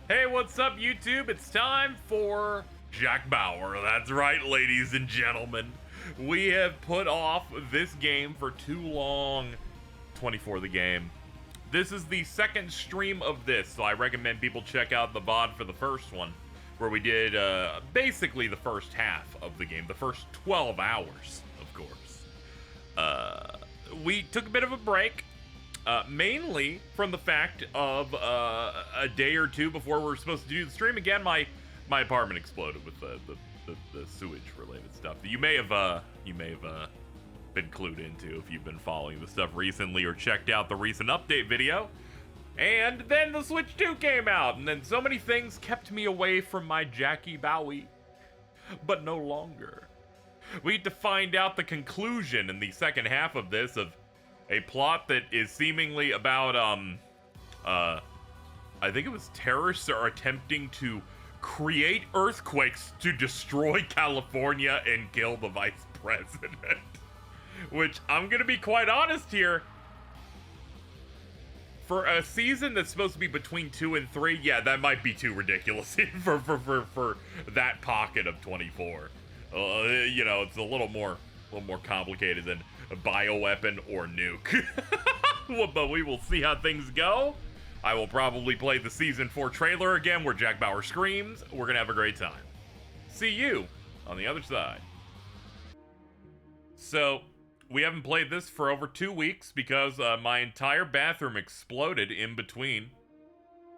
Hey, what's up, YouTube? It's time for Jack Bauer. That's right, ladies and gentlemen. We have put off this game for too long. 24 the game. This is the second stream of this, so I recommend people check out the VOD for the first one, where we did basically the first half of the game, the first 12 hours, of course. We took a bit of a break. Mainly from the fact of a day or two before we were supposed to do the stream again, my apartment exploded with the sewage related stuff. You may have been clued into if you've been following the stuff recently or checked out the recent update video. And then the Switch 2 came out, and then so many things kept me away from my Jackie Bowie, but no longer. We need to find out the conclusion in the second half of this of a plot that is seemingly about, I think it was terrorists are attempting to create earthquakes to destroy California and kill the vice president. Which, I'm gonna be quite honest here, for a season that's supposed to be between 2 and 3, yeah, that might be too ridiculous for that pocket of 24. You know, it's a little more complicated than a bioweapon or nuke. But we will see how things go. I will probably play the Season 4 trailer again where Jack Bauer screams. We're gonna have a great time. See you on the other side. So, we haven't played this for over 2 weeks because my entire bathroom exploded in between.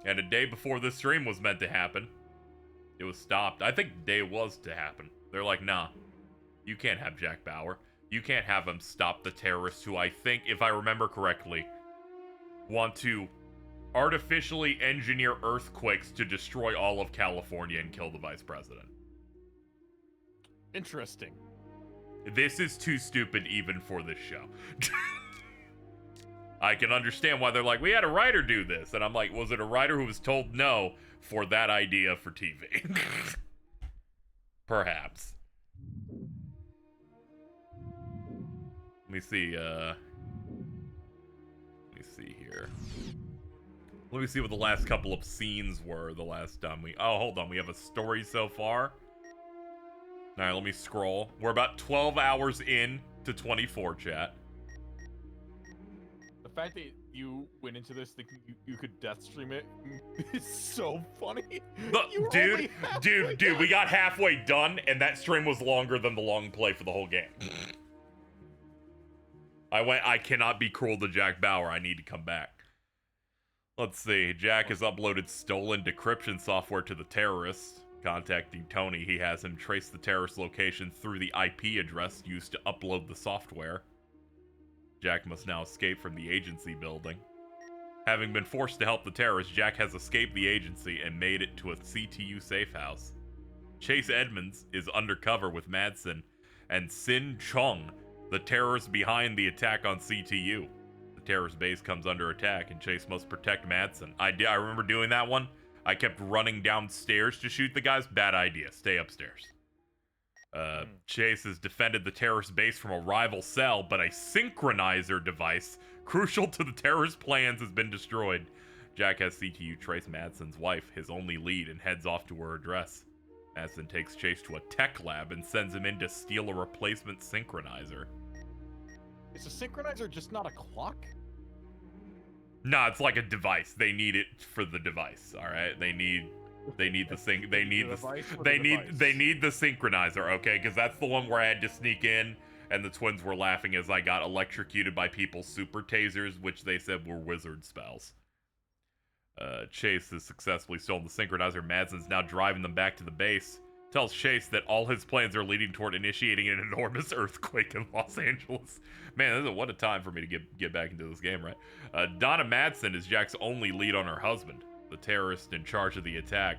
And a day before this stream was meant to happen, it was stopped. I think the day was to happen. They're like, nah, you can't have Jack Bauer. You can't have him stop the terrorists who I think, if I remember correctly, want to artificially engineer earthquakes to destroy all of California and kill the vice president. Interesting. This is too stupid even for this show. I can understand why they're like, we had a writer do this. And I'm like, was it a writer who was told no for that idea for TV? Perhaps. Let me see here. Let me see what the last couple of scenes were the last time oh, hold on, we have a story so far. Alright, let me scroll. We're about 12 hours in to 24, chat. The fact that you went into this thinking you could death stream it is so funny. Dude, we got halfway done, and that stream was longer than the long play for the whole game. I cannot be cruel to Jack Bauer. I need to come back. Let's see. Jack has uploaded stolen decryption software to the terrorists. Contacting Tony, he has him trace the terrorist location through the IP address used to upload the software. Jack must now escape from the agency building. Having been forced to help the terrorists, Jack has escaped the agency and made it to a CTU safe house. Chase Edmonds is undercover with Madsen and Sin Chung, the terrorist behind the attack on CTU. The terrorist base comes under attack, and Chase must protect Madsen. I remember doing that one. I kept running downstairs to shoot the guys. Bad idea. Stay upstairs. Chase has defended the terrorist base from a rival cell, but a synchronizer device crucial to the terrorist plans has been destroyed. Jack has CTU trace Madsen's wife, his only lead, and heads off to her address. Madsen takes Chase to a tech lab and sends him in to steal a replacement synchronizer. Is a synchronizer just not a clock? Nah, it's like a device. They need it for the device. All right, they need the synchronizer. Okay, because that's the one where I had to sneak in, and the twins were laughing as I got electrocuted by people's super tasers, which they said were wizard spells. Chase has successfully stolen the synchronizer. Madsen's now driving them back to the base. Tells Chase that all his plans are leading toward initiating an enormous earthquake in Los Angeles. Man, what a time for me to get back into this game, right? Donna Madsen is Jack's only lead on her husband, the terrorist in charge of the attack,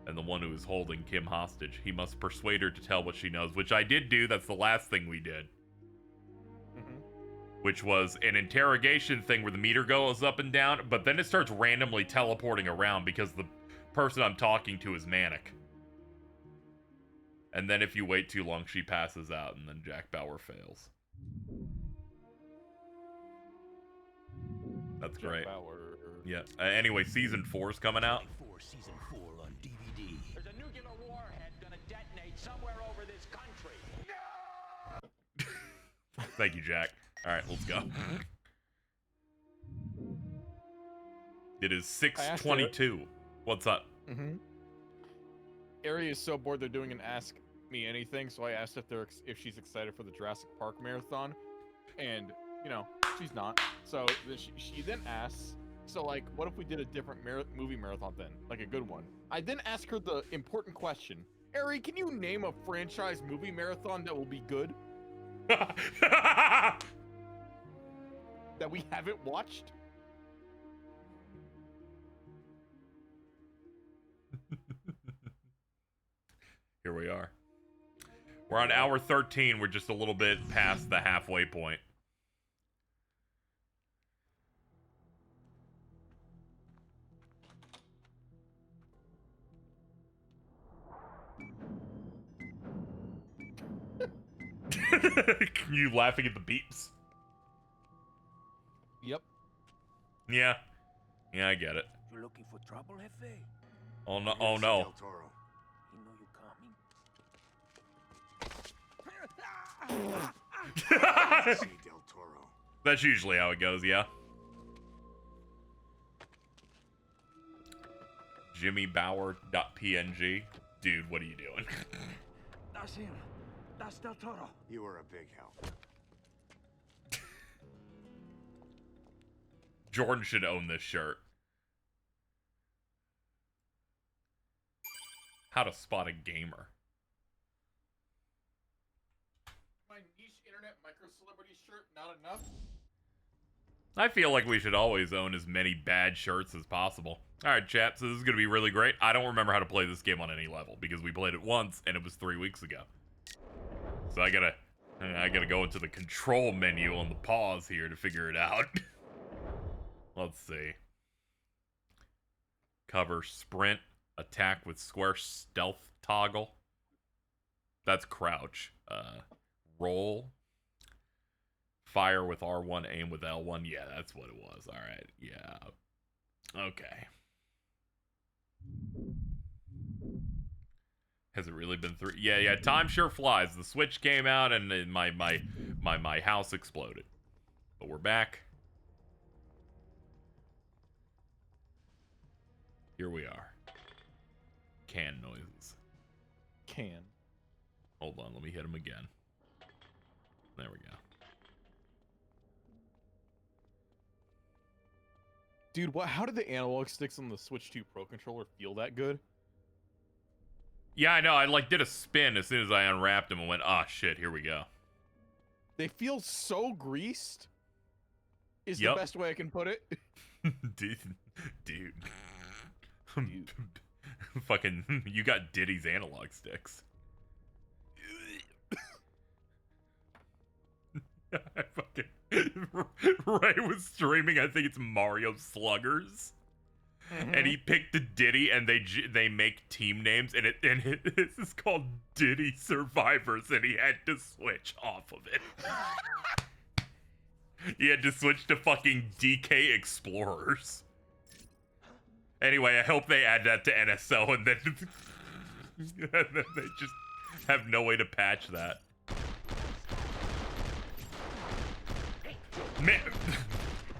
and the one who is holding Kim hostage. He must persuade her to tell what she knows, which I did do. That's the last thing we did. Which was an interrogation thing where the meter goes up and down, but then it starts randomly teleporting around because the person I'm talking to is manic. And then if you wait too long, she passes out, and then Jack Bauer fails. That's great. Yeah. Anyway, Season 4 is coming out. Thank you, Jack. All right, let's go. It is 6:22. What's up? Eri is so bored they're doing an Ask Me Anything, so I asked if she's excited for the Jurassic Park marathon, and you know she's not. So she then asks, so like, what if we did a different movie marathon then, like a good one? I then ask her the important question: Eri, can you name a franchise movie marathon that will be good that we haven't watched? Here we are. We're on hour 13. We're just a little bit past the halfway point. You laughing at the beeps? Yep. Yeah. Yeah, I get it. You're looking for trouble, Jefe? Oh no! Oh no! Del Toro. He know you coming. See Del Toro. That's usually how it goes, yeah. Jimmy Bauer.png. Dude, what are you doing? That's him. That's Del Toro. You were a big help. Jordan should own this shirt. How to spot a gamer. My niche internet micro celebrity shirt not enough? I feel like we should always own as many bad shirts as possible. Alright, chat, so this is going to be really great. I don't remember how to play this game on any level, because we played it once, and it was 3 weeks ago. So I gotta go into the control menu on the pause here to figure it out. Let's see. Cover, sprint, attack with square, stealth toggle. That's crouch. Roll. Fire with R1, aim with L1. Yeah, that's what it was. Alright, yeah. Okay. Has it really been 3? Yeah, time sure flies. The Switch came out and my house exploded. But we're back. Here we are. Can noises. Can. Hold on, let me hit him again. There we go. Dude, how did the analog sticks on the Switch 2 Pro controller feel that good? Yeah, I know. I did a spin as soon as I unwrapped them and went, "Ah, shit, here we go." They feel so greased. Is the best way I can put it. Dude. Fucking, you got Diddy's analog sticks. I fucking Ray was streaming. I think it's Mario Sluggers. And he picked the Diddy, and they make team names, and this is called Diddy Survivors, and he had to switch off of it. He had to switch to fucking DK Explorers. Anyway, I hope they add that to NSO, and then they just have no way to patch that. Man,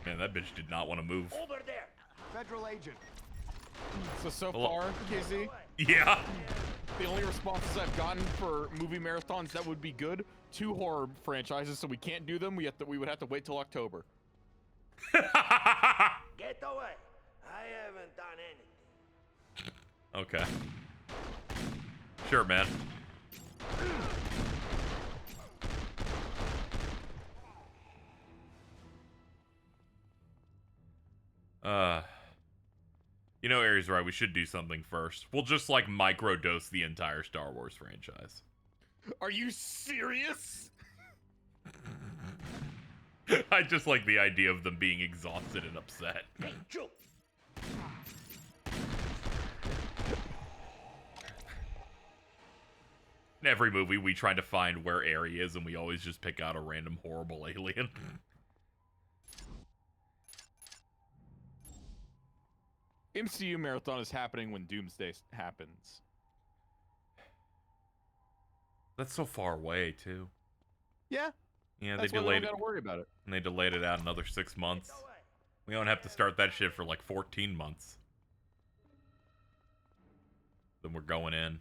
that bitch did not want to move. Over there. Federal agent. So far, KZ, Yeah. the only responses I've gotten for movie marathons that would be good, 2 horror franchises, so we can't do them. We would have to wait till October. Get away. I haven't done anything. Okay. Sure, man. You know, Aries right, we should do something first. We'll just, microdose the entire Star Wars franchise. Are you serious? I just like the idea of them being exhausted and upset. Hey, Joe. In every movie, we try to find where Eri is, and we always just pick out a random horrible alien. MCU marathon is happening when Doomsday happens. That's so far away, too. Yeah, Yeah, That's they why we delayed don't it. gotta worry about it. And they delayed it out another 6 months. We don't have to start that shit for like 14 months. Then we're going in.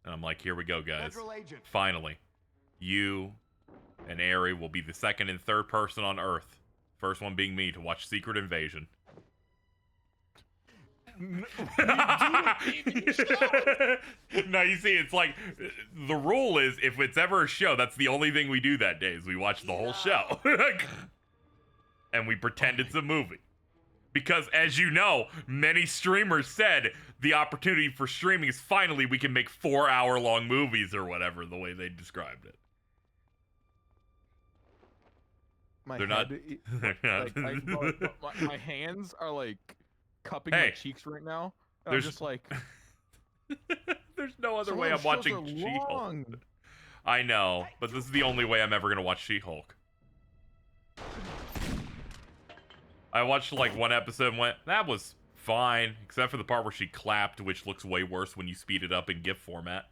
And I'm like, here we go, guys. Federal agent. Finally. You and Eri will be the second and third person on Earth. First one being me to watch Secret Invasion. No, you see, it's like, the rule is, if it's ever a show, that's the only thing we do that day, is we watch the whole show. And we pretend it's a movie. Because, as you know, many streamers said the opportunity for streaming is finally we can make 4-hour-long movies or whatever, the way they described it. They're not. My hands are like cupping my cheeks right now. And I'm just like, there's no other way I'm watching She-Hulk. I know, but this is the only way I'm ever gonna watch She-Hulk. I watched like one episode and went, that was fine, except for the part where she clapped, which looks way worse when you speed it up in GIF format.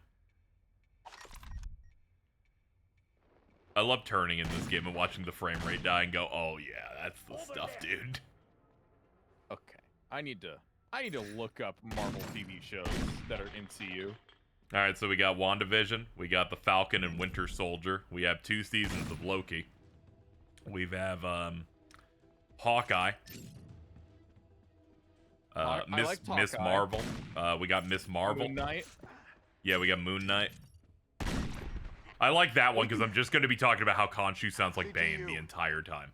I love turning in this game and watching the frame rate die and go, oh yeah, that's the stuff, dude. Okay, I need to look up Marvel TV shows that are MCU. All right, so we got WandaVision, we got The Falcon and Winter Soldier, we have 2 seasons of Loki, we have Hawkeye, Miss Marvel, we got Miss Marvel. Moon Knight. Yeah, we got Moon Knight. I like that one because I'm just going to be talking about how Khonshu sounds like Bane the entire time.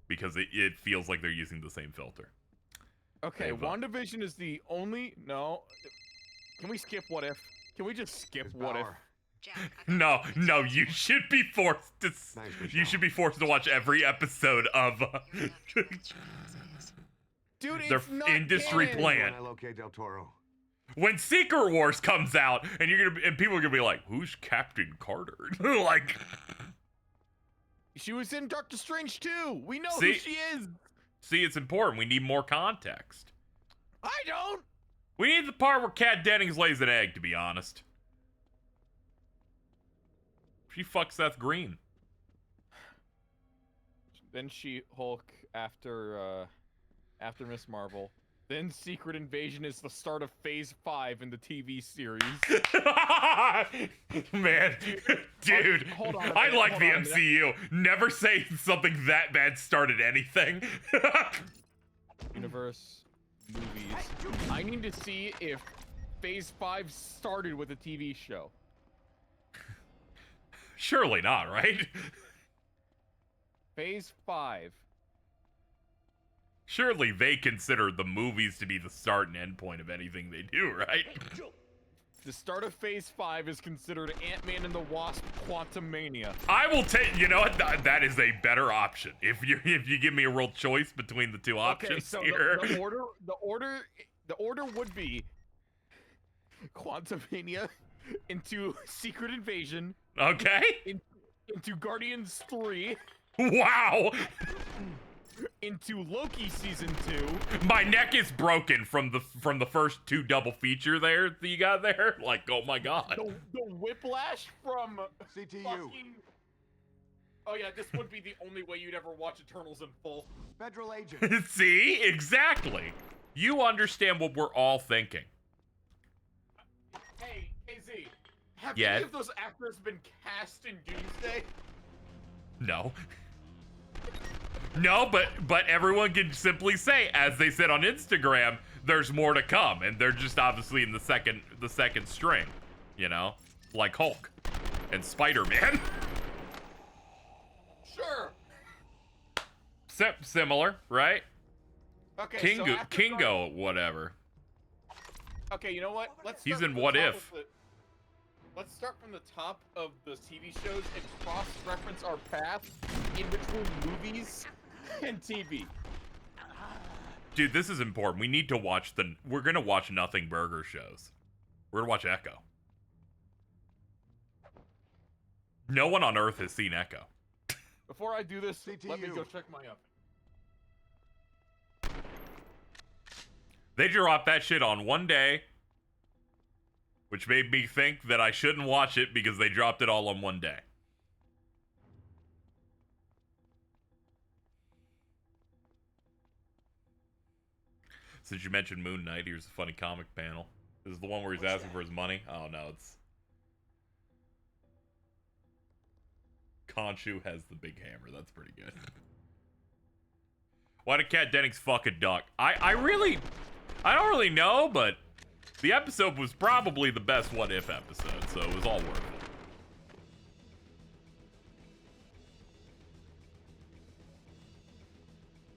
Because it feels like they're using the same filter. Okay, WandaVision is the only... No. Can we skip What If? Can we just skip What If? No, you should be forced to... You should be forced to watch every episode of... Dude, their it's not industry canon. plan. I locate Del Toro. When Secret Wars comes out, and people are gonna be like, "Who's Captain Carter?" Like, she was in Doctor Strange too. We know See? who she is. See, it's important. We need more context. I don't. We need the part where Kat Dennings lays an egg. To be honest, she fucks Seth Green. Then She-Hulk after Miss Marvel. Then Secret Invasion is the start of Phase 5 in the TV series. Man, dude, hold on I like the MCU. Never say something that bad started anything. Universe, movies. I need to see if Phase 5 started with a TV show. Surely not, right? Phase 5. Surely they consider the movies to be the start and end point of anything they do, right? The start of Phase 5 is considered Ant-Man and the Wasp: Quantumania. I will take. You know what? That is a better option. If you give me a real choice between the two options so here. The order would be Quantumania into Secret Invasion. Okay. Into Guardians 3. Wow. Into Loki season 2. My neck is broken from the first 2 double feature there that you got there. Like, oh my god. The whiplash from CTU. fucking... Oh yeah, this would be the only way you'd ever watch Eternals in full. Federal agent. See? Exactly. You understand what we're all thinking. Hey, KZ, have Yeah. any of those actors been cast in Doomsday? No. No, but everyone can simply say, as they said on Instagram, there's more to come, and they're just obviously in the second string, you know, like Hulk and Spider-Man. Sure. Similar, right? Okay. Kingo, whatever. Okay, you know what? He's start in from What the top If. of let's start from the top of the TV shows and cross-reference our path in between movies and TV. Dude, this is important. We need to watch we're gonna watch Nothing Burger shows. We're gonna watch Echo. No one on Earth has seen Echo. Before I do this, let me CTU. go check my oven. They dropped that shit on one day, which made me think that I shouldn't watch it because they dropped it all on one day. Since you mentioned Moon Knight, here's a funny comic panel. This is the one where he's asking for his money. Oh no, it's Khonshu has the big hammer. That's pretty good. Why did Kat Dennings fuck a duck? I don't really know, but the episode was probably the best What If episode, so it was all worth it.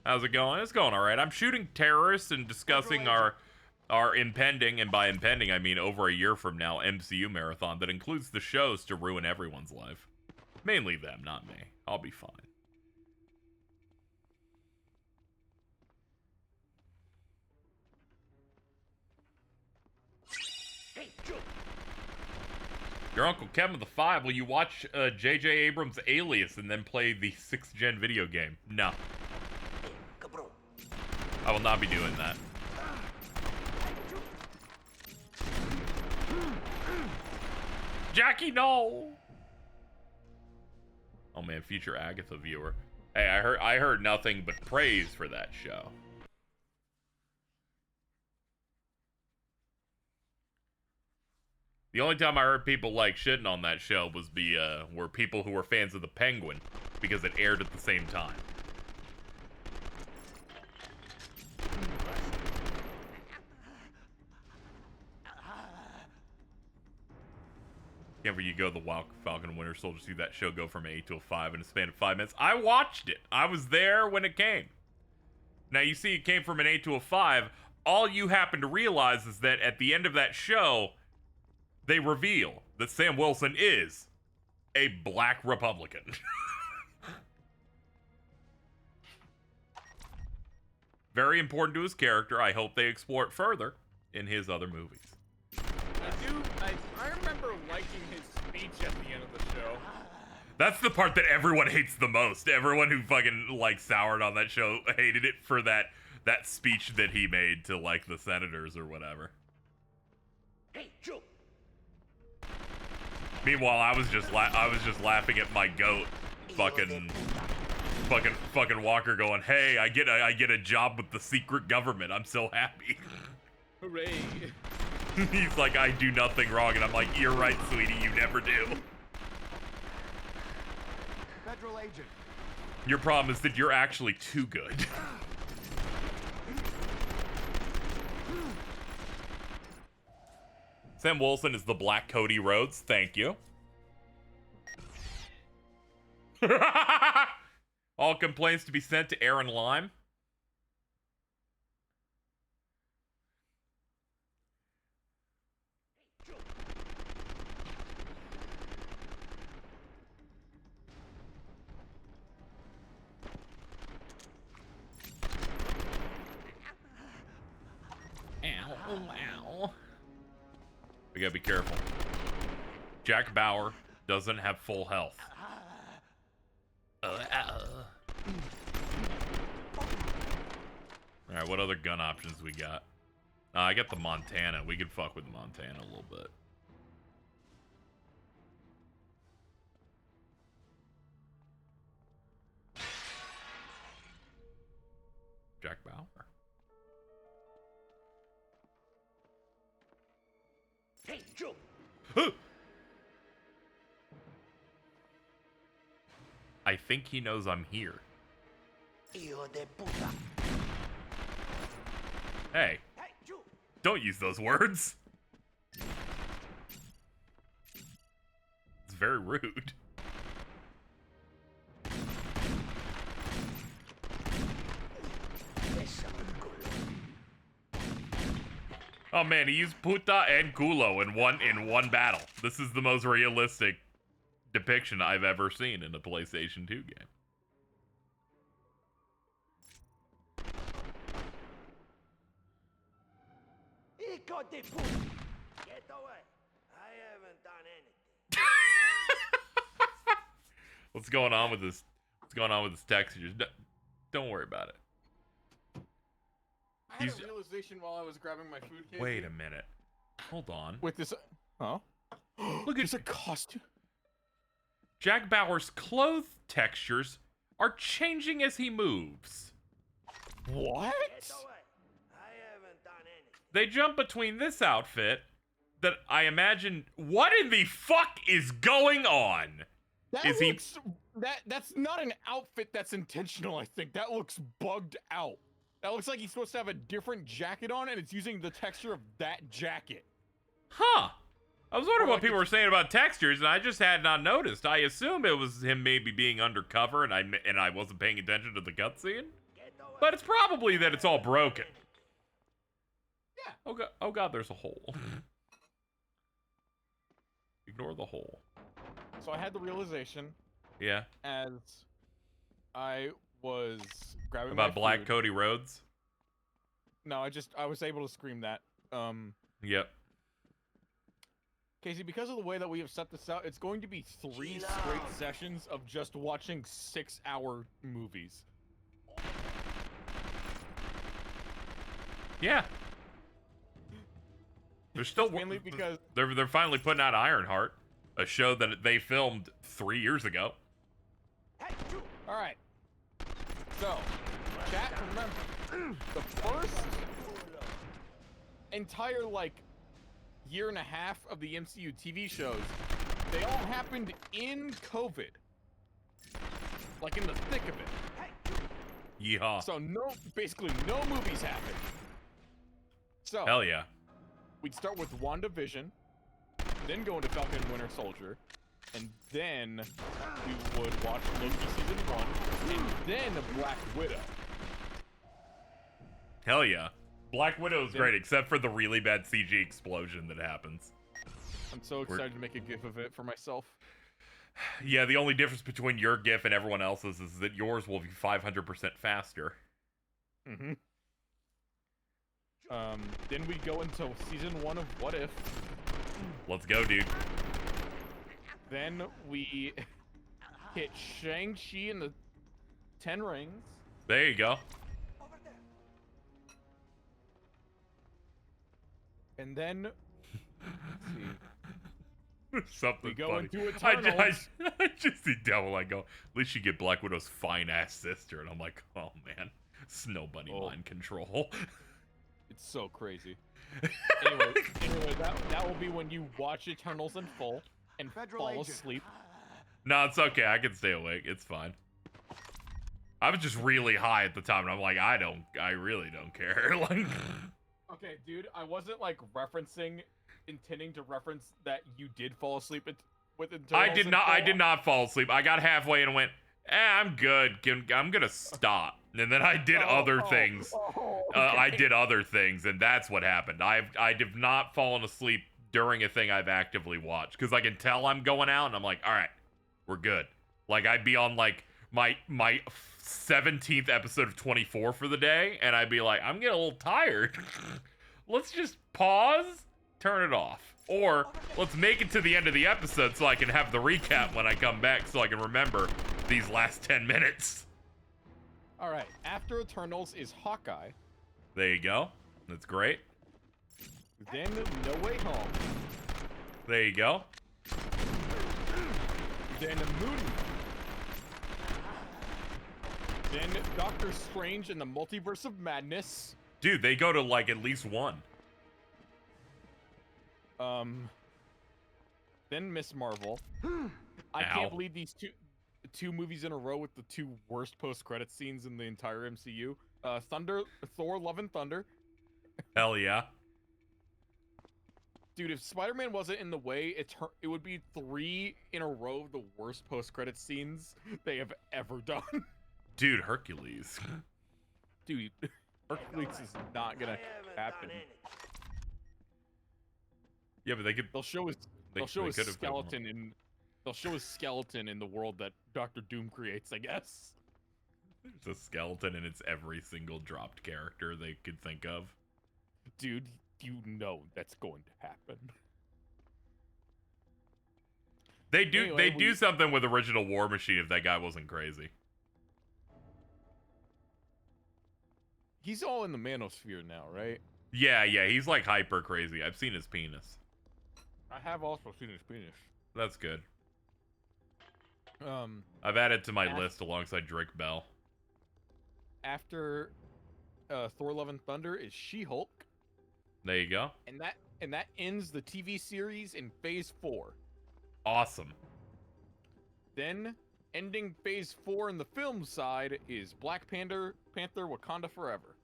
How's it going? It's going all right. I'm shooting terrorists and discussing our impending, and by impending I mean over a year from now, MCU marathon that includes the shows to ruin everyone's life. Mainly them, not me. I'll be fine. Your Uncle Kevin the 5, will you watch J.J. Abrams' Alias and then play the 6th gen video game? No. I will not be doing that. Jackie, no! Oh man, future Agatha viewer. Hey, I heard nothing but praise for that show. The only time I heard people like shitting on that show was were people who were fans of the Penguin because it aired at the same time. Whenever you go the Falcon and Winter Soldier, see that show go from an 8 to a 5 in a span of 5 minutes. I watched it. I was there when it came. Now you see it came from an 8 to a 5. All you happen to realize is that at the end of that show, they reveal that Sam Wilson is a black Republican. Very important to his character. I hope they explore it further in his other movies. I remember liking his speech at the end of the show. That's the part that everyone hates the most. Everyone who fucking like soured on that show hated it for that speech that he made to like the senators or whatever. Hey, Joe. Meanwhile, I was just laughing at my goat, fucking Walker going, "Hey, I get a job with the secret government. I'm so happy." Hooray! He's like, "I do nothing wrong," and I'm like, "You're right, sweetie. You never do." Federal agent. Your problem is that you're actually too good. Sam Wilson is the Black Cody Rhodes. Thank you. All complaints to be sent to Aaron Lime. Ow. We gotta be careful. Jack Bauer doesn't have full health. Alright, what other gun options we got? I got the Montana. We could fuck with the Montana a little bit. Jack Bauer. Hey, Joe. I think he knows I'm here. Hijo de puta. Hey, Hey, Joe. don't use those words. It's very rude. Oh man, he used puta and culo in one battle. This is the most realistic depiction I've ever seen in a PlayStation 2 game. Hijo de puta. Get away. I haven't done anything. What's going on with this? What's going on with this textures? Don't worry about it. I had a realization while I was grabbing my food case. Wait a minute. Hold on. With this, huh? Look at it's a costume. Jack Bauer's clothes textures are changing as he moves. What? Get away. I haven't they jump between this outfit that I imagine. What in the fuck is going on? That Is looks, that's not an outfit that's intentional, I think. That looks bugged out. That looks like he's supposed to have a different jacket on, and it's using the texture of that jacket. Huh. I was wondering Or what like people were saying about textures, and I just had not noticed. I assume it was him maybe being undercover, and I wasn't paying attention to the cutscene. But it's probably that it's all broken. Yeah. Oh god, there's a hole. Ignore the hole. So I had the realization Yeah. as I was grabbing About my Black food. Cody Rhodes. No, I was able to scream that. Yep. Casey, because of the way that we have set this out, it's going to be 3 straight sessions of just watching 6-hour movies. Yeah. They're still Mainly because they're finally putting out Ironheart, a show that they filmed 3 years ago. all right. So, chat, remember the first entire like year and a half of the MCU TV shows, they all happened in COVID. Like in the thick of it. Yeehaw. So basically no movies happened. So Hell yeah. we'd start with WandaVision, then go into Falcon and Winter Soldier, and then we would watch Loki season 1, and then Black Widow. Hell yeah. Black Widow's great, except for the really bad CG explosion that happens. I'm so excited to make a gif of it for myself. Yeah, the only difference between your GIF and everyone else's is that yours will be 500% faster. Mm-hmm. Then we go into season 1 of What If. Let's go, dude. Then we hit Shang-Chi and the 10 Rings. There you go. And then Something we go funny. into Eternals. I just see Devil. I go, at least you get Black Widow's fine ass sister, and I'm like, oh man, Snow Bunny mind control. It's so crazy. Anyway, that will be when you watch Eternals in full and Federal fall agent. asleep. No, it's okay. I can stay awake. It's fine. I was just really high at the time, and I'm like, I really don't care. Like, Okay, dude, I wasn't like intending to reference that you did fall asleep with Eternals. I did not fall asleep. I got halfway and went, I'm good. I'm gonna stop. And then I did other things. I did other things, and that's what happened. I have not fallen asleep during a thing I've actively watched, because I can tell I'm going out, and I'm like, all right, we're good. Like, I'd be on like my 17th episode of 24 for the day, and I'd be like, I'm getting a little tired. Let's just pause, turn it off. Or let's make it to the end of the episode so I can have the recap when I come back, so I can remember these last 10 minutes. All right, after Eternals is Hawkeye. There you go. That's great. Then No Way Home. There you go. Then Moon Knight. Then Doctor Strange and the Multiverse of Madness. Dude, they go to like at least one. Then Miss Marvel. I Ow. can't believe these two movies in a row with the 2 worst post-credit scenes in the entire MCU. Thor: Love and Thunder. Hell yeah. Dude, if Spider-Man wasn't in the way, it would be 3 in a row of the worst post-credit scenes they have ever done. Dude, Hercules. Dude, Hercules is not gonna happen. Yeah, but they could. They'll show his They skeleton could've they'll show his skeleton in the world that Doctor Doom creates, I guess. There's a skeleton and it's every single dropped character they could think of. Dude, you know that's going to happen. They do. Anyway, they do something with original War Machine if that guy wasn't crazy. He's all in the manosphere now, right? Yeah, he's like hyper crazy. I've seen his penis. I have also seen his penis. That's good. Um, I've added to my list alongside Drake Bell. after Thor: Love and Thunder is She-Hulk. There you go. And that ends the TV series in Phase 4. Awesome. Then, ending Phase 4 in the film side is Black Panther Wakanda Forever.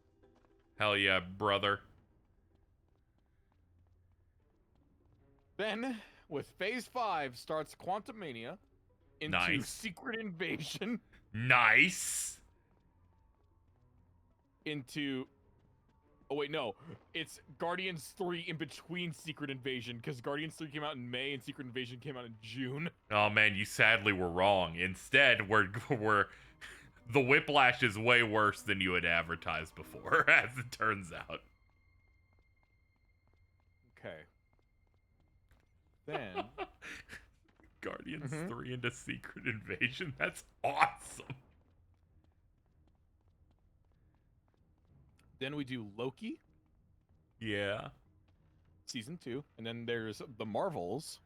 Hell yeah, brother. Then, with Phase 5 starts Quantumania into Nice. Secret Invasion Nice. into... Oh, wait, no. It's Guardians 3 in between Secret Invasion, because Guardians 3 came out in May and Secret Invasion came out in June. Oh man, you sadly were wrong. Instead, we're the whiplash is way worse than you had advertised before, as it turns out. Okay. Then... Guardians 3 into Secret Invasion. That's awesome. Then we do Loki, Yeah. Season 2, and then there's The Marvels.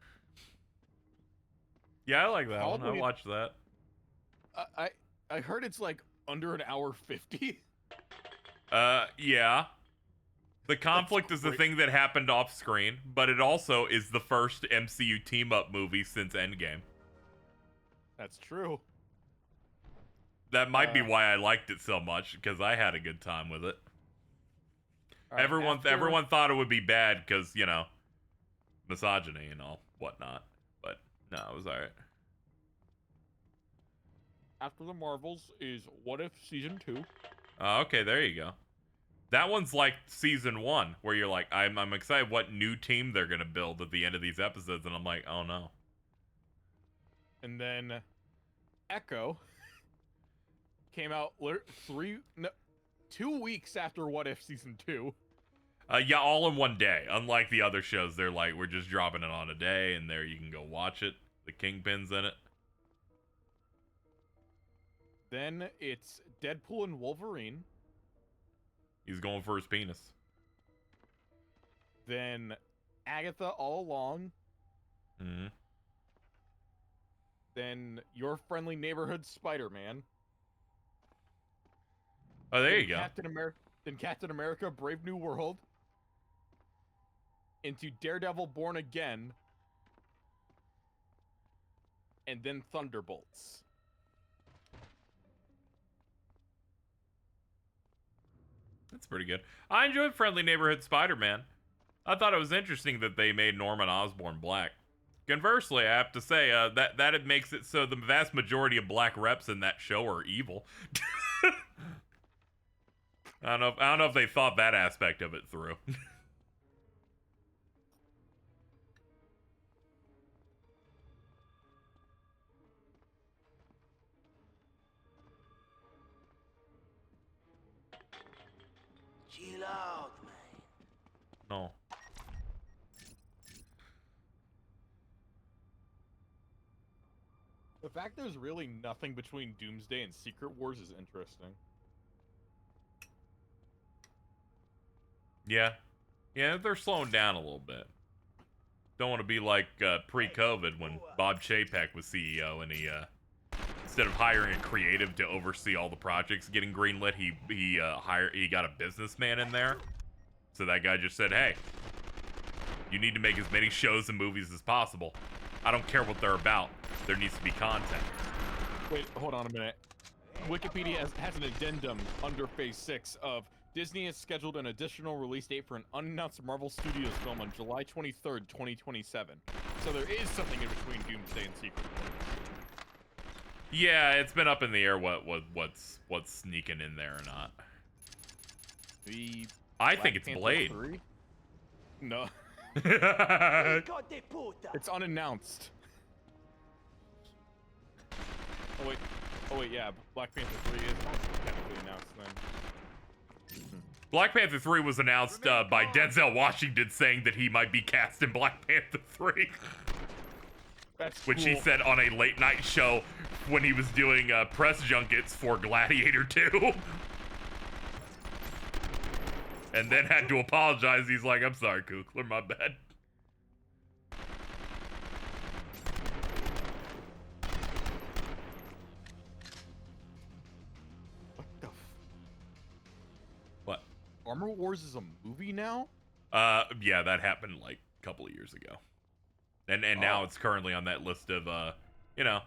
Yeah, I like that one. I Probably- watched that. I heard it's like under an hour 50. Yeah. The conflict is the great. thing that happened off screen, but it also is the first MCU team-up movie since Endgame. That's true. That might be why I liked it so much, because I had a good time with it. All right, Everyone thought it would be bad because, you know, misogyny and all whatnot. But no, it was alright. After The Marvels is What If Season 2. Okay, there you go. That one's like season 1, where you're like, I'm excited what new team they're gonna build at the end of these episodes, and I'm like, oh no. And then Echo came out 2 weeks after What If Season 2. Yeah, all in one day. Unlike the other shows, they're like, we're just dropping it on a day, and there you can go watch it. The Kingpin's in it. Then it's Deadpool and Wolverine. He's going for his penis. Then Agatha All Along. Mm-hmm. Then Your Friendly Neighborhood Spider-Man. Oh, there Then you go. Captain America Brave New World. Into Daredevil Born Again. And then Thunderbolts. That's pretty good. I enjoyed Friendly Neighborhood Spider-Man. I thought it was interesting that they made Norman Osborn black. Conversely, I have to say that it makes it so the vast majority of black reps in that show are evil. I don't know if they thought that aspect of it through. Chill out, man. No. The fact there's really nothing between Doomsday and Secret Wars is interesting. Yeah. Yeah, they're slowing down a little bit. Don't want to be like pre-COVID when Bob Chapek was CEO and he instead of hiring a creative to oversee all the projects getting greenlit, he got a businessman in there. So that guy just said, "Hey, you need to make as many shows and movies as possible. I don't care what they're about. There needs to be content." Wait, hold on a minute. Wikipedia has an addendum under Phase 6 of Disney has scheduled an additional release date for an unannounced Marvel Studios film on July 23rd, 2027. So there is something in between Doomsday and Secret Wars. Yeah, it's been up in the air what's sneaking in there or not. I think it's Panther Blade. 3? No, Hijo de puta. it's unannounced. Oh wait, yeah, Black Panther 3 is technically announced then. Black Panther 3 was announced by Denzel Washington saying that he might be cast in Black Panther 3. That's Which he cool. said on a late night show when he was doing press junkets for Gladiator 2. And then had to apologize. He's like, "I'm sorry, Kukler, my bad." What the What? Armor Wars is a movie now? Yeah, that happened like a couple of years ago. And now it's currently on that list of, you know,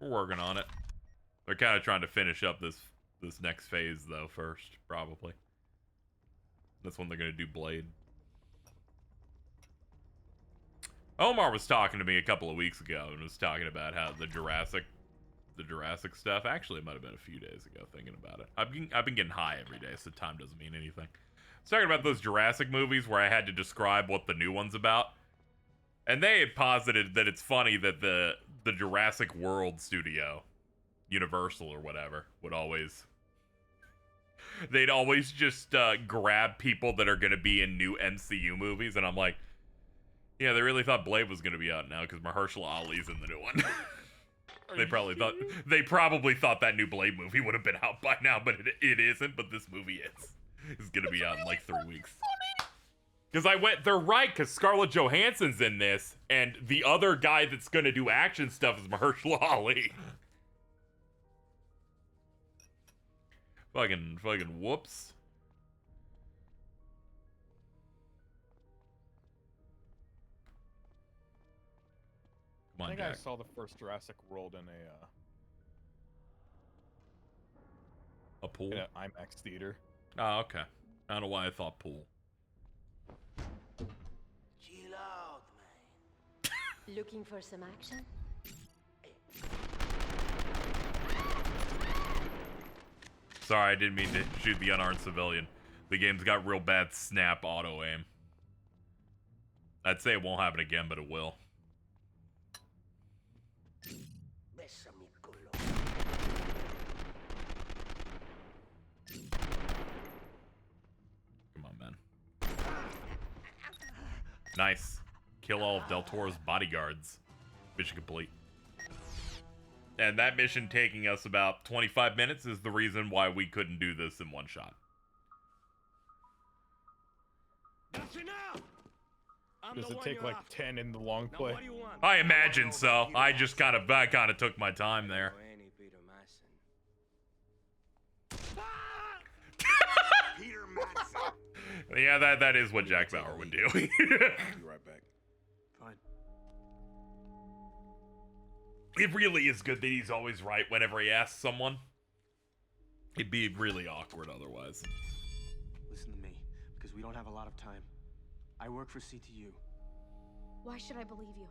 we're working on it. They're kind of trying to finish up this next phase, though, first, probably. That's when they're going to do Blade. Omar was talking to me a couple of weeks ago and was talking about how the Jurassic stuff. Actually, it might have been a few days ago thinking about it. I've been getting high every day, so time doesn't mean anything. I was talking about those Jurassic movies where I had to describe what the new one's about. And they had posited that it's funny that the Jurassic World studio, Universal or whatever, they'd always just grab people that are going to be in new MCU movies. And I'm like, yeah, they really thought Blade was going to be out now because Mahershala Ali's in the new one. They probably thought that new Blade movie would have been out by now, but it isn't. But this movie is. It's going to be out in like 3 weeks. Because they're right, because Scarlett Johansson's in this, and the other guy that's going to do action stuff is Mahershala Ali. Fucking whoops. Come on, I think Jack. I saw the first Jurassic World in A pool? an IMAX theater. Oh, okay. I don't know why I thought pool. Chill out, man. Looking for some action? Sorry, I didn't mean to shoot the unarmed civilian. The game's got real bad snap auto aim. I'd say it won't happen again, but it will. Bésame el culo. Come on, man. Nice. Kill all of Del Toro's bodyguards. Mission complete. And that mission taking us about 25 minutes is the reason why we couldn't do this in one shot. That's enough. Does it take like 10 in the long play? I imagine so. I kind of took my time there. Peter Madsen. Yeah, that is what Jack Bauer would do. Be right back. Fine. It really is good that he's always right whenever he asks someone. It'd be really awkward otherwise. Listen to me, because we don't have a lot of time. I work for CTU. Why should I believe you?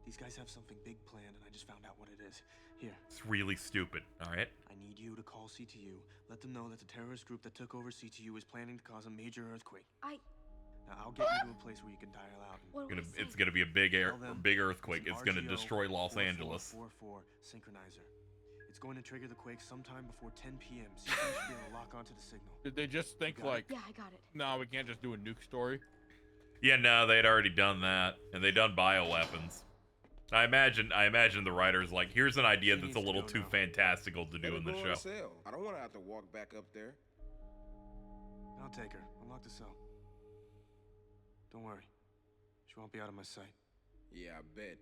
These guys have something big planned, and I just found out what it is. Here, It's really stupid, alright? I need you to call CTU. Let them know that the terrorist group that took over CTU is planning to cause a major earthquake. Now, I'll get you to a place where you can dial out. What do I It's say? gonna be a big Tell them big earthquake. it's It's gonna RGO destroy Los Angeles. 4444 synchronizer. It's going to trigger the quake sometime before 10 p.m. CTU should be able to lock onto the signal. Did they just think Got it. like, Yeah, I got it. no, we can't just do a nuke story? Yeah, no, they'd already done that, and they done bioweapons. I imagine the writer's like, here's an idea She that's a needs to little go too now. fantastical to do in the show. I don't want to have to walk back up there. I'll take her. Unlock the cell. Don't worry. She won't be out of my sight. Yeah, I bet.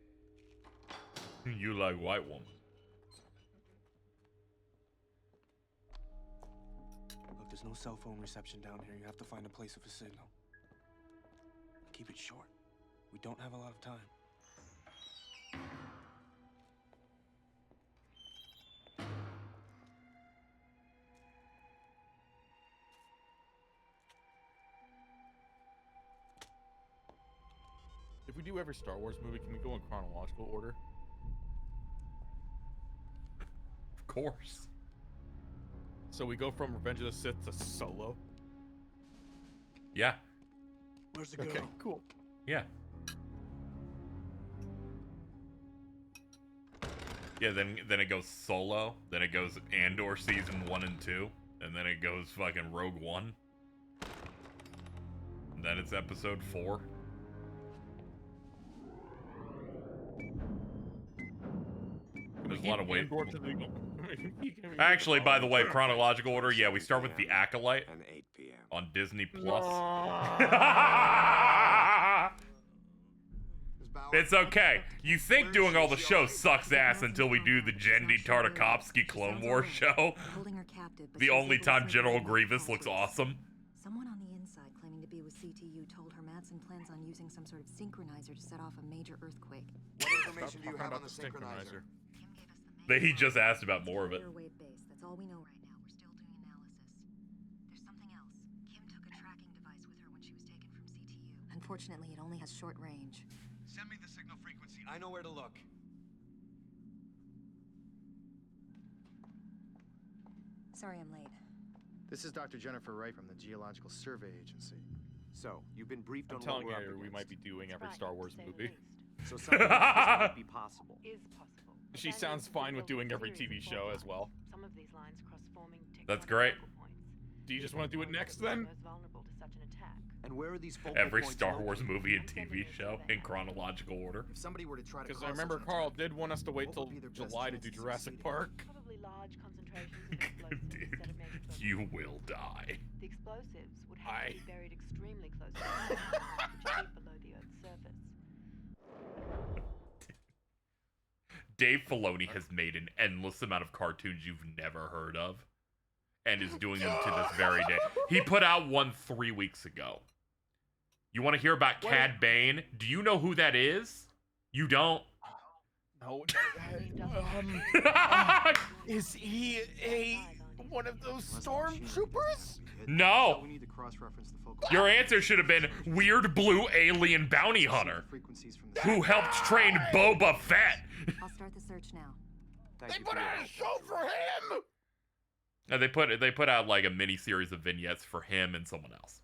You like white woman. Look, there's no cell phone reception down here. You have to find a place with a signal. Keep it short. We don't have a lot of time. If we do every Star Wars movie, can we go in chronological order? Of course. So we go from Revenge of the Sith to Solo? Yeah. Where's the Okay, cool. Yeah. Yeah, then it goes Solo, then it goes Andor season 1 and 2, and then it goes fucking Rogue One. And then it's episode 4. There's a lot of weight. Actually, by the way, chronological order, yeah, we start with The Acolyte And 8 p.m. on Disney Plus. It's okay. You think doing all the shows sucks ass until we do the Jendi Tartakovsky Clone Wars show. Holding her captive, but The she's only able to time break General away from Grievous the looks captors. awesome. Someone on the inside claiming with CTU told her Madsen plans on using some sort of synchronizer to set off a major earthquake. What information do you have on the synchronizer? Kim gave us the He just asked about more of it. wave base. That's all we know right now. We're still doing analysis. There's something else. Kim took a tracking device with her when she was taken from CTU. Unfortunately, it only has short range. Send me the signal frequency. I know where to look. Sorry I'm late. This is Dr. Jennifer Wright from the Geological Survey Agency. So, you've been briefed I'm on telling what we're up you, we against. might be doing every Star Wars movie. So something like this might be possible. Is possible. She sounds fine with doing every TV show as well. Some of these lines cross forming That's great. Do you just want to do it next then? Most vulnerable to such an attack. And where are these focal Every points Star Wars located? movie and TV show in chronological order. If somebody were to try to Because cause I remember such an Carl attack, did want us to wait what till would be their best July to do chances of Jurassic succeeding? Park. Probably large concentrations of explosives Dude, instead of major explosives. you will die. The explosives would have to be buried extremely close to the ground, which is deep below the Earth's surface. Dave Filoni has made an endless amount of cartoons you've never heard of, and is doing them to this very day. He put out one 3 weeks ago. You want to hear about Cad Bane? Do you know who that is? You don't? No. Is he one of those stormtroopers? No. We need to cross-reference the focal Your answer should have been weird blue alien bounty hunter frequencies from the who helped train Boba Fett. I'll start the search now. Thank you for your help. show for him! And they put out like a mini series of vignettes for him and someone else.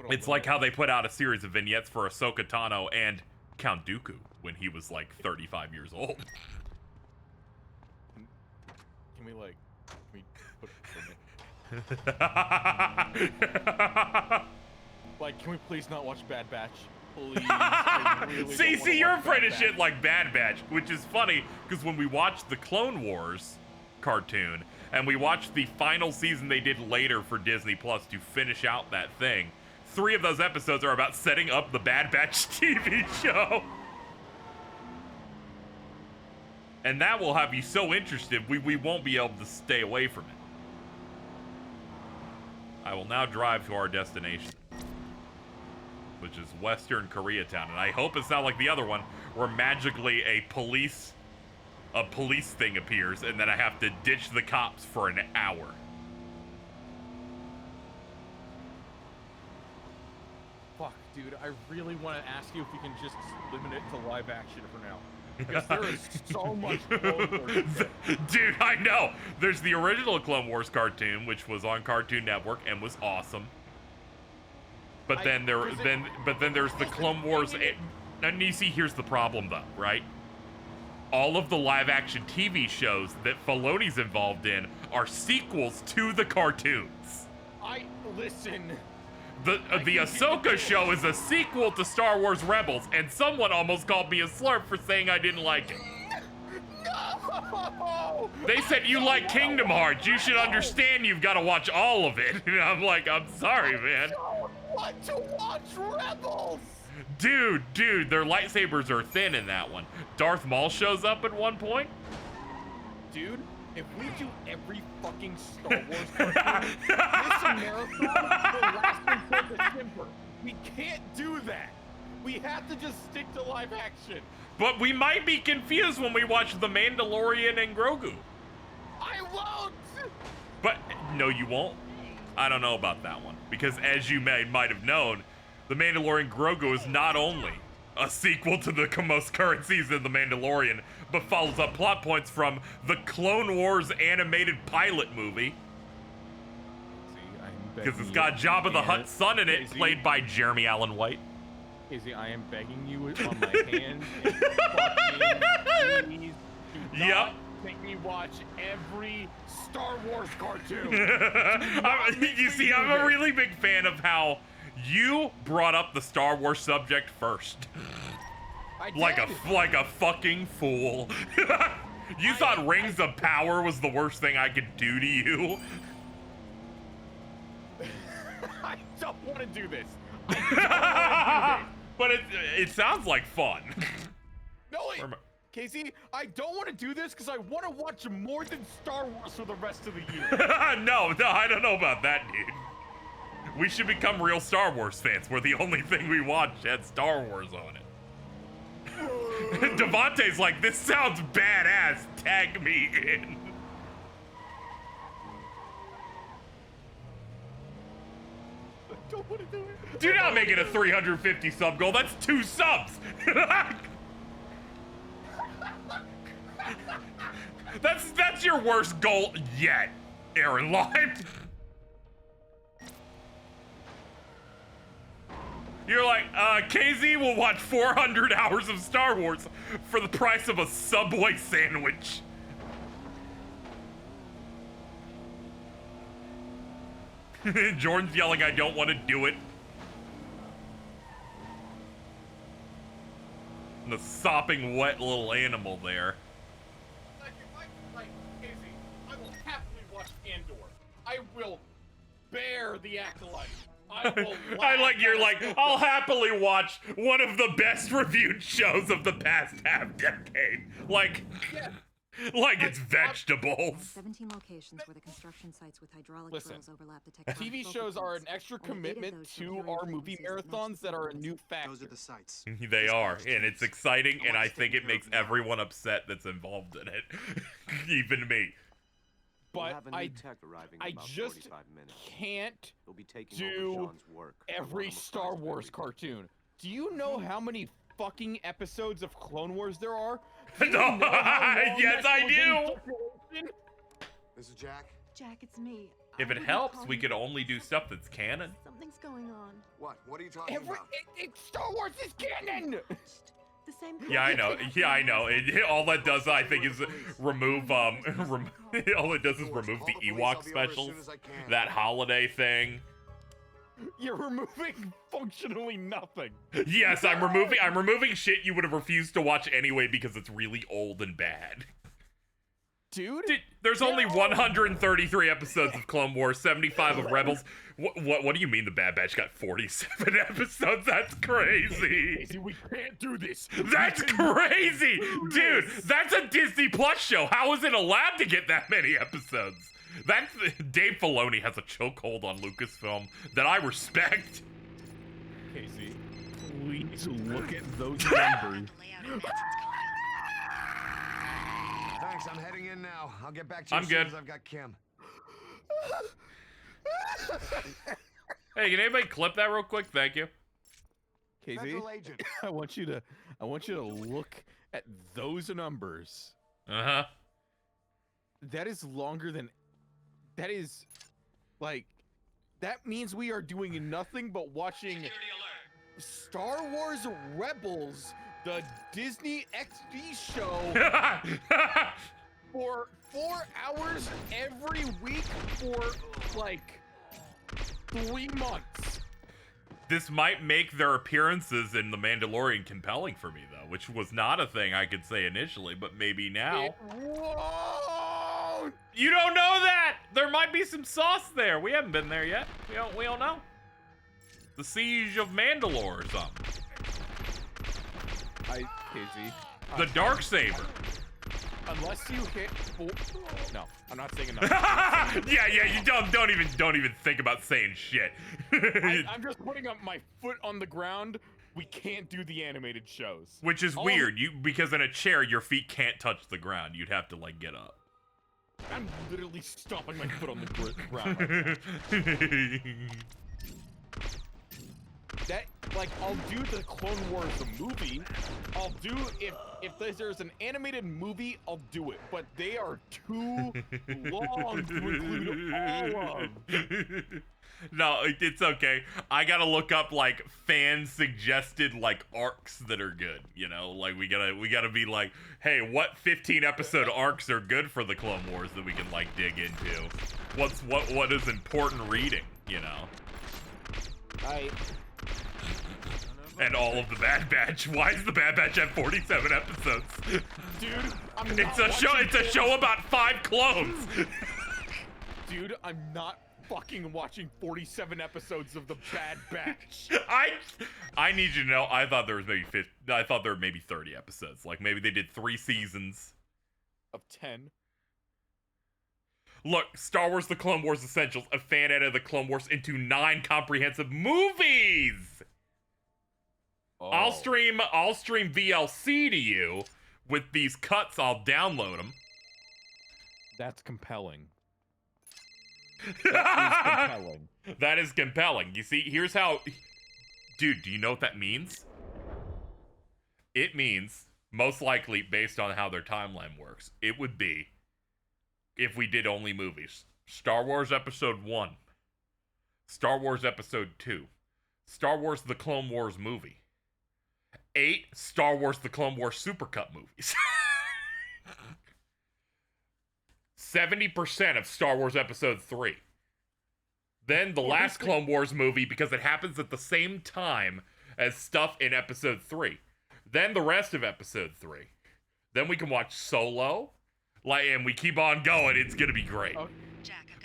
It's like how they put out a series of vignettes for Ahsoka Tano and Count Dooku when he was like 35 years old. Can we put like, can we please not watch Bad Batch? Please. I really don't wanna See, you're watch afraid Bad of shit Batch. like Bad Batch, which is funny because when we watched the Clone Wars cartoon and we watched the final season they did later for Disney Plus to finish out that thing, 3 of those episodes are about setting up the Bad Batch TV show. And that will have you so interested, we won't be able to stay away from it. I will now drive to our destination, which is Western Koreatown, and I hope it's not like the other one, where magically a police thing appears, and then I have to ditch the cops for an hour. Fuck, dude, I really want to ask you if we can just limit it to live action for now. Because there is so much Clone Wars. Dude, I know. There's the original Clone Wars cartoon, which was on Cartoon Network and was awesome. But then there's the Clone Wars. And you see, here's the problem, though, right? All of the live-action TV shows that Filoni's involved in are sequels to the cartoons. Listen. The Ahsoka show is a sequel to Star Wars Rebels, and someone almost called me a slurp for saying I didn't like it. No! They said you like Kingdom Hearts. You should understand you've got to watch all of it. And I'm like, I'm sorry, man. I don't want to watch Rebels! Dude, their lightsabers are thin in that one. Darth Maul shows up at one point. Dude, if we do every fucking Star Wars cartoon, this marathon will last until December. We can't do that. We have to just stick to live action. But we might be confused when we watch The Mandalorian and Grogu. I won't! But, no, you won't. I don't know about that one. Because as you might have known, The Mandalorian Grogu is not only a sequel to the most current season of The Mandalorian, but follows up plot points from the Clone Wars animated pilot movie. Because it's got Jabba the Hutt's son in it, played by Jeremy Allen White. Izzy, I am begging you on my hands and fucking please do not make me watch every Star Wars cartoon. You see, I'm a really big fan of how you brought up the Star Wars subject first. Like a fucking fool. You thought Rings of Power was the worst thing I could do to you? I don't want to do this. I don't want to do this. But it sounds like fun. No, Casey, I don't want to do this because I want to watch more than Star Wars for the rest of the year. No, I don't know about that, dude. We should become real Star Wars fans where the only thing we watch had Star Wars on it. Devontae's like, this sounds badass. Tag me in. I don't want to do it. Do not make it a 350 sub goal. That's 2 subs. That's your worst goal yet, Aaron Lime. You're like, KZ will watch 400 hours of Star Wars for the price of a Subway sandwich. Jordan's yelling, I don't want to do it. And the sopping wet little animal there. Casey, I will happily watch Andor. I will bear the acolyte. You're like, I'll happily watch one of the best reviewed shows of the past half decade. Like, yeah. like it's vegetables. 17 locations where the construction sites with hydraulic drills overlap the TV shows are an extra commitment to our movie marathons that are a new factor. Those are the sites. They are, and it's exciting, and I think it makes everyone upset that's involved in it. Even me. But I just can't do every Star Wars cartoon. Do you know how many fucking episodes of Clone Wars there are? No, yes, I do. This is Jack. Jack, it's me. If it helps, we could only do stuff that's canon. Something's going on. What? What are you talking about? Star Wars is canon! The same Yeah, I know. Yeah, I know. All that does, I think, is remove, all it does is remove the Ewok specials. That holiday thing. You're removing functionally nothing. Yes, I'm removing shit you would have refused to watch anyway because it's really old and bad. Dude, there's only 133 episodes of Clone Wars, 75 of Rebels. What do you mean the Bad Batch got 47 episodes? That's crazy. We can't do this. That's crazy, dude. That's a Disney Plus show. How is it allowed to get that many episodes? Dave Filoni has a chokehold on Lucasfilm that I respect. Casey, please look at those numbers. Thanks, I'm heading in now. I'll get back to you I'm as soon good. as I've got Kim. Hey, can anybody clip that real quick? Thank you. Casey, I want you to look at those numbers. Uh-huh. That is longer than that is like that means we are doing nothing but watching Star Wars Rebels, the Disney XD show for 4 hours every week for like 3 months. This might make their appearances in The Mandalorian compelling for me, though, which was not a thing I could say initially, but maybe now. It won't. You don't know that! There might be some sauce there. We haven't been there yet. We don't know. The Siege of Mandalore or something. Casey. The Darksaber. Unless you hit no, I'm not saying no. yeah, you don't even think about saying shit. I'm just putting up my foot on the ground. We can't do the animated shows. Which is weird, because in a chair your feet can't touch the ground. You'd have to like get up. I'm literally stomping my foot on the ground. That, like, I'll do the Clone Wars movie. I'll do, if there's an animated movie, I'll do it. But they are too long to include all of. No, it's okay. I gotta look up, like, fan-suggested, like, arcs that are good, you know? Like, we gotta be like, hey, what 15-episode arcs are good for the Clone Wars that we can, like, dig into? What is important reading, you know? And all of the Bad Batch. Why does the Bad Batch have 47 episodes? Dude, it's a show about 5 clones. Dude, I'm not fucking watching 47 episodes of The Bad Batch. I need you to know, I thought there was maybe 50, I thought there were maybe 30 episodes. Like maybe they did 3 seasons of 10. Look, Star Wars: The Clone Wars Essentials, a fan edit of the Clone Wars into 9 comprehensive movies. Oh. I'll stream VLC to you with these cuts. I'll download them. That's compelling. That is compelling. That is compelling. You see, here's how... Dude, do you know what that means? It means, most likely, based on how their timeline works, it would be, if we did only movies, Star Wars Episode 1, Star Wars Episode 2, Star Wars The Clone Wars movie, 8 Star Wars The Clone Wars Supercut movies. 70% of Star Wars Episode 3. Then the last Clone Wars movie, because it happens at the same time as stuff in Episode 3. Then the rest of Episode 3. Then we can watch Solo. And we keep on going. It's going to be great. Oh.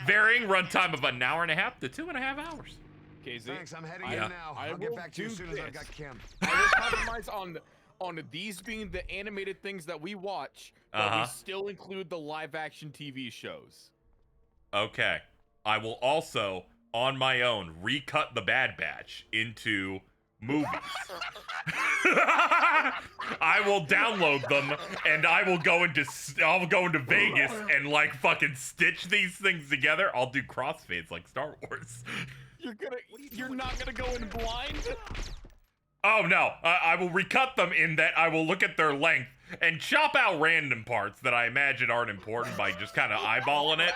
Varying runtime of 1.5 hours to 2.5 hours. KZ, Thanks, I'm heading in now. I'll get back to you as soon as I've got Kim. I will compromise on these being the animated things that we watch, but we still include the live-action TV shows. Okay. I will also, on my own, recut the Bad Batch into movies. I will download them, and I'll go into Vegas and like fucking stitch these things together. I'll do crossfades like Star Wars. You're not gonna go in blind? Oh no, I will recut them in that I will look at their length and chop out random parts that I imagine aren't important by just kind of eyeballing it,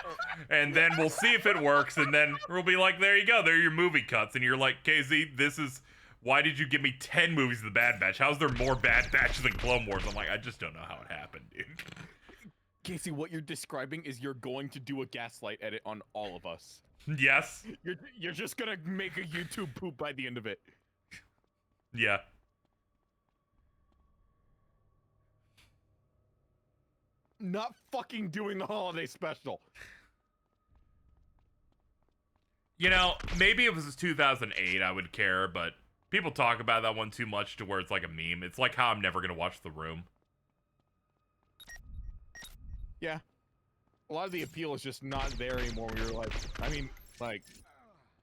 and then we'll see if it works, and then we'll be like, there you go, they're your movie cuts, and you're like, KZ, this is, why did you give me 10 movies of the Bad Batch? How's there more Bad Batch than Clone Wars? I'm like, I just don't know how it happened, dude. Casey, what you're describing is you're going to do a gaslight edit on all of us. Yes. You're just gonna make a YouTube poop by the end of it. Yeah. Not fucking doing the holiday special. You know, maybe if it was 2008, I would care, but people talk about that one too much to where it's like a meme. It's like how I'm never gonna watch The Room. Yeah. A lot of the appeal is just not there anymore. You're like, I mean, like...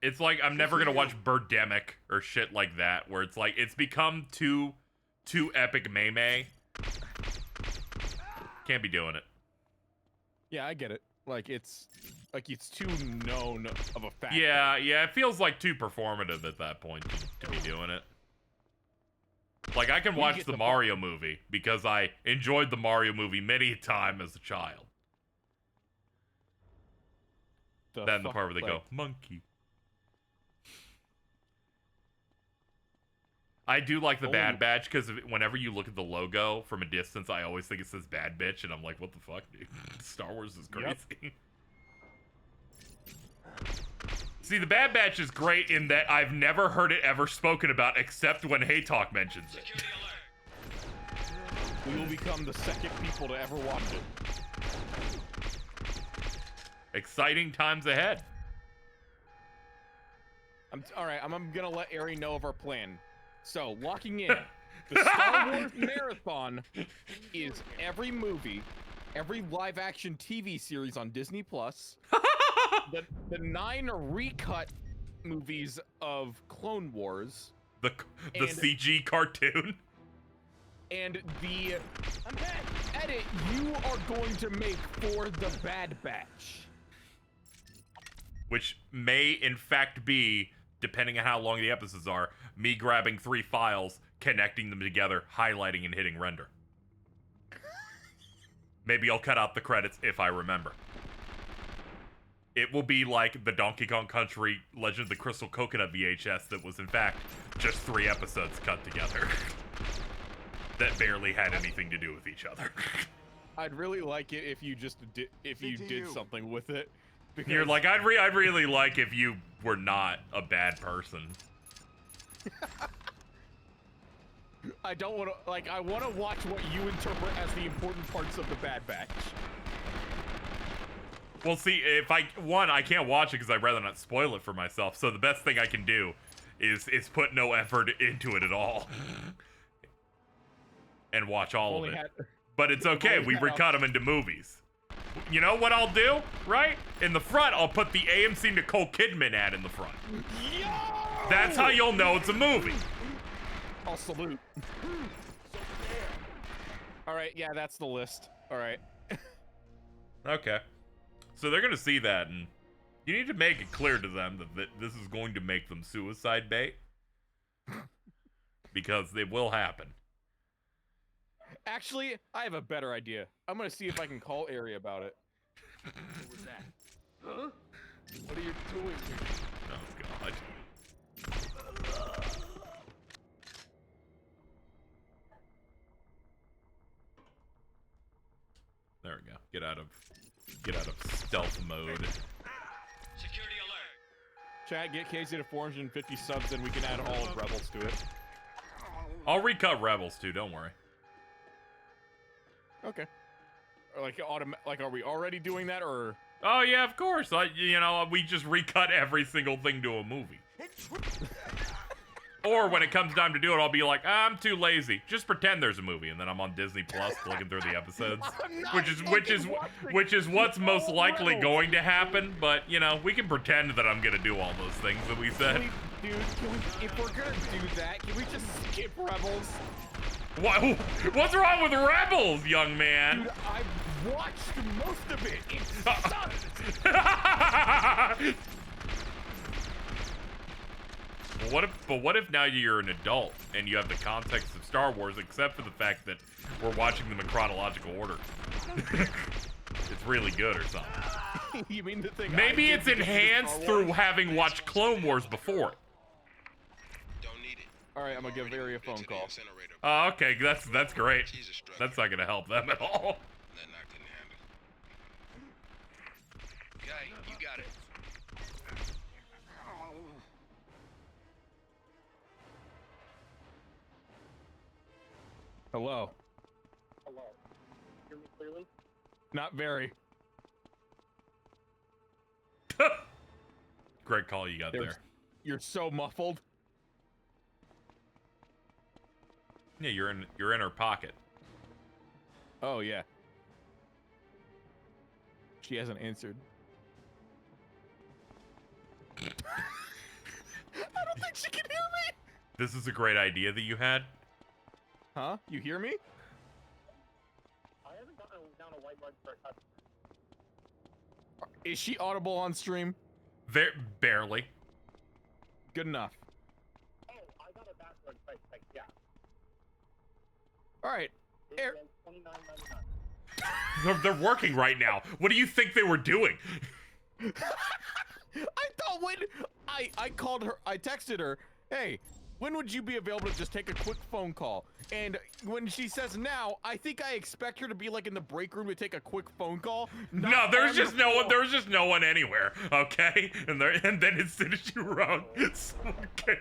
It's like I'm never gonna watch Birdemic or shit like that, where it's like, it's become too epic meme. Can't be doing it. Yeah, I get it. Like, it's too known of a fact. Yeah, it feels like too performative at that point to be doing it. Like, I can watch the Mario movie because I enjoyed the Mario movie many a time as a child. Then the part where they go, monkey. I do like the Bad Batch because whenever you look at the logo from a distance, I always think it says Bad Bitch, and I'm like, what the fuck, dude? Star Wars is crazy. Yep. See, the Bad Batch is great in that I've never heard it ever spoken about except when Hey Talk mentions it. We will become the second people to ever watch it. Exciting times ahead. Alright, I'm gonna let Eri know of our plan. So, locking in. The Star Wars Marathon is every movie, every live-action TV series on Disney+, the 9 recut movies of Clone Wars. The CG cartoon. And the edit you are going to make for the Bad Batch. Which may, in fact, be, depending on how long the episodes are, me grabbing 3 files, connecting them together, highlighting, and hitting render. Maybe I'll cut out the credits if I remember. It will be like the Donkey Kong Country Legend of the Crystal Coconut VHS that was, in fact, just 3 episodes cut together. That barely had anything to do with each other. I'd really like it if you just did something with it. Because you're like, I'd really like if you were not a bad person. I don't want to, like, I want to watch what you interpret as the important parts of the Bad Batch. Well, see, if I can't watch it because I'd rather not spoil it for myself. So the best thing I can do is put no effort into it at all and watch all of it. But it's okay. We recut them into movies. You know what I'll do, right? In the front, I'll put the AMC Nicole Kidman ad in the front. Yo! That's how you'll know it's a movie. I'll salute. All right, yeah, that's the list. All right. Okay. So they're gonna see that, and you need to make it clear to them that this is going to make them suicide bait. Because it will happen. Actually, I have a better idea. I'm gonna see if I can call Eri about it. What was that? Huh? What are you doing here? Oh, God. There we go. Get out of stealth mode. Security alert. Chat, get Casey to 450 subs, and we can add all of Rebels to it. I'll recut Rebels too. Don't worry. Okay. Like, are we already doing that, or? Oh yeah, of course. We just recut every single thing to a movie. Or when it comes time to do it, I'll be like, I'm too lazy. Just pretend there's a movie, and then I'm on Disney Plus looking through the episodes, which is what's most likely going to happen. But we can pretend that I'm gonna do all those things that we said. Dude, if we're gonna do that, can we just skip Rebels? What's wrong with Rebels, young man? Dude, I've watched most of it. It sucks. What if now you're an adult and you have the context of Star Wars, except for the fact that we're watching them in chronological order? It's really good or something. You mean the thing? Maybe it's enhanced through having watched Clone Wars before. Don't need it. All right, I'm gonna give Eri a phone call. Oh, okay, that's great. That's not gonna help them at all. Nothing I couldn't handle. Okay, you got it. Hello. Hello. Hear me clearly? Not very. Great call you got there. You're so muffled. Yeah, you're in her pocket. Oh yeah. She hasn't answered. I don't think she can hear me. This is a great idea that you had. Huh? You hear me? I haven't gotten down a white mark for a customer. Is she audible on stream? Barely. Good enough. Oh, I got a background check, yeah. All right. $29.99. They're working right now. What do you think they were doing? I thought when I called her, I texted her, hey, when would you be available to just take a quick phone call? And when she says now, I think I expect her to be like in the break room to take a quick phone call. No, there's just no one. There's just no one anywhere. Okay, and then as soon as you rung, someone came.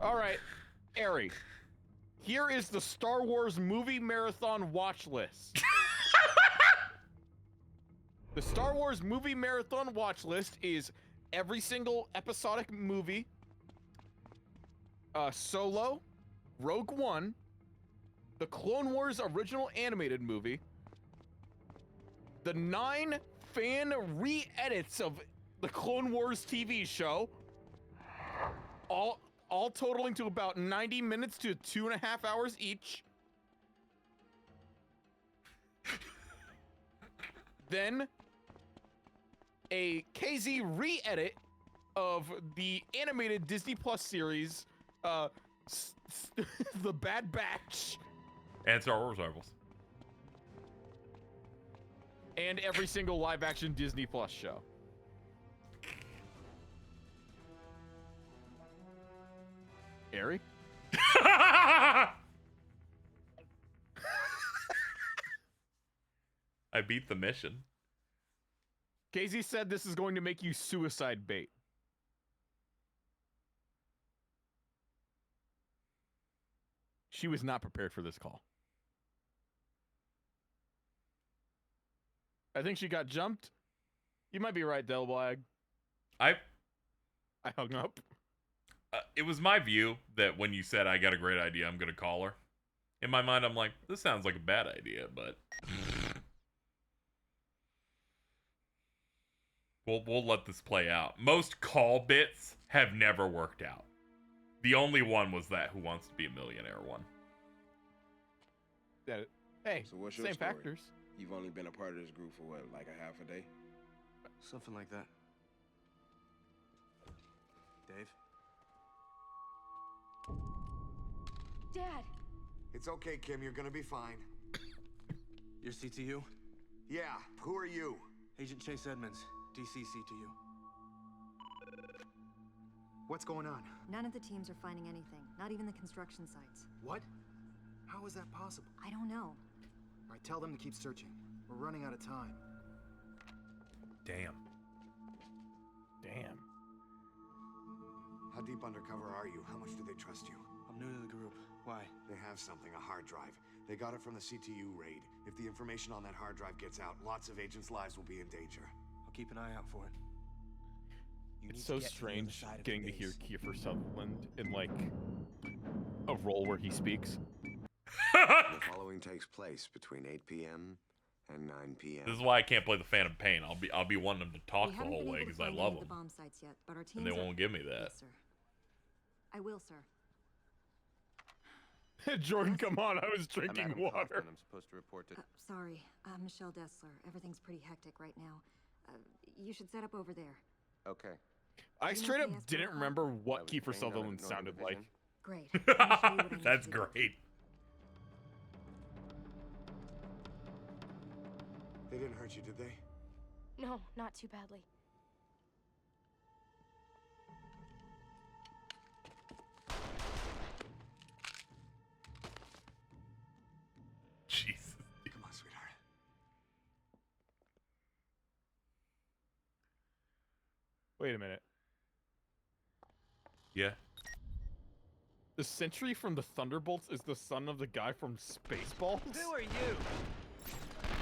All right, Eri. Here is the Star Wars movie marathon watch list. The Star Wars movie marathon watch list is every single episodic movie, Solo, Rogue One, the Clone Wars original animated movie, the 9 fan re-edits of the Clone Wars TV show, all totaling to about 90 minutes to 2.5 hours each. Then a KZ re-edit of the animated Disney Plus series, The Bad Batch. And Star Wars Rebels. And every single live-action Disney Plus show. Eri? I beat the mission. KZ said this is going to make you suicide bait. She was not prepared for this call. I think she got jumped. You might be right, Delblag. I hung up. It was my view that when you said I got a great idea, I'm gonna call her. In my mind, I'm like, this sounds like a bad idea, but we'll let this play out. Most call bits have never worked out. The only one was that Who Wants to Be a Millionaire one. Hey, So what's your same story? factors. You've only been a part of this group for what, like a half a day? Something like that. Dave? Dad! It's okay, Kim. You're gonna be fine. Your CTU? Yeah. Who are you? Agent Chase Edmonds, DC CTU. What's going on? None of the teams are finding anything, not even the construction sites. What? How is that possible? I don't know. All right, tell them to keep searching. We're running out of time. Damn. Damn. How deep undercover are you? How much do they trust you? I'm new to the group. Why? They have something, a hard drive. They got it from the CTU raid. If the information on that hard drive gets out, lots of agents' lives will be in danger. I'll keep an eye out for it. It's so strange getting to hear Kiefer Sutherland in, like, a role where he speaks. The following takes place between 8 p.m. and 9 p.m. This is why I can't play the Phantom Pain. I'll be wanting them to talk We the haven't whole been way able to because I find love any of them, the bomb sites yet, but our and they teams won't give me that. Yes, sir. I will, sir. Jordan, come on! I was drinking water. I'm supposed to report to. Sorry, Michelle Dessler. Everything's pretty hectic right now. You should set up over there. Okay. I You know straight they up asked didn't for remember I what was Kiefer trained on Sutherland Northern sounded like. Division. Great. Let me show you what I need That's to do. great. They didn't hurt you, did they? No, not too badly. Jesus. Come on, sweetheart. Wait a minute. Yeah. The Sentry from the Thunderbolts is the son of the guy from Spaceballs? Who are you?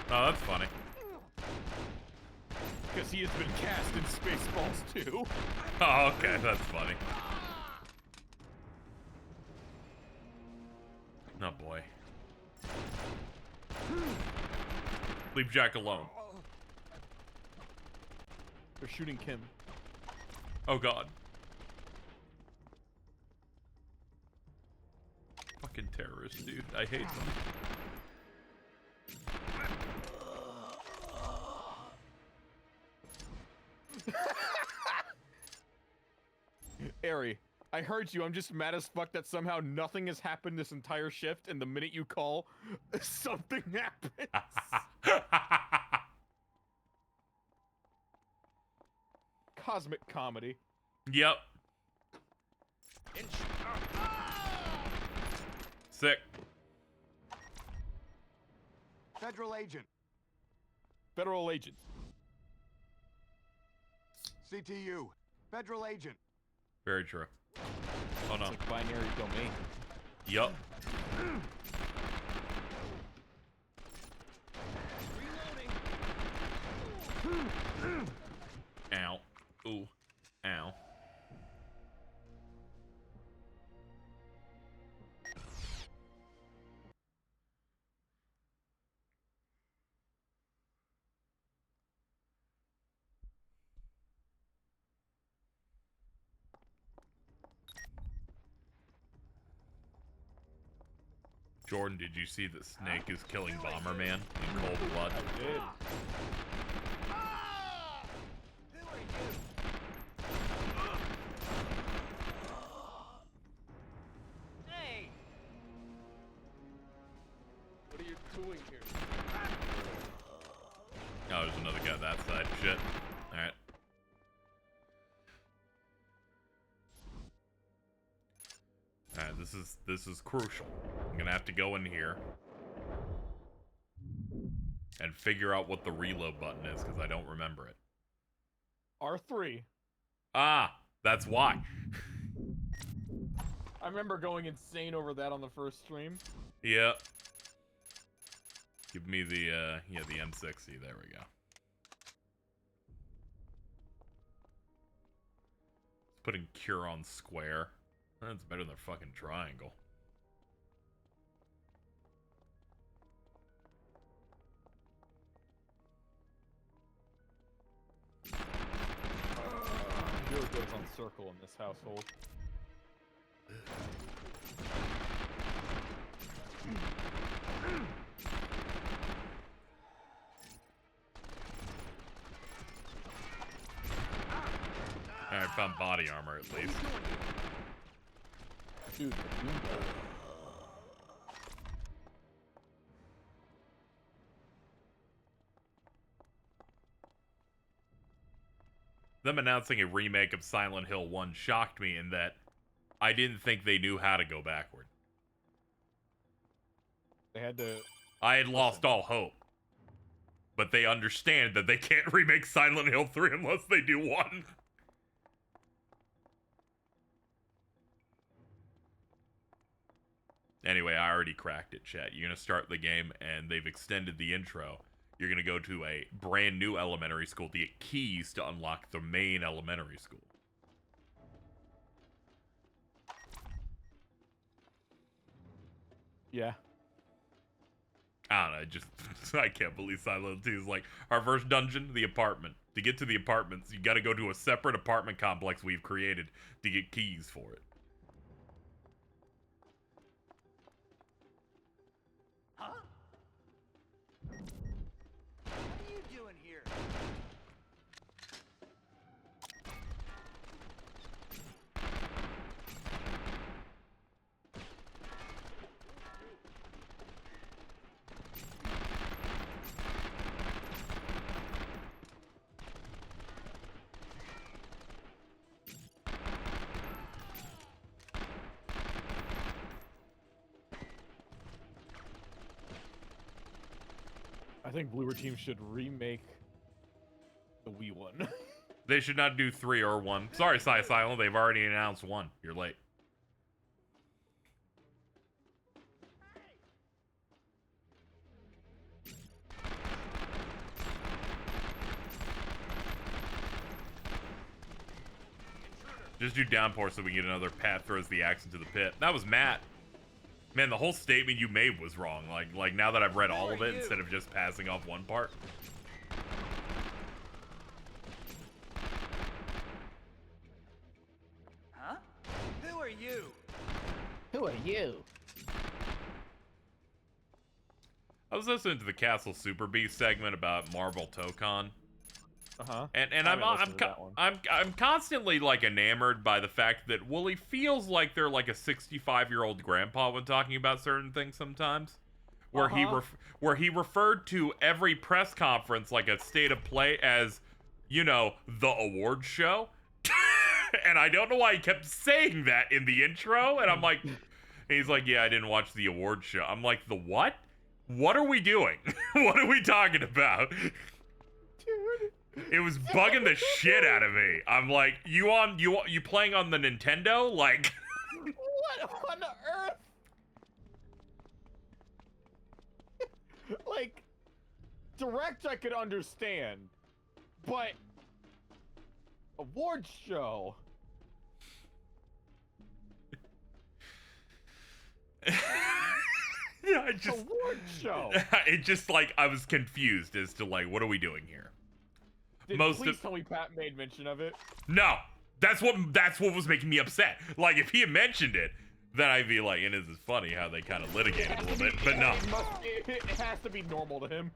Oh, that's funny. Because he has been cast in Spaceballs too. Oh, okay, that's funny. Oh boy. Leave Jack alone. They're shooting Kim. Oh god. Fucking terrorists, dude. I hate them. Eri, I heard you. I'm just mad as fuck that somehow nothing has happened this entire shift, and the minute you call, something happens. Cosmic comedy. Yep. Sick. Federal agent. Federal agent. CTU. Federal agent. Very true. Oh no. It's like binary domain. Yup. Ow. Ooh. Ow. Jordan, did you see that Snake is killing Bomberman in cold blood? I did. Hey! What are you doing here? Oh, there's another guy that side. Shit. Alright. Alright, this is crucial. I'm gonna have to go in here and figure out what the reload button is, because I don't remember it. R3. Ah, that's why. I remember going insane over that on the first stream. Yeah. Give me the yeah, the M60. There we go. Putting Cure on square. That's better than fucking triangle. Really goes on circle in this household. Alright, found body armor at least. Dude, Them announcing a remake of Silent Hill 1 shocked me in that I didn't think they knew how to go backward. they had to. I had lost all hope. But they understand that they can't remake Silent Hill 3 unless they do 1. Anyway, I already cracked it, chat. You're going to start the game, and they've extended the intro. You're going to go to a brand new elementary school to get keys to unlock the main elementary school. Yeah. I don't know, I can't believe Silent Hill 2 is like, our first dungeon, the apartment. To get to the apartments, you got to go to a separate apartment complex we've created to get keys for it. Huh? What are you doing here? I think Bluer Team should remake the Wii one. They should not do 3 or 1. Sorry, Silent, they've already announced 1. You're late. Just do downpour so we can get another Pat throws the axe into the pit. That was Matt. Man, the whole statement you made was wrong. Like now that I've read all of it instead of just passing off one part. Huh? Who are you? Who are you? I was listening to the Castle Super Beast segment about Marvel Tokon. Uh-huh. And I'm constantly like enamored by the fact that Wooly feels like they're like a 65-year-old grandpa when talking about certain things sometimes. Where he referred to every press conference like a state of play as, you know, the awards show. And I don't know why he kept saying that in the intro. And I'm like, and he's like, yeah, I didn't watch the awards show. I'm like, the what? What are we doing? What are we talking about? Dude. It was bugging the shit out of me. I'm like, you playing on the Nintendo? Like, what on earth? Like, Direct I could understand, but awards show. Yeah, award show. It just like I was confused as to like, what are we doing here? Please tell me Pat made mention of it. No, that's what was making me upset. Like if he had mentioned it, then I'd be like, and this is funny how they kind of litigated a little bit, but no. It has to be normal to him.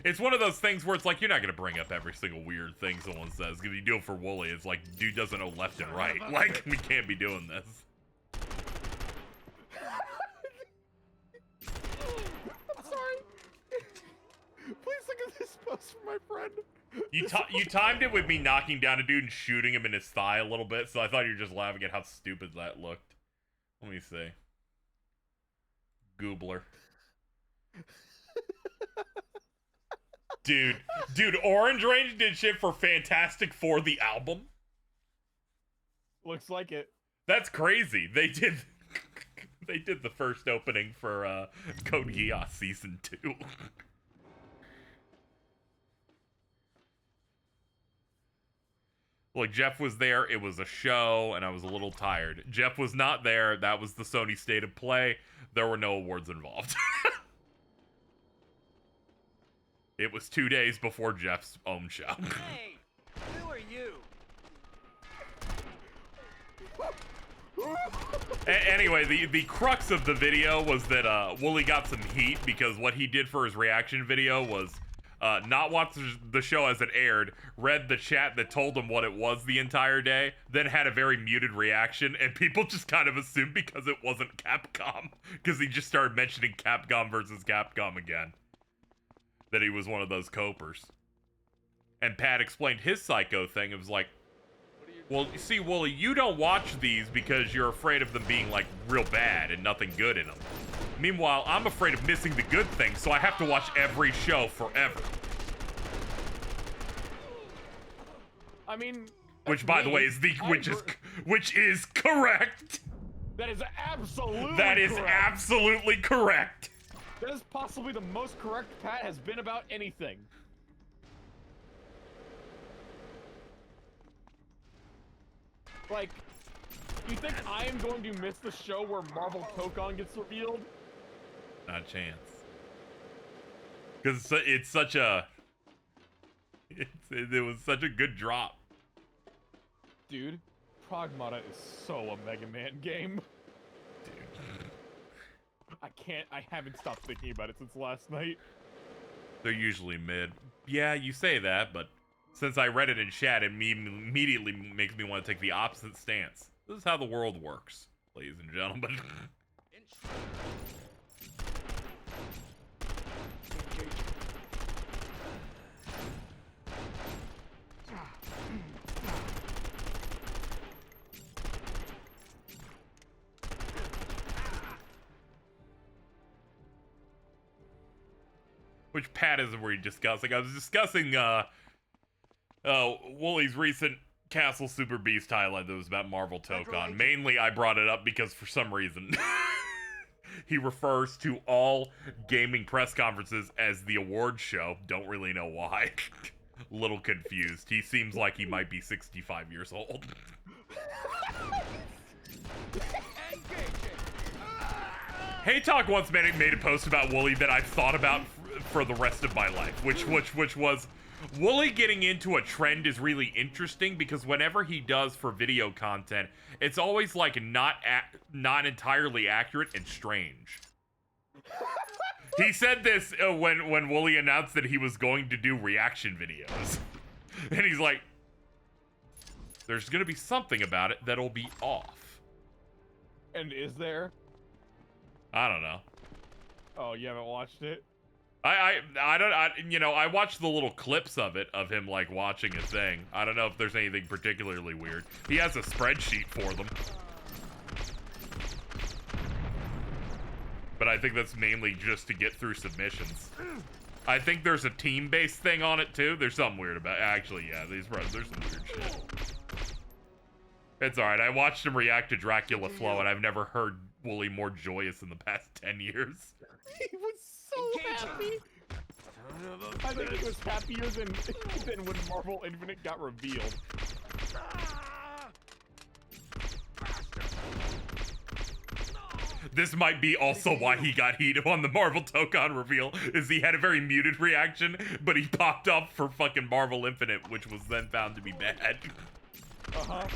It's one of those things where it's like, you're not going to bring up every single weird thing someone says. Because you do it for Wooly, it's like, dude doesn't know left and right. Like, we can't be doing this. I'm sorry. Please look at this post from my friend. You timed it with me knocking down a dude and shooting him in his thigh a little bit, so I thought you were just laughing at how stupid that looked. Let me see. Goobler. Dude, Orange Range did shit for Fantastic Four the album. Looks like it. That's crazy. They did the first opening for Code Geass Season 2. Like, Jeff was there, it was a show, and I was a little tired. Jeff was not there, that was the Sony State of Play. There were no awards involved. It was 2 days before Jeff's own show. Hey, who are you? Anyway, the crux of the video was that Wooly got some heat because what he did for his reaction video was not watch the show as it aired, read the chat that told him what it was the entire day, then had a very muted reaction, and people just kind of assumed because it wasn't Capcom, because he just started mentioning Capcom versus Capcom again, that he was one of those copers. And Pat explained his psycho thing. It was like, well, you see, Wooly, you don't watch these because you're afraid of them being, like, real bad and nothing good in them. Meanwhile, I'm afraid of missing the good things, so I have to watch every show forever. I mean... Which, by the way, is which is correct. That is absolutely That is correct. absolutely correct. That is possibly the most correct Pat has been about anything. Like, you think I am going to miss the show where Marvel Tokon gets revealed? Not a chance. Because it's such a... It was such a good drop. Dude, Pragmata is so a Mega Man game. Dude. I haven't stopped thinking about it since last night. They're usually mid. Yeah, you say that, but since I read it in chat, it immediately makes me want to take the opposite stance. This is how the world works, ladies and gentlemen. Which Pat isn't really discussing. I was discussing Wooly's recent Castle Super Beast highlight that was about Marvel Tokon. Mainly, I brought it up because for some reason he refers to all gaming press conferences as the awards show. Don't really know why. Little confused. He seems like he might be 65 years old. Hey Talk once made a post about Wooly that I've thought about for the rest of my life, which was Wooly getting into a trend is really interesting because whenever he does for video content, it's always like not entirely accurate and strange. He said this when Wooly announced that he was going to do reaction videos, and he's like, "There's gonna be something about it that'll be off." And is there? I don't know. Oh, you haven't watched it? I watched the little clips of it, of him, like, watching a thing. I don't know if there's anything particularly weird. He has a spreadsheet for them. But I think that's mainly just to get through submissions. I think there's a team-based thing on it, too. There's something weird about it. Actually, yeah, there's some weird shit. It's alright. I watched him react to Dracula Flow, and I've never heard Wooly more joyous in the past 10 years. He was so happy. I think he was happier than when Marvel Infinite got revealed. This might be also why he got heated on the Marvel Tokon reveal, is he had a very muted reaction, but he popped up for fucking Marvel Infinite, which was then found to be bad. Uh-huh.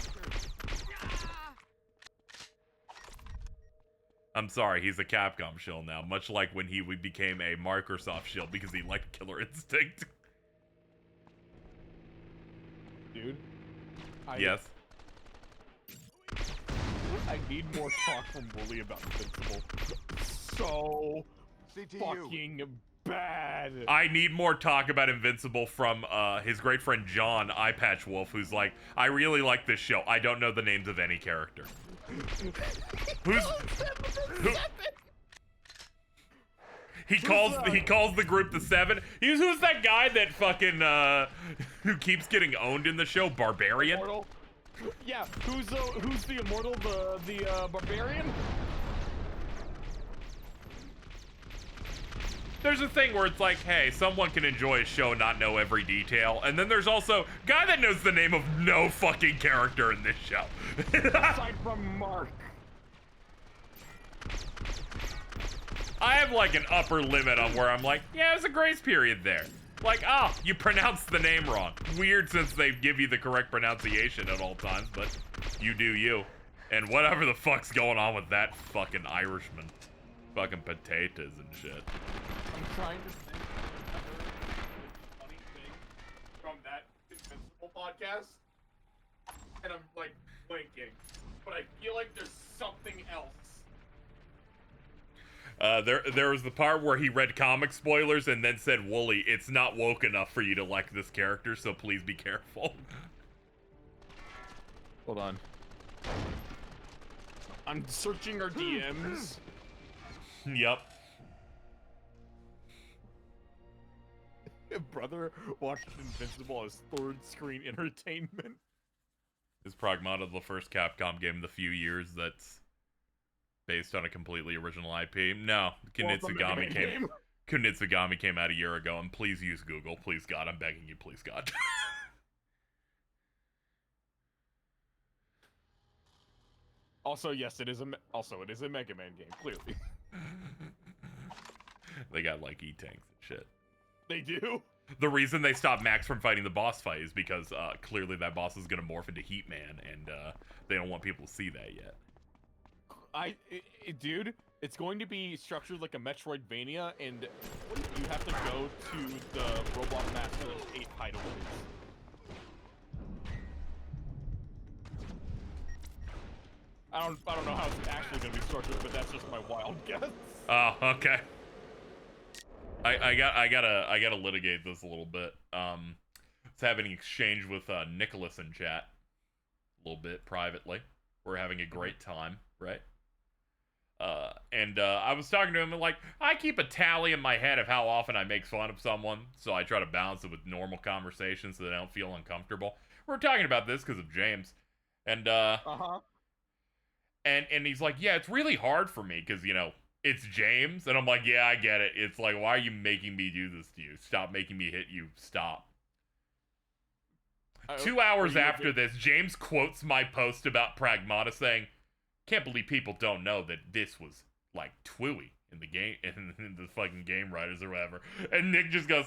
I'm sorry, he's a Capcom shill now, much like when he became a Microsoft shill because he liked Killer Instinct. Dude. Yes? I need more talk from Wooly about Invincible. So fucking bad. I need more talk about Invincible from his great friend John, Eyepatch Wolf, who's like, I really like this show. I don't know the names of any character. He calls the group the Seven. Who's that guy that fucking who keeps getting owned in the show? Barbarian? Yeah, who's the immortal, the barbarian? There's a thing where it's like, hey, someone can enjoy a show and not know every detail, and then there's also guy that knows the name of no fucking character in this show. Aside from Mark. I have like an upper limit on where I'm like, yeah, there's a grace period there. Like, oh, you pronounced the name wrong. Weird since they give you the correct pronunciation at all times, but you do you. And whatever the fuck's going on with that fucking Irishman. Fucking potatoes and shit. I'm trying to think of a funny thing from that Invincible podcast, and I'm like blinking, but I feel like there's something else. There was the part where he read comic spoilers and then said, Wooly, it's not woke enough for you to like this character, so please be careful. Hold on. I'm searching our DMs. Yep. Brother watched Invincible as third screen entertainment. Is Pragmata the first Capcom game in the few years that's based on a completely original IP? No, Kunitsugami came out a year ago, and please use Google. Please God, I'm begging you, please God. Also, yes, it is a Mega Man game, clearly. They got like E-tanks and shit. They do? The reason they stopped Max from fighting the boss fight is because clearly that boss is gonna morph into Heat Man, and they don't want people to see that yet. Dude, it's going to be structured like a Metroidvania, and you have to go to the Robot Master's 8 hideaways. I don't know how it's actually going to be structured, but that's just my wild guess. Oh, okay. I gotta litigate this a little bit. Let's have an exchange with Nicholas in chat a little bit privately. We're having a great time, right? And I was talking to him, and like, I keep a tally in my head of how often I make fun of someone, so I try to balance it with normal conversations so that I don't feel uncomfortable. We're talking about this because of James, and and he's like, yeah, it's really hard for me because, you know, it's James, and I'm like, yeah, I get it. It's like, why are you making me do this to you? Stop making me hit you. Stop. 2 hours after this, James quotes my post about Pragmata saying, can't believe people don't know that this was, like, Twooey in the game, in the fucking Game Writers or whatever. And Nick just goes,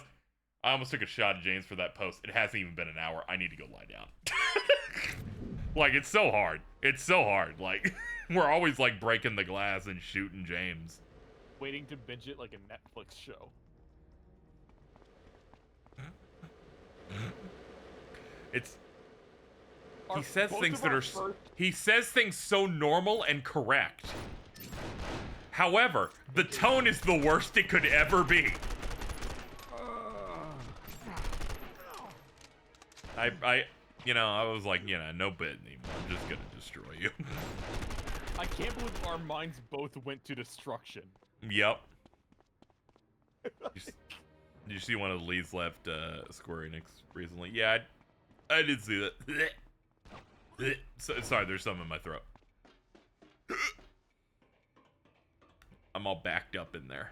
I almost took a shot at James for that post. It hasn't even been an hour. I need to go lie down. Like, it's so hard. It's so hard. Like, we're always, like, breaking the glass and shooting James. Waiting to binge it like a Netflix show. It's... He says things that are... He says things so normal and correct. However, the tone is the worst it could ever be. You know, I was like, you know, no bit anymore. I'm just gonna destroy you. I can't believe our minds both went to destruction. Yep. Did you see one of the leads left Square Enix recently? Yeah, I did see that. Sorry, there's some in my throat. I'm all backed up in there.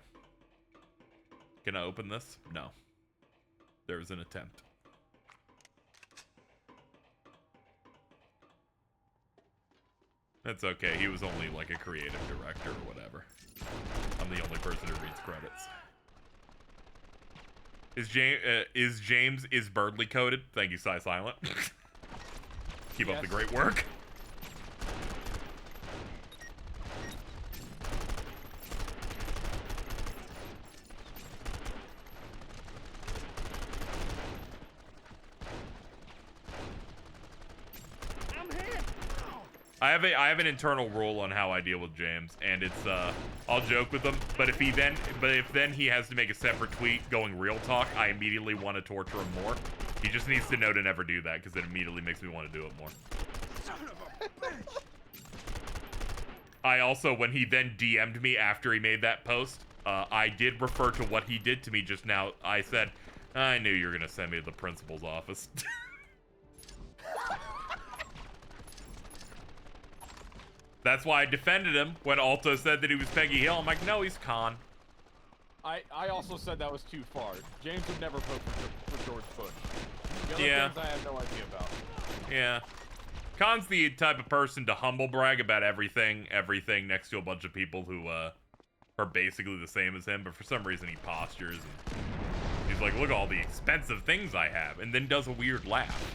Can I open this? No. There was an attempt. That's okay. He was only like a creative director or whatever. I'm the only person who reads credits. Is James Birdley coded? Thank you, Cy Silent. Keep up the great work. I have an internal rule on how I deal with James, and it's I'll joke with him, but if then he has to make a separate tweet going real talk, I immediately want to torture him more. He just needs to know to never do that, because it immediately makes me want to do it more. Son of a bitch. I also, when he then DM'd me after he made that post, I did refer to what he did to me just now. I said, I knew you were gonna send me to the principal's office. That's why I defended him when Alto said that he was Peggy Hill. I'm like, no, he's Khan. I also said that was too far. James would never vote for George Bush. The other things I have no idea about. Yeah. Khan's the type of person to humble brag about everything next to a bunch of people who are basically the same as him, but for some reason he postures and he's like, look at all the expensive things I have, and then does a weird laugh.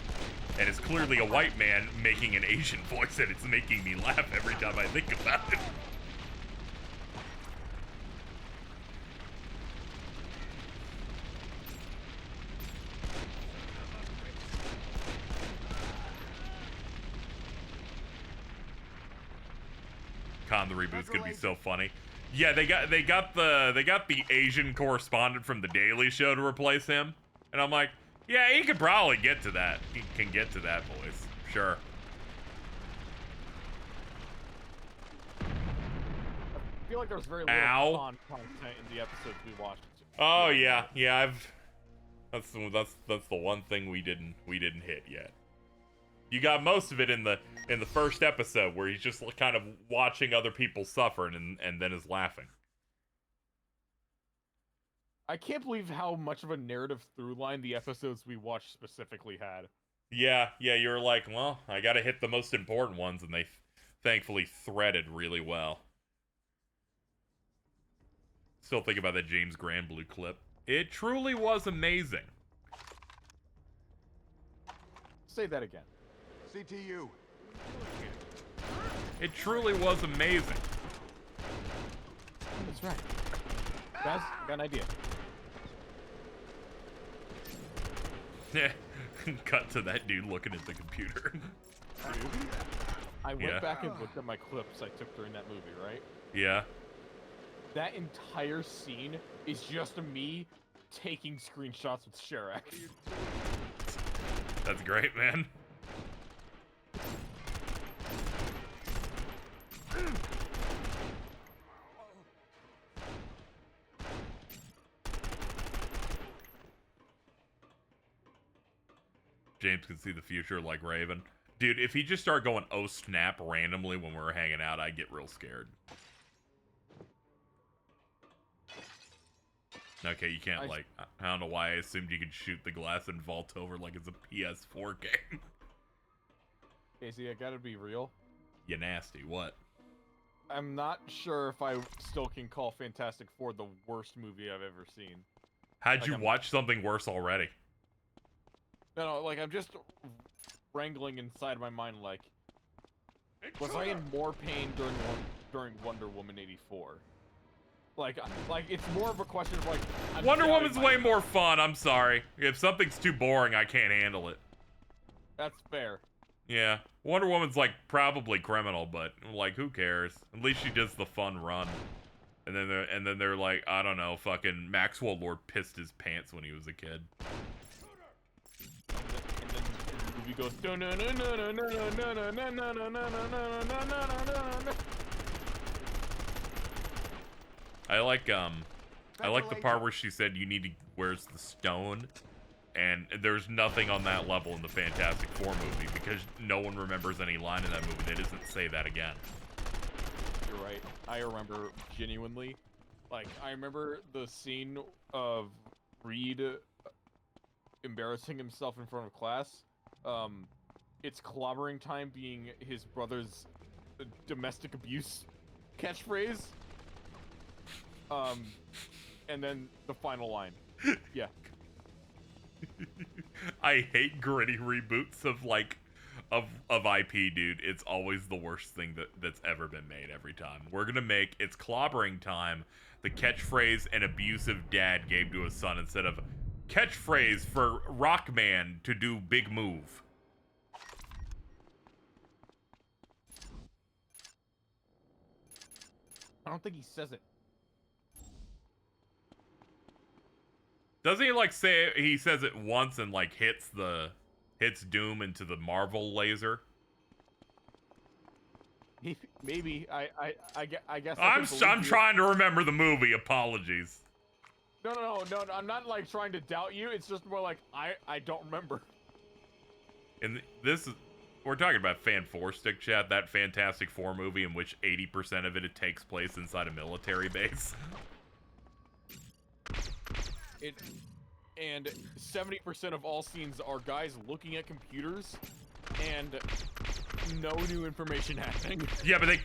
And it's clearly a white man making an Asian voice, and it's making me laugh every time I think about it. Khan the reboot's gonna be so funny. Yeah, they got the Asian correspondent from the Daily Show to replace him, and I'm like, yeah, he could probably get to that. He can get to that voice, sure. I feel like there's very little content in the episodes we watched. Oh yeah, that's the one thing we didn't hit yet. You got most of it in the first episode where he's just kind of watching other people suffer and then is laughing. I can't believe how much of a narrative through line the episodes we watched specifically had. Yeah, you're like, well, I gotta hit the most important ones, and they thankfully threaded really well. Still think about that James Granblue clip. It truly was amazing. Say that again. CTU. It truly was amazing. That's right. Guys, I got an idea. Cut to that dude looking at the computer. I went back and looked at my clips I took during that movie, right? Yeah. That entire scene is just me taking screenshots with Sherak. That's great, man. James can see the future like Raven. Dude, if he just started going oh snap randomly when we were hanging out, I'd get real scared. Okay, you can't, like, I don't know why I assumed you could shoot the glass and vault over like it's a PS4 game. Casey, I gotta be real. You nasty, what? I'm not sure if I still can call Fantastic Four the worst movie I've ever seen. How'd you watch something worse already? No, like, I'm just wrangling inside my mind, like, was I in more pain during Wonder Woman 84? Like, it's more of a question of, like... Wonder Woman's way more fun, I'm sorry. If something's too boring, I can't handle it. That's fair. Yeah, Wonder Woman's, like, probably criminal, but, like, who cares? At least she does the fun run. And then they're like, I don't know, fucking Maxwell Lord pissed his pants when he was a kid. He goes. I like the part where she said you need to where's the stone, and there's nothing on that level in the Fantastic Four movie because no one remembers any line in that movie that doesn't say that again. You're right. I remember genuinely, like, I remember the scene of Reed embarrassing himself in front of class. It's clobbering time being his brother's domestic abuse catchphrase. And then the final line. Yeah. I hate gritty reboots of of IP, dude. It's always the worst thing that's ever been made every time. We're gonna make It's Clobbering Time the catchphrase an abusive dad gave to his son instead of catchphrase for Rockman to do big move. I don't think he says it. Doesn't he like say he says it once and like hits Doom into the Marvel laser? Maybe I guess I'm trying to remember the movie. Apologies. No, I'm not like trying to doubt you. It's just more like I don't remember. And this is We're talking about Fan 4 Stick Chat, that Fantastic Four movie in which 80% of it takes place inside a military base. And 70% of all scenes are guys looking at computers and no new information happening. Yeah, but they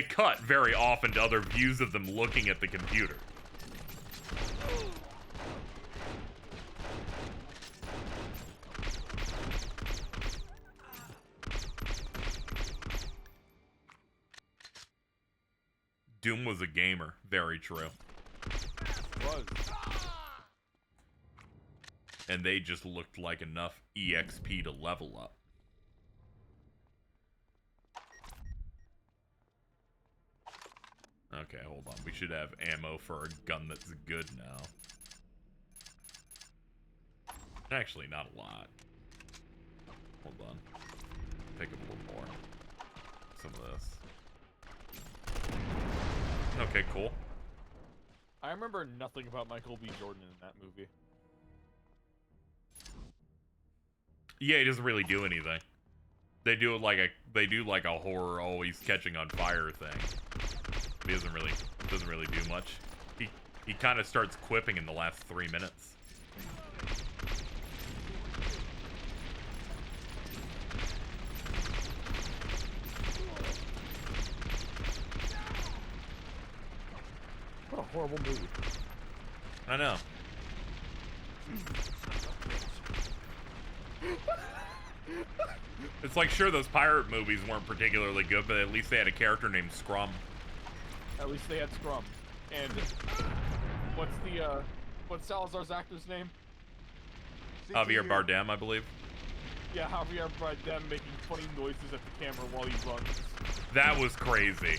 cut very often to other views of them looking at the computer. Doom was a gamer. Very true. Was. And they just looked like enough EXP to level up. Okay, hold on. We should have ammo for a gun that's good now. Actually, not a lot. Hold on. Pick up a little more. Some of this. Okay, cool. I remember nothing about Michael B. Jordan in that movie. Yeah, he doesn't really do anything. They do like a horror always catching on fire thing. He doesn't really do much. He kind of starts quipping in the last 3 minutes. What a horrible movie. I know. It's like, sure, those pirate movies weren't particularly good, but at least they had a character named Scrum. At least they had Scrum. And what's Salazar's actor's name? Javier Bardem, I believe. Yeah, Javier Bardem making funny noises at the camera while he runs. That was crazy.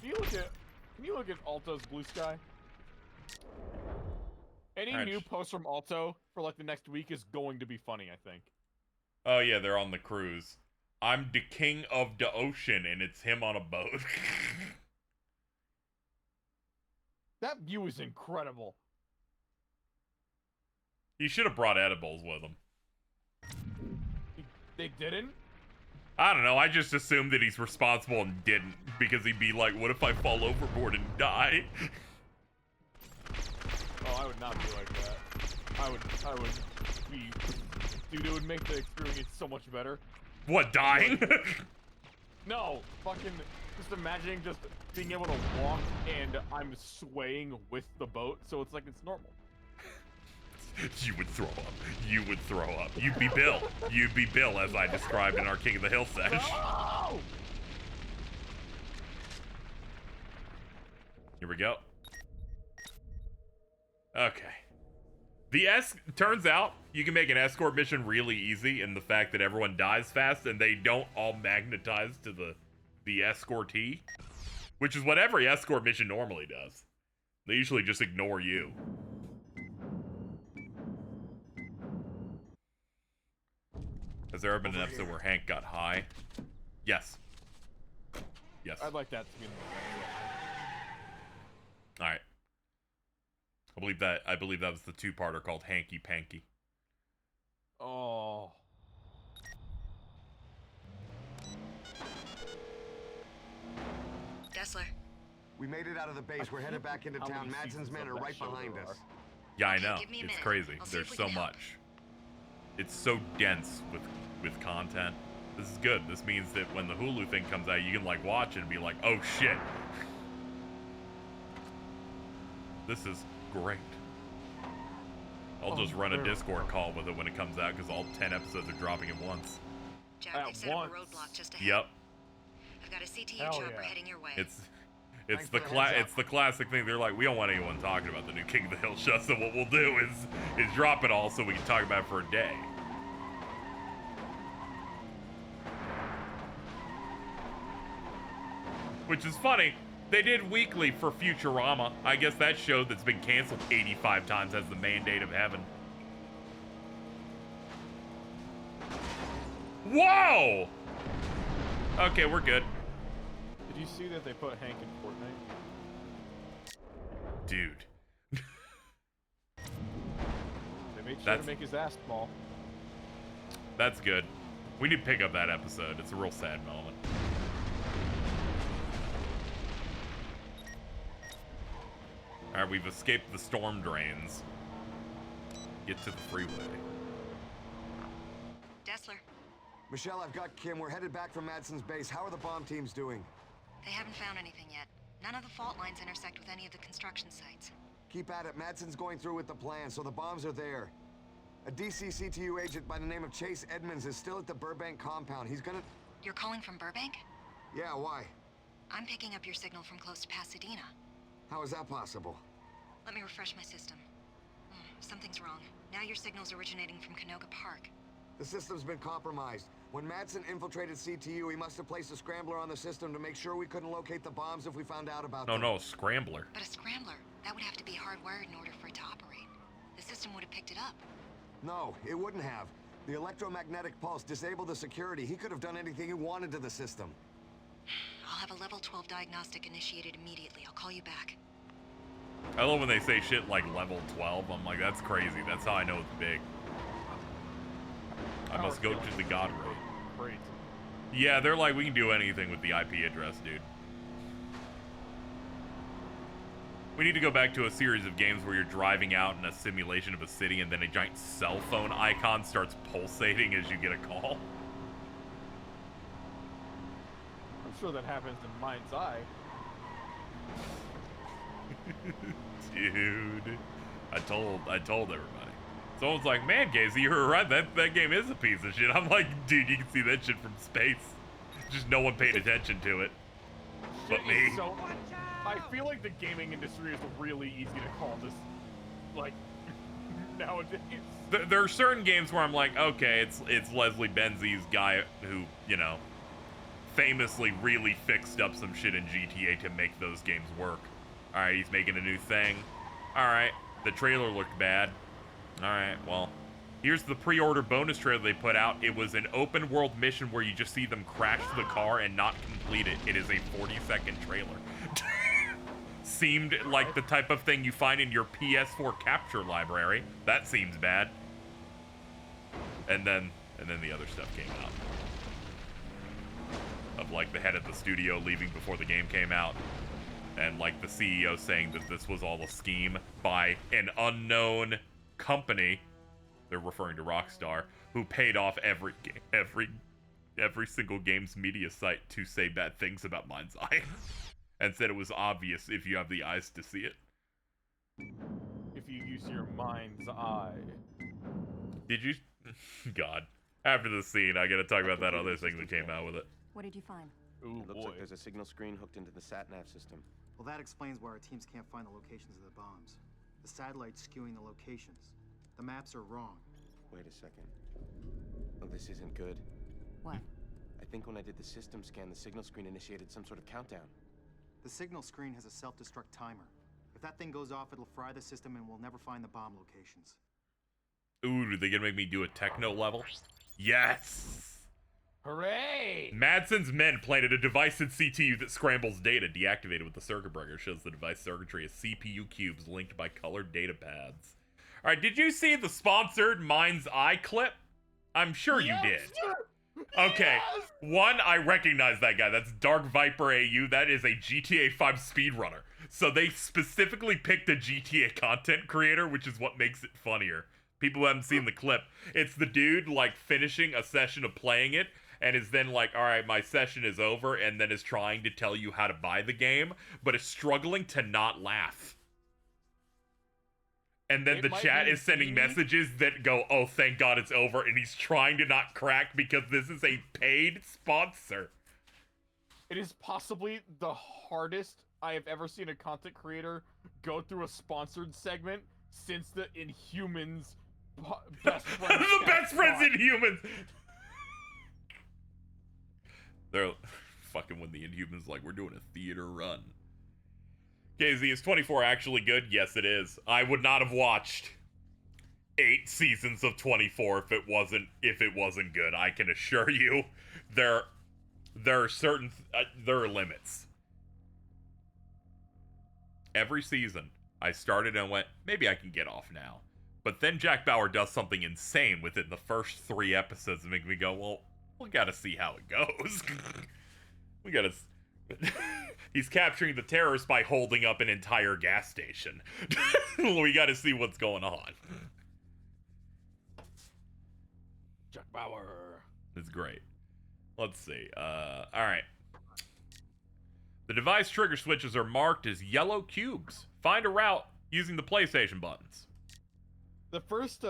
Can you look at Alto's Blue Sky? Any new post from Alto for like the next week is going to be funny, I think. Oh yeah, they're on the cruise. I'm the king of the ocean, and it's him on a boat. That view is incredible. He should have brought edibles with him. They didn't? I don't know, I just assumed that he's responsible and didn't, because he'd be like, what if I fall overboard and die? Oh, I would not be like that. I would be... Dude, it would make the experience so much better. What, dying? No, fucking... Just imagining just being able to walk and I'm swaying with the boat, so it's like it's normal. You would throw up. You would throw up. You'd be Bill. You'd be Bill, as I described in our King of the Hill sesh. No! Here we go. Okay. Turns out you can make an escort mission really easy in the fact that everyone dies fast and they don't all magnetize to the escortee, which is what every escort mission normally does. They usually just ignore you. Has there ever been an episode where Hank got high? Yes. Yes. I'd like that to be in the movie. All right. I believe that was the two-parter called Hanky Panky. Oh. Dessler. We made it out of the base. We're headed back into town. Madsen's men are right behind us. Yeah, I know. give me a It's minute. crazy. I'll see There's if we so can help. much. It's so dense with content. This is good. This means that when the Hulu thing comes out, you can like watch it and be like, oh shit. This is great. I'll just run a Discord call with it when it comes out because all 10 episodes are dropping at once. Jack, they've set up a roadblock just ahead. Yep. I've got a CTU Hell chopper yeah. heading your way. It's Thanks the for the heads up. it's the classic thing. They're like, we don't want anyone talking about the new King of the Hill show, so what we'll do is drop it all so we can talk about it for a day. Which is funny. They did weekly for Futurama. I guess that show that's been canceled 85 times has the mandate of heaven. Whoa! Okay, we're good. Did you see that they put Hank in Fortnite? Dude. They made sure to make his ass small. That's good. We need to pick up that episode. It's a real sad moment. Alright, we've escaped the storm drains. Get to the freeway. Dessler, Michelle, I've got Kim. We're headed back from Madsen's base. How are the bomb teams doing? they haven't found anything yet. None of the fault lines intersect with any of the construction sites. Keep at it. Madsen's going through with the plan, so the bombs are there. A DC CTU agent by the name of Chase Edmonds is still at the Burbank compound. He's gonna... You're calling from Burbank? Yeah, why? I'm picking up your signal from close to Pasadena. How is that possible? Let me refresh my system. Something's wrong. Now your signal's originating from Canoga Park. The system's been compromised. When Madsen infiltrated CTU, he must have placed a scrambler on the system to make sure we couldn't locate the bombs if we found out about them. No, a scrambler. But a scrambler, that would have to be hardwired in order for it to operate. The system would have picked it up. No, it wouldn't have. The electromagnetic pulse disabled the security. He could have done anything he wanted to the system. I'll have a level 12 diagnostic initiated immediately. I'll call you back. I love when they say shit like level 12. I'm like, that's crazy. That's how I know it's big. I must go to the god raid. Great. Yeah, they're like, we can do anything with the IP address, dude. We need to go back to a series of games where you're driving out in a simulation of a city and then a giant cell phone icon starts pulsating as you get a call. I'm sure that happens in Mind's Eye. Dude, I told everybody. Someone's like, man, Casey, you were right. That game is a piece of shit. I'm like, dude, you can see that shit from space. Just no one paid attention to it. But me. So, I feel like the gaming industry is really easy to call this, like, nowadays. There are certain games where I'm like, okay, it's Leslie Benzie's guy who, you know, famously really fixed up some shit in GTA to make those games work. Alright, he's making a new thing. Alright, the trailer looked bad. Alright, well, here's the pre-order bonus trailer they put out. It was an open world mission where you just see them crash the car and not complete it. It is a 40-second trailer. Seemed like the type of thing you find in your PS4 capture library. That seems bad. And then the other stuff came out. Of like the head of the studio leaving before the game came out. And like the CEO saying that this was all a scheme by an unknown company, they're referring to Rockstar, who paid off every single game's media site to say bad things about Mind's Eye. And said it was obvious if you have the eyes to see it. If you use your mind's eye. Did you? God. After the scene, I gotta talk about that other thing that came out with it. What did you find? Ooh, It looks like there's a signal screen hooked into the sat-nav system. Well, that explains why our teams can't find the locations of the bombs. The satellite's skewing the locations. The maps are wrong. Wait a second. Oh, this isn't good. What? I think when I did the system scan, the signal screen initiated some sort of countdown. The signal screen has a self-destruct timer. If that thing goes off, it'll fry the system and we'll never find the bomb locations. Ooh, are they gonna make me do a techno level? Yes! Hooray! Madsen's men planted a device in CTU that scrambles data. Deactivated with the circuit breaker. Shows the device circuitry as CPU cubes linked by colored data pads. Alright, did you see the sponsored Mind's Eye clip? I'm sure you did. Okay, one, I recognize that guy. That's Dark Viper AU. That is a GTA 5 speedrunner. So they specifically picked a GTA content creator, which is what makes it funnier. People who haven't seen the clip, it's the dude, like, finishing a session of playing it, and is then like, alright, my session is over, and then is trying to tell you how to buy the game, but is struggling to not laugh. And then the chat is sending messages that go, oh, thank God it's over, and he's trying to not crack because this is a paid sponsor. It is possibly the hardest I have ever seen a content creator go through a sponsored segment since the Inhumans best friends. The best friends Inhumans! They're fucking when the Inhumans like, we're doing a theater run. KZ, is 24 actually good? Yes, it is. I would not have watched 8 seasons of 24 if it wasn't good. I can assure you, there are certain there are limits. Every season, I started and went, maybe I can get off now. But then Jack Bauer does something insane within the first 3 episodes and make me go, well, we gotta see how it goes. We gotta... He's capturing the terrorists by holding up an entire gas station. We gotta see what's going on. Jack Bauer. It's great. Let's see. Alright. The device trigger switches are marked as yellow cubes. Find a route using the PlayStation buttons. The first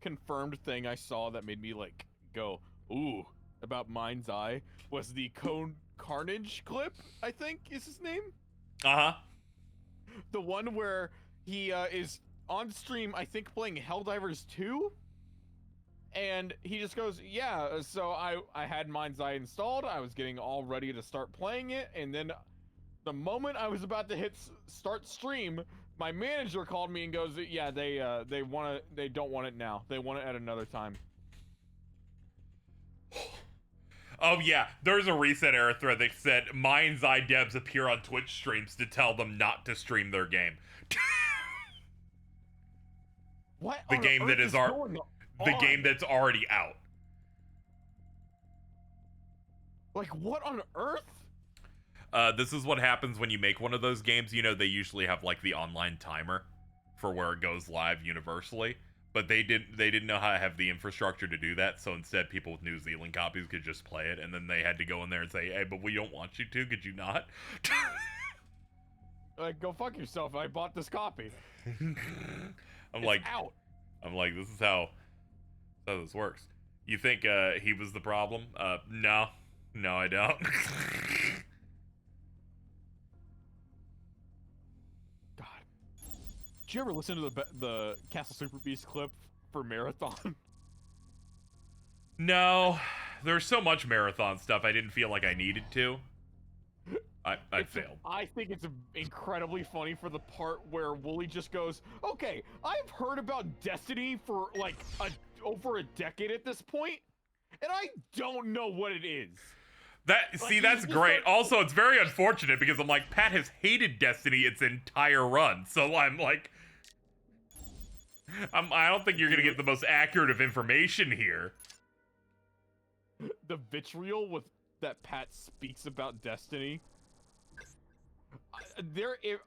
confirmed thing I saw that made me like go, ooh, about Mind's Eye was the Carnage clip, I think is his name. Uh-huh. The one where he is on stream, I think playing Helldivers 2. And he just goes, yeah, so I had Mind's Eye installed. I was getting all ready to start playing it. And then the moment I was about to hit start stream, my manager called me and goes, yeah, they don't want it now. They want it at another time. Oh yeah, there's a Reset Era thread that said Mind's Eye devs appear on Twitch streams to tell them not to stream their game. What? The game that is the game that's already out. Like, what on earth? This is what happens when you make one of those games. You know, they usually have like the online timer for where it goes live universally, but they didn't know how to have the infrastructure to do that. So instead, people with New Zealand copies could just play it, and then they had to go in there and say, "Hey, but we don't want you to. Could you not?" Like, go fuck yourself. I bought this copy. It's out. I'm like, this is how this works. You think he was the problem? No, I don't. Did you ever listen to the Castle Super Beast clip for Marathon? No, there's so much Marathon stuff I didn't feel like I needed to. I failed. I think it's incredibly funny for the part where Wooly just goes, okay, I've heard about Destiny for like over a decade at this point, and I don't know what it is. That's great. Also, it's very unfortunate because I'm like, Pat has hated Destiny its entire run, so I'm like, I don't think you're gonna get the most accurate of information here. The vitriol with that Pat speaks about Destiny.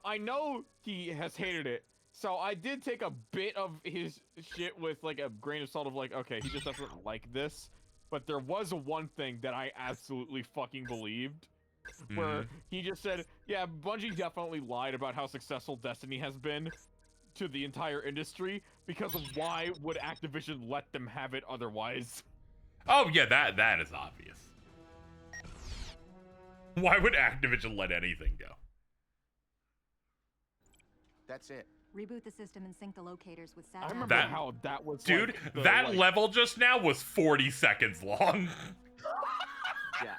I know he has hated it, so I did take a bit of his shit with like a grain of salt of like, okay, he just doesn't like this. But there was one thing that I absolutely fucking believed, where he just said, yeah, Bungie definitely lied about how successful Destiny has been to the entire industry, because of why would Activision let them have it otherwise? Oh yeah, that is obvious. Why would Activision let anything go? That's it. Reboot the system and sync the locators with I satellite. remember how that was. Dude, like, that level just now was 40 seconds long. Yeah.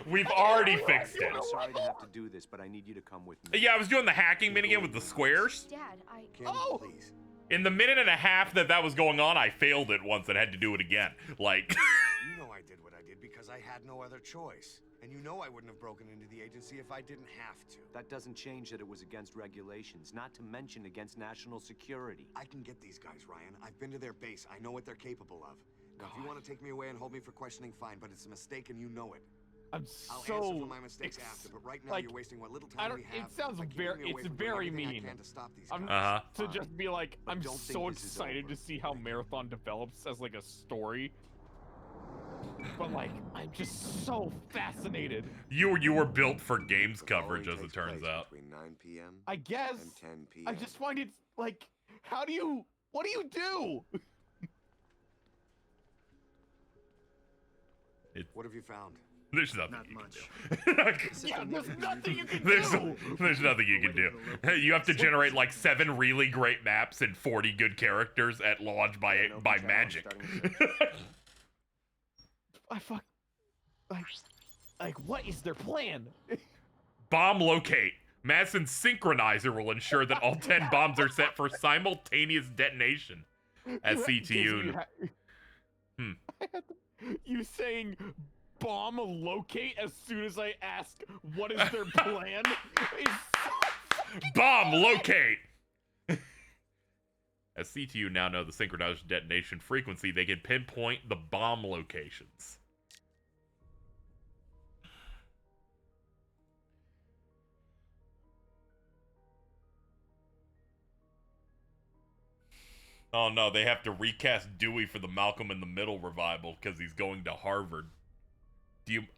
We've already fixed it. I'm sorry to have to do this, but I need you to come with me. Yeah, I was doing the hacking minigame with the squares. Dad, I... Please. In the minute and a half that was going on, I failed it once and had to do it again. Like... You know I did what I did because I had no other choice. And you know I wouldn't have broken into the agency if I didn't have to. That doesn't change that it was against regulations, not to mention against national security. I can get these guys, Ryan. I've been to their base. I know what they're capable of. Now, if you want to take me away and hold me for questioning, fine, but it's a mistake and you know it. I'm I'll so answer for my mistakes after, but right now you're wasting what little time we have. It sounds by keeping very, me away it's from doing very everything I mean. can to stop these I'm guys. to just be like, But I'm don't think so this is excited over. to see how Marathon develops as like a story. But like, I'm just so fascinated. You were built for games coverage, as it turns out. Between 9 p.m. I guess. and 10 p.m. I just find it like, what do you do? What have you found? There's nothing Not you much. can do. Yeah, there's nothing you can There's do. nothing you can do. You have to generate like 7 really great maps and 40 good characters at launch by magic. Like, what is their plan? Bomb locate. Madsen's synchronizer will ensure that all 10 bombs are set for simultaneous detonation. As CTU. You saying bomb locate as soon as I ask what is their plan? Is Bomb locate. As CTU now know the synchronized detonation frequency, they can pinpoint the bomb locations. Oh no, they have to recast Dewey for the Malcolm in the Middle revival because he's going to Harvard.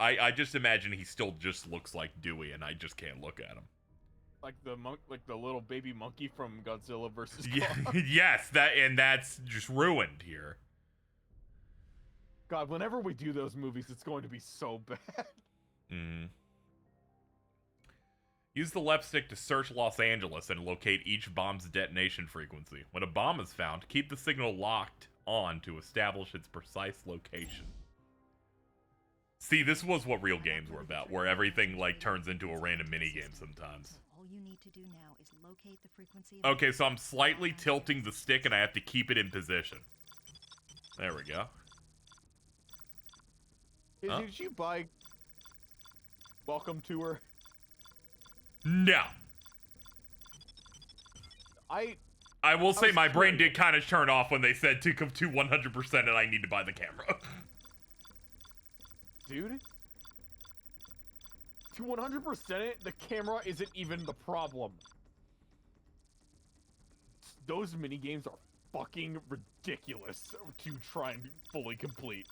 I just imagine he still just looks like Dewey, and I just can't look at him. Like the little baby monkey from Godzilla vs. Kong. Yeah, yes, that's just ruined here. God, whenever we do those movies, it's going to be so bad. Mm-hmm. Use the left stick to search Los Angeles and locate each bomb's detonation frequency. When a bomb is found, keep the signal locked on to establish its precise location. See, this was what real games were about, where everything, like, turns into a random minigame sometimes. All you need to do now is locate the frequency. Okay, so I'm slightly tilting the stick and I have to keep it in position. There we go. Hey, did you buy Welcome Tour? No. I will say my brain did kind of turn off when they said to come to 100% and I need to buy the camera. Dude, to 100% it, the camera isn't even the problem. Those minigames are fucking ridiculous to try and fully complete.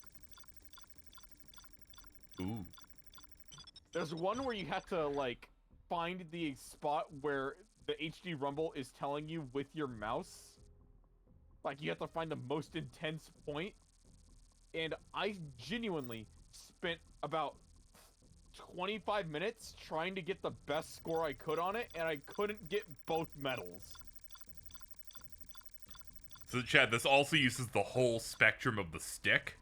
Ooh. There's one where you have to, like, find the spot where the HD rumble is telling you with your mouse. Like, you have to find the most intense point. And I genuinely spent about 25 minutes trying to get the best score I could on it, and I couldn't get both medals. So, Chad, this also uses the whole spectrum of the stick.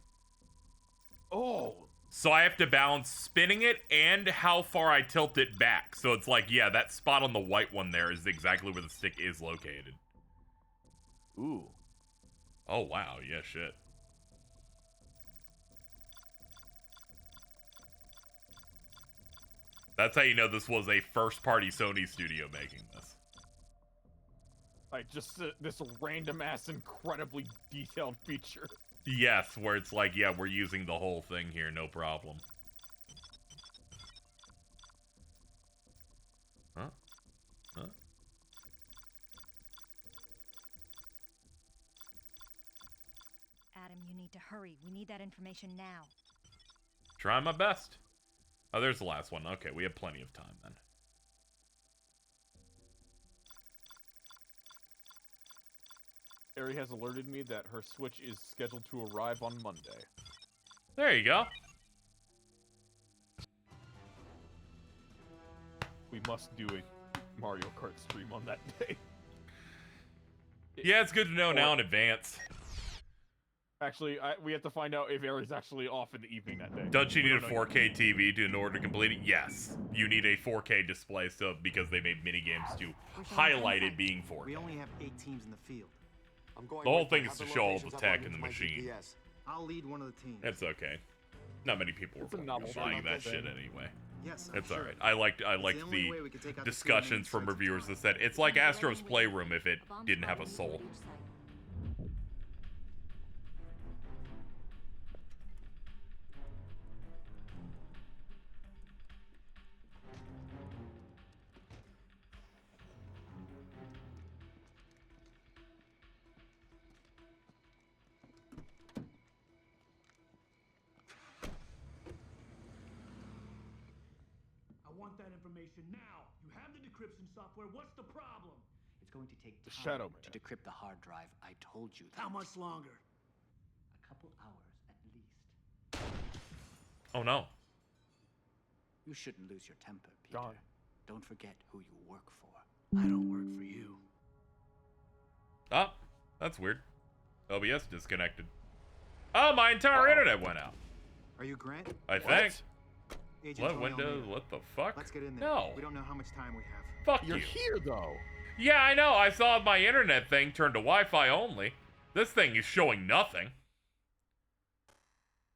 Oh. So I have to balance spinning it and how far I tilt it back. So it's like, yeah, that spot on the white one there is exactly where the stick is located. Ooh. Oh, wow. Yeah, shit. That's how you know this was a first-party Sony studio making this. Like, just this random-ass, incredibly detailed feature. Yes, where it's like, yeah, we're using the whole thing here, no problem. Huh? Huh? Adam, you need to hurry. We need that information now. Try my best. Oh, there's the last one. Okay, we have plenty of time then. Eri has alerted me that her Switch is scheduled to arrive on Monday. There you go. We must do a Mario Kart stream on that day. Yeah, it's good to know now in advance. Actually, we have to find out if Eri's actually off in the evening that day. Don't you need a 4K TV in order to complete it? Yes. You need a 4K display because they made minigames to highlight it being 4K. We only have 8 teams in the field. The whole thing is to show all the tech in the machine. I'll lead one of the teams. It's okay. Not many people were buying that shit anyway. Yes, it's alright. I liked the discussions from reviewers that said it's like Astro's Playroom if it didn't have a soul. That information now. You have the decryption software. What's the problem? It's going to take the time Shadow to decrypt the hard drive. I told you that. How much longer? A couple hours at least. Oh no. You shouldn't lose your temper, Peter. John. Don't forget who you work for. I don't work for you. Oh, that's weird. OBS disconnected. Oh, my entire internet went out. Are you Grant? I think. Agent What Tony Windows? O'Neill. What the fuck? Let's get in there. No. We don't know how much time we have. Fuck You're you. here, though. Yeah, I know. I saw my internet thing turned to Wi-Fi only. This thing is showing nothing.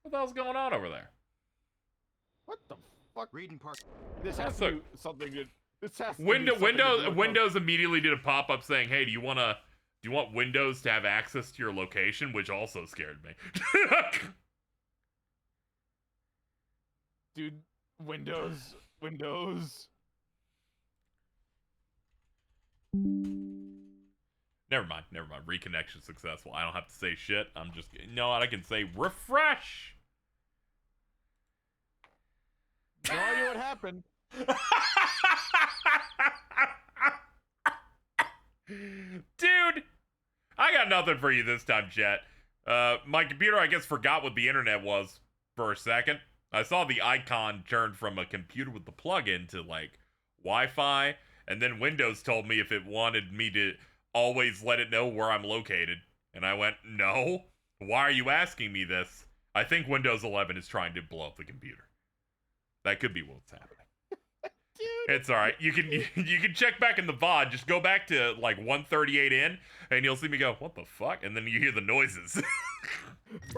What the hell's going on over there? What the fuck? Reading Park. This has That's to do something to. This has to Windows immediately did a pop-up saying, "Hey, do you want to Do you want Windows to have access to your location? Which also scared me. Dude, Windows. Never mind. Reconnection successful. I don't have to say shit. I'm just, you know what? I can say refresh. No idea what happened. Dude, I got nothing for you this time, chat. My computer, I guess, forgot what the internet was for a second. I saw the icon turn from a computer with the plug-in to, like, Wi-Fi, and then Windows told me if it wanted me to always let it know where I'm located. And I went, no. Why are you asking me this? I think Windows 11 is trying to blow up the computer. That could be what's happening. Dude. It's all right. You can check back in the VOD. Just go back to like 138 in, and you'll see me go, what the fuck? And then you hear the noises.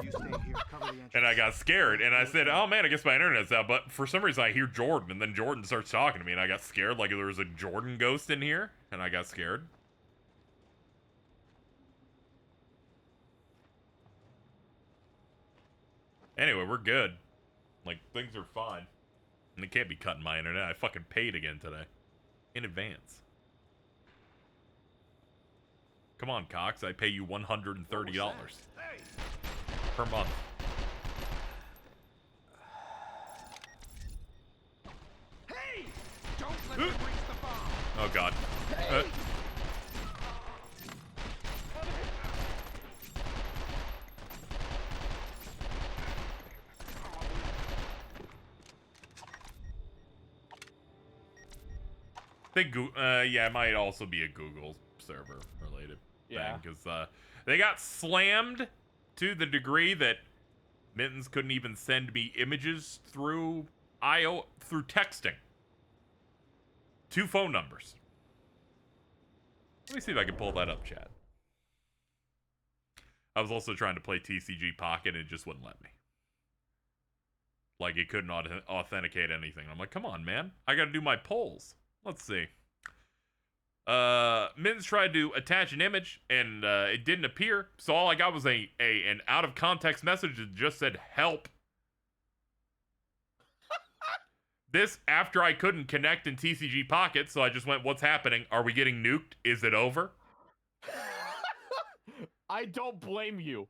You stay here, cover the entrance. And I got scared, and I said, oh man, I guess my internet's out. But for some reason, I hear Jordan, and then Jordan starts talking to me, and I got scared like there was a Jordan ghost in here, and I got scared. Anyway, we're good. Like, things are fine. And they can't be cutting my internet. I fucking paid again today. In advance. Come on, Cox. I pay you $130 per month. Hey! Don't let them reach the bomb. Oh, God. Yeah, it might also be a Google server related thing, because they got slammed to the degree that Mittens couldn't even send me images through texting. 2 phone numbers. Let me see if I can pull that up, chat. I was also trying to play TCG Pocket and it just wouldn't let me. Like, it couldn't authenticate anything. I'm like, come on, man. I gotta do my polls. Let's see. Mittens tried to attach an image and it didn't appear. So all I got was an out of context message that just said help. This after I couldn't connect in TCG Pocket, so I just went, what's happening? Are we getting nuked? Is it over? I don't blame you.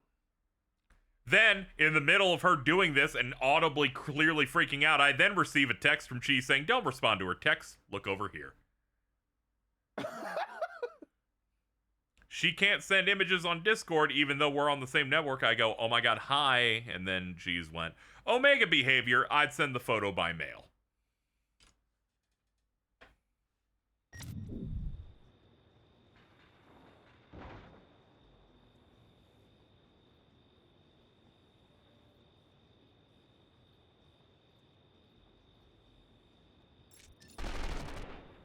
Then, in the middle of her doing this and audibly, clearly freaking out, I then receive a text from Chi saying, don't respond to her text, look over here. She can't send images on Discord even though we're on the same network. I go, oh my god, hi. And then Cheese went, Omega behavior, I'd send the photo by mail.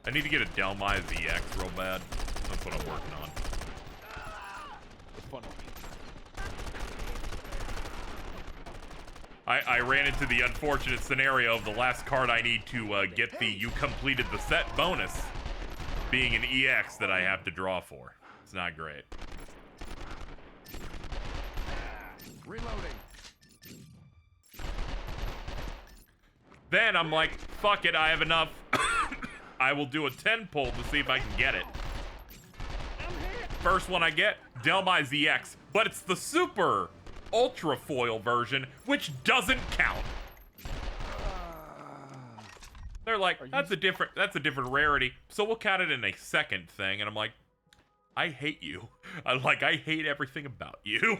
I need to get a Delmi ZX real bad. That's what I'm working on. I ran into the unfortunate scenario of the last card I need to get the you completed the set bonus being an EX that I have to draw for. It's not great. Reloading. Then I'm like, fuck it, I have enough. I will do a 10 pull to see if I can get it. First one I get, Delmi ZX, but it's the super ultra foil version, which doesn't count. They're like, that's a different rarity, so we'll count it in a second thing. And I'm like, I hate you. I hate everything about you.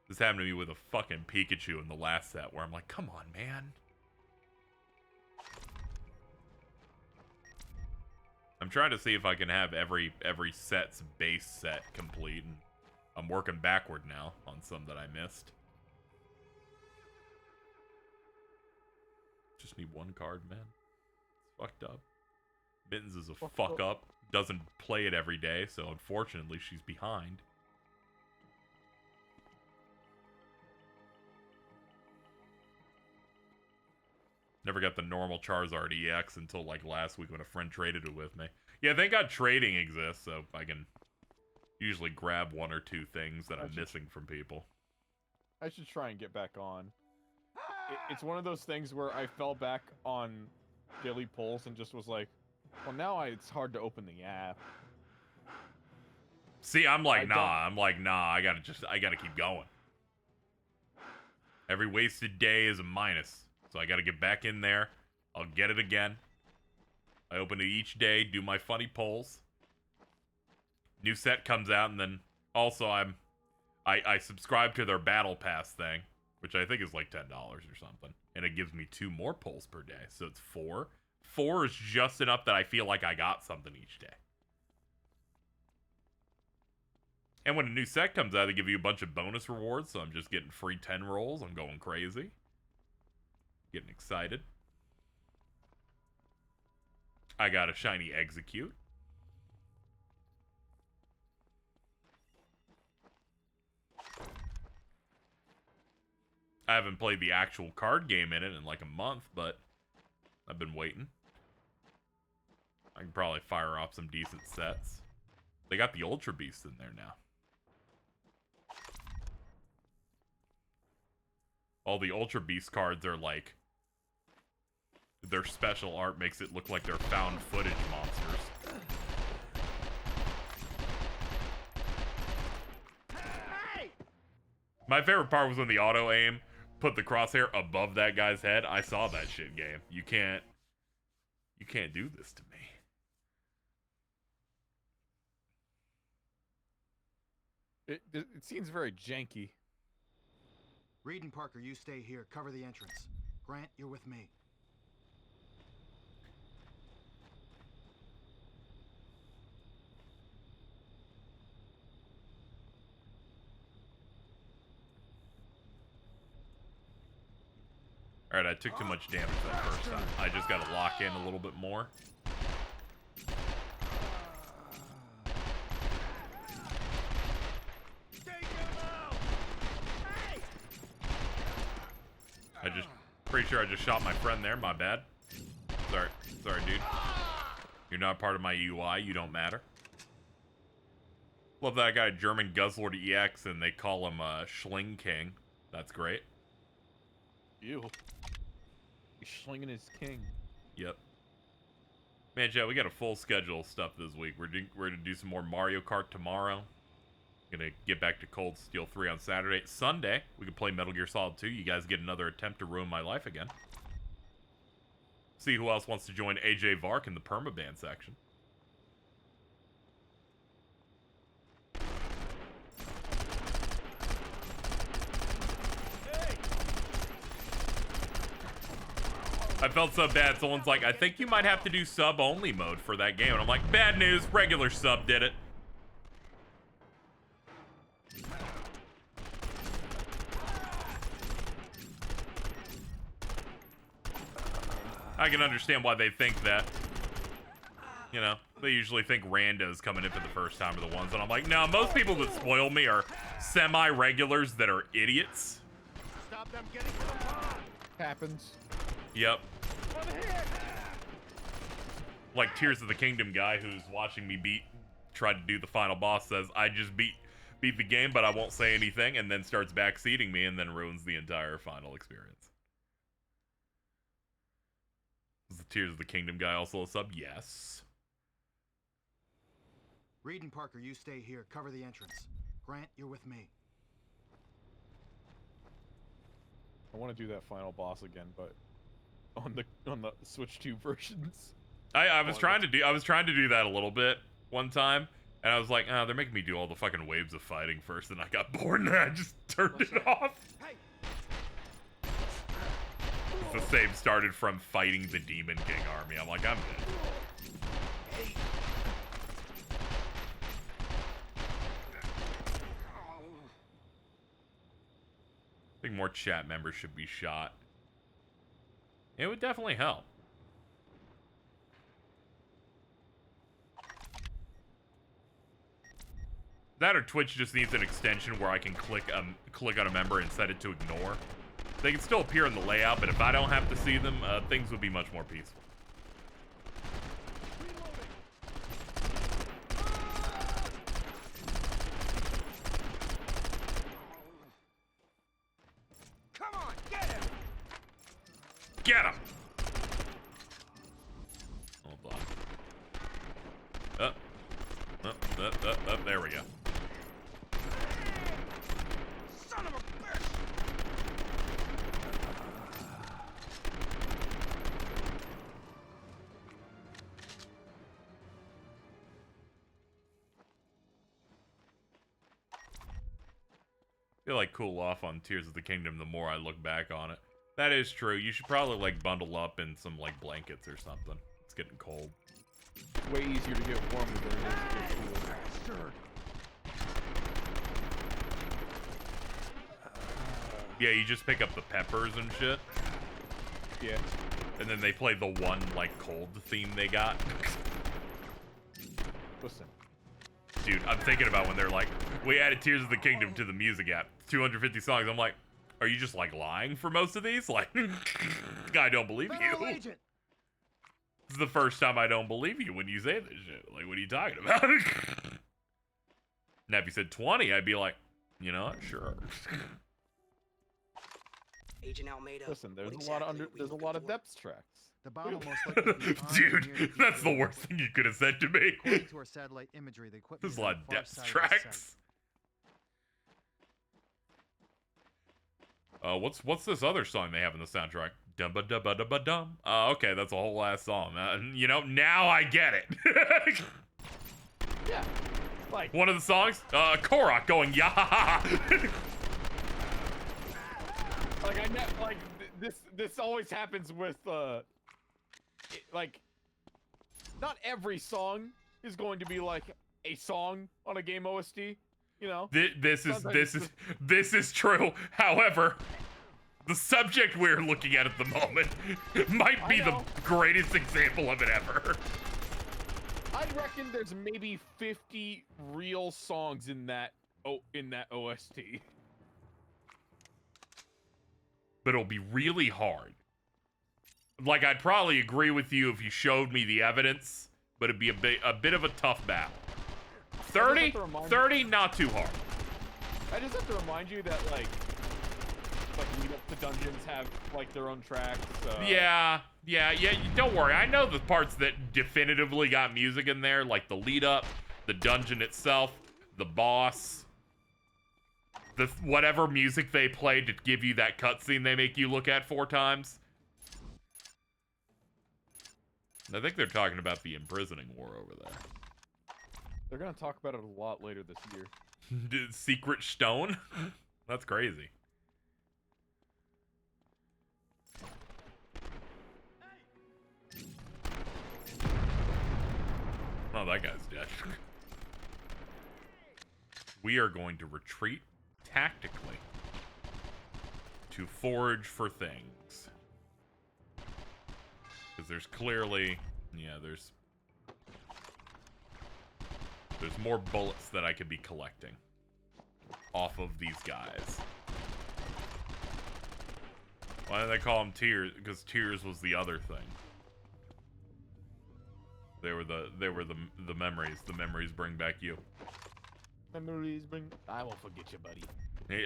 This happened to me with a fucking Pikachu in the last set, where I'm like, come on, man. I'm trying to see if I can have every set's base set complete, and I'm working backward now on some that I missed. Just need one card, man. It's fucked up. Mittens is a fuck up. Doesn't play it every day, so unfortunately she's behind. Never got the normal Charizard EX until like last week when a friend traded it with me. Yeah, thank God trading exists, so I can usually grab one or two things that I'm missing from people. I should try and get back on. It's one of those things where I fell back on daily polls and just was like, well, now it's hard to open the app. See, I'm like, nah, I gotta keep going. Every wasted day is a minus, so I gotta get back in there. I'll get it again. I open it each day, do my funny polls. New set comes out, and then also I subscribe to their battle pass thing, which I think is like $10 or something, and it gives me 2 more polls per day, so it's 4. 4 is just enough that I feel like I got something each day. And when a new set comes out, they give you a bunch of bonus rewards, so I'm just getting free 10 rolls. I'm going crazy. Getting excited. I got a shiny execute. I haven't played the actual card game in it in like a month, but I've been waiting. I can probably fire off some decent sets. They got the Ultra Beast in there now. All the Ultra Beast cards are like... Their special art makes it look like they're found footage monsters. Hey! My favorite part was when the auto aim put the crosshair above that guy's head. I saw that shit, game. You can't do this to me. It seems very janky. Reed and Parker, you stay here. Cover the entrance. Grant, you're with me. Alright, I took too much damage that first time. I just gotta lock in a little bit more. Pretty sure I just shot my friend there, my bad. Sorry, dude. You're not part of my UI, you don't matter. Love that I got a German Guzzlord EX and they call him Schling King. That's great. Ew. He's slinging his king. Yep. Man, Joe, we got a full schedule of stuff this week. We're gonna do some more Mario Kart tomorrow. Gonna get back to Cold Steel 3 on Saturday. Sunday, we can play Metal Gear Solid 2. You guys get another attempt to ruin my life again. See who else wants to join AJ Vark in the permaban section. I felt so bad. Someone's like, I think you might have to do sub-only mode for that game. And I'm like, bad news. Regular sub did it. I can understand why they think that. You know, they usually think randos coming in for the first time are the ones. And I'm like, no, most people that spoil me are semi-regulars that are idiots. Stop them getting to the pond. Happens. Yep. Like Tears of the Kingdom guy who's watching me try to do the final boss says, I just beat the game, but I won't say anything, and then starts backseating me and then ruins the entire final experience. Is the Tears of the Kingdom guy also a sub? Yes. Reed and Parker, you stay here. Cover the entrance. Grant, you're with me. I want to do that final boss again, but on the Switch 2 versions. I was trying to do that a little bit one time, and I was like, oh, they're making me do all the fucking waves of fighting first, and I got bored and I just turned it off. The save started from fighting the Demon King army. I'm like, I'm dead. I think more chat members should be shot. It would definitely help. That or Twitch just needs an extension where I can click on a member and set it to ignore. They can still appear in the layout, but if I don't have to see them, things would be much more peaceful. Get him! Hold on. There we go. Son of a bitch! I feel like cool off on Tears of the Kingdom the more I look back on it. That is true. You should probably like bundle up in some like blankets or something. It's getting cold. Way easier to get warm than it is to get cool. Sure. Yeah, you just pick up the peppers and shit. Yeah. And then they play the one like cold theme they got. Listen. Dude, I'm thinking about when they're like, we added Tears of the Kingdom to the music app. 250 songs. I'm like, are you just like lying for most of these? Like, I don't believe you. This is the first time I don't believe you when you say this shit. Like, what are you talking about? Now, if you said 20, I'd be like, you know what? Sure. Agent Almeida. Listen, there's a lot of depth tracks. The bomb will most likely be on Dude, or near that's the worst thing you could have said to me. According to our satellite imagery, the equipment There's is a on lot of the far depth side of the tracks. site. What's this other song they have in the soundtrack? Dum ba da ba da ba dum. Okay, that's a whole ass song. You know, now I get it. Yeah. Like one of the songs, Korok going yeah. Like I know, like this always happens with like not every song is going to be like a song on a game OST, you know. This is true. However, the subject we're looking at the moment might be the greatest example of it ever. I reckon there's maybe 50 real songs in that OST. But it'll be really hard. Like, I'd probably agree with you if you showed me the evidence, but it'd be a bit of a tough battle. 30, not too hard. I just have to remind you that like lead up to dungeons have like their own tracks. Yeah. Don't worry. I know the parts that definitively got music in there, like the lead up, the dungeon itself, the boss, the whatever music they play to give you that cutscene they make you look at 4 times. I think they're talking about the imprisoning war over there. They're gonna talk about it a lot later this year. Secret stone? That's crazy. Oh, that guy's dead. We are going to retreat tactically to forage for things. Because there's clearly, there's more bullets that I could be collecting off of these guys. Why do they call them tears? Because tears was the other thing. They were the memories. The memories bring back you. Memories bring. I won't forget you, buddy.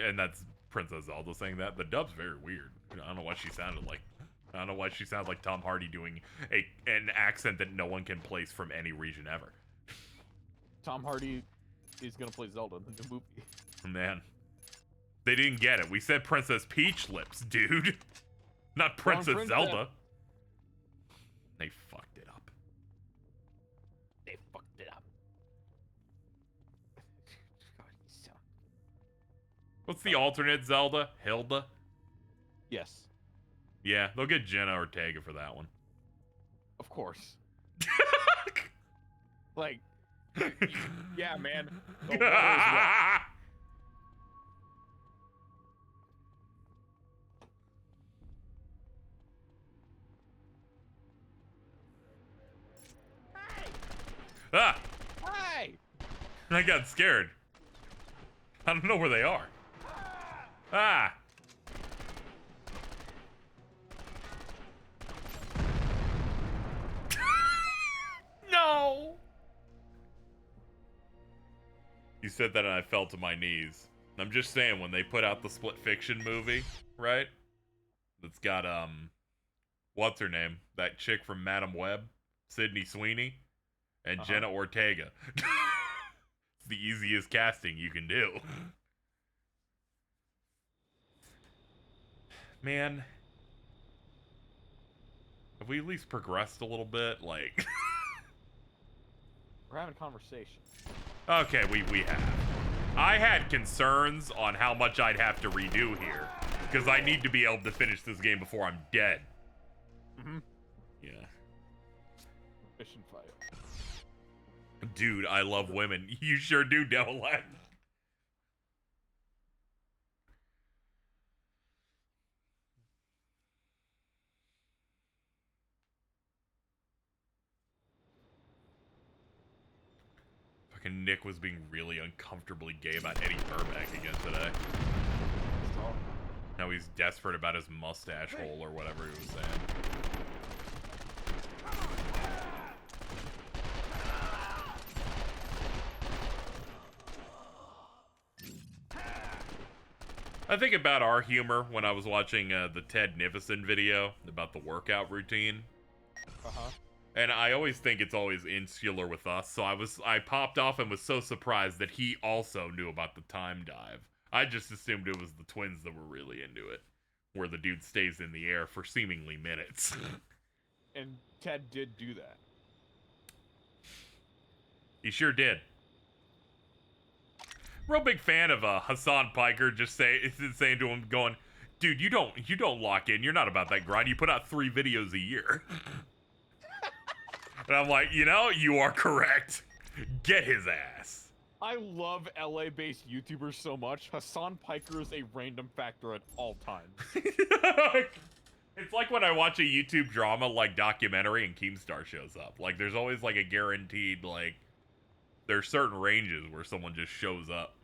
And that's Princess Zelda saying that. The dub's very weird. I don't know what she sounded like. I don't know why she sounded like Tom Hardy doing an accent that no one can place from any region ever. Tom Hardy is gonna play Zelda in the movie. Man, they didn't get it. We said Princess Peach lips, dude. Not Princess Zelda. They fucked it up. They fucked it up. What's the alternate Zelda? Hilda? Yes. Yeah, they'll get Jenna Ortega for that one. Of course. Like, yeah, man. The water is wet. Ah! Hey! I got scared. I don't know where they are. Ah! No! You said that and I fell to my knees. I'm just saying, when they put out the Split Fiction movie, right? That's got, what's her name? That chick from Madam Web, Sydney Sweeney, and Jenna Ortega. It's the easiest casting you can do. Man, have we at least progressed a little bit? Like, We're having a conversation. okay, we have. I had concerns on how much I'd have to redo here, because I need to be able to finish this game before I'm dead. Yeah. Mission failed. Dude, I love women. You sure do, Devil-Lad. Fucking Nick was being really uncomfortably gay about Eddie Burbank again today. Now he's desperate about his mustache hole or whatever he was saying. I think about our humor when I was watching the Ted Nivison video about the workout routine. And I always think it's always insular with us, so I popped off and was so surprised that he also knew about the time dive. I just assumed it was the twins that were really into it, where the dude stays in the air for seemingly minutes. And Ted did do that. He sure did. Real big fan of Hassan Piker just saying to him, going, dude, you don't lock in. You're not about that grind. You put out 3 videos a year. And I'm like, you know, you are correct. Get his ass. I love LA-based YouTubers so much. Hassan Piker is a random factor at all times. It's like when I watch a YouTube drama like documentary and Keemstar shows up. Like, there's always like a guaranteed, like, there's certain ranges where someone just shows up.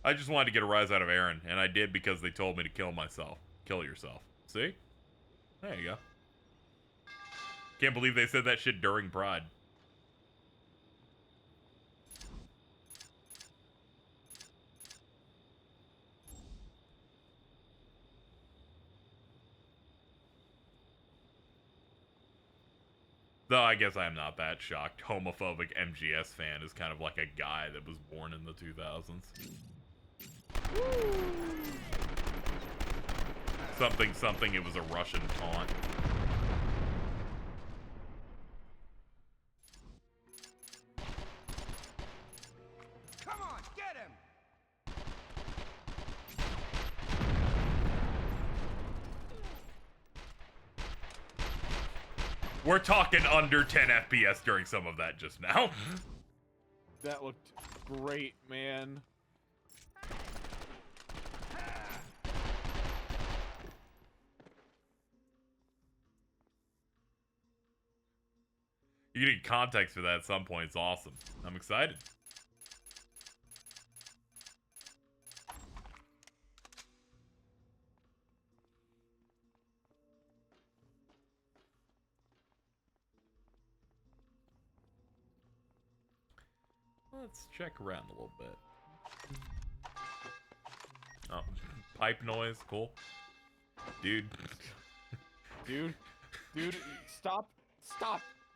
I just wanted to get a rise out of Aaron, and I did because they told me to kill myself. Kill yourself. See? There you go. Can't believe they said that shit during Pride. Though I guess I'm not that shocked. Homophobic MGS fan is kind of like a guy that was born in the 2000s. Something, it was a Russian taunt. Come on, get him! We're talking under 10 FPS during some of that just now. That looked great, man. You need context for that at some point. It's awesome. I'm excited. Let's check around a little bit. Oh, pipe noise. Cool. Dude. Dude, stop,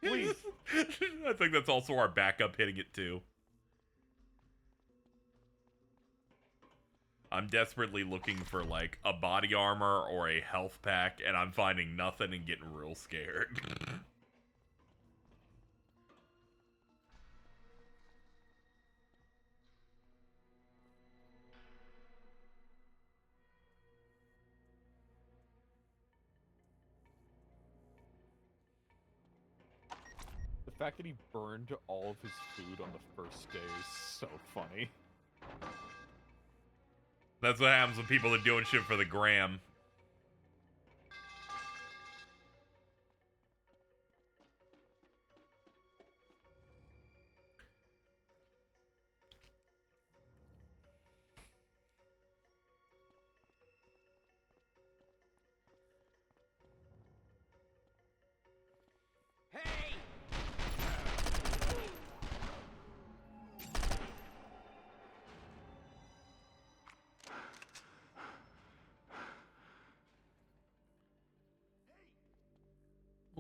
please. I think that's also our backup hitting it too. I'm desperately looking for like a body armor or a health pack, and I'm finding nothing and getting real scared. The fact that he burned all of his food on the first day is so funny. That's what happens when people are doing shit for the gram.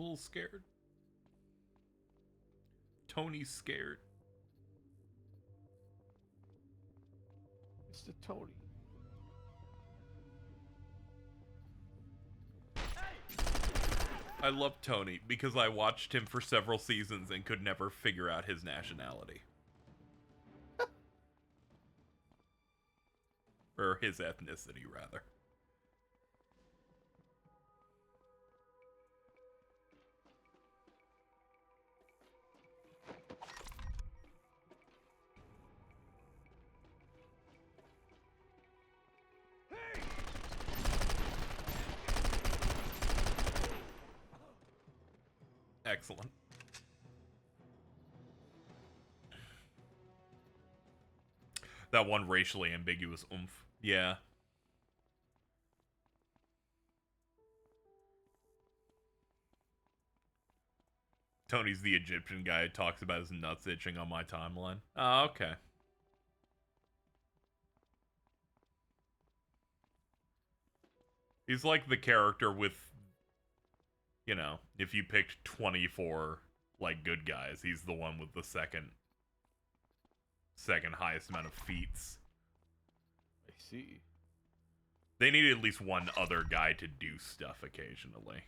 little scared. Tony's scared. Mr. Tony. I love Tony because I watched him for several seasons and could never figure out his nationality. Or his ethnicity, rather. Excellent. That one racially ambiguous oomph. Yeah. Tony's the Egyptian guy who talks about his nuts itching on my timeline. Oh, okay. He's like the character with, you know, if you picked 24, like, good guys, he's the one with the second highest amount of feats. I see. They need at least one other guy to do stuff occasionally.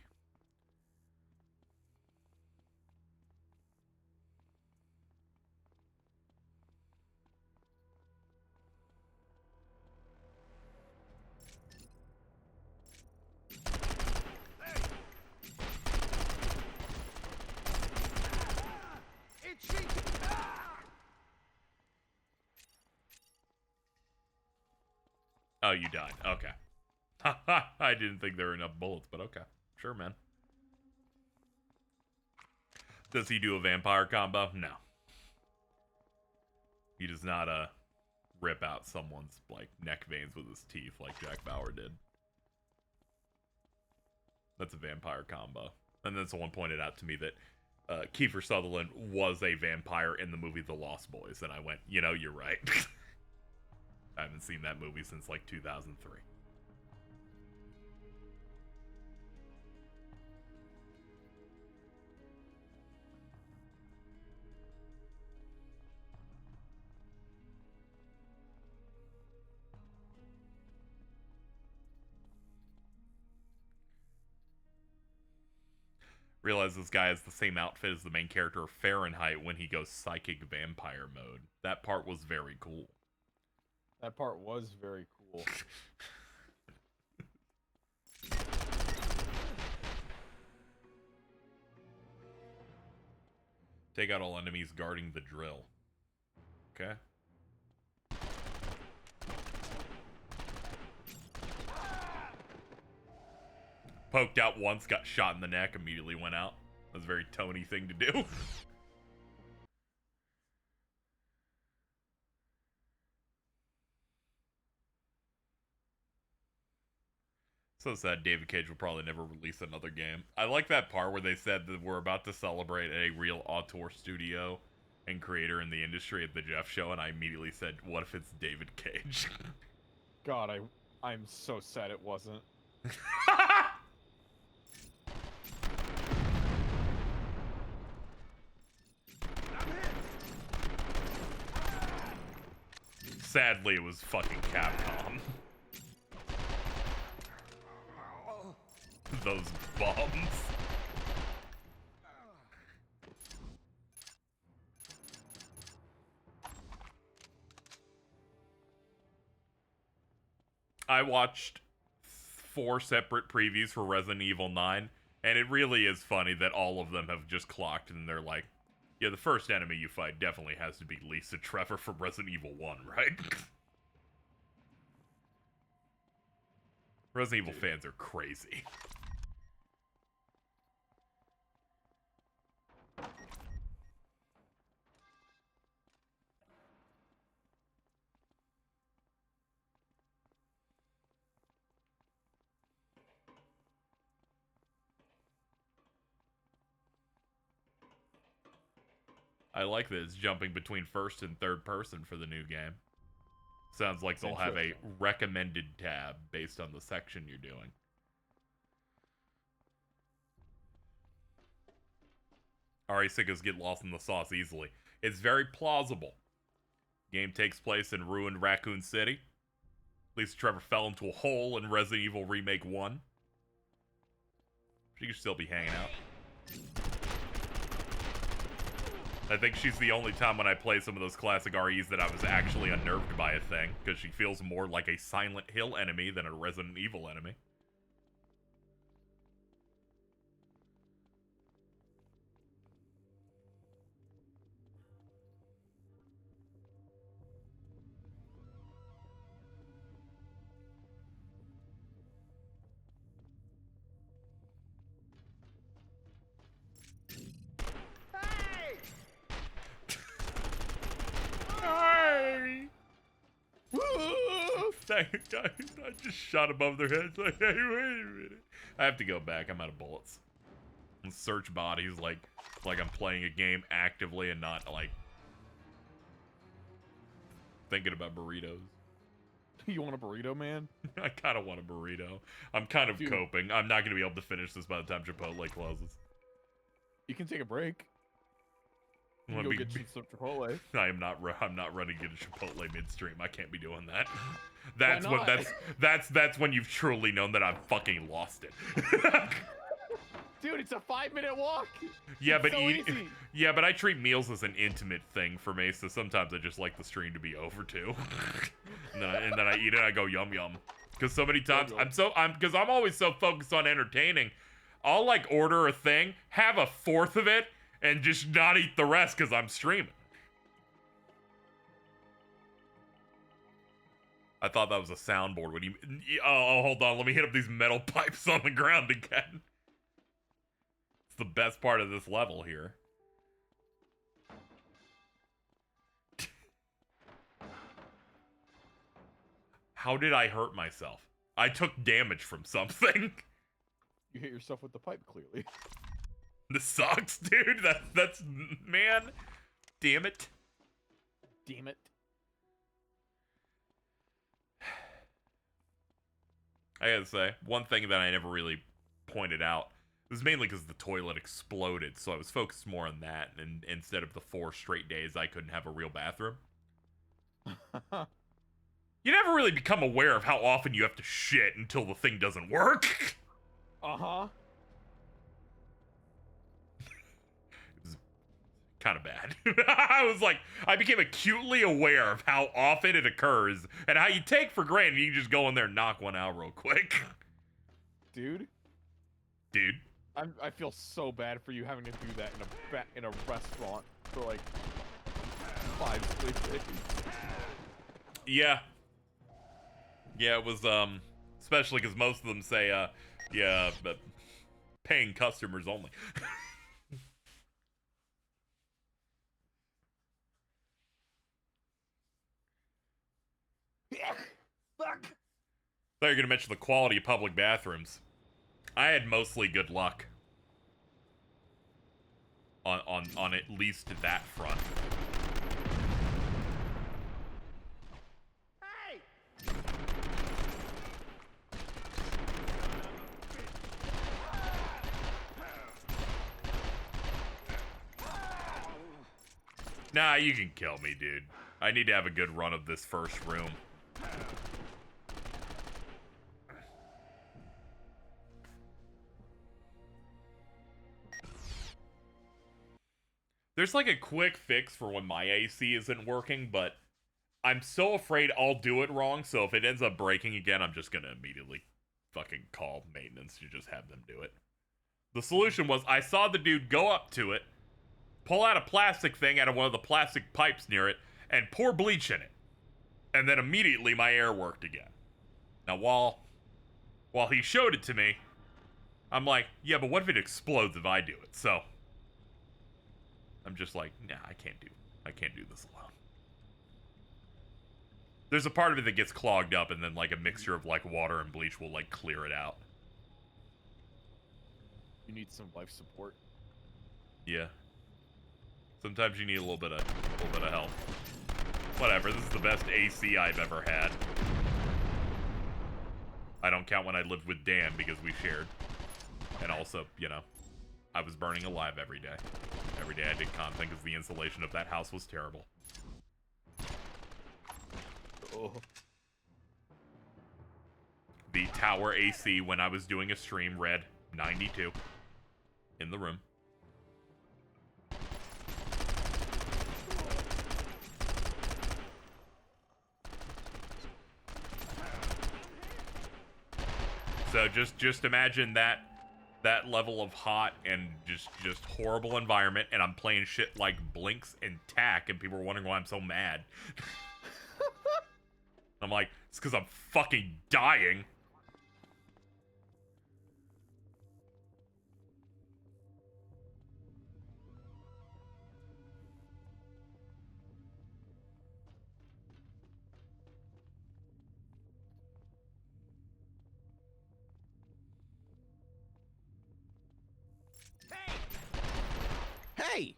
Oh, you died. Okay. I didn't think there were enough bullets, but okay. Sure, man. Does he do a vampire combo? No. He does not, rip out someone's, like, neck veins with his teeth like Jack Bauer did. That's a vampire combo. And then someone pointed out to me that Kiefer Sutherland was a vampire in the movie The Lost Boys, and I went, you know, you're right. I haven't seen that movie since, like, 2003. Realize this guy has the same outfit as the main character of Fahrenheit when he goes psychic vampire mode. That part was very cool. That part was very cool. Take out all enemies guarding the drill. Okay. Poked out once, got shot in the neck, immediately went out. That was a very Tony thing to do. So sad David Cage will probably never release another game. I like that part where they said that we're about to celebrate a real auteur studio and creator in the industry at the Jeff Show, and I immediately said, what if it's David Cage? God, I'm so sad it wasn't. Sadly, it was fucking Capcom. Those bombs. I watched 4 separate previews for Resident Evil 9, and it really is funny that all of them have just clocked and they're like, yeah, the first enemy you fight definitely has to be Lisa Trevor from Resident Evil 1, right? Resident Evil fans are crazy. I like that it's jumping between first and third person for the new game. Sounds like they'll have a recommended tab based on the section you're doing. RA sickos get lost in the sauce easily. It's very plausible. Game takes place in ruined Raccoon City. Lisa Trevor fell into a hole in Resident Evil Remake 1. She could still be hanging out. I think she's the only time when I play some of those classic REs that I was actually unnerved by a thing, because she feels more like a Silent Hill enemy than a Resident Evil enemy. I just shot above their heads. Like, hey, wait a minute. I have to go back. I'm out of bullets. And search bodies like I'm playing a game actively and not like thinking about burritos. You want a burrito, man? I kind of want a burrito. I'm kind of coping. I'm not going to be able to finish this by the time Chipotle closes. You can take a break. You go get some Chipotle. I'm not running to get a Chipotle midstream. I can't be doing that. That's when you've truly known that I've fucking lost it. Dude, it's a 5-minute walk. Yeah, it's but I treat meals as an intimate thing for me, so sometimes I just like the stream to be over too. and then I eat it, I go yum yum. Because so many times because I'm always so focused on entertaining, I'll like order a thing, have a fourth of it, and just not eat the rest because I'm streaming. I thought that was a soundboard. When you hold on, let me hit up these metal pipes on the ground again. It's the best part of this level here. How did I hurt myself? I took damage from something. You hit yourself with the pipe, clearly. This sucks, dude. That's man. Damn it. Damn it. I gotta say, one thing that I never really pointed out, this is mainly because the toilet exploded, so I was focused more on that, and instead of the 4 straight days I couldn't have a real bathroom. You never really become aware of how often you have to shit until the thing doesn't work. Uh-huh. Kind of bad. I became acutely aware of how often it occurs and how you take for granted you can just go in there and knock one out real quick. Dude. I feel so bad for you having to do that in a restaurant for like 5 straight days. Yeah. Yeah, it was especially because most of them say yeah, but paying customers only. Fuck. Thought you were gonna mention the quality of public bathrooms. I had mostly good luck on at least that front. Hey! Nah, you can kill me, dude. I need to have a good run of this first room. There's like a quick fix for when my AC isn't working, but I'm so afraid I'll do it wrong, so if it ends up breaking again, I'm just gonna immediately fucking call maintenance to just have them do it. The solution was I saw the dude go up to it, pull out a plastic thing out of one of the plastic pipes near it, and pour bleach in it. And then immediately my air worked again. Now while he showed it to me, I'm like, yeah, but what if it explodes if I do it? So I'm just like, nah, I can't do this alone. There's a part of it that gets clogged up, and then like a mixture of like water and bleach will like clear it out. You need some life support. Yeah. Sometimes you need a little bit of help. Whatever, this is the best AC I've ever had. I don't count when I lived with Dan because we shared. And also, you know, I was burning alive every day. every day I did content because the insulation of that house was terrible. Oh. The tower AC when I was doing a stream read 92 in the room. So just imagine that level of hot and just horrible environment, and I'm playing shit like Blinks and Tack, and people are wondering why I'm so mad. I'm like, it's because I'm fucking dying. Hey!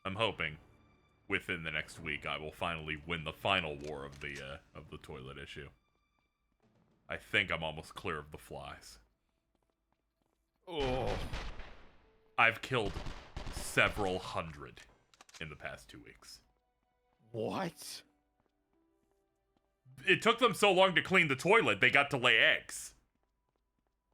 I'm hoping within the next week I will finally win the final war of the toilet issue. I think I'm almost clear of the flies. Oh. I've killed several hundred in the past 2 weeks. What? It took them so long to clean the toilet, they got to lay eggs.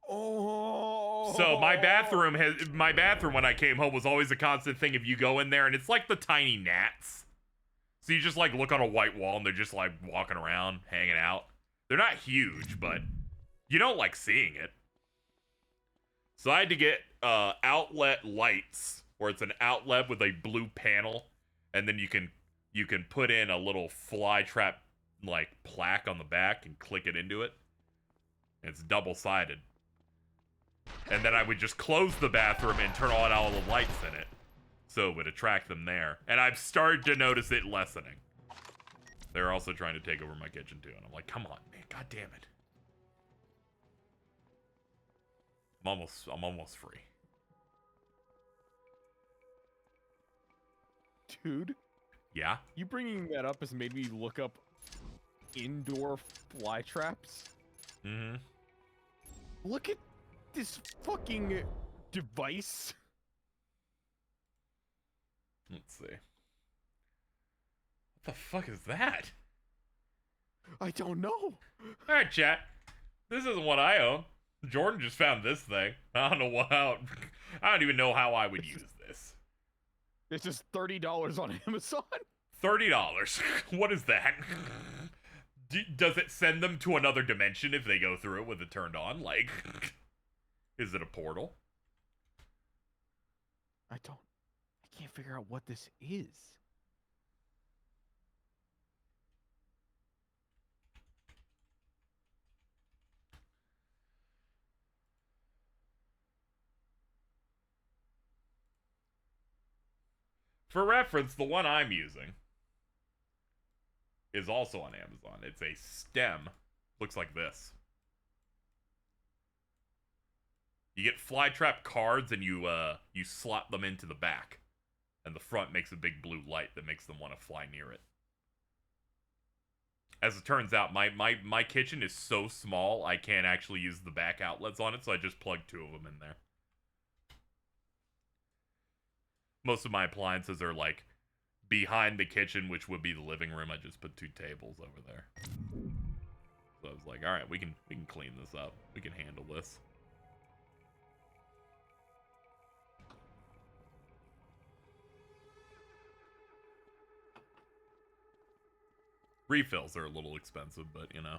Oh. So my bathroom when I came home was always a constant thing. If you go in there and it's like the tiny gnats. So you just like look on a white wall and they're just like walking around, hanging out. They're not huge, but you don't like seeing it. So I had to get outlet lights, where it's an outlet with a blue panel, and then you can put in a little fly trap like plaque on the back and click it into it. It's double-sided. And then I would just close the bathroom and turn on all the lights in it, so it would attract them there. And I've started to notice it lessening. They're also trying to take over my kitchen too, and I'm like, come on, man, god damn it. I'm almost free. Dude? Yeah? You bringing that up has made me look up indoor fly traps. Mm-hmm. Look at this fucking device. Let's see. What the fuck is that? I don't know. Alright, chat. This isn't what I own. Jordan just found this thing. I don't know how. I don't even know how I would use this. It's just $30 on Amazon. $30. What is that? Does it send them to another dimension if they go through it with it turned on? Like, is it a portal? I can't figure out what this is. For reference, the one I'm using is also on Amazon. It's a stem. Looks like this. You get flytrap cards and you slot them into the back. And the front makes a big blue light that makes them want to fly near it. As it turns out, my kitchen is so small, I can't actually use the back outlets on it, so I just plug 2 of them in there. Most of my appliances are like behind the kitchen, which would be the living room. I just put 2 tables over there. So I was like, all right, we can clean this up. We can handle this. Refills are a little expensive, but you know,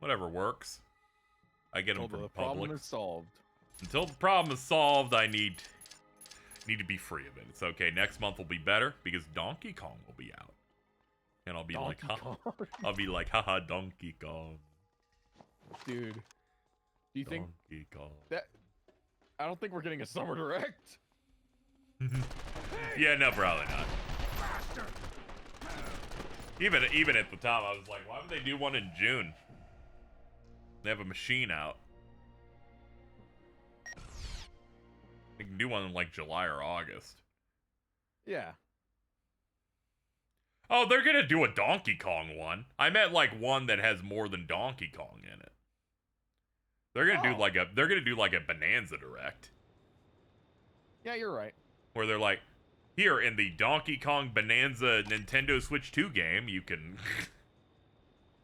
whatever works. I get them from the Publix. problem is solved. Until the problem is solved, I need to be free of it. It's okay. Next month will be better because Donkey Kong will be out, and I'll be like, haha, Donkey Kong. Dude, do you think Donkey Kong. that? I don't think we're getting a summer direct. Yeah, no, probably not. Even at the time, I was like, why would they do one in June? They have a machine out. They can do one in like July or August. Yeah. Oh, they're gonna do a Donkey Kong one. I meant like one that has more than Donkey Kong in it. They're gonna do like a Bonanza Direct. Yeah, you're right. Where they're like, here in the Donkey Kong Bonanza Nintendo Switch 2 game, you can...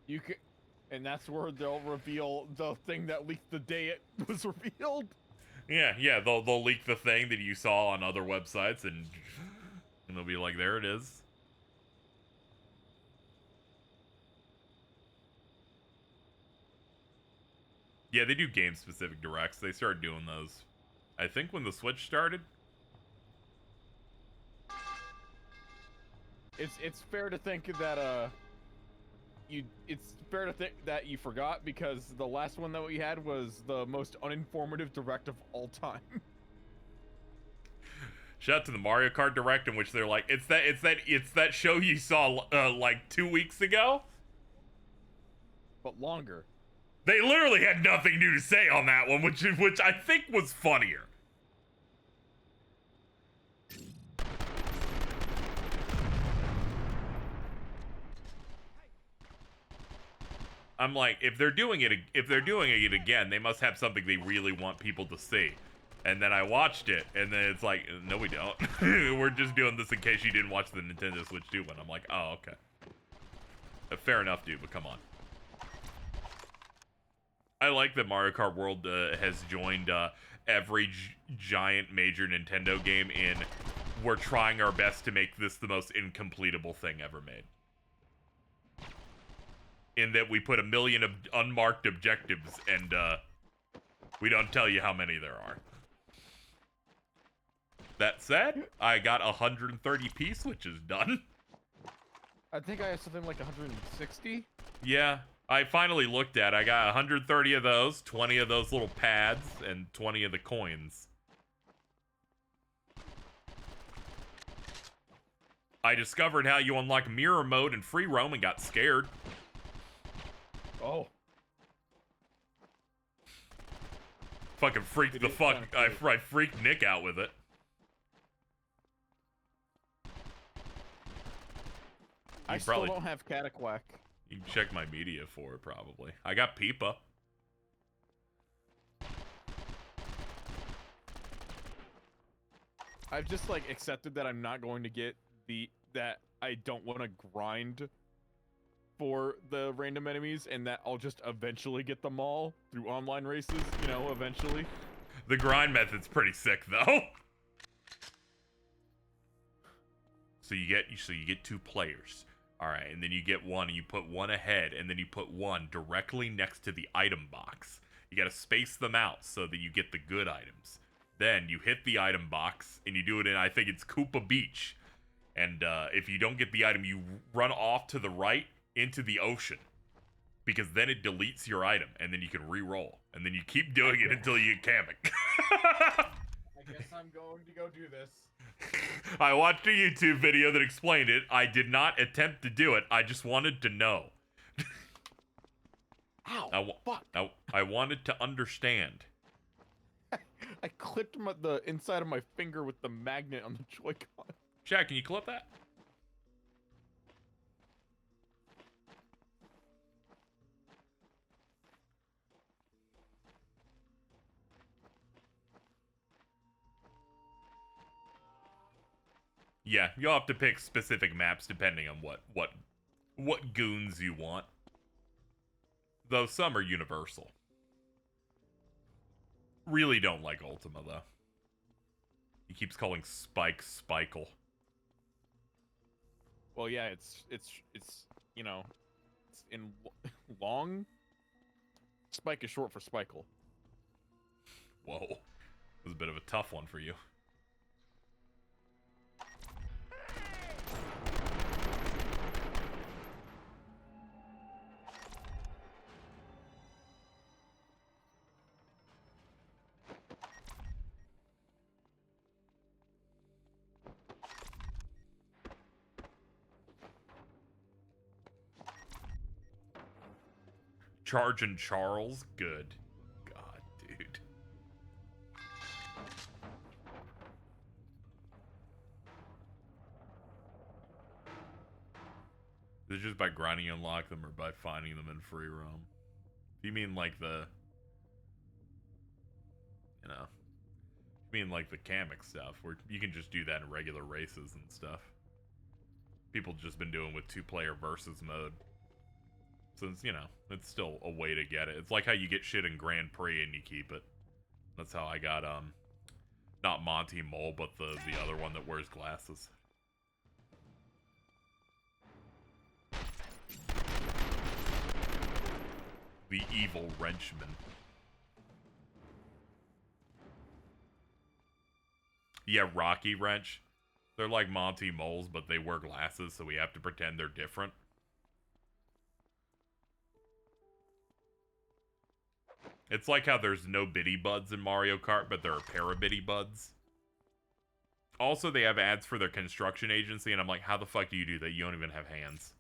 You can... And that's where they'll reveal the thing that leaked the day it was revealed. Yeah, they'll leak the thing that you saw on other websites, and they'll be like, there it is. Yeah, they do game-specific directs. They started doing those, I think, when the Switch started. It's fair to think that it's fair to think that you forgot, because the last one that we had was the most uninformative direct of all time. Shout out to the Mario Kart Direct, in which they're like, it's that show you saw like 2 weeks ago, but longer. They literally had nothing new to say on that one, which I think was funnier. I'm like, if they're doing it again, they must have something they really want people to see. And then I watched it, and then it's like, no, we don't. We're just doing this in case you didn't watch the Nintendo Switch 2 one. I'm like, oh, okay. Fair enough, dude, but come on. I like that Mario Kart World has joined every giant major Nintendo game in, we're trying our best to make this the most incompletable thing ever made. In that we put 1 million of unmarked objectives, and we don't tell you how many there are. That said, I got 130 piece, which is done. I think I have something like 160. Yeah, I finally looked at it. I got 130 of those, 20 of those little pads, and 20 of the coins. I discovered how you unlock mirror mode and free roam and got scared. Oh. Fucking freaked the fuck. I freaked Nick out with it. I still don't have Cataquack. You can check my media for it, probably. I got Peepa. I've just, like, accepted that I'm not going to get that I don't want to grind for the random enemies, and that I'll just eventually get them all through online races, you know, eventually. The grind method's pretty sick, though. So you get 2 players. All right, and then you get one, and you put one ahead, and then you put one directly next to the item box. You got to space them out so that you get the good items. Then you hit the item box, and you do it in, I think it's Koopa Beach. And if you don't get the item, you run off to the right into the ocean. Because then it deletes your item, and then you can re-roll. And then you keep doing it until you get Kamek. I guess I'm going to go do this. I watched a YouTube video that explained it. I did not attempt to do it. I just wanted to know. Ow, fuck. I wanted to understand. I clipped the inside of my finger with the magnet on the Joy-Con. Jack, can you clip that? Yeah, you'll have to pick specific maps depending on what goons you want. Though some are universal. Really don't like Ultima though. He keeps calling Spike Spikle. Well, yeah, it's you know, it's in long. Spike is short for Spikle. Whoa, this is a bit of a tough one for you. Charging Charles? Good. God, dude. Is it just by grinding you unlock them or by finding them in free roam? You mean like the... You know... I mean, like the Kamek stuff, where you can just do that in regular races and stuff. People just been doing with 2-player versus mode. Since, you know, it's still a way to get it. It's like how you get shit in Grand Prix and you keep it. That's how I got, not Monty Mole, but the other one that wears glasses. The evil wrenchman. Yeah, Rocky Wrench. They're like Monty Moles, but they wear glasses, so we have to pretend they're different. It's like how there's no Bitty Buds in Mario Kart, but there are Parabitty Buds. Also, they have ads for their construction agency, and I'm like, how the fuck do you do that? You don't even have hands.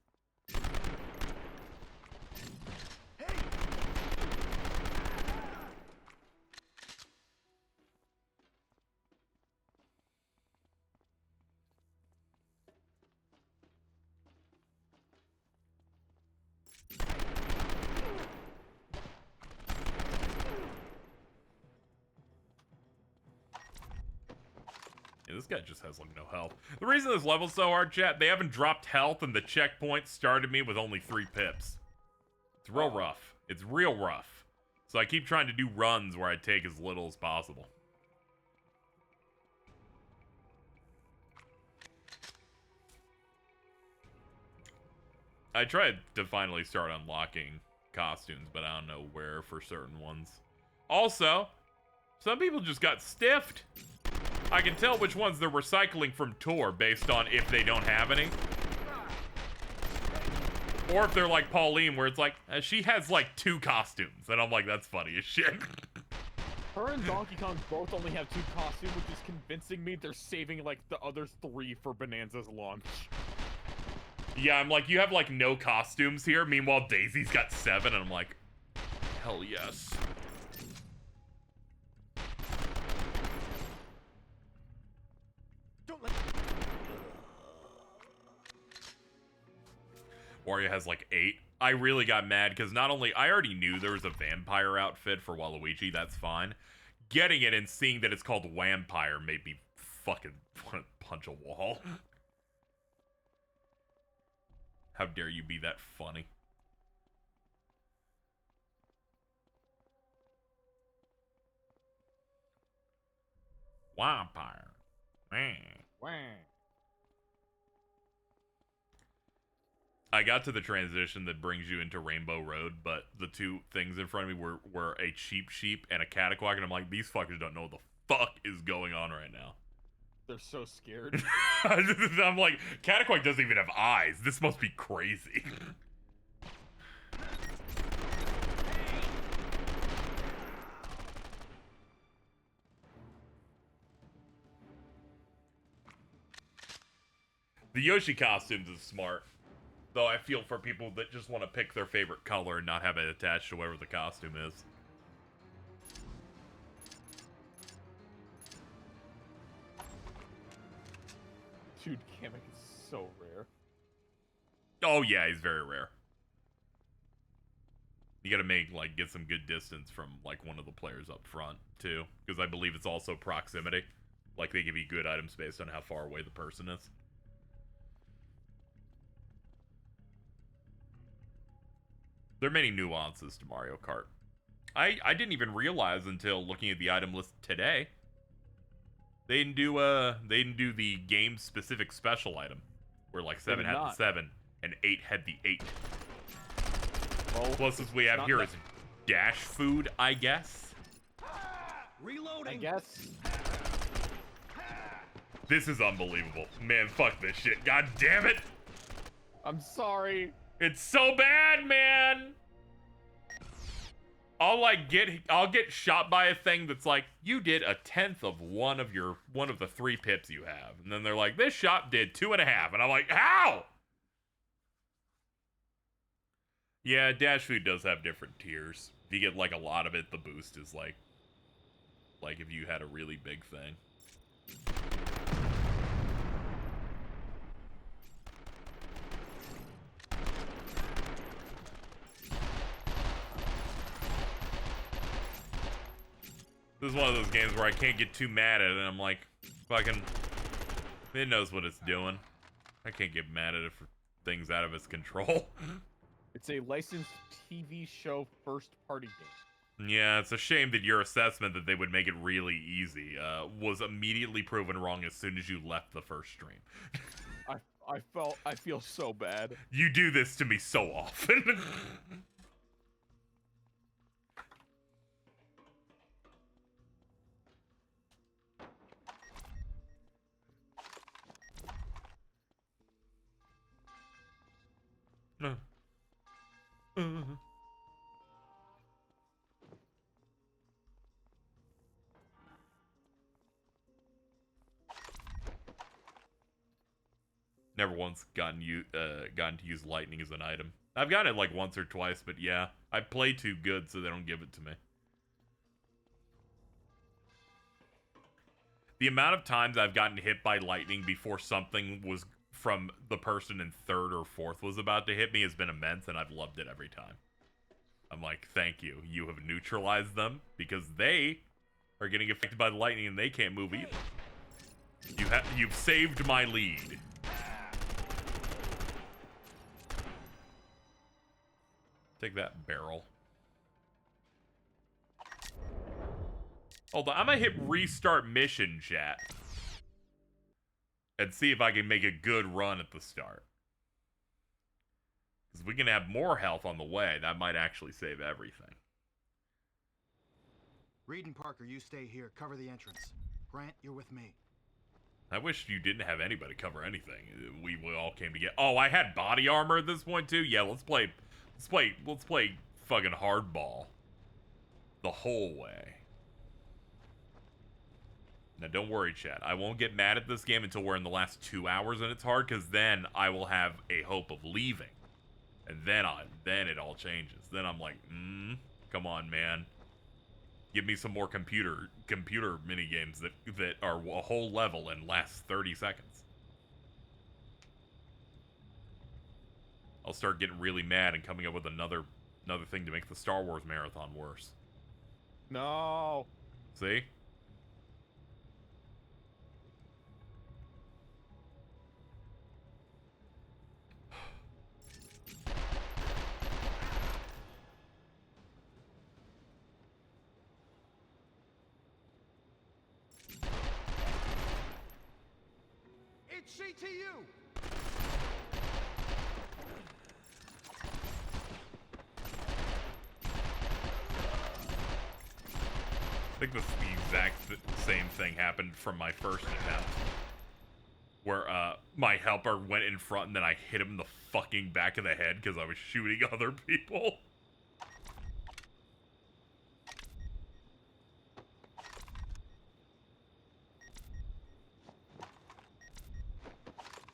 This guy just has, like, no health. The reason this level's so hard, chat, they haven't dropped health, and the checkpoint started me with only 3 pips. It's real rough. It's real rough. So I keep trying to do runs where I take as little as possible. I tried to finally start unlocking costumes, but I don't know where for certain ones. Also, some people just got stiffed. I can tell which ones they're recycling from Tour based on if they don't have any. Or if they're like Pauline, where it's like, she has like 2 costumes. And I'm like, that's funny as shit. Her and Donkey Kong both only have 2 costumes, which is convincing me they're saving like the other 3 for Bonanza's launch. Yeah, I'm like, you have like no costumes here. Meanwhile, Daisy's got 7, and I'm like, hell yes. Wario has like 8. I really got mad because not only I already knew there was a vampire outfit for Waluigi, that's fine. Getting it and seeing that it's called Wampire made me fucking want to punch a wall. How dare you be that funny? Wampire. Man. Wah. I got to the transition that brings you into Rainbow Road, but the 2 things in front of me were a cheap sheep and a Cataquack, and I'm like, these fuckers don't know what the fuck is going on right now. They're so scared. I'm like, Cataquack doesn't even have eyes. This must be crazy. The Yoshi costumes is smart. Though I feel for people that just want to pick their favorite color and not have it attached to whatever the costume is. Dude, Kamek is so rare. Oh yeah, he's very rare. You gotta get some good distance from, like, one of the players up front, too. Because I believe it's also proximity. Like, they give you good items based on how far away the person is. There are many nuances to Mario Kart. I didn't even realize until looking at the item list today. They didn't do the game specific special item. Where like 7 had the 7 and 8 had the 8. Well, closest we have here is dash food, I guess. Reloading. I guess. This is unbelievable. Man, fuck this shit. God damn it. I'm sorry. It's so bad, man. I'll get shot by a thing that's like, you did 1/10 of one of the 3 pips you have. And then they're like, this shot did 2.5. And I'm like, how? Yeah, dash food does have different tiers. If you get like a lot of it, the boost is like if you had a really big thing. This is one of those games where I can't get too mad at it, and I'm like, fucking, it knows what it's doing. I can't get mad at it for things out of its control. It's a licensed TV show first-party game. Yeah, it's a shame that your assessment that they would make it really easy was immediately proven wrong as soon as you left the first stream. I feel so bad. You do this to me so often. Never once gotten to use lightning as an item. I've gotten it like once or twice, but yeah, I play too good, so they don't give it to me. The amount of times I've gotten hit by lightning before something was from the person in third or fourth was about to hit me has been immense, and I've loved it every time. I'm like, thank you. You have neutralized them because they are getting affected by the lightning and they can't move either. You've saved my lead. Take that, barrel. Hold on, I'm gonna hit restart mission, chat. And see if I can make a good run at the start. Because we can have more health on the way. That might actually save everything. Reed and Parker, you stay here. Cover the entrance. Grant, you're with me. I wish you didn't have anybody cover anything. We all came together. Oh, I had body armor at this point too? Yeah, let's play fucking hardball. The whole way. Now, don't worry, chat. I won't get mad at this game until we're in the last 2 hours and it's hard, because then I will have a hope of leaving. And then it all changes. Then I'm like, come on, man. Give me some more computer mini games that are a whole level and last 30 seconds. I'll start getting really mad and coming up with another thing to make the Star Wars marathon worse. No. See? It's CTU! I think the exact same thing happened from my first attempt. Where my helper went in front and then I hit him in the fucking back of the head because I was shooting other people.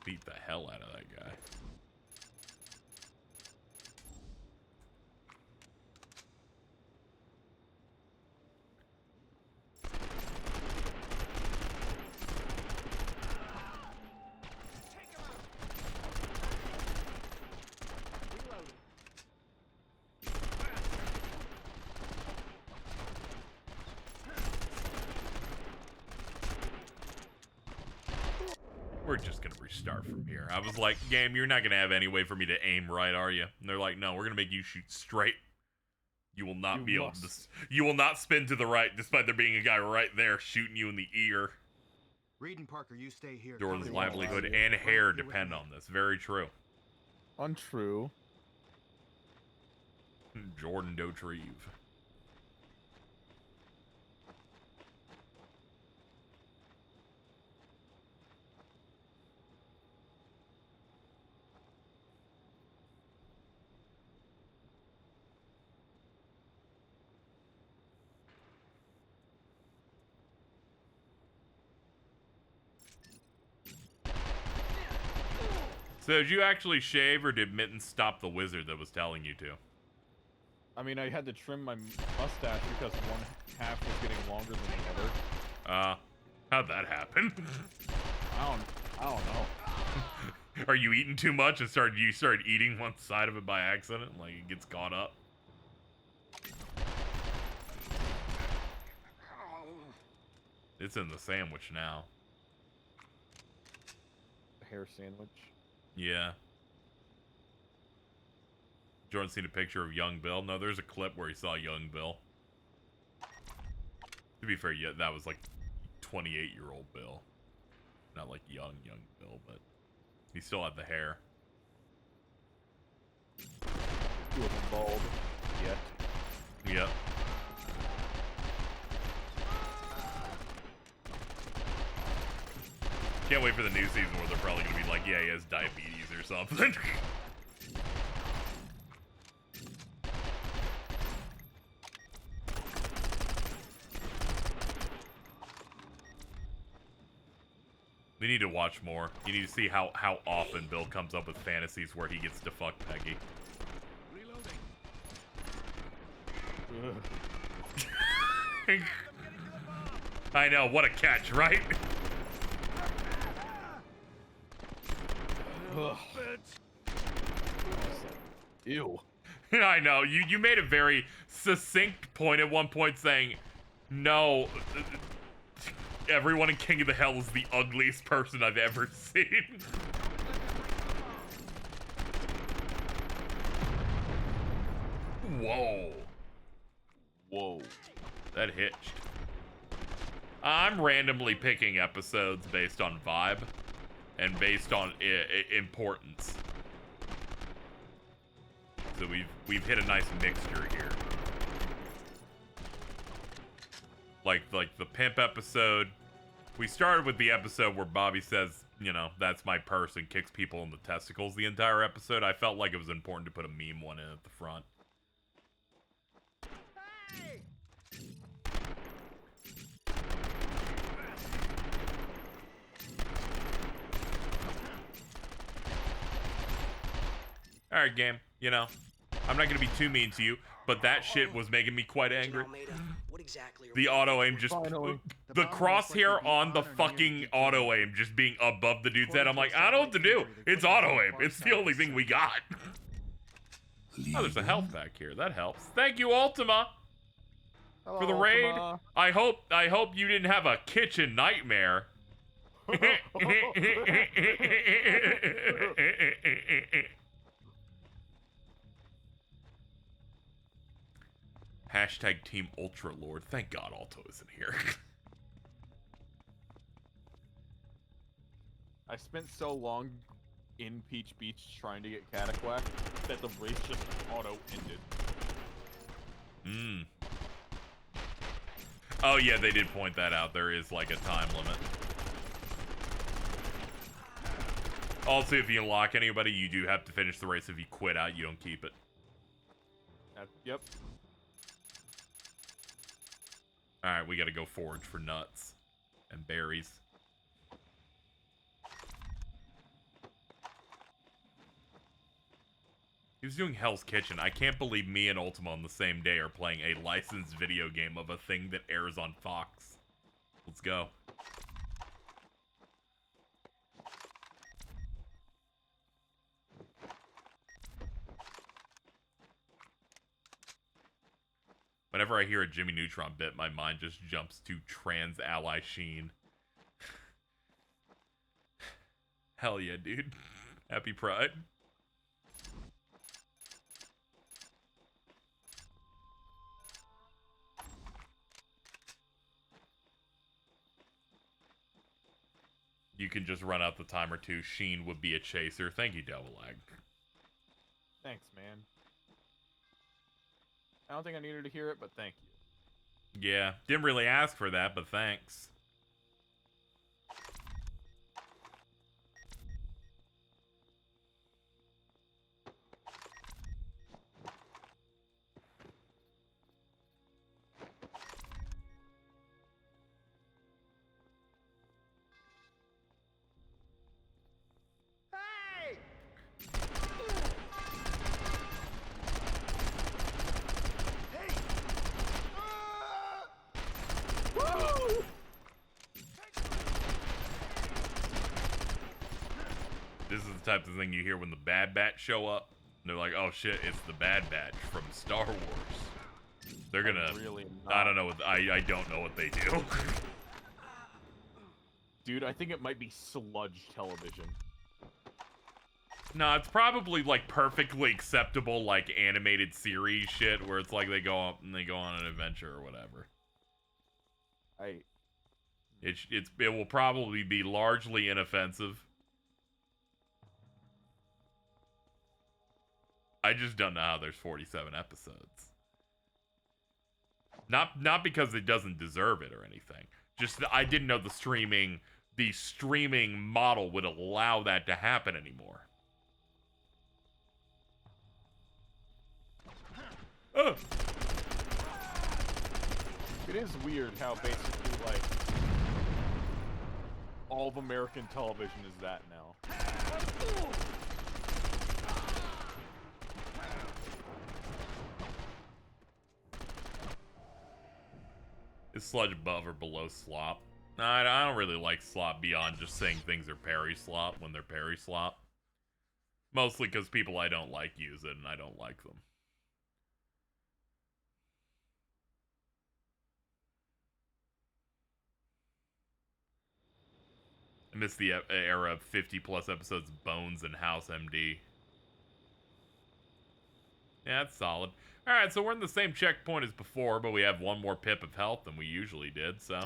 Beat the hell out of that guy. We're just gonna restart from here. I was like, game, you're not gonna have any way for me to aim right, are you? And they're like, no, we're gonna make you shoot straight. You will not be able to. You will not spin to the right, despite there being a guy right there shooting you in the ear. Reed and Parker, you stay here. Jordan's livelihood and hair depend on this. Very true. Untrue. Jordan Dotrieve. So did you actually shave, or did Mitten stop the wizard that was telling you to? I mean, I had to trim my mustache because one half was getting longer than the other. How'd that happen? I don't know. Are you eating too much and you started eating one side of it by accident? Like it gets caught up? It's in the sandwich now. A hair sandwich. Yeah. Jordan seen a picture of young Bill? No, there's a clip where he saw young Bill. To be fair, yeah, that was like 28-year-old Bill. Not like young Bill, but he still had the hair. He wasn't bald yet. Yep. Can't wait for the new season where they're probably gonna be like, yeah, he has diabetes or something. We need to watch more. You need to see how often Bill comes up with fantasies where he gets to fuck Peggy. I know, what a catch, right? Ew. I know, you made a very succinct point at one point saying, no, everyone in King of the Hell is the ugliest person I've ever seen. Whoa. Whoa. That hitched. I'm randomly picking episodes based on vibe and based on importance. So we've hit a nice mixture here. Like the pimp episode. We started with the episode where Bobby says, you know, that's my purse, and kicks people in the testicles the entire episode. I felt like it was important to put a meme one in at the front. Hey! Alright, game, you know, I'm not gonna be too mean to you, but that shit was making me quite angry. The auto-aim just... The crosshair on the fucking auto-aim just being above the dude's head. I'm like, I don't know what to do. It's auto-aim. It's the only thing we got. Oh, there's a health back here. That helps. Thank you, Ultima, for the raid. Ultima. I hope you didn't have a kitchen nightmare. Hashtag Team Ultra Lord. Thank God Alto isn't here. I spent so long in Peach Beach trying to get Cataquack that the race just auto-ended. Oh yeah, they did point that out. There is like a time limit. Also, if you unlock anybody, you do have to finish the race. If you quit out, you don't keep it. Yep. Alright, we gotta go forage for nuts and berries. He was doing Hell's Kitchen. I can't believe me and Ultima on the same day are playing a licensed video game of a thing that airs on Fox. Let's go. Whenever I hear a Jimmy Neutron bit, my mind just jumps to Trans Ally Sheen. Hell yeah, dude. Happy Pride. You can just run out the timer too. Sheen would be a chaser. Thank you, Double Lag. Thanks, man. I don't think I needed to hear it, but thank you. Yeah, didn't really ask for that, but thanks. This is the type of thing you hear when the Bad Batch show up. And they're like, oh shit, it's the Bad Batch from Star Wars. They're gonna... Really I don't know what... I don't know what they do. Dude, I think it might be sludge television. No, it's probably like perfectly acceptable like animated series shit where it's like they go up and they go on an adventure or whatever. It will probably be largely inoffensive. I just don't know how there's 47 episodes. Not because it doesn't deserve it or anything. Just that I didn't know the streaming model would allow that to happen anymore. Oh. It is weird how basically like all of American television is that now. Is sludge above or below slop? No, I don't really like slop beyond just saying things are parry slop when they're parry slop. Mostly because people I don't like use it and I don't like them. I miss the era of 50 plus episodes of Bones and House MD. Yeah, that's solid. Alright, so we're in the same checkpoint as before, but we have one more pip of health than we usually did, so...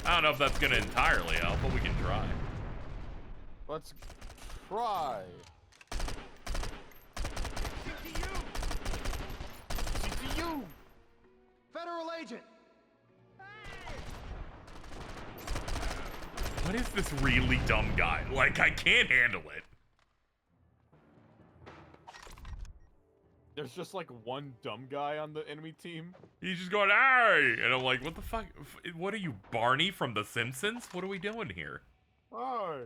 I don't know if that's going to entirely help, but we can try. Let's try. CTU! Federal agent! What is this really dumb guy? Like, I can't handle it. There's just like one dumb guy on the enemy team. He's just going, "Hey!" And I'm like, what the fuck? What are you, Barney from The Simpsons? What are we doing here? Hi.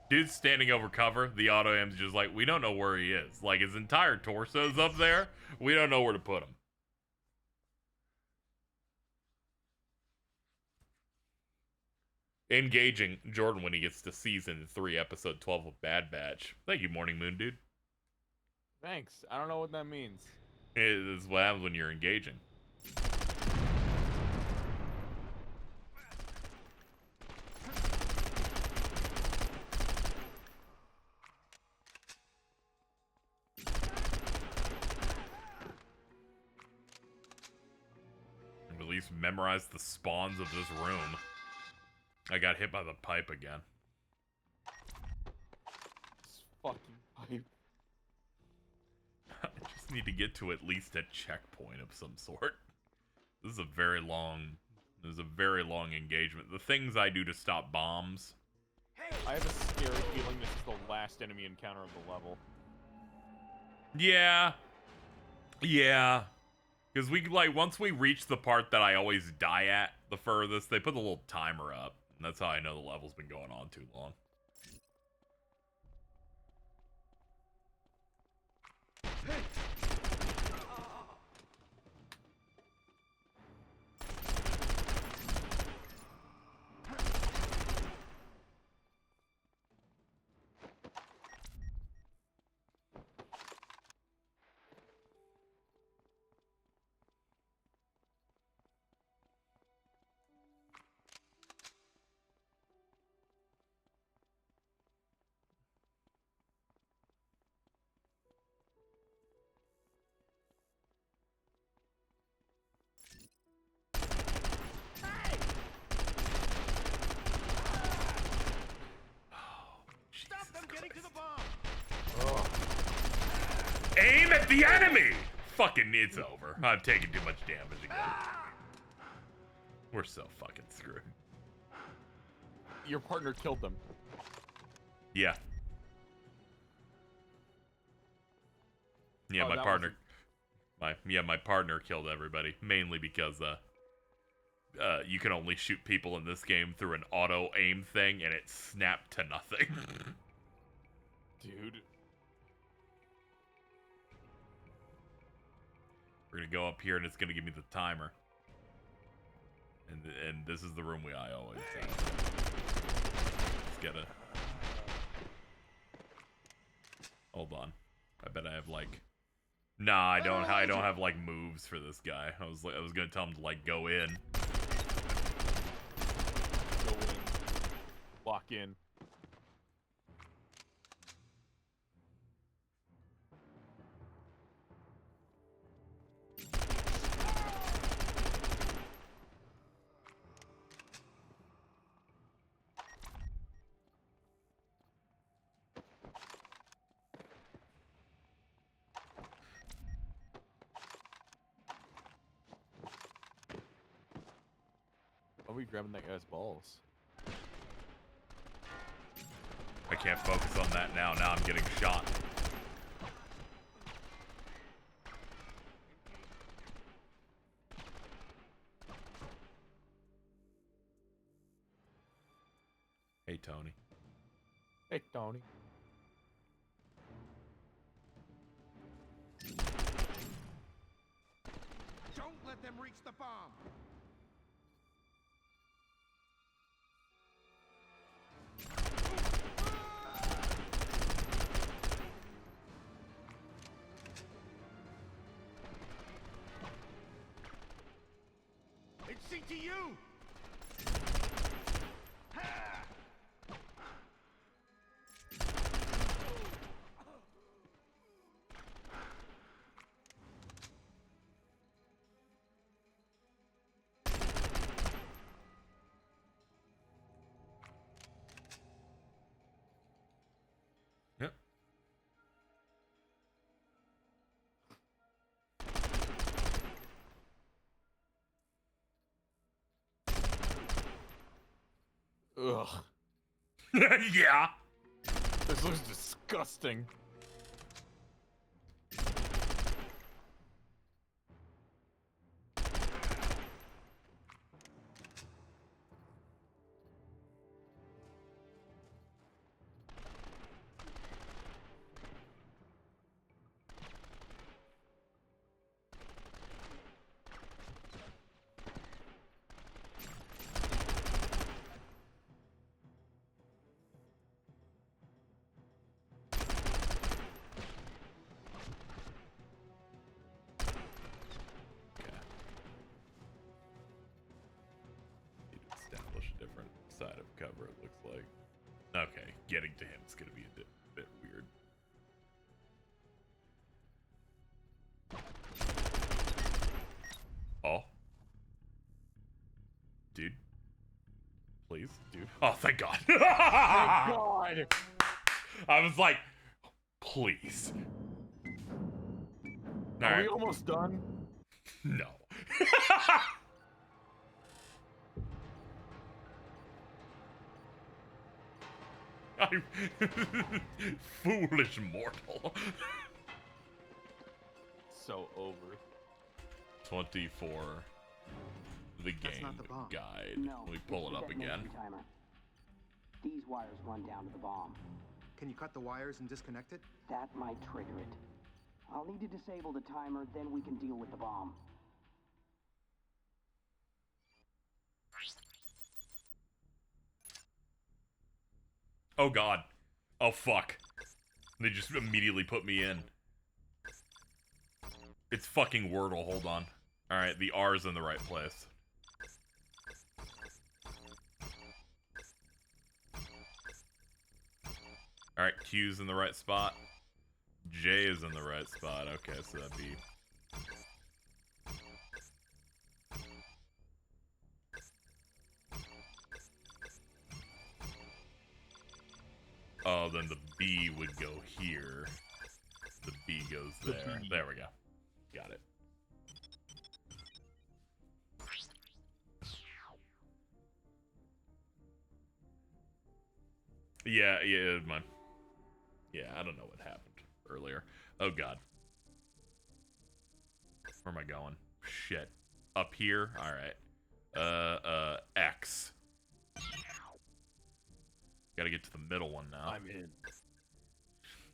Dude's standing over cover. The auto aim's just like, we don't know where he is. Like, his entire torso's up there. We don't know where to put him. Engaging Jordan when he gets to season 3, episode 12 of Bad Batch. Thank you, Morning Moon, dude. Thanks. I don't know what that means. It is what happens when you're engaging. At least memorize the spawns of this room. I got hit by the pipe again. This fucking pipe. I just need to get to at least a checkpoint of some sort. This is a very long engagement. The things I do to stop bombs. I have a scary feeling this is the last enemy encounter of the level. Yeah. Yeah. Because we, like, once we reach the part that I always die at the furthest, they put a little timer up. And that's how I know the level's been going on too long. Aim at the enemy! Fucking, it's over. I'm taking too much damage again. We're so fucking screwed. Your partner killed them. Yeah. Yeah, Oh, my that partner. My partner killed everybody, mainly because you can only shoot people in this game through an auto aim thing, and it snapped to nothing. Dude. We're gonna go up here, and it's gonna give me the timer. And this is the room I always say. Let's get it. Hold on. I bet I have like. Nah, I don't. I don't have like moves for this guy. I was gonna tell him to like go in. Go in. Walk in. Why are we grabbing that guy's balls? I can't focus on that now. Now I'm getting shot. Hey, Tony. Hey, Tony. Don't let them reach the bomb. It's CTU! Yep. Ugh. Yeah. This looks disgusting. Establish a different side of cover, it looks like. Okay, getting to him is going to be a bit weird. Oh. Dude. Please, dude. Oh, thank God. Thank God. I was like, please. Are we almost done? No. Foolish mortal. So over. 24. The That's game not the bomb. guide. No, Let me pull it up again. Timer. These wires run down to the bomb. Can you cut the wires and disconnect it? That might trigger it. I'll need to disable the timer, then we can deal with the bomb. Oh God. Oh fuck. They just immediately put me in. It's fucking Wordle, hold on. Alright, the R's in the right place. Alright, Q's in the right spot. J is in the right spot. Okay, so that'd be... Oh, then the B would go here. The B goes there. There we go. Got it. Yeah, it was mine. Yeah, I don't know what happened earlier. Oh, God. Where am I going? Shit. Up here? Alright. X. Gotta get to the middle one now. I'm in.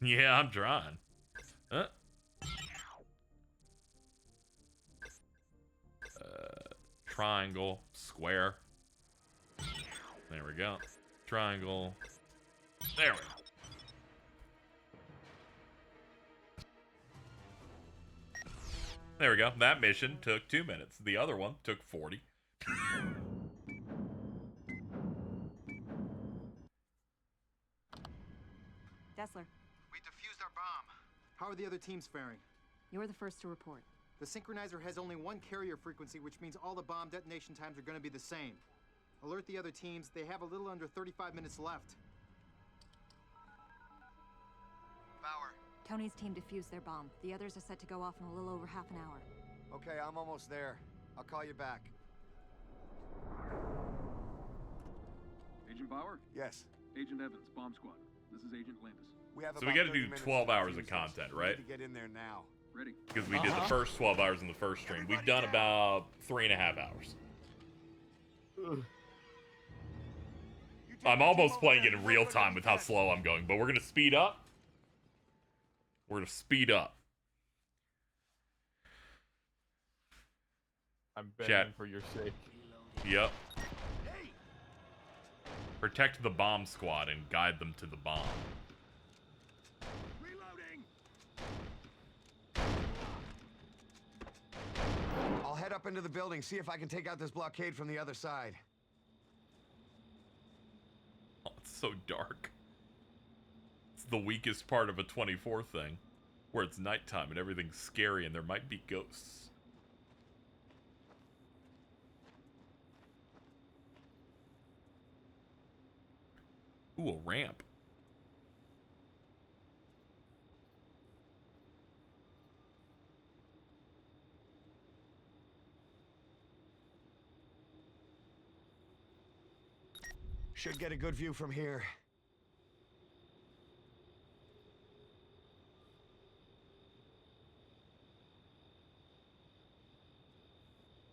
Yeah, I'm trying. Triangle, square. There we go. Triangle. There we go. There we go. That mission took 2 minutes. The other one took 40. Dessler, We defused our bomb. How are the other teams faring? you're the first to report. The synchronizer has only one carrier frequency, which means all the bomb detonation times are going to be the same. Alert the other teams. They have a little under 35 minutes left. Bauer. Tony's team defused their bomb. The others are set to go off in a little over half an hour. Okay, I'm almost there. I'll call you back. Agent Bauer? Yes. Agent Evans, Bomb Squad. This is Agent Landis. So we gotta do 12 hours of content, right? To get in there now. Ready. Because we did the first 12 hours in the first stream. We've done about 3.5 hours. I'm almost playing it in real time with how slow I'm going, but we're gonna speed up. We're gonna speed up. I'm begging for your sake. Yep. Protect the bomb squad and guide them to the bomb. Reloading. I'll head up into the building, see if I can take out this blockade from the other side. Oh, it's so dark. It's the weakest part of a 24 thing, where it's nighttime and everything's scary and there might be ghosts. Ooh, a ramp. Should get a good view from here.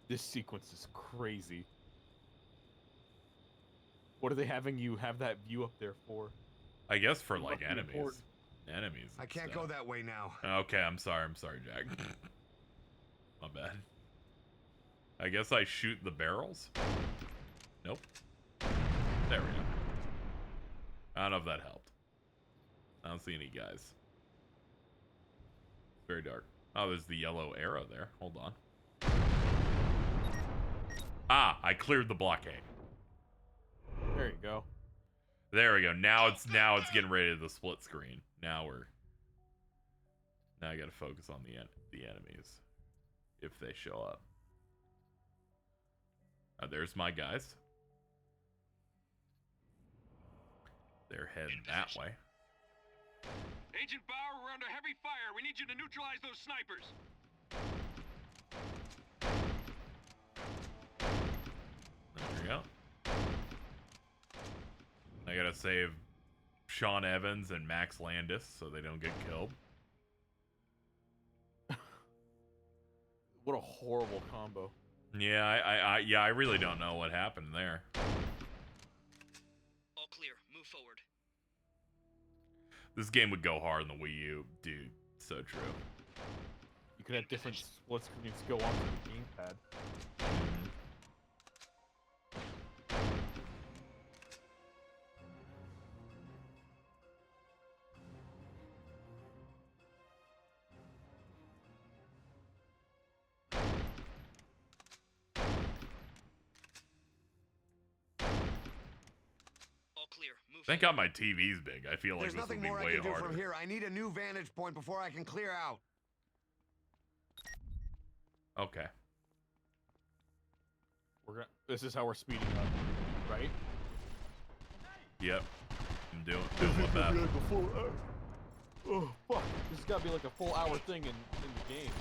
This sequence is crazy. What are they having you have that view up there for? I guess for like Must be enemies. important. Enemies. I can't go that way now. Okay, I'm sorry, Jack. My bad. I guess I shoot the barrels? Nope. There we go. I don't know if that helped. I don't see any guys. Very dark. Oh, there's the yellow arrow there. Hold on. Ah, I cleared the blockade. There you go. There we go. Now it's getting ready to the split screen. Now I gotta focus on the enemies if they show up. There's my guys. They're heading that way. Agent Bauer, we're under heavy fire. We need you to neutralize those snipers. There we go. I gotta save Sean Evans and Max Landis so they don't get killed. What a horrible combo. Yeah, I really don't know what happened there. All clear. Move forward. This game would go hard in the Wii U, dude. So true. You could have different split screens go onto the gamepad. Thank God my TV's big. I feel like There's this would nothing be more I way can do harder. from here. I need a new vantage point before I can clear out. Okay. This is how we're speeding up, right? Yep. I'm doing my best. Oh fuck! This has got to be like a full hour thing in the game.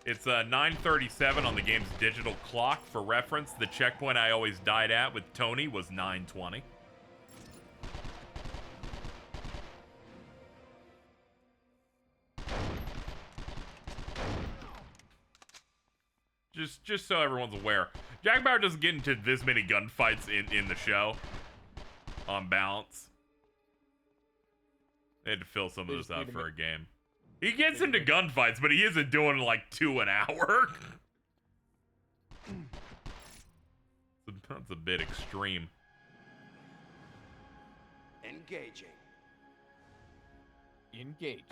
It's 9:37 on the game's digital clock. For reference, the checkpoint I always died at with Tony was 9:20. Just so everyone's aware, Jack Bauer doesn't get into this many gunfights in the show. On balance, they had to fill some of this out for a game. He gets into gunfights, but he isn't doing like 2 an hour. That's a bit extreme. Engaging. Engage.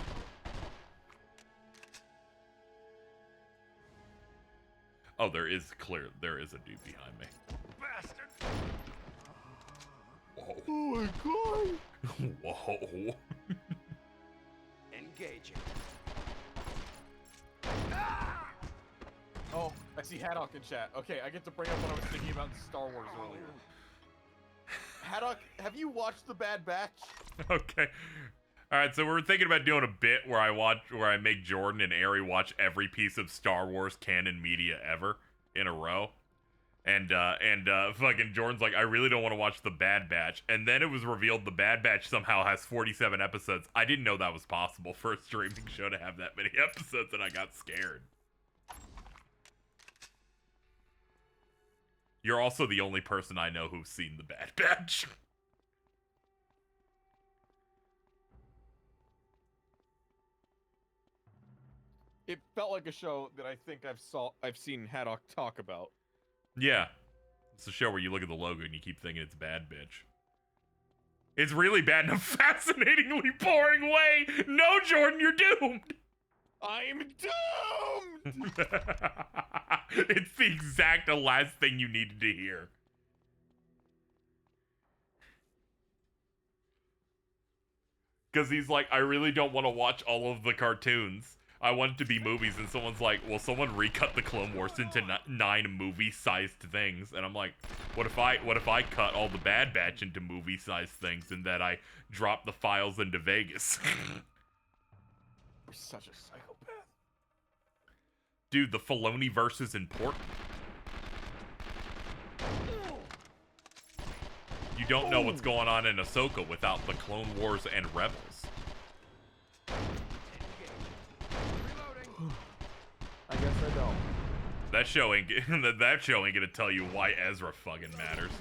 Oh, there is a dude behind me. Bastard! Whoa. Oh my god! Whoa. Engaging. Oh, I see Haddock in chat. Okay, I get to bring up what I was thinking about in Star Wars earlier. Haddock, have you watched The Bad Batch? Okay. All right, so we're thinking about doing a bit where I make Jordan and Eri watch every piece of Star Wars canon media ever in a row. And fucking Jordan's like, I really don't want to watch The Bad Batch. And then it was revealed The Bad Batch somehow has 47 episodes. I didn't know that was possible for a streaming show to have that many episodes, and I got scared. You're also the only person I know who's seen The Bad Batch. It felt like a show that I think I've seen Haddock talk about. Yeah. It's a show where you look at the logo and you keep thinking it's bad, bitch. It's really bad in a fascinatingly boring way. No, Jordan, you're doomed. I'm doomed! It's the exact last thing you needed to hear. Because he's like, I really don't want to watch all of the cartoons. I want it to be movies, and someone's like, well, someone recut the Clone Wars into 9 movie-sized things, and I'm like, what if I cut all the Bad Batch into movie-sized things, and that I drop the files into Vegas? You're such a psychopath. Dude, the Filoni verse is important. You don't know what's going on in Ahsoka without the Clone Wars and Rebels. I guess I don't. That show ain't gonna tell you why Ezra fucking matters.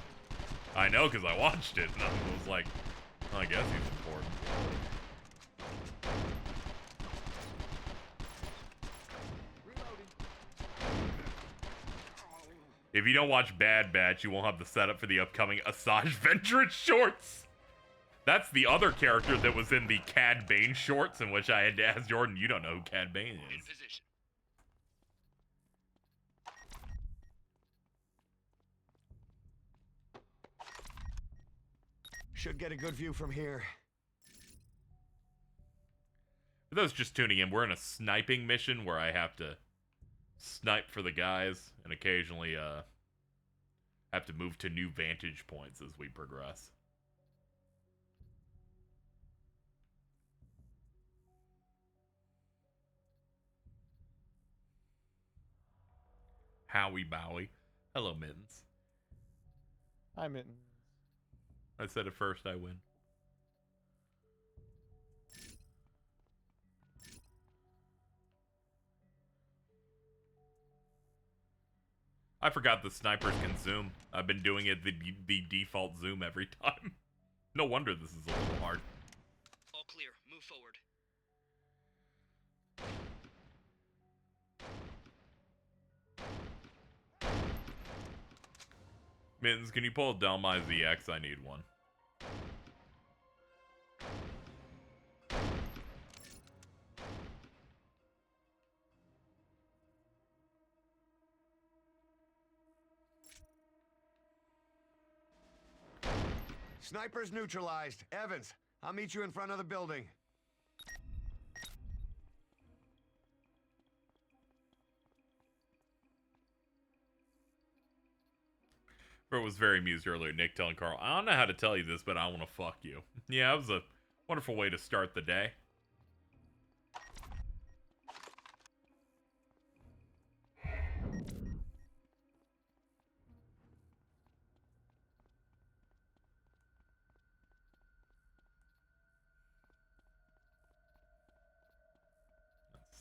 I know, because I watched it, and I was like, well, I guess he's important. If you don't watch Bad Batch, you won't have the setup for the upcoming Asajj Ventress shorts. That's the other character that was in the Cad Bane shorts, in which I had to ask Jordan, you don't know who Cad Bane is. Should get a good view from here. For those just tuning in, we're in a sniping mission where I have to snipe for the guys and occasionally have to move to new vantage points as we progress. Howie Bowie. Hello, Mittens. Hi, Mittens. I said it first, I win. I forgot the snipers can zoom. I've been doing it the default zoom every time. No wonder this is a little hard. All clear. Move forward. Mittens, can you pull a Delmi ZX? I need one. Snipers neutralized. Evans, I'll meet you in front of the building. Bro was very amused earlier. Nick telling Carl, I don't know how to tell you this, but I want to fuck you. Yeah, it was a wonderful way to start the day.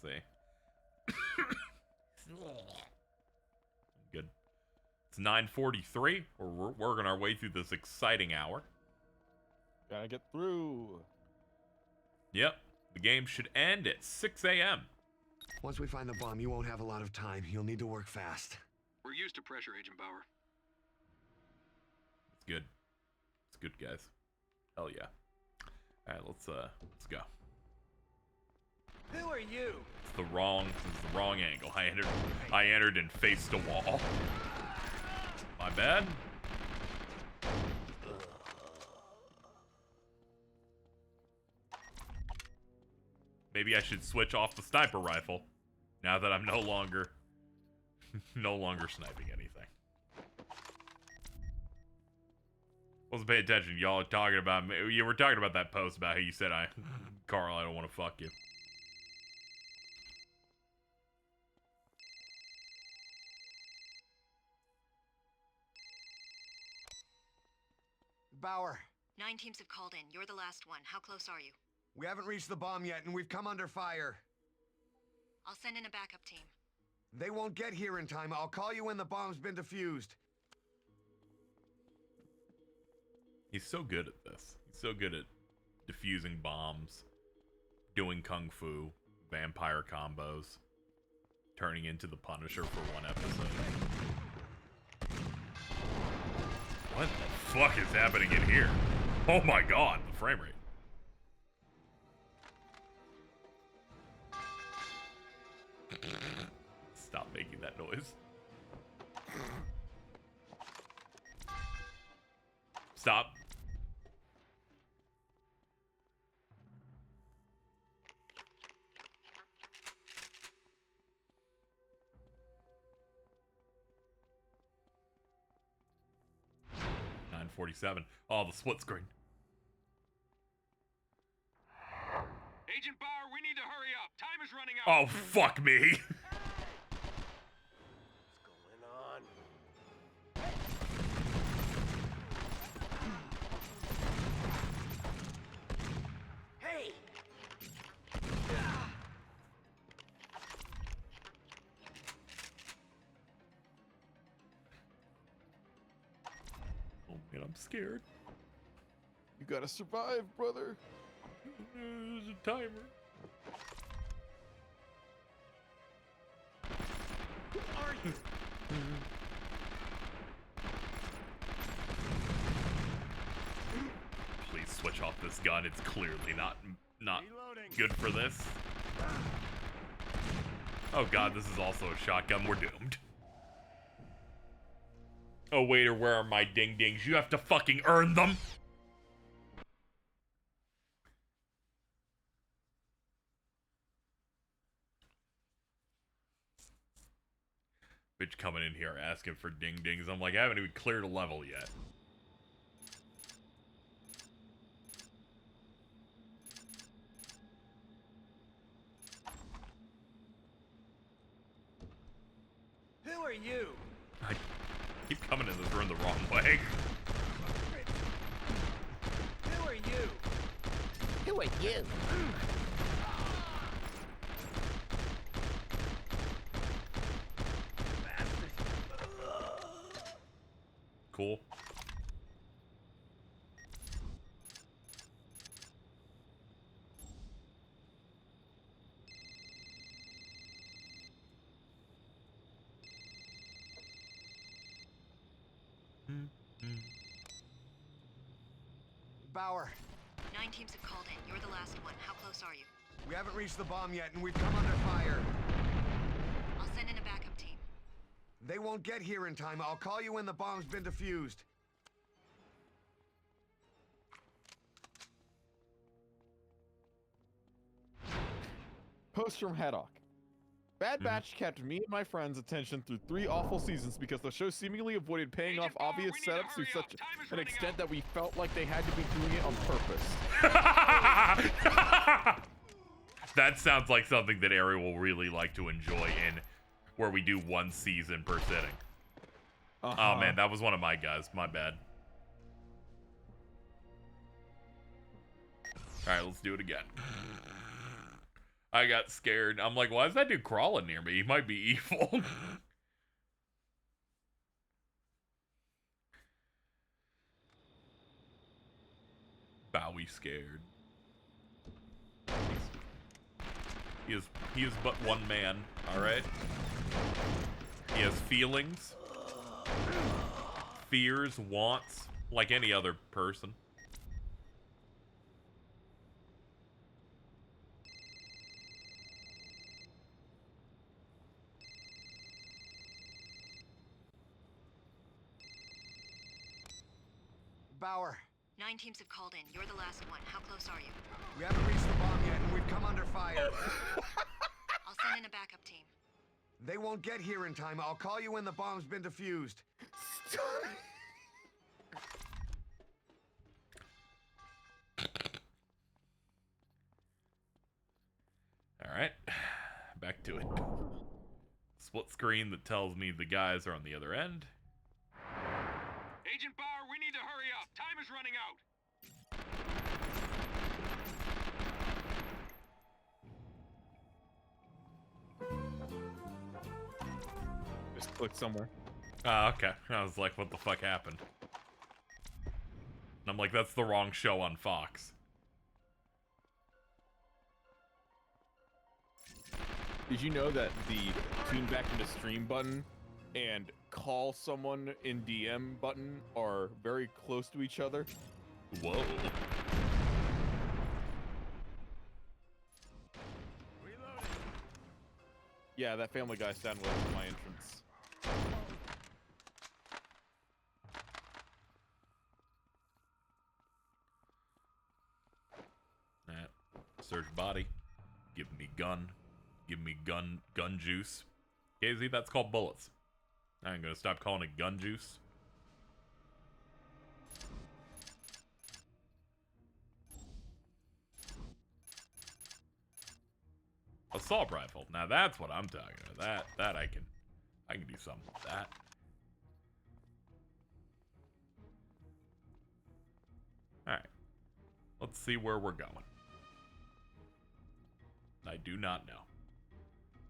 see. Good. It's 9:43. We're working our way through this exciting hour. Gotta get through. Yep. The game should end at 6 a.m. Once we find the bomb, you won't have a lot of time. You'll need to work fast. We're used to pressure, Agent Bauer. It's good. It's good, guys. Hell yeah. All right, let's go. Who are you? It's the wrong angle. I entered and faced a wall. My bad. Maybe I should switch off the sniper rifle now that I'm no longer sniping anything. Wasn't paying attention. Y'all are talking about me. You were talking about that post about how you said Carl, I don't want to fuck you. Bauer. 9 teams have called in. You're the last one. How close are you? We haven't reached the bomb yet, and we've come under fire. I'll send in a backup team. They won't get here in time. I'll call you when the bomb's been defused. He's so good at this. He's so good at defusing bombs, doing kung fu, vampire combos, turning into the Punisher for one episode. What the fuck is happening in here? Oh my god, the frame rate. Stop making that noise. Stop. $9.47. Oh, the split screen. Agent Bauer, we need to hurry up. Time is running out. Oh, fuck me. Hey! Oh man, I'm scared. You gotta survive, brother. There's a timer. Who are you? Please switch off this gun. It's clearly not good for this. Oh god, this is also a shotgun. We're doomed. Oh waiter, where are my ding dings? You have to fucking earn them. Bitch coming in here asking for ding dings. I'm like, I haven't even cleared a level yet. Who are you? I keep coming in this room the wrong way. Who are you? Who are you? Cool. Bauer. 9 teams have called in. You're the last one. How close are you? We haven't reached the bomb yet, and we've come under fire. I'll send in a backup team. They won't get here in time. I'll call you when the bomb's been defused. Post from Haddock. Bad Batch kept me and my friends' attention through 3 awful seasons because the show seemingly avoided paying off obvious setups to such an extent that we felt like they had to be doing it on purpose. That sounds like something that Eri will really like to enjoy in where we do 1 season per sitting. Oh man, that was one of my guys. My bad. Alright, let's do it again. I got scared. I'm like, why is that dude crawling near me? He might be evil. Bowie scared. He is but one man, alright? He has feelings, fears, wants, like any other person. Bauer. 9 teams have called in. You're the last one. How close are you? We haven't reached the bomb yet, and we've come under fire. I'll send in a backup team. They won't get here in time. I'll call you when the bomb's been defused. Alright, back to it. Split screen that tells me the guys are on the other end. Agent Bauer, we need to hurry up. Time is running out. Just click somewhere. Okay. I was like, what the fuck happened? And I'm like, that's the wrong show on Fox. Did you know that the tune back into stream button and call someone in DM button are very close to each other? Whoa. Reloading. Yeah, that Family Guy sound was my entrance. Search body. Give me gun. Give me gun juice. KZ, that's called bullets. I ain't gonna stop calling it gun juice. Assault rifle. Now that's what I'm talking about. That I can do something with that. Alright. Let's see where we're going. I do not know.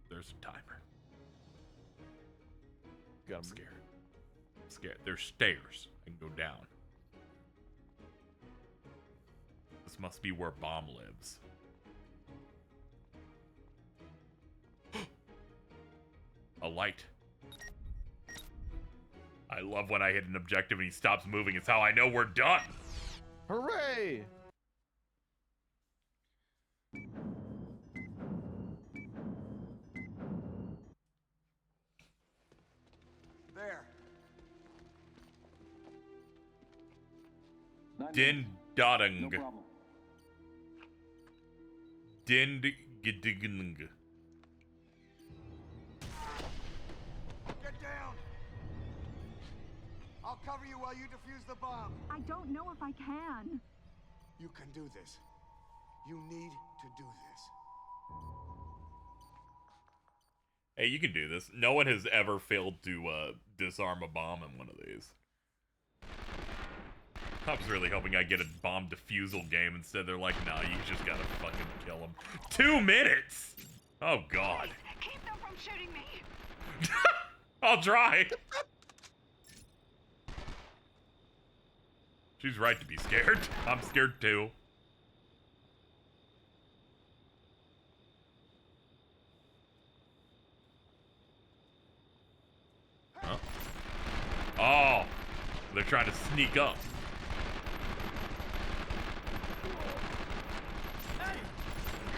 There's a timer. I'm scared. I'm scared. There's stairs. I can go down. This must be where Bomb lives. A light. I love when I hit an objective and he stops moving. It's how I know we're done. Hooray! There. Din Dodung. No problem. Din Gidig. Get down. I'll cover you while you defuse the bomb. I don't know if I can. You can do this. You need to do this. Hey, you can do this. No one has ever failed to disarm a bomb in one of these. I was really hoping I'd get a bomb defusal game. Instead, they're like, nah, you just gotta fucking kill him. 2 minutes! Oh, God. Keep them from shooting me. I'll try. She's right to be scared. I'm scared, too. Huh? Oh! They're trying to sneak up.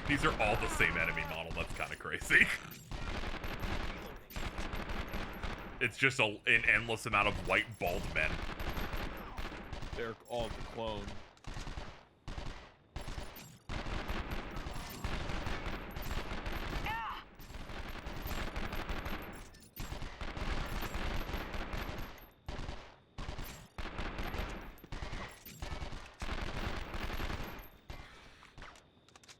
These are all the same enemy model. That's kind of crazy. It's just an endless amount of white bald men. They're all the clone.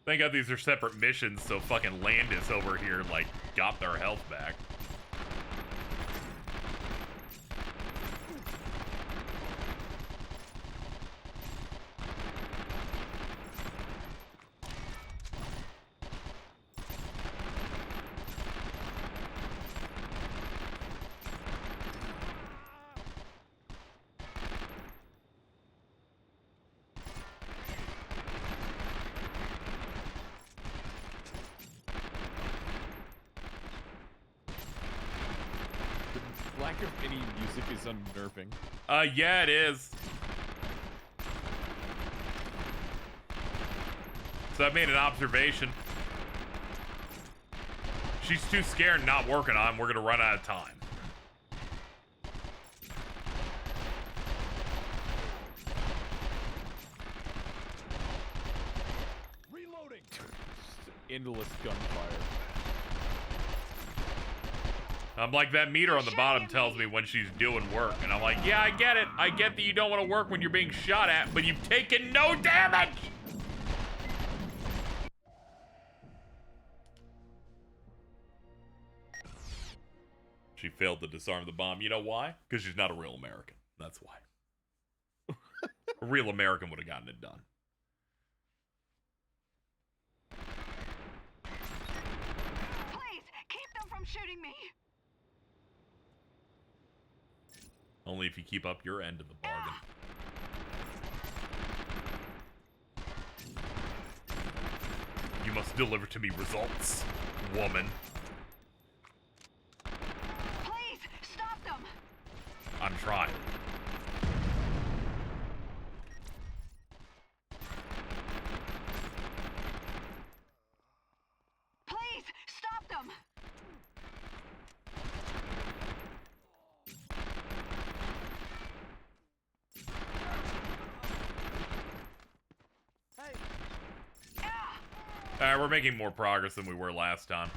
Thank God these are separate missions, so fucking Landis over here, like, got their health back. music is unnerving. Yeah, it is. So I made an observation. She's too scared not working on. We're gonna run out of time. Reloading. Endless gunfire. I'm like, that meter on the bottom tells me when she's doing work. And I'm like, yeah, I get it. I get that you don't want to work when you're being shot at, but you've taken no damage! She failed to disarm the bomb. You know why? Because she's not a real American. That's why. A real American would have gotten it done. Please, keep them from shooting me. Only if you keep up your end of the bargain. You must deliver to me results, woman. Please, stop them. I'm trying. Please, stop them. Alright, we're making more progress than we were last time.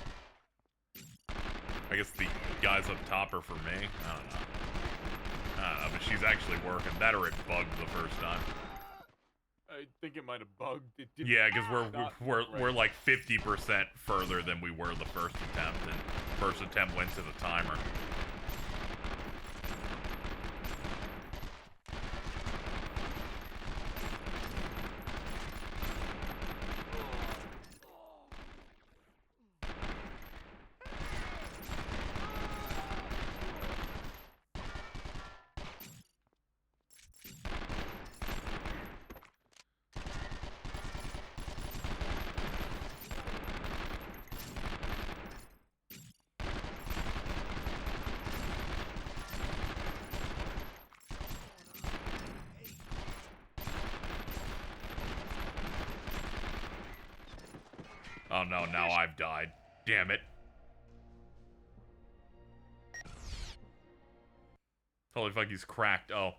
I guess the guys up top are for me. I don't know, but she's actually working. That or it bugged the first time. I think it might have bugged. It didn't. Yeah, because we're like 50% further than we were the first attempt, and first attempt went to the timer. Oh no, now I've died. Damn it. Holy fuck, he's cracked. Oh.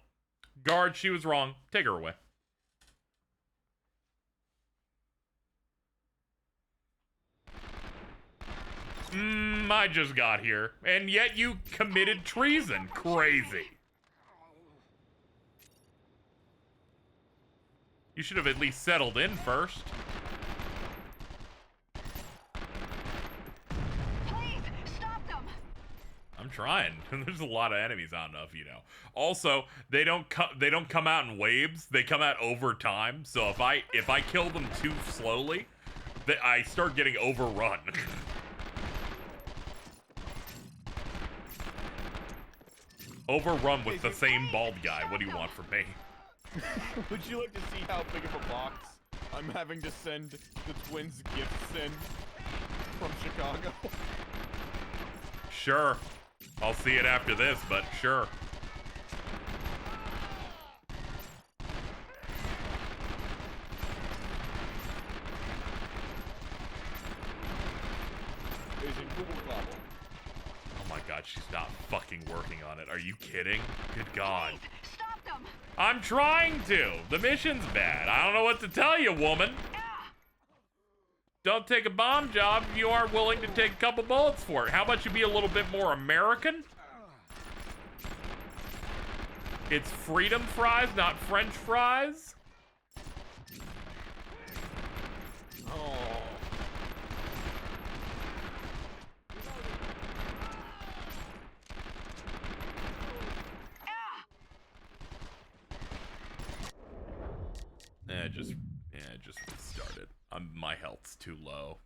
Guard, she was wrong. Take her away. I just got here. And yet you committed treason. Crazy. You should have at least settled in first. I'm trying. There's a lot of enemies. I don't know if you know. Also, they don't come out in waves. They come out over time. So if I kill them too slowly, I start getting overrun. Overrun with the same bald guy. What do you want from me? Would you like to see how big of a box I'm having to send the twins gifts in from Chicago? Sure. I'll see it after this, but sure. Oh my god, she's not fucking working on it. Are you kidding? Good god. Stop them. I'm trying to. The mission's bad. I don't know what to tell you, woman. Don't take a bomb job if you aren't willing to take a couple bullets for it. How about you be a little bit more American? It's freedom fries, not French fries. Oh. Just restarted. My health's too low.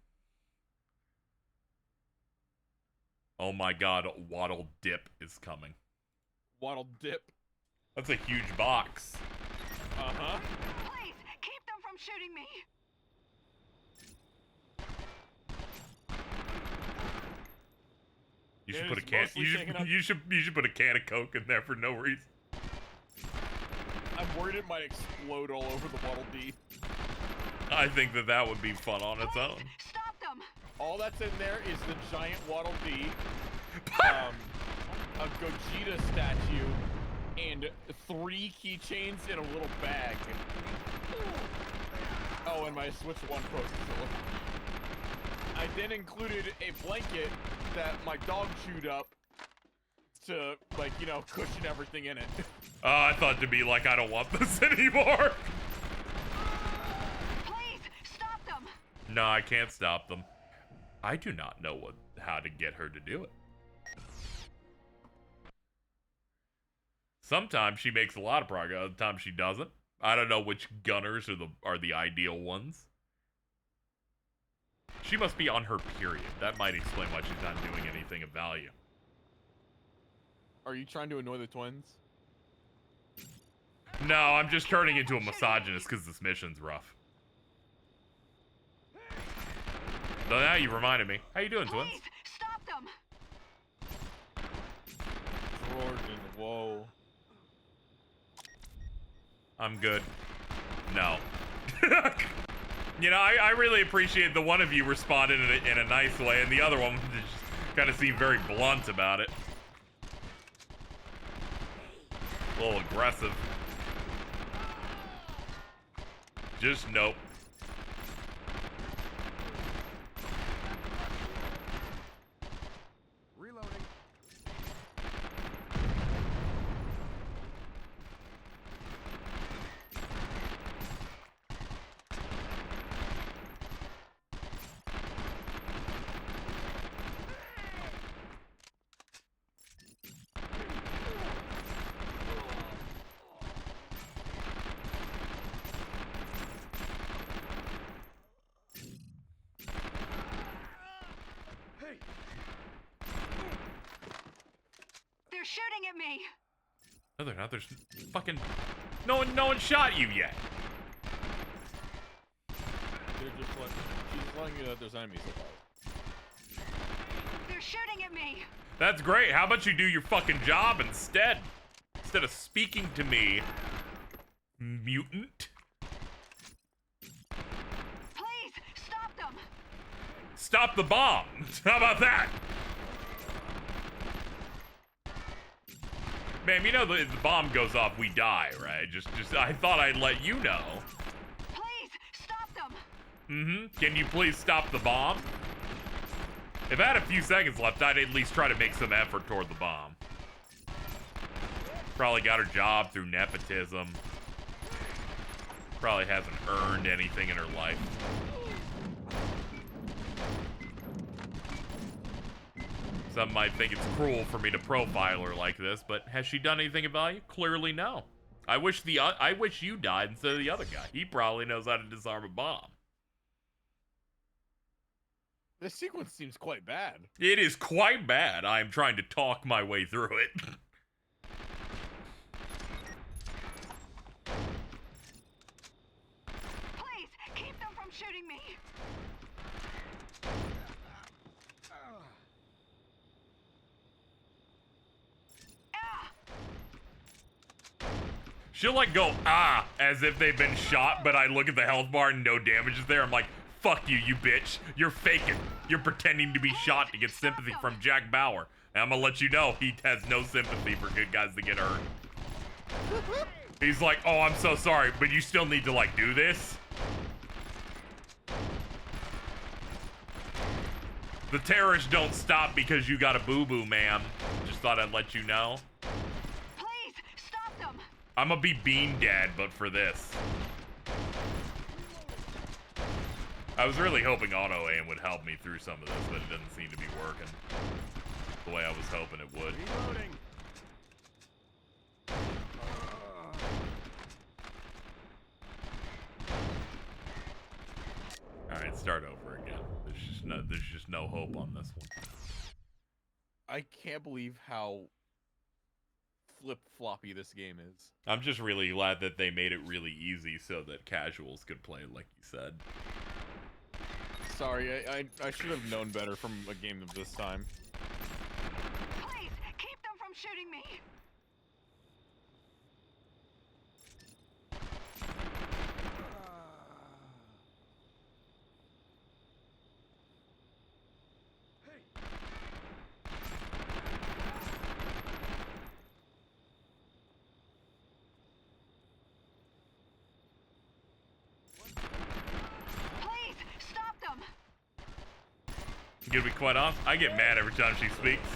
Oh my god, Waddle Dip is coming. Waddle Dip? That's a huge box. Uh-huh. Please, keep them from shooting me. You should put a can. You should put a can of Coke in there for no reason. I'm worried it might explode all over the Waddle Dee. I think that would be fun on its own. Stop them! All that's in there is the giant Waddle Dee, a Gogeta statue, and 3 keychains in a little bag. Oh, and my Switch 1 Pro controller. I then included a blanket that my dog chewed up to, like, you know, cushion everything in it. Oh, I thought to be like, I don't want this anymore. Please, stop them! No, I can't stop them. I do not know how to get her to do it. Sometimes she makes a lot of progress, other times she doesn't. I don't know which gunners are the ideal ones. She must be on her period. That might explain why she's not doing anything of value. Are you trying to annoy the twins? No, I'm just turning into a misogynist because this mission's rough. So now you reminded me. How you doing, twins? Please, stop them! Jordan, whoa. I'm good. No. You know, I really appreciate the one of you responded in a nice way, and the other one just kind of seemed very blunt about it. A little aggressive. Just nope. Reloading. They're shooting at me! No, they're not. There's fucking... No one shot you yet. They're just like... She's telling you that there's enemies about. They're shooting at me! That's great. How about you do your fucking job instead? Instead of speaking to me, mutant. Please, stop them! Stop the bomb. How about that? Ma'am, you know the bomb goes off, we die, right? Just I thought I'd let you know. Please, stop them! Mm-hmm. Can you please stop the bomb? If I had a few seconds left, I'd at least try to make some effort toward the bomb. Probably got her job through nepotism. Probably hasn't earned anything in her life. Some might think it's cruel for me to profile her like this, but has she done anything of value? Clearly no. I wish you died instead of the other guy. He probably knows how to disarm a bomb. This sequence seems quite bad. It is quite bad. I am trying to talk my way through it. Please, keep them from shooting me! She'll like go, ah, as if they've been shot, but I look at the health bar and no damage is there. I'm like, fuck you, you bitch. You're faking. You're pretending to be shot to get sympathy from Jack Bauer. And I'm gonna let you know he has no sympathy for good guys that get hurt. He's like, oh, I'm so sorry, but you still need to like do this? The terrorists don't stop because you got a boo-boo, ma'am. Just thought I'd let you know. Please, stop them! I'm gonna be Bean Dad, but for this. I was really hoping auto aim would help me through some of this, but it doesn't seem to be working the way I was hoping it would. Reloading. All right, start over again. There's just no hope on this one. I can't believe how flip-floppy this game is. I'm just really glad that they made it really easy so that casuals could play, like you said. Sorry, I should have known better from a game of this time. Gonna be quite honest, I get mad every time she speaks.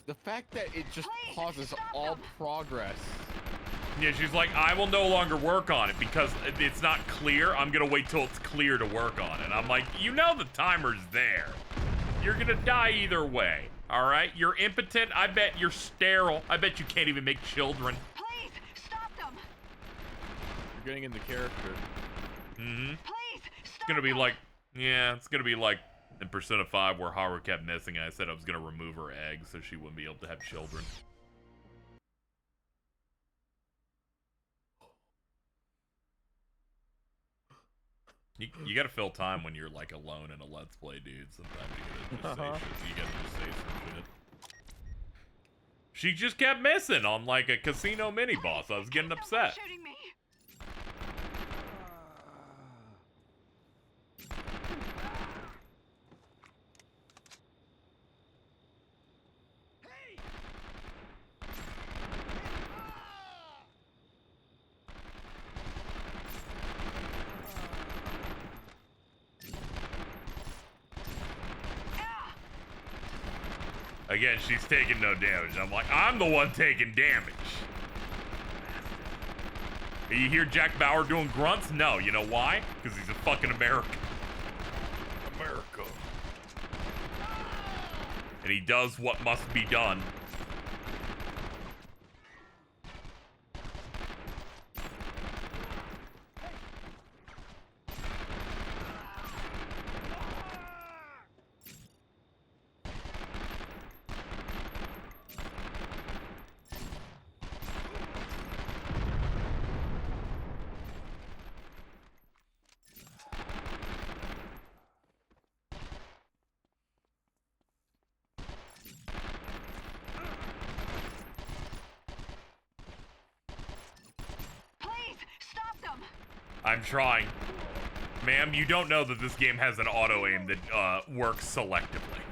The fact that it just pauses all progress. Yeah, she's like, I will no longer work on it because it's not clear. I'm gonna wait till it's clear to work on it. I'm like, you know the timer's there. You're gonna die either way, all right? You're impotent. I bet you're sterile. I bet you can't even make children. Please, stop them. You're getting into character. Mm-hmm. Please, It's gonna be like, yeah, it's gonna be like in Persona 5 where Haru kept missing and I said I was gonna remove her egg so she wouldn't be able to have children. You gotta fill time when you're like alone in a Let's Play, dude. Sometimes you gotta just say shit. You gotta just say some shit. She just kept missing on like a casino mini boss. I was getting upset. Shooting me. Again, she's taking no damage. I'm like, I'm the one taking damage. You hear Jack Bauer doing grunts? No, you know why? Because he's a fucking American. America. And he does what must be done. I'm trying. Ma'am, you don't know that this game has an auto-aim that works selectively.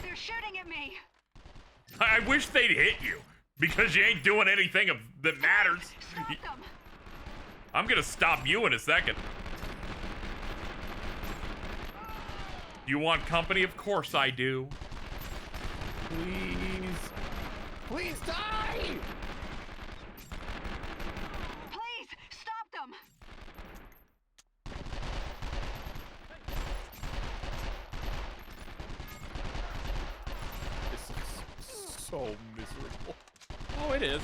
They're shooting at me. I wish they'd hit you, because you ain't doing anything that matters. I'm gonna stop you in a second. You want company? Of course I do. Please. Please die! Please, stop them! This is so miserable. Oh, it is.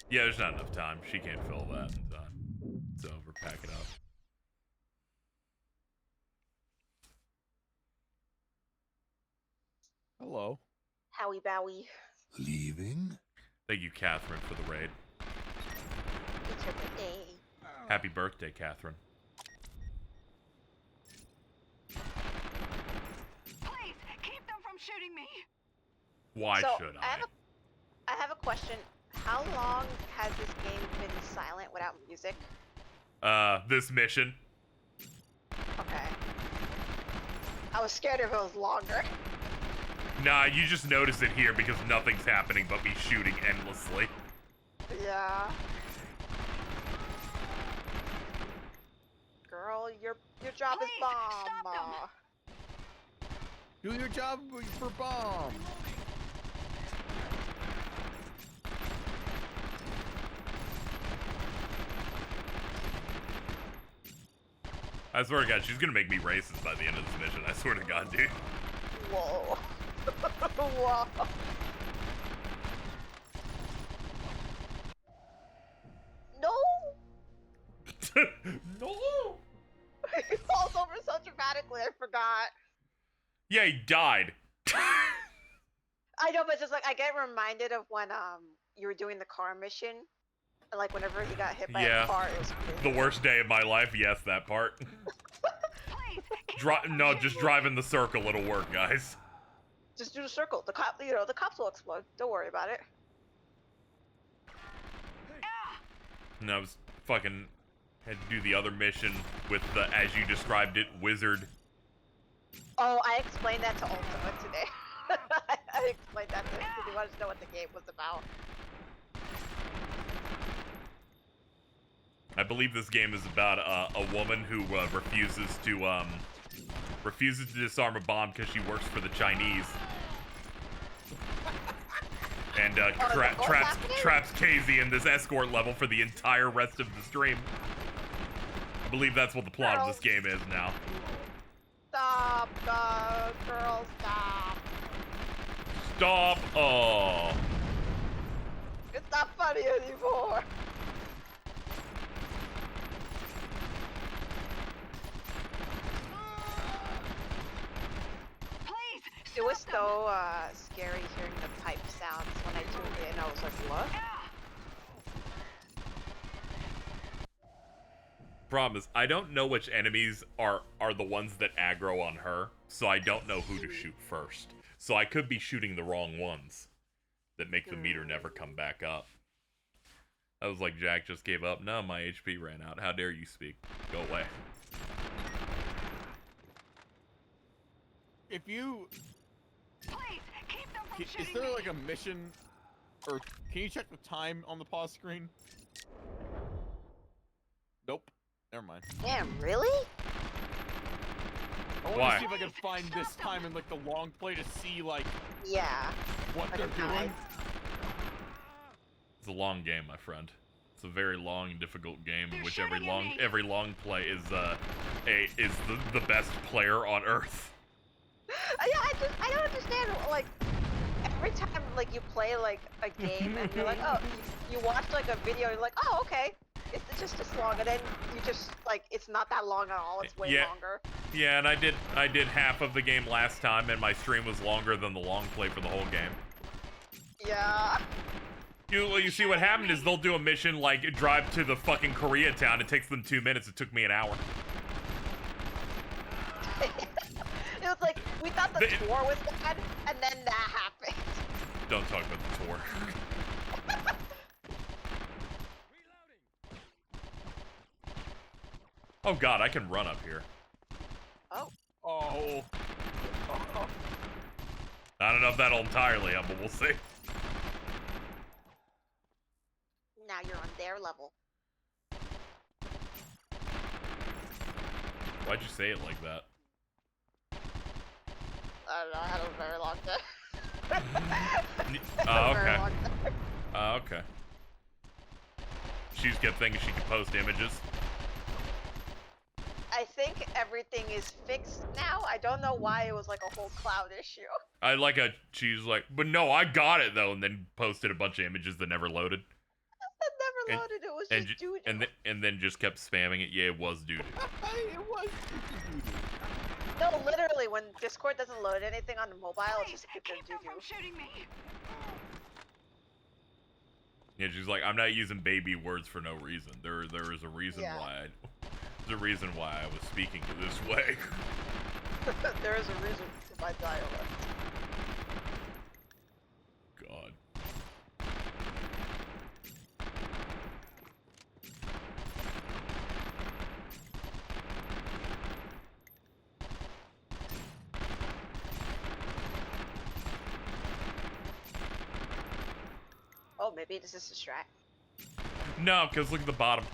Yeah, there's not enough time. She can't fill that in time. It's over. Pack it up. Hello. Howie Bowie. Leaving? Thank you, Catherine, for the raid. It's your birthday. Happy birthday, Catherine. Please, keep them from shooting me. Why So, should I? I have a question. How long has this game been silent without music? This mission. Okay. I was scared if it was longer. Nah, you just notice it here because nothing's happening but me shooting endlessly. Yeah. Girl, your job is bomb. Do your job for bomb. I swear to God, she's gonna make me racist by the end of this mission. I swear to God, dude. Whoa. Whoa. No. No. He falls over so dramatically. I forgot. Yeah, he died. I know, but just like I get reminded of when you were doing the car mission, and like whenever he got hit by a car, it was crazy. The worst day of my life. Yes, that part. No, just driving the circle. It'll work, guys. Just do the circle. The cops will explode. Don't worry about it. And I was fucking had to do the other mission with the, as you described it, wizard. Oh, I explained that to Ultima today. I explained that to him because he wanted to know what the game was about. I believe this game is about a woman who refuses to disarm a bomb because she works for the Chinese. And traps Casey in this escort level for the entire rest of the stream. I believe that's what the plot of this game is now. Stop, girl, stop. Stop. Oh. It's not funny anymore. It was so scary hearing the pipe sounds when I tuned in. I was like, what? Problem is, I don't know which enemies are the ones that aggro on her, so I don't know who to shoot first. So I could be shooting the wrong ones that make the meter never come back up. I was like, Jack just gave up. No, my HP ran out. How dare you speak? Go away. If you... Please, keep them from Is there like a mission, or can you check the time on the pause screen? Nope. Never mind. Damn, really? I want to see if I can find this time in like the long play to see like what they're doing. It's a long game, my friend. It's a very long and difficult game in which every long play is the best player on Earth. Yeah, I don't understand, like, every time, like, you play, like, a game, and you're like, oh, you watch, like, a video, and you're like, oh, okay, it's just this long, and then you just, like, it's not that long at all, it's way longer. Yeah, and I did half of the game last time, and my stream was longer than the long play for the whole game. Yeah. You see what happened is they'll do a mission, like, drive to the fucking Koreatown, it takes them 2 minutes, it took me an hour. It was like, we thought the tour was bad, and then that happened. Don't talk about the tour. Oh god, I can run up here. Oh. Oh. I don't know if that'll entirely help, but we'll see. Now you're on their level. Why'd you say it like that? I don't know, I had a very long day. Oh, okay. Okay. She just kept thinking she could post images. I think everything is fixed now. I don't know why it was like a whole cloud issue. She's like, but no, I got it though, and then posted a bunch of images that never loaded. It never loaded, it was just doo-doo. And then just kept spamming it. Yeah, it was doo-doo. It was doo-doo. No, literally, when Discord doesn't load anything on the mobile, it's just a picture of doo-doo. Shooting me. Yeah, she's like, I'm not using baby words for no reason. There is a reason why there's a reason why I was speaking this way. There is a reason for my dialect. God. Oh, maybe this is a strat. No, because look at the bottom.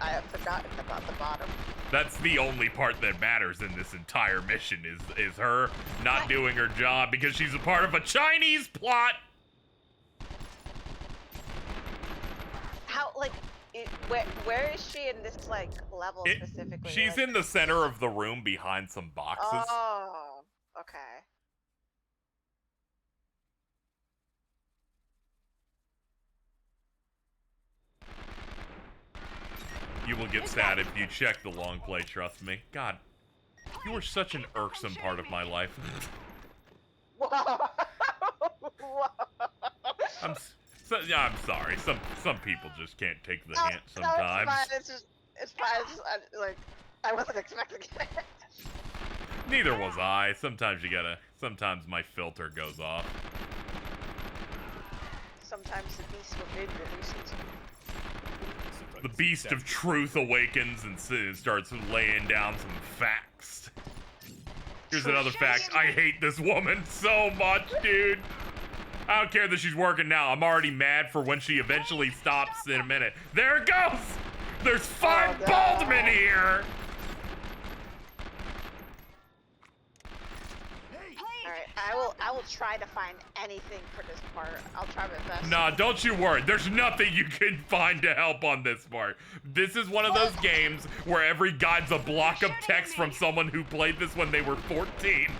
I have forgotten about the bottom. That's the only part that matters in this entire mission is her not doing her job because she's a part of a Chinese plot. How, like, where is she in this, like, level specifically? She's in the center of the room behind some boxes. Oh, okay. You will get sad if you check the long play, trust me. God, you are such an irksome part of my life. I'm sorry. Some people just can't take the hint sometimes. No, it's fine. Like, I wasn't expecting it. Neither was I. Sometimes sometimes my filter goes off. Sometimes the beast within releases. The beast of truth awakens and starts laying down some facts. Here's another fact. I hate this woman so much, dude. I don't care that she's working now. I'm already mad for when she eventually stops in a minute. There it goes! There's 5 Baldmen here! Alright, I will try to find anything for this part. I'll try my best. Nah, don't you worry. There's nothing you can find to help on this part. This is one of those games where every guide's a block of text from someone who played this when they were 14.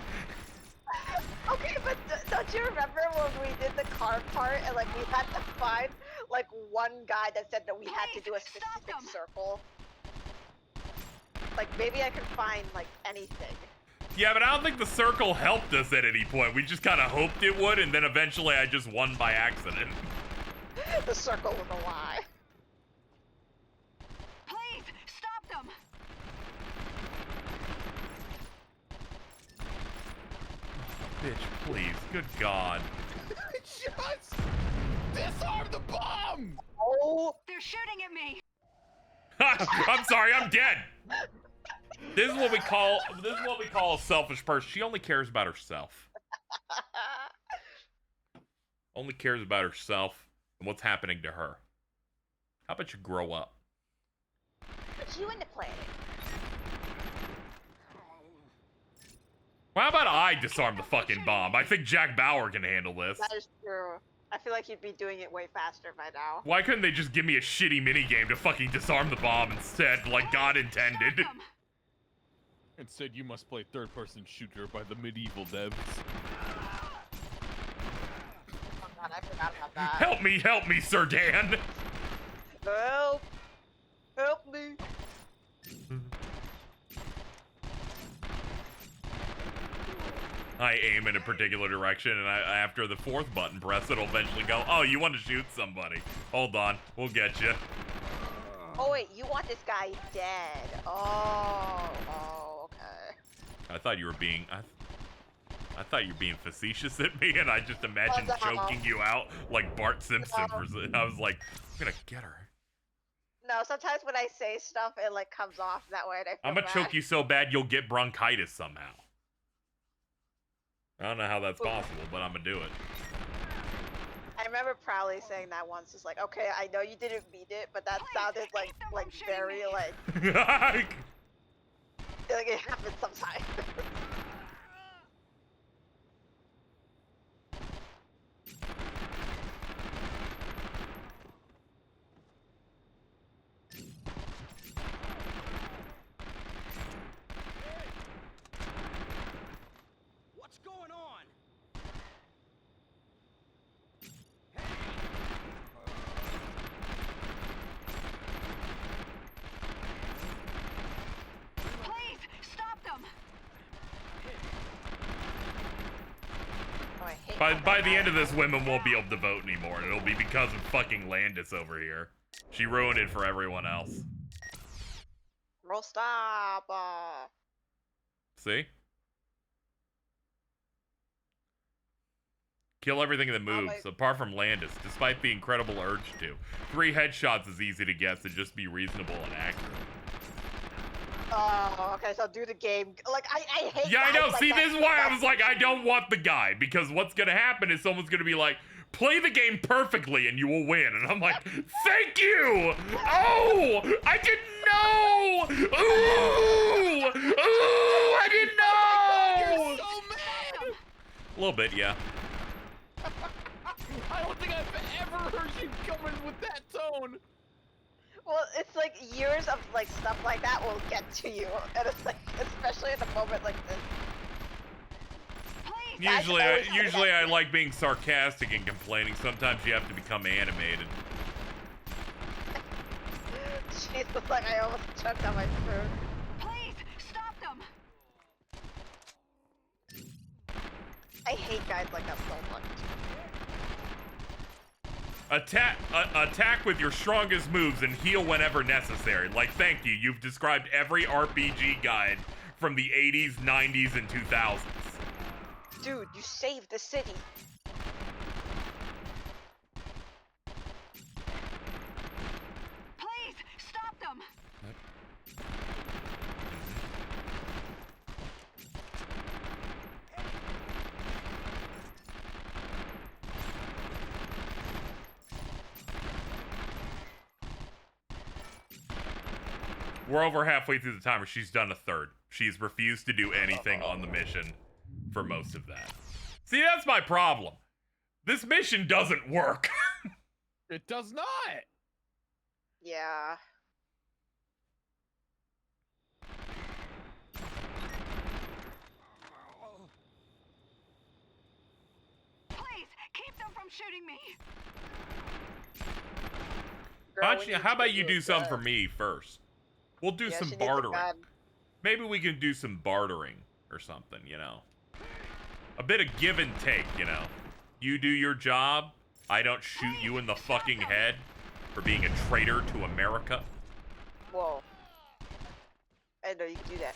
Okay, but don't you remember when we did the car part and like we had to find like one guide that said that we had to do a specific circle? Like maybe I could find like anything. Yeah, but I don't think the circle helped us at any point. We just kind of hoped it would, and then eventually I just won by accident. The circle was a lie. Please, stop them! Bitch, please. Good God. Just disarm the bomb! Oh! They're shooting at me! I'm sorry, I'm dead! This is what we call a selfish person. She only cares about herself. Only cares about herself and what's happening to her. How about you grow up? Put you into planning. Well, how about I disarm the fucking bomb? I think Jack Bauer can handle this. That is true. I feel like you'd be doing it way faster by now. Why couldn't they just give me a shitty minigame to fucking disarm the bomb instead, like God intended? Instead, you must play third-person shooter by the medieval devs. Oh god, I forgot about that. Help me, Sir Dan! Help! Help me! I aim in a particular direction, and after the 4th button press, it'll eventually go, oh, you want to shoot somebody. Hold on, we'll get you. Oh wait, you want this guy dead. Oh, okay. I thought you were being, I thought you were being facetious at me, and I just imagined choking you out like Bart Simpson. I was like, I'm gonna get her. No, sometimes when I say stuff, it like comes off that way, and I feel I'm gonna bad. choke you so bad you'll get bronchitis somehow. I don't know how that's possible, but I'm gonna do it. I remember Prowley saying that once. It's like, okay, I know you didn't mean it, but that sounded like very like it happens sometimes. What's going on? Please, stop them! Oh, By the end of this, women won't be able to vote anymore, and it'll be because of fucking Landis over here. She ruined it for everyone else. Roll stop. See? Kill everything that moves, apart from Landis, despite the incredible urge to. 3 headshots is easy to guess and just be reasonable and accurate. Oh, okay, so do the game. Like, I hate Yeah, I know. like See, that. this is why I was like, I don't want the guy, because what's gonna happen is someone's gonna be like, play the game perfectly and you will win. And I'm like, thank you! Oh! I didn't know! Ooh! Ooh! I didn't know! You're so mad! A little bit, yeah. I don't think I've ever heard you come in with that tone. Well, it's like years of like stuff like that will get to you, and it's like, especially in a moment like this. Usually I like being sarcastic and complaining. Sometimes you have to become animated. Jesus, like I almost choked on my throat. Please, stop them! I hate guys like that so much. Attack with your strongest moves and heal whenever necessary. Like, thank you. You've described every RPG guide from the 80s, 90s, and 2000s. Dude, you saved the city. Please, stop them! We're over halfway through the timer. She's done a third. She's refused to do anything on the mission for most of that. See, that's my problem. This mission doesn't work. It does not. Yeah. Please, keep them from shooting me. Girl, How about you do something for me first? We'll do some she needs a bartering. gun. Maybe we can do some bartering or something, you know. A bit of give and take, you know. You do your job, I don't shoot you in the fucking head for being a traitor to America. Whoa. I didn't know you could do that.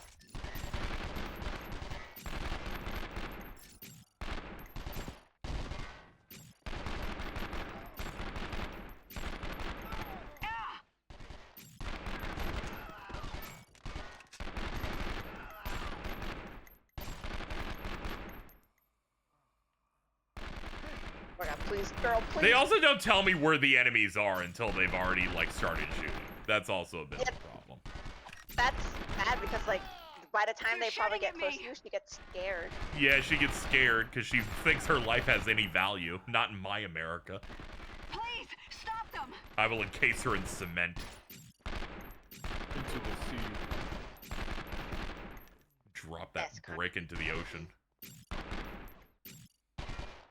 Oh my God, please, girl, please. They also don't tell me where the enemies are until they've already, like, started shooting. That's also a bit of a problem. That's bad because, like, by the time they probably get close to you, she gets scared. Yeah, she gets scared because she thinks her life has any value. Not in my America. Please, stop them. I will encase her in cement. Into the sea. Drop that brick into the ocean.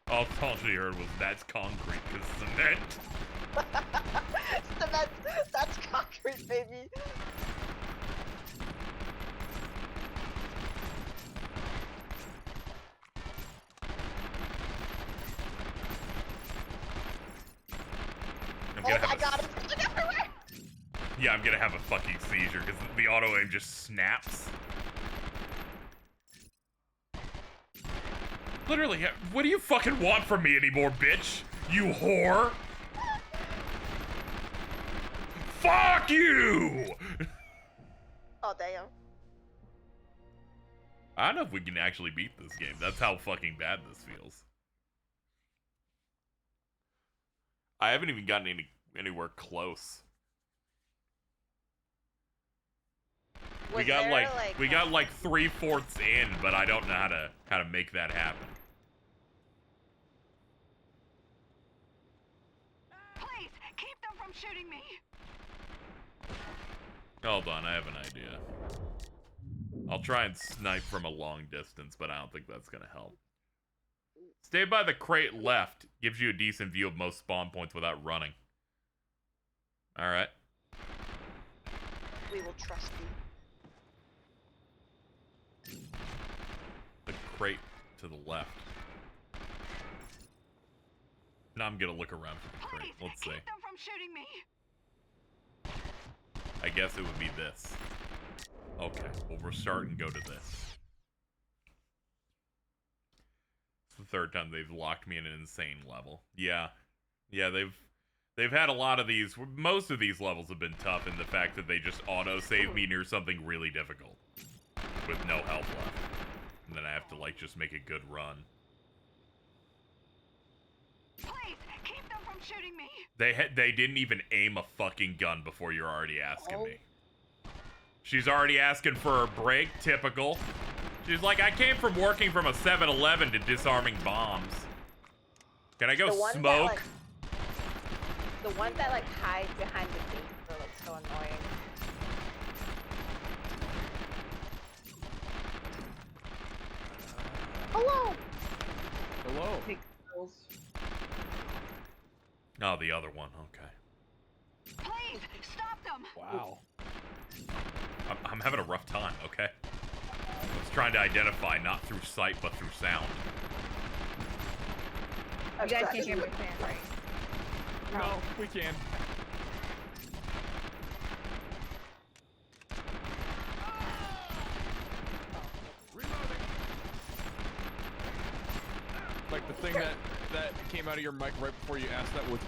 All she heard was, that's concrete, because cement. Cement, that's concrete, baby. I'm gonna Yeah, I'm gonna have a fucking seizure, because the auto aim just snaps. Literally, what do you fucking want from me anymore, bitch? You whore! Fuck you! Oh, damn. I don't know if we can actually beat this game. That's how fucking bad this feels. I haven't even gotten anywhere close. We got like 3/4 in, but I don't know how to make that happen. Please, keep them from shooting me. Hold on, I have an idea. I'll try and snipe from a long distance, but I don't think that's gonna help. Stay by the crate left. Gives you a decent view of most spawn points without running. Alright. We will trust you. The crate to the left. Now I'm gonna look around for the crate. Let's see. Keep them from shooting me. I guess it would be this. Okay, we'll restart and go to this. It's the third time they've locked me in an insane level. Yeah. Yeah, they've had a lot of these. Most of these levels have been tough in the fact that they just auto-save me near something really difficult. With no health left. And then I have to, like, just make a good run. Please, keep them from shooting me. They didn't even aim a fucking gun before you're already asking me. She's already asking for a break, typical. She's like, I came from working from a 7-Eleven to disarming bombs. Can I go smoke? The one that, like, hides behind the gate are, like, so annoying. Hello! Hello. Big girls. Oh, the other one, okay. Please, stop them. Wow. I'm having a rough time, okay? I was trying to identify not through sight, but through sound. You guys can't hear my fan, right? No, we can. Like the thing that came out of your mic right before you asked that was.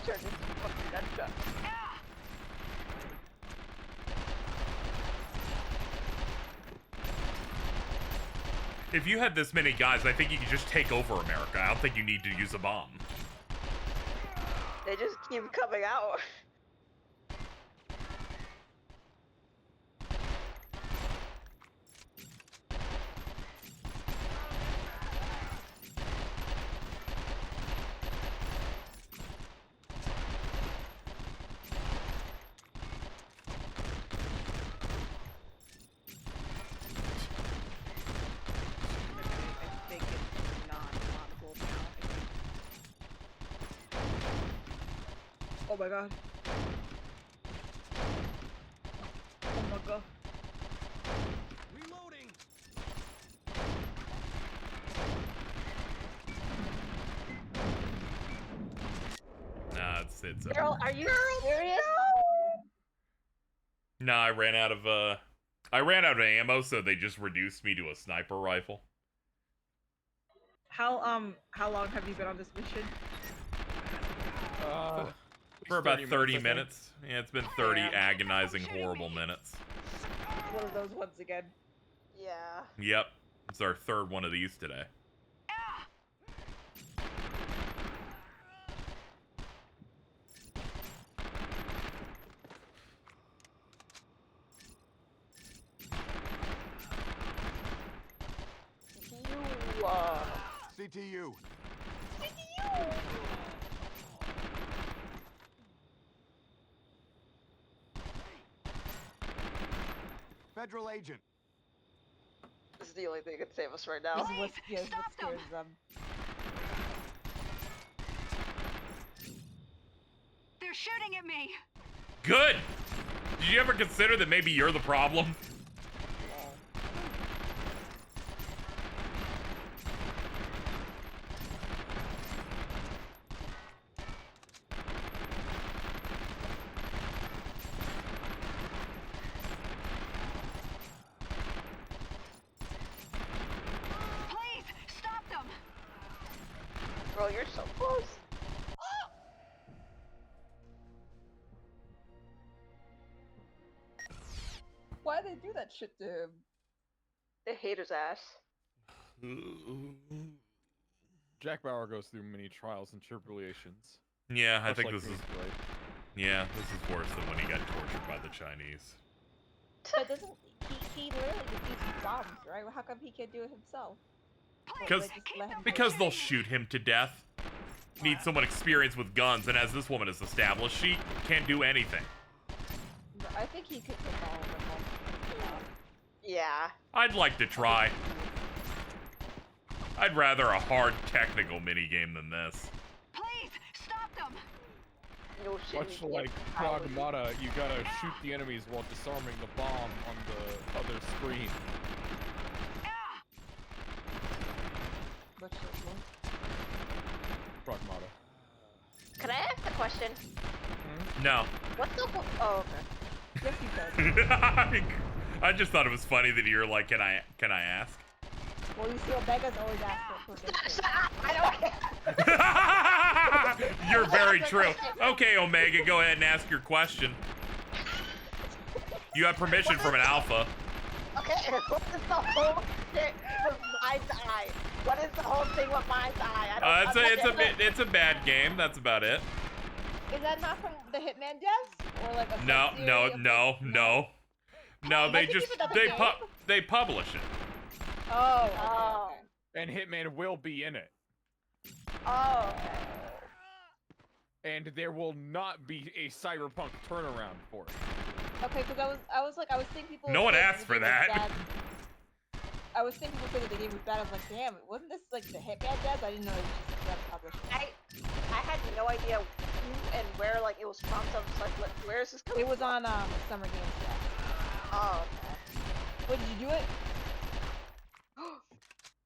Turn this fucking gunshot. If you had this many guys, I think you could just take over America. I don't think you need to use a bomb. They just keep coming out. Oh my god. Oh my god. Reloading. Nah, it's Girl, are you serious? Nah, I ran out of ammo, so they just reduced me to a sniper rifle. How long have you been on this mission? For about 30 minutes. Yeah, it's been 30 agonizing, horrible minutes. One of those ones again. Yeah. Yep. It's our third one of these today. CTU. Federal agent. This is the only thing that can save us right now. This is what scares them. They're shooting at me. Good! Did you ever consider that maybe you're the problem? Please, stop them. Bro, you're so close. Why they do that shit to him? They hate his ass. Jack Bauer goes through many trials and tribulations. Yeah, I Much think like this is... me, right? Yeah, this is worse than when he got tortured by the Chinese. But doesn't he literally defuses bombs, right? How come he can't do it himself? Because they'll shoot him to death. Need someone experienced with guns, and as this woman has established, she can't do anything. I think he could take all of them. Yeah. I'd like to try. I'd rather a hard technical minigame than this. Please, stop them. No shit. Much like Pragmata, you gotta shoot the enemies while disarming the bomb on the other screen. Pragmata. Can I ask a question? No. What's the oh, okay. Yes, you can. I just thought it was funny that you're like, can I ask? Well, you see, Omega's always asked for permission. I don't. You're very true. Okay, Omega, go ahead and ask your question. You have permission from an alpha. Okay, what is the whole shit with Mind's Eye? What is the whole thing with Mind's Eye? I don't It's a bad game. That's about it. Is that not from the Hitman devs? Or like a No. They publish it. Oh. And Hitman will be in it. Oh. And there will not be a cyberpunk turnaround for it. Okay, because I was thinking people. No one asked for that. I was thinking people said that the game was bad. I was like, damn, wasn't this like the Hitman devs? I didn't know it was just a publisher. I had no idea who and where like it was from. So I was like, where is this coming? It was on Summer Games Fest. Oh. Okay. What, did you do it?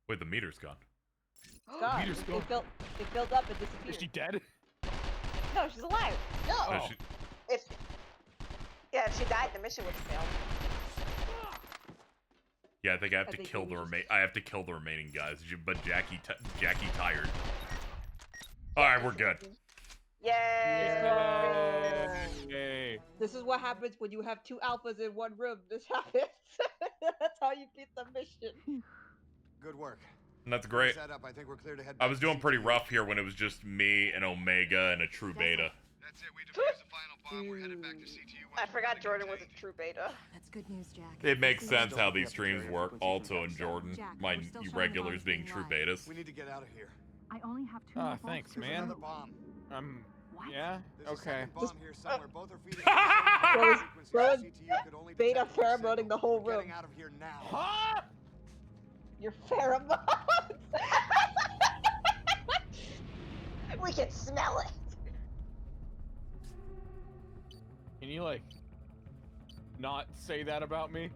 Wait, the meter's gone. It's gone. Meter's gone. It filled up and disappeared. Is she dead? No, she's alive. No. Oh. If she died, the mission would have failed. Yeah, I think I have to kill the remaining guys. But Jackie tired. All right, we're good. Yay! Yay! This is what happens when you have two alphas in one room. This happens. That's how you beat the mission. Good work. And that's great. Set up. I think we're clear to head I back was to doing pretty CTU. rough here when it was just me, an Omega, and a true beta. That's it. We defused the final bomb. We're headed back to CTU. I forgot Jordan was a true beta. That's good news, Jack. It makes sense how these streams work. Alto and Jordan, my you regulars being true betas. We need to get out of here. I only have 2 Ah, more thanks, There's man. another bomb. Yeah. There's a Okay. second bomb here somewhere. Both are feeding Bro, bro, CTU could only beta protect 1 second. pheromoning the whole We're room. Getting out of here now. Huh? Your pheromones. We can smell it. Can you like not say that about me?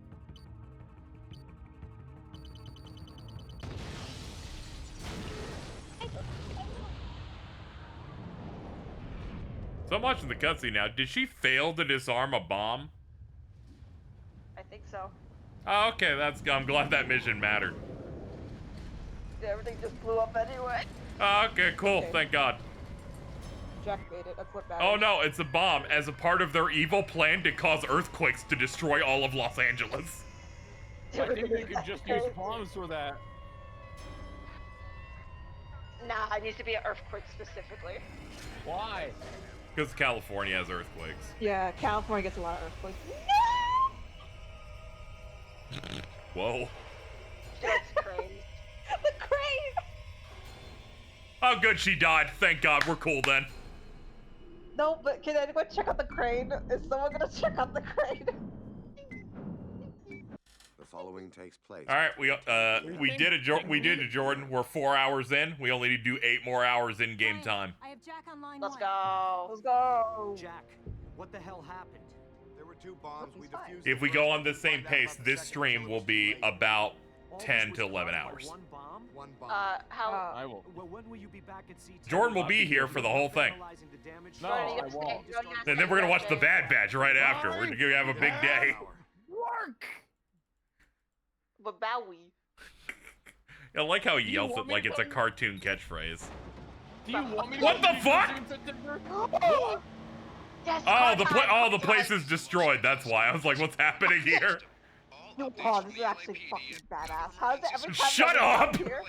So I'm watching the cutscene now. Did she fail to disarm a bomb? I think so. Oh, okay, I'm glad that mission mattered. Everything just blew up anyway. Oh, okay, cool. Thank God. Jack made it. That's what matters. Oh no, it's a bomb as a part of their evil plan to cause earthquakes to destroy all of Los Angeles. I think they could just use bombs for that. Nah, it needs to be an earthquake specifically. Why? Because California has earthquakes. Yeah, California gets a lot of earthquakes. Whoa. That's crazy. The crane! Oh, good, she died. Thank God, we're cool then. No, but can anyone check out the crane? Is someone gonna check out the crane? The following takes place. All right, we did a Jordan. We're 4 hours in. We only need to do 8 more hours in game time. I have Jack on line Let's 1. go. Let's go. Jack, what the hell happened? There were 2 bombs. We defused. If we go on the same pace, this stream will be about 10 to 11 hours. One bomb? One bomb. How? I will. Well, when will you be back at CTU? Jordan will be here for the whole thing. Analyzing the damage? No, I won't. And then we're gonna watch the Bad Batch right after. We're gonna have a big day. Work. But Bowie. I like how he you yells want it me like to it's a play- cartoon catchphrase. Do you want me to What the do fuck? in September? Yes, Oh, Carl, the place is destroyed. That's why. I was like, what's happening here? No, Paul, this is actually fucking badass. How is it every time Shut we up! come here?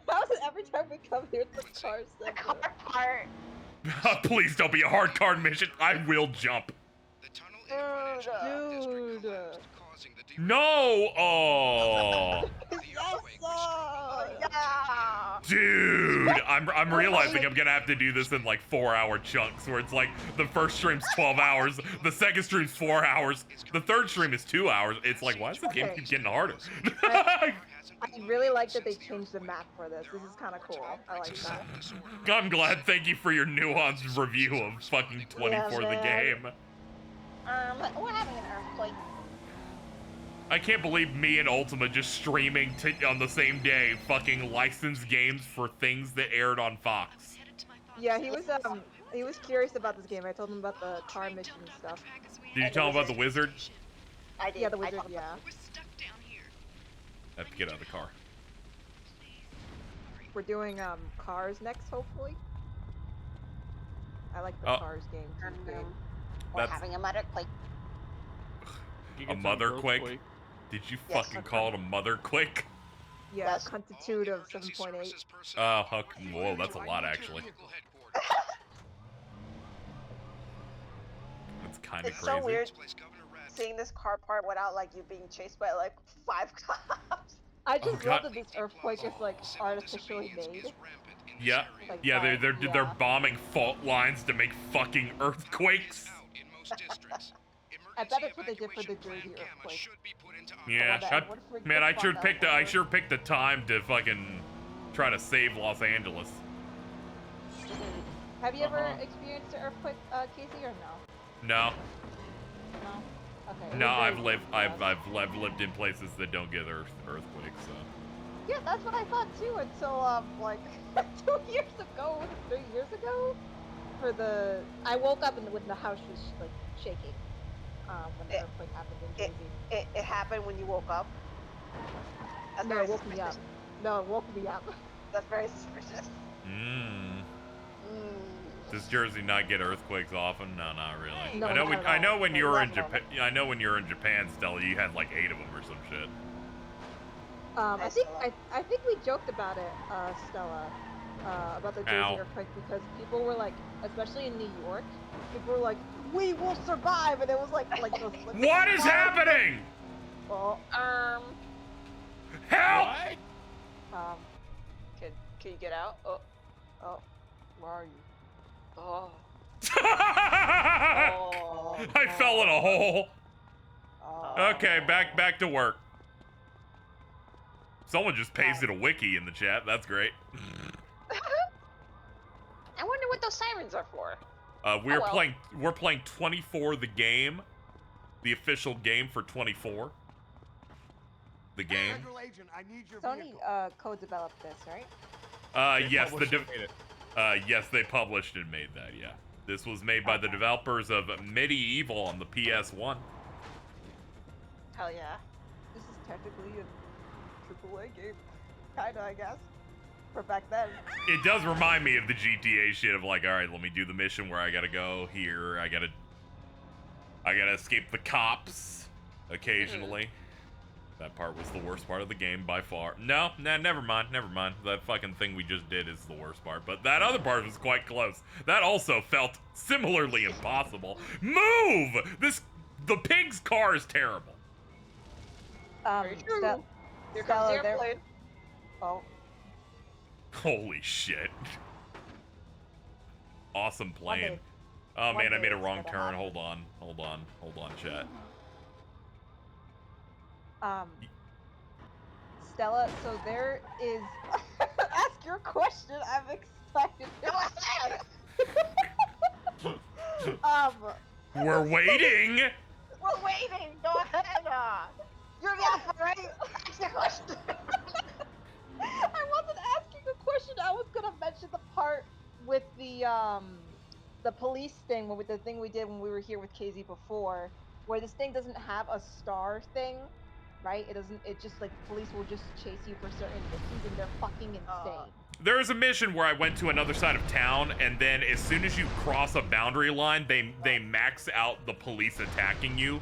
How is it every time we come here the cars the car part? Please don't be a hard card mission. I will jump. Dude. No! Oh! Yeah. Dude! I'm realizing I'm gonna have to do this in like 4-hour chunks where it's like the first stream's 12 hours, the second stream's 4 hours, the third stream is 2 hours. It's like, why does the game keep getting harder? I really like that they changed the map for this. This is kind of cool. I like that. I'm glad. Thank you for your nuanced review of fucking 24 the game. We're having an earthquake. I can't believe me and Ultima just streaming on the same day fucking licensed games for things that aired on Fox. Yeah, he was curious about this game. I told him about the car mission stuff. Did you tell him about the wizard? I did. Yeah, the wizard, yeah. I have to get out of the car. We're doing Cars next, hopefully. I like the Cars game too. We're having a earthquake. A motherquake? Did you fucking call it a motherquake? Yeah, constitute of 7.8. Oh, whoa, that's a lot actually. That's kind of It's crazy. so weird seeing this car part without like you being chased by like 5 cops. I just God. love that this earthquake is like artificially made. Yeah, Like yeah, that, they're bombing fault lines to make fucking earthquakes. I bet that's what they did for the Jersey earthquake. Yeah, man, I sure picked a time to fucking try to save Los Angeles. Have you ever experienced an earthquake, Casey, or no? No, No. Okay. no, I've lived in places that don't get earthquakes. So. Yeah, that's what I thought too until like 2 years ago, 3 years ago, I woke up when the house was like shaking. When the earthquake happened in Jersey. It happened when you woke up. That's No, very it woke me up. suspicious. No, it woke me up. That's very suspicious. Does Jersey not get earthquakes often? No, not really. No, I know not when at I all. know when No, you were not in at all. Japan. I know when you were in Japan, Stella, you had like 8 of them or some shit. I think we joked about it, Stella, about the Jersey earthquake because people were like, especially in New York, people were like, "We will survive," and it was like those. Like, what is happening? Well, help! Can you get out? Oh, where are you? oh. I fell in a hole. Okay, back to work. Someone just pasted a wiki in the chat. That's great. I wonder what those sirens are for. We're playing 24 the game, the official game for 24. The game. Sony co-developed this, right? Yes, yes, they published and made that. Yeah, this was made by the developers of Medieval on the PS1. Hell yeah. This is technically a AAA game, kinda, I guess, for back then. It does remind me of the GTA shit of like, all right, let me do the mission where I gotta go here. I gotta escape the cops occasionally. That part was the worst part of the game by far. No, never mind. That fucking thing we just did is the worst part, but that other part was quite close. That also felt similarly impossible. Move! The pig's car is terrible. Here comes the airplane. Oh. Holy shit. Awesome plane. Oh man, I made a wrong turn. Hold on, chat. Stella, so there is... Ask your question, I'm excited. We're waiting! We're waiting! Go ahead! You're the alpha, right? Ask the question! I wasn't asking a question, I was gonna mention the part with the police thing, with the thing we did when we were here with KZ before, where this thing doesn't have a star thing. Right? It just like police will just chase you for certain missions and they're fucking insane. There is a mission where I went to another side of town and then as soon as you cross a boundary line, they max out the police attacking you.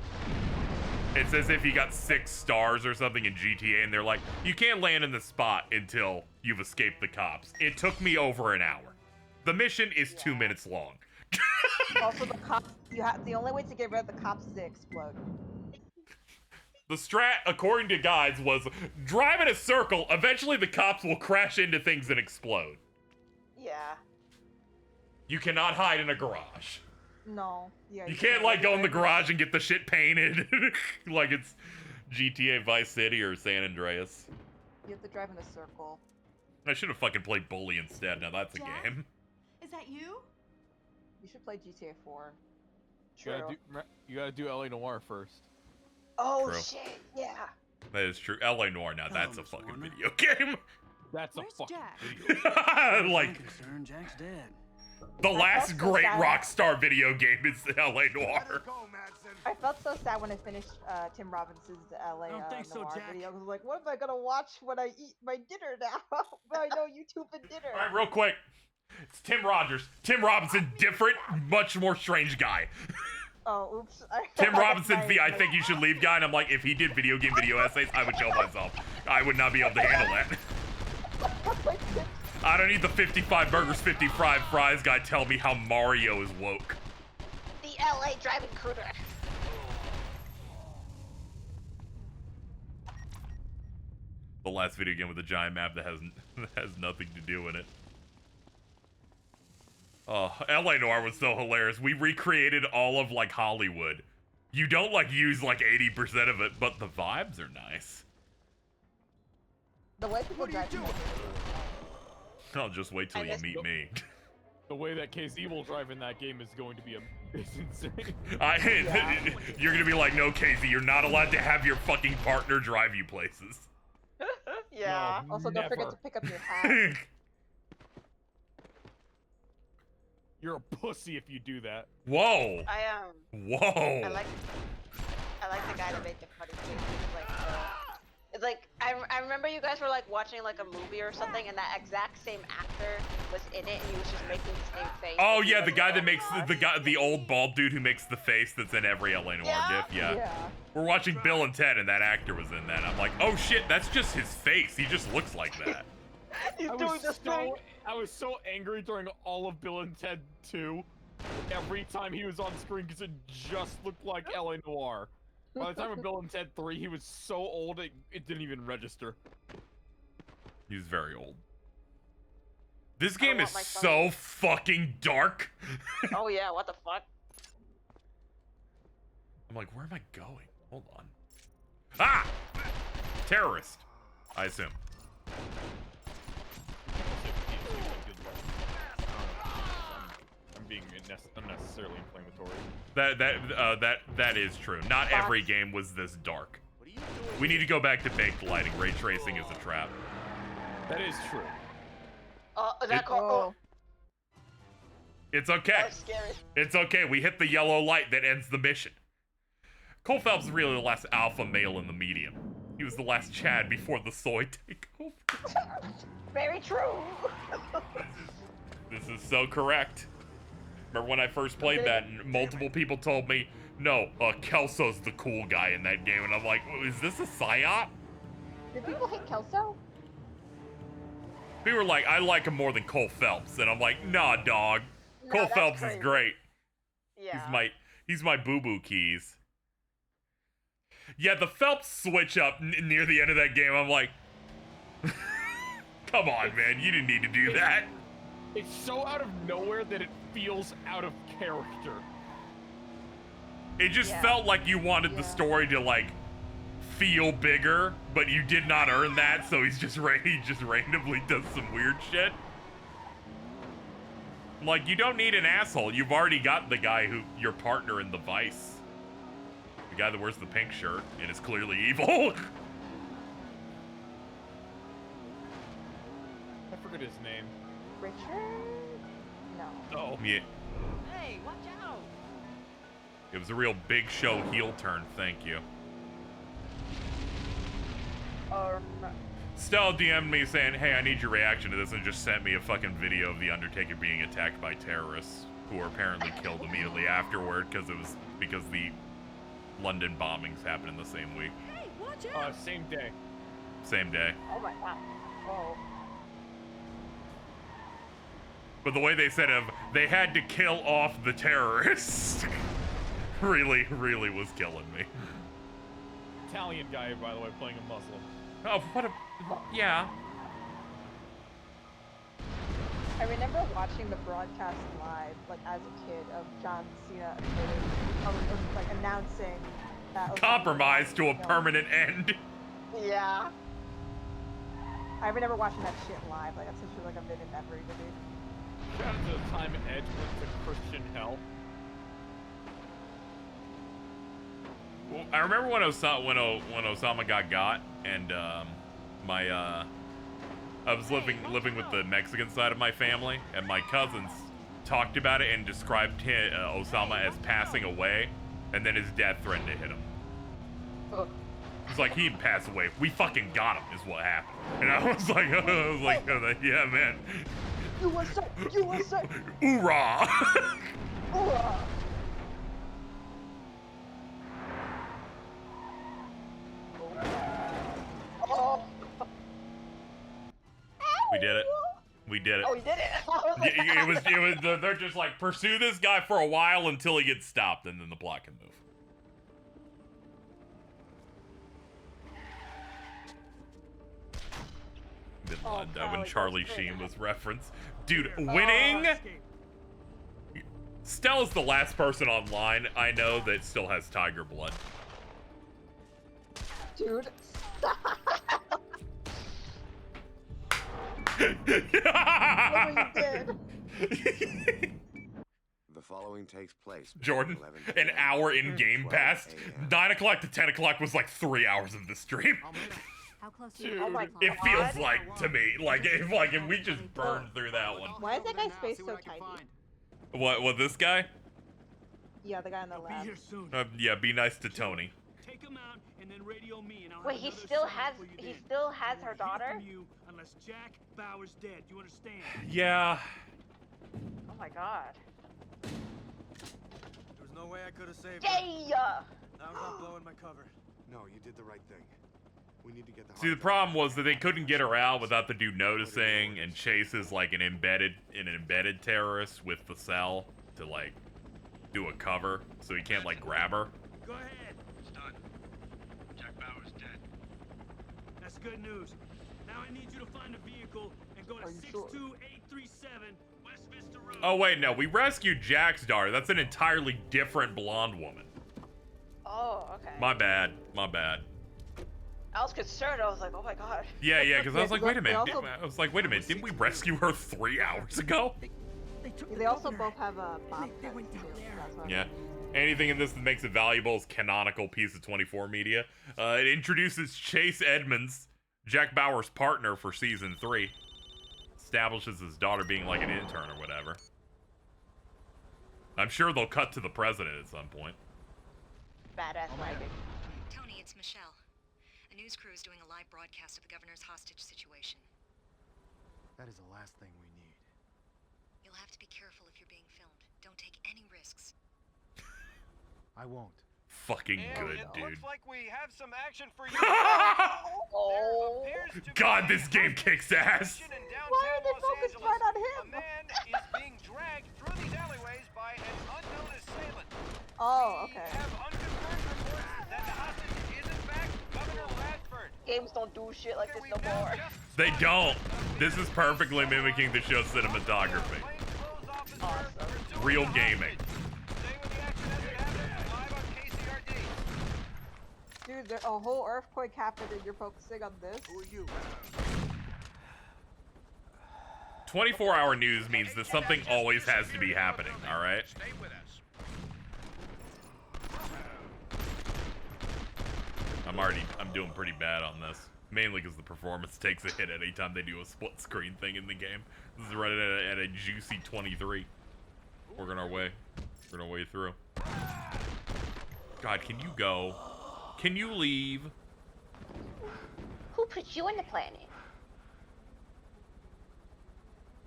It's as if you got 6 stars or something in GTA and they're like, you can't land in the spot until you've escaped the cops. It took me over an hour. The mission is 2 minutes long. Also the cops, the only way to get rid of the cops is to explode. The strat, according to guides, was drive in a circle. Eventually, the cops will crash into things and explode. Yeah. You cannot hide in a garage. No. Yeah. You can't, like, go in the garage and get the shit painted like it's GTA Vice City or San Andreas. You have to drive in a circle. I should have fucking played Bully instead. Now that's a game. Is that you? You should play GTA 4. You gotta do LA Noire first. Oh True. shit, yeah. That is true. LA Noire, now that's a fucking video game. That's a fucking Jack? video. Like, Jack's dead. The last great Rockstar video game is LA Noire. I felt so sad when I finished Tim Robinson's LA Noire video. I was like, what am I gonna watch when I eat my dinner now? I know YouTube and dinner. Alright, real quick. It's Tim Rogers. Tim Robinson, different, much more strange guy. Oh, oops. Tim Robinson's the I think you should leave guy, and I'm like, if he did video essays, I would kill myself. I would not be able to handle that. I don't need the 55 burgers, 55 fries guy tell me how Mario is woke. The LA driving cruiser. The last video game with a giant map that has nothing to do in it. Oh, LA Noire was so hilarious. We recreated all of, like, Hollywood. You don't, like, use, like, 80% of it, but the vibes are nice. The way people drive. I'll just wait till you meet me. The way that KZ will drive in that game is going to be insane. You're gonna be like, no, KZ, you're not allowed to have your fucking partner drive you places. Yeah. No, Also, never. don't forget to pick up your hat. You're a pussy if you do that. Whoa. I Whoa. like the guy that made the funny face. like I remember you guys were like watching like a movie or something, and that exact same actor was in it, and he was just making the same face. Oh yeah, the guy that makes the old bald dude who makes the face that's in every LA Noire gif. Yeah. We're watching Bill and Ted, and that actor was in that. I'm like, oh shit, that's just his face. He just looks like that. I was so angry during all of Bill and Ted 2. Every time he was on screen, because it just looked like LA Noire. By the time of Bill and Ted 3, he was so old it didn't even register. He was very old. This game is so fucking dark. Oh yeah, what the fuck? I'm like, where am I going? Hold on. Ah! Terrorist, I assume. I'm being unnecessarily inflammatory. That is true. Not every game was this dark. We need to go back to baked lighting. Ray tracing is a trap. That is true. It's okay. That's scary. It's okay. We hit the yellow light that ends the mission. Cole Phelps is really the last alpha male in the medium. He was the last Chad before the soy takeover. Very true. This is so correct. Remember when I first played that, and multiple people told me, no, Kelso's the cool guy in that game, and I'm like, is this a psyop? Did people hate Kelso? People were like, I like him more than Cole Phelps, and I'm like, nah, dog. Cole Phelps is great. Yeah. He's my boo-boo keys. Yeah, the Phelps switch up near the end of that game, I'm like, come on, man, you didn't need to do that. It's so out of nowhere that it feels out of character. It just felt like you wanted the story to, like, feel bigger, but you did not earn that, so he just randomly does some weird shit. Like, you don't need an asshole. You've already got the guy your partner in the Vice. The guy that wears the pink shirt and is clearly evil. I forget his name. Richard? No. Oh. Yeah. Hey, watch out! It was a real Big Show heel turn, thank you. Stella DM'd me saying, hey, I need your reaction to this, and just sent me a fucking video of The Undertaker being attacked by terrorists, who were apparently killed immediately afterward, because the London bombings happened in the same week. Hey, watch out! Same day. Same day. Oh my god. Oh. But the way they said they had to kill off the terrorists really was killing me. Italian guy, by the way, playing a Muslim. Oh, yeah. I remember watching the broadcast live, like as a kid, of John Cena like announcing that compromise to a permanent end. Yeah. I remember watching that shit live. Like that's such a vivid memory to me. Shout out to the time Edge went to Christian hell. Well, I remember when Osama got, and I was living with the Mexican side of my family, and my cousins talked about it and described Osama as passing away, and then his dad threatened to hit him. It's like, he didn't pass away. We fucking got him, is what happened. And I was like, yeah, man. USA! USA! Hoorah! Hoorah! Oh. We did it. We did it. Oh, we did it. It was. They're just like, pursue this guy for a while until he gets stopped, and then the plot can move. When Charlie Sheen was referenced. Dude, winning! Stella's the last person online I know that still has tiger blood. Dude, stop! The following takes place. Jordan, an hour in Game Pass. 9 o'clock to 10 o'clock was like 3 hours of the stream. How close Dude, oh my God. it feels like to me, if we just burned through that one. Why is that guy's face so tiny? What, this guy? Yeah, the guy on the left. Yeah, be nice to Tony. Take him out and then radio me, and I'll Wait, have he another still sighting has for you he then. still has I her won't hear daughter? from you unless Jack Bauer's dead. You understand? Yeah. Oh my god. There's no way I could have saved Yeah. her. I was not blowing my cover. No, you did the right thing. We need to get the See, the problem was that they couldn't get her out without the dude noticing, and Chase is like an embedded terrorist with the cell to like do a cover, so he can't like grab her. Go ahead. It's done. Jack Bauer's dead. That's good news. Now I need you to find a vehicle and go to 62837 West Vista Road. Oh wait, no, we rescued Jack's daughter. That's an entirely different blonde woman. Oh, okay. My bad. My bad. I was concerned. I was like, oh my god. Yeah, because I was like, wait a minute. also- I was like, wait a minute. Didn't we rescue her 3 hours ago? They also both have a bomb too. That's why. Yeah. Anything in this that makes it valuable is canonical piece of 24 media. It introduces Chase Edmonds, Jack Bauer's partner for season 3. Establishes his daughter being like an intern or whatever. I'm sure they'll cut to the president at some point. Badass wagon. Tony, it's Michelle. A news crew is doing a live broadcast of the governor's hostage situation. That is the last thing we need. You'll have to be careful if you're being filmed. Don't take any risks. I won't. Fucking good, It dude. looks like we have some action for you. Oh. God, this game kicks ass. Why are they focused right on him? A man is being dragged through these alleyways by an unknown assailant. Oh, okay. We have unconfirmed reports that the hostage is in fact Governor Radford. Games don't do shit like this no more. They don't. This is perfectly mimicking the show's cinematography. Awesome. Real gaming. Dude, there's a whole earthquake happened and you're focusing on this? Who are you? 24-hour news means that something always has to be happening, alright? Stay with us. I'm doing pretty bad on this. Mainly because the performance takes a hit anytime they do a split screen thing in the game. This is right at a juicy 23. We're on our way. We're on our way through. God, can you go? Can you leave? Who put you on the planet?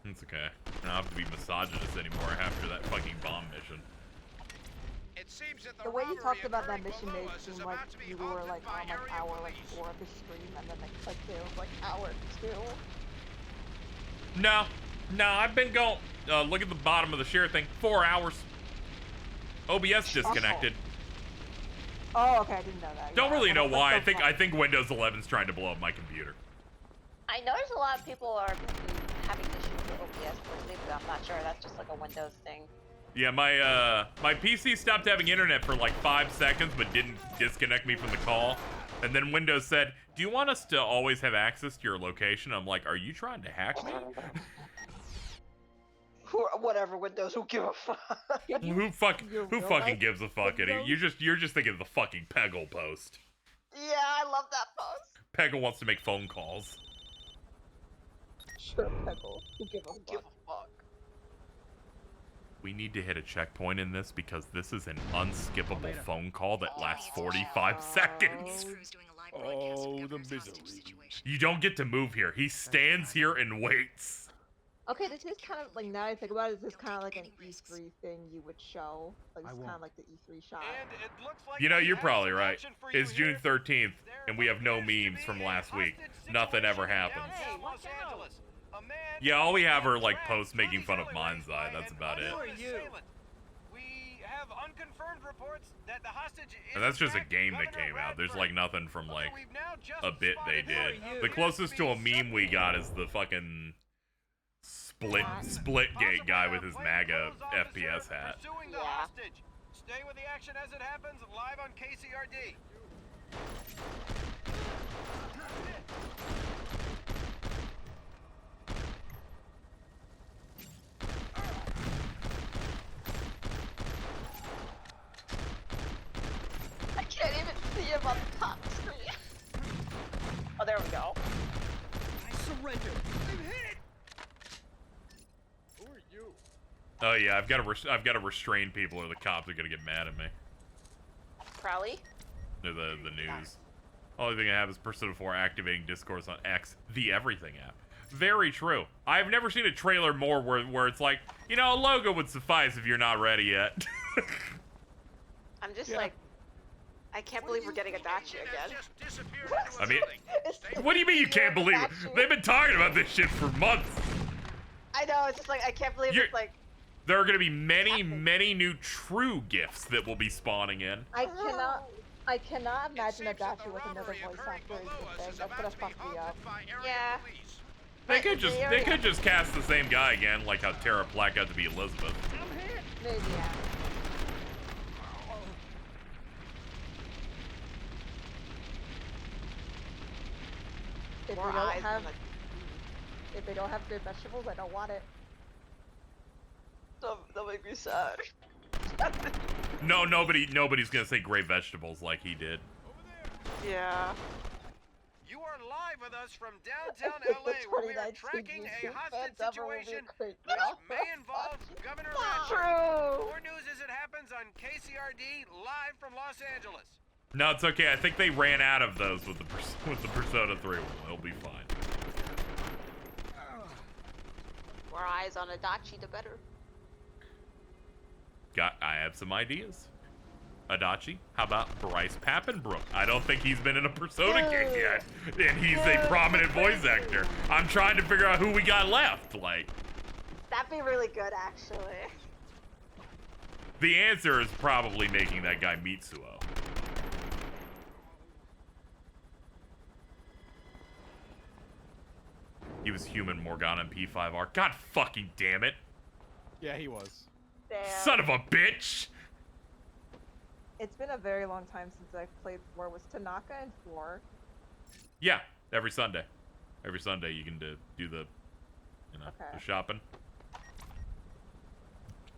It's okay. I don't have to be misogynist anymore after that fucking bomb mission. It seems that The way you talked about that mission made it seem like you were like on like hour like 4 of the stream and then like clicked it was like hour 2. No, I've been going. Look at the bottom of the share thing. 4 hours. OBS disconnected. Oh, okay, I didn't know that. Don't Yeah, really know that's why. so I think Windows 11's trying to blow up my computer. I noticed a lot of people are having issues with OBS lately, but I'm not sure. That's just like a Windows thing. Yeah, my PC stopped having internet for like 5 seconds, but didn't disconnect me from the call. And then Windows said, "Do you want us to always have access to your location?" I'm like, "Are you trying to hack me?" Whatever, Windows. Who give a fuck? Who fucking gives a fuck? You're just thinking of the fucking Peggle post. Yeah, I love that post. Peggle wants to make phone calls. Sure, Peggle. Who give a fuck? We need to hit a checkpoint in this because this is an unskippable phone call that lasts 45 seconds. Oh, the misery. You don't get to move here. He stands here and waits. Okay, this is kind of like, now I think about it, this is kind of like an E3 thing you would show. Like, it's kind of like the E3 shot. You know, you're probably right. It's June 13th, and we have no memes from last week. Nothing ever happens. Hey, watch out! Yeah, all we have are like posts making fun of Mind's Eye. That's about it. We have unconfirmed reports that the hostage is And that's just a game that came out. There's like nothing from like a bit they did. The closest to a meme we got is the fucking Splitgate guy with his MAGA FPS hat. pursuing the hostage. Stay with the action as it happens live on KCRD. I can't even see him on the top screen. Oh, there we go. I surrender. I'm hit. Who are you? Oh yeah, I've got to restrain people or the cops are gonna get mad at me. Crowley? The news. Only thing I have is Persona 4 activating discourse on X, the everything app. Very true. I've never seen a trailer more where it's like, you know, a logo would suffice if you're not ready yet. I'm just like, I can't believe we're getting a Dachi again. I mean, what do you mean you can't believe it? They've been talking about this shit for months. I know, it's just like, I can't believe it's like... There are going to be many, many new true gifts that will be spawning in. I cannot imagine a Dachi with another voice actor. That's gonna fuck me up. Yeah. They could just cast the same guy again, like how Tara Platt got to be Elizabeth. Maybe, yeah. If they don't have good vegetables, I don't want it. That'll make me sad. No, nobody's gonna say great vegetables like he did. Yeah. You are live with us from downtown LA, where we are tracking a hostage situation which may involve Governor Radford. More news as it happens on KCRD live from Los Angeles. No, it's okay. I think they ran out of those with the Persona 3 one. It'll be fine. More eyes on a Dachi, the better. I have some ideas. Adachi, how about Bryce Pappenbrook? I don't think he's been in a Persona game yet, and he's a prominent voice actor. I'm trying to figure out who we got left. Like, that'd be really good, actually. The answer is probably making that guy Mitsuo. He was human Morgana in P5R. God fucking damn it. Yeah, he was. Damn. Son of a bitch! It's been a very long time since I've played 4. Was Tanaka in 4? Yeah, every Sunday. Every Sunday you can do the, the shopping.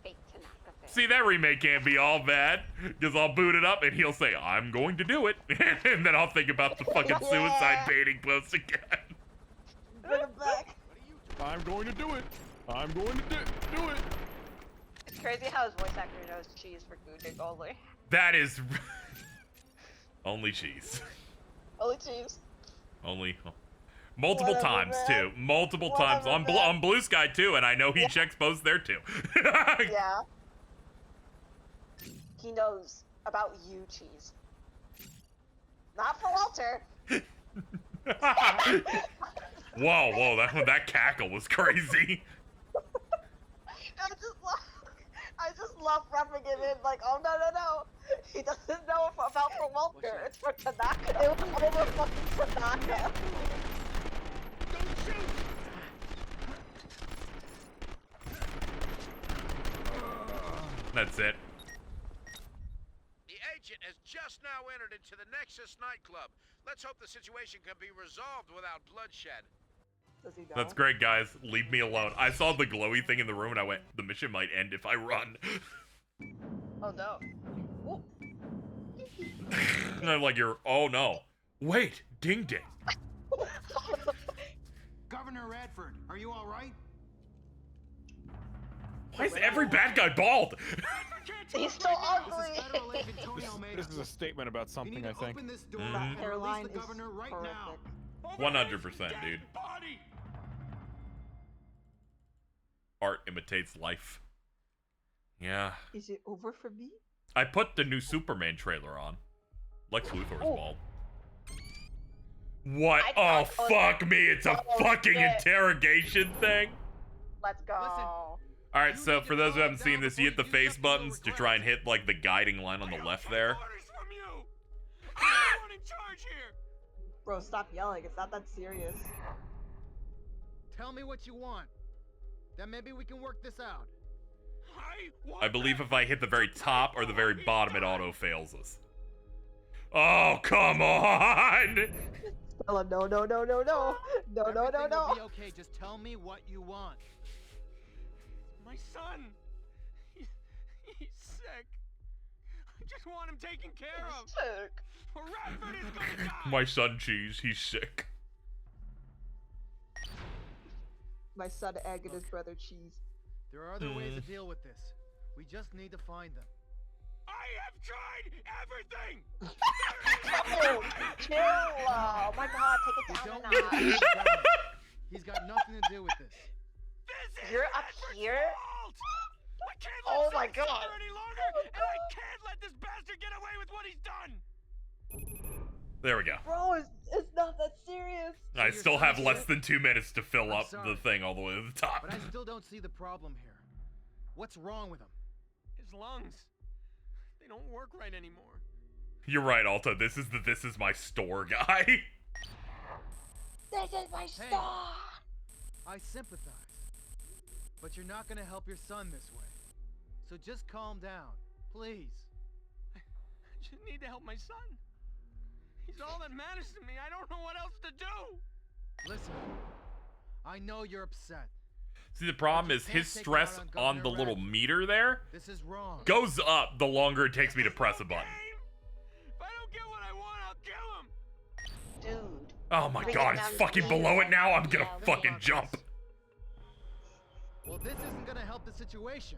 Fake Tanaka fan. See, that remake can't be all bad, because I'll boot it up and he'll say, I'm going to do it. And then I'll think about the fucking suicide baiting post again. Bring him back. I'm going to do it. I'm going to do it. It's crazy how his voice actor knows cheese for Gujik only. That is... only cheese. Only cheese. Only... multiple times, too. Multiple times. On Blue Sky, too, and I know he checks posts there, too. Yeah. He knows about you, cheese. Not for Walter. Whoa, that cackle was crazy. I just love rubbing it in, like, oh no. He doesn't know about for Walter. It's for Tanaka. It was over fucking Tanaka. Don't shoot! That's it. The agent has just now entered into the Nexus nightclub. Let's hope the situation can be resolved without bloodshed. Does he know? That's great, guys. Leave me alone. I saw the glowy thing in the room and I went, the mission might end if I run. Oh no. And I'm like, oh no. Wait, ding ding. Governor Radford, are you all right? Why is every bad guy bald? He's so ugly. This is a statement about something, I think. That hairline is right perfect. 100%, dude. Art imitates life. Yeah. Is it over for me? I put the new Superman trailer on. Lex Luthor's bald. What? Oh, fuck me. It's a fucking interrogation thing? Let's go. Alright, so for those who haven't seen this, you hit the face buttons to try and hit, like, the guiding line on the left there. Bro, stop yelling. It's not that serious. Tell me what you want. Then maybe we can work this out. I believe if I hit the very top or the very bottom, it auto-fails us. Oh, come on! Stella, no. No. Everything will be okay. Just tell me what you want. My son! He's sick. I just want him taken care of. Sick. Or Radford is gonna die. My son, Cheese, he's sick. My son, Egg, and his brother, Cheese. There are other ways to deal with this. We just need to find them. I have tried everything! Oh, chill. Oh my god, take it down a notch. He's got nothing to do with this. You're up here? I can't Oh let my Zack suffer god. any longer, and I can't let this bastard get away with what he's done! There we go. Bro, it's not that serious. I still have less than 2 minutes to fill up the thing all the way to the top. But I still don't see the problem here. What's wrong with him? His lungs. They don't work right anymore. You're right, Alta. This is my store guy. This is my star. I sympathize. But you're not gonna help your son this way. So just calm down, please. I just need to help my son. He's all that matters to me. I don't know what else to do. Listen, I know you're upset. See, the problem is his stress on the little meter there This is wrong. goes up the longer it takes me to press a button. If I don't get what I want, I'll kill him. Dude. Oh my god, it's fucking below it now. I'm gonna fucking jump. Well, this isn't gonna help the situation.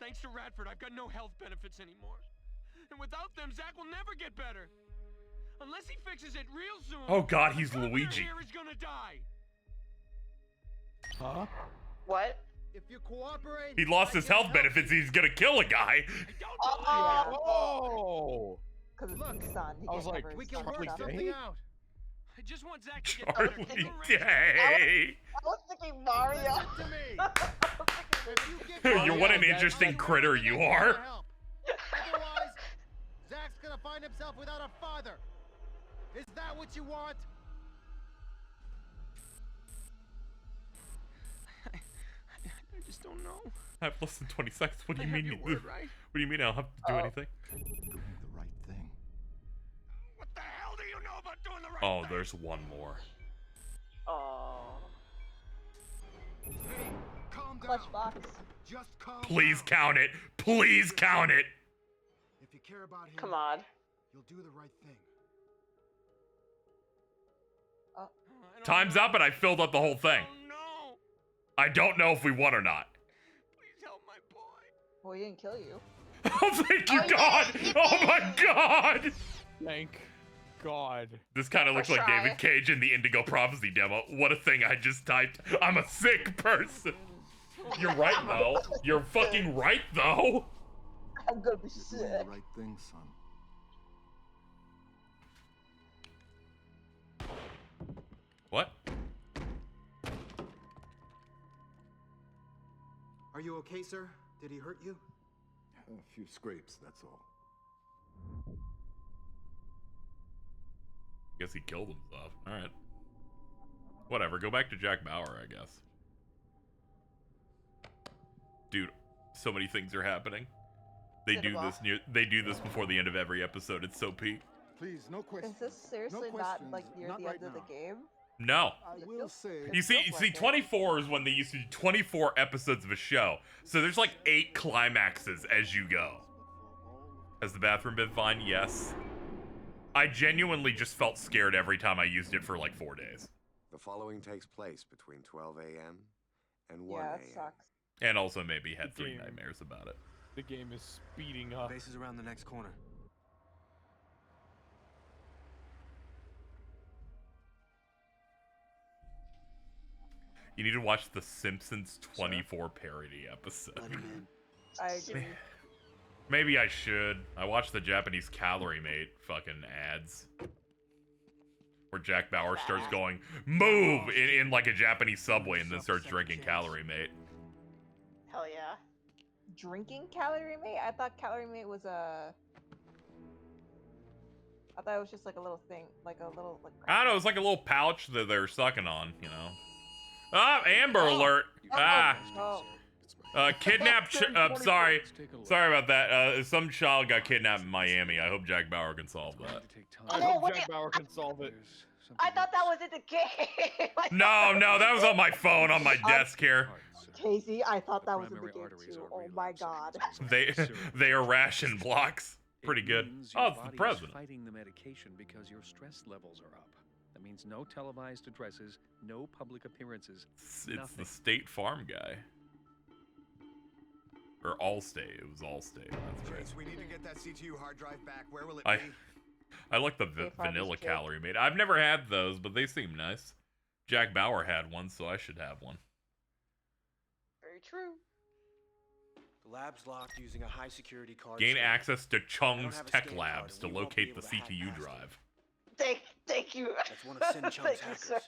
Thanks to Radford, I've got no health benefits anymore. And without them, Zack will never get better. Unless he fixes it real soon. Oh god, he's Luigi. Here is gonna die. Huh? What? If you cooperate, He lost his health benefits. He's gonna kill a guy. Oh! Because it's his son. He I was can't like, cover his we can son's work stuff. something out. I just want Zack to get Charlie better. Day. I was thinking Mario. To me. What an interesting critter you are. Otherwise, Zack's gonna find himself without a father. Is that what you want? I just don't know. I have less than 20 seconds. What do you I have mean? your word, right? What do you mean I don't have to do anything? Doing the right thing. What the hell do you know about doing the right Oh, thing? there's one more. Oh. Hey, calm down. Clutch box. Just calm Please down. count it. Please count it. If you care about him, Come on. you'll do the right thing. Time's up and I filled up the whole thing. Oh no! I don't know if we won or not. Please help my boy. Well, he didn't kill you. Oh, thank you, God. Oh, my God. Thank God. This kind of looks like try. David Cage in the Indigo Prophecy demo. What a thing I just typed. I'm a sick person. You're right, though. You're fucking right, though. I'm gonna be You're doing sick. the right thing, son. What? Are you okay, sir? Did he hurt you? A few scrapes, that's all. Guess he killed himself. Alright. Whatever, go back to Jack Bauer, I guess. Dude, so many things are happening. They do this before the end of every episode. It's so peak. Please, no questions. Is this seriously not like near Not the right end of the now. game? No. I will say. You see, 24 is when they used to do 24 episodes of a show. So there's like 8 climaxes as you go. Has the bathroom been fine? Yes. I genuinely just felt scared every time I used it for like 4 days. The following takes place between 12 a.m. and 1 Yeah, a.m. it sucks. And also maybe had The 3 game. nightmares about it. The game is speeding up. Base is around the next corner. You need to watch the Simpsons 24 parody episode. I agree. Maybe I should. I watched the Japanese Calorie Mate fucking ads. Where Jack Bauer starts going, move! In like a Japanese subway and then starts drinking Calorie Mate. Hell yeah. Drinking Calorie Mate? I thought Calorie Mate was a... I thought it was just like a little thing, like a little... like. I don't know, it's like a little pouch that they're sucking on, you know. Ah, Amber Alert! Ah! Kidnapped, sorry about that. Some child got kidnapped in Miami. I hope Jack Bauer can solve that. I Oh, hope wait. Jack Bauer can solve it. I thought that was in the game. No, that was on my phone on my desk here. Casey, I thought that was in the game too. Oh my god. They are ration blocks. Pretty good. Oh, it's the president. Fighting the medication because your stress levels are up. That means no televised addresses, no public appearances. It's the State Farm guy. Or Allstate. It was Allstate. That's right. Chase, we need to get that CTU hard drive back. Where will it I be? I like the vanilla calorie made. I've never had those, but they seem nice. Jack Bauer had one, so I should have one. Very true. The lab's locked using a high security card. Gain access to Chung's Tech Labs to locate the CTU drive. Thank you. That's one of Sin Chung's Thank you, hackers. sir.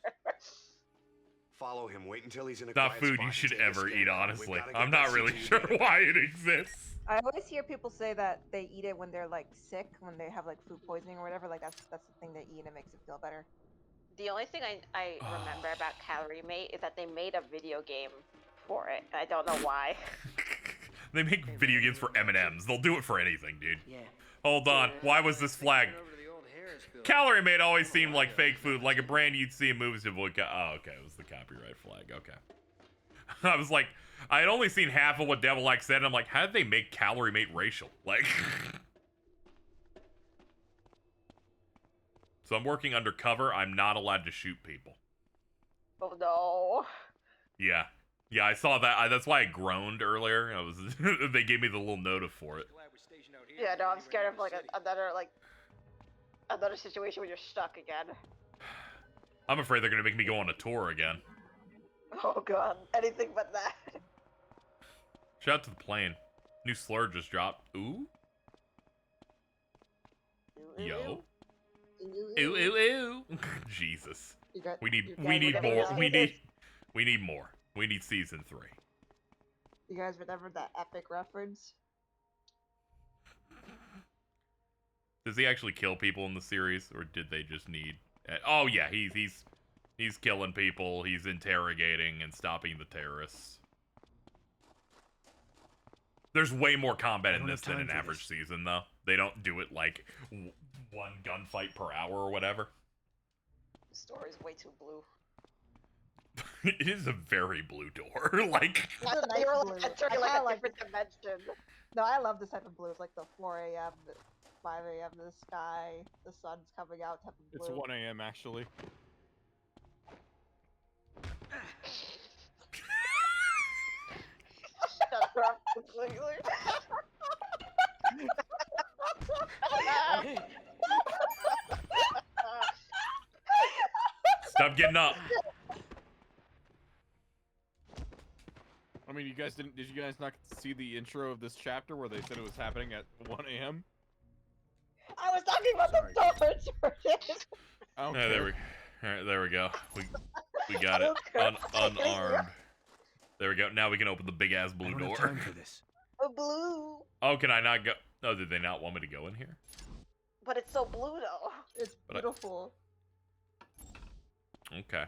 Follow him. Wait until he's in a Not quiet food spot you and should take a ever scan. eat, honestly. We gotta get I'm that not really CTU sure data. why it exists. I always hear people say that they eat it when they're like sick, when they have like food poisoning or whatever. Like that's the thing they eat and it makes it feel better. The only thing I remember about Calorie Mate is that they made a video game for it. I don't know why. They make video games for M&Ms. They'll do it for anything, dude. Yeah. Hold on. Why was this flagged? Calorie Mate always seemed like fake food, like a brand you'd see in movies. Oh, okay. It was the copyright flag. Okay. I was like, I had only seen half of what Devil Like said, and I'm like, how did they make Calorie Mate racial? Like... So I'm working undercover. I'm not allowed to shoot people. Oh no. Yeah. Yeah, I saw that. That's why I groaned earlier. I was they gave me the little notif for it. Yeah, no, I'm scared of like another situation where you're stuck again. I'm afraid they're gonna make me go on a tour again. Oh god, anything but that. Shout out to the plane. New slur just dropped. Ooh. Yo. Ooh, ooh, ooh. Jesus. We need more. We need more. We need season 3. You guys remember that epic reference? Does he actually kill people in the series, or did they just need? Oh yeah, he's killing people. He's interrogating and stopping the terrorists. There's way more combat in this than an average season, though. They don't do it like one gunfight per hour or whatever. The story's way too blue. It is a very blue door. Like, I thought they were like entering like a different dimension. No, I love this type of blue. It's like the 4 a.m., 5 a.m., the sky, the sun's coming out type of blue. It's 1 a.m. actually. Shut up completely. Stop getting up. I mean, did you guys not see the intro of this chapter where they said it was happening at 1 a.m.? I was talking about the storage. Oh, there we. All right, there we go. We got it. Unarmed. There we go. Now we can open the big ass blue door. Time for this. A blue. Oh, can I not go? Oh, did they not want me to go in here? But it's so blue though. It's beautiful. Okay.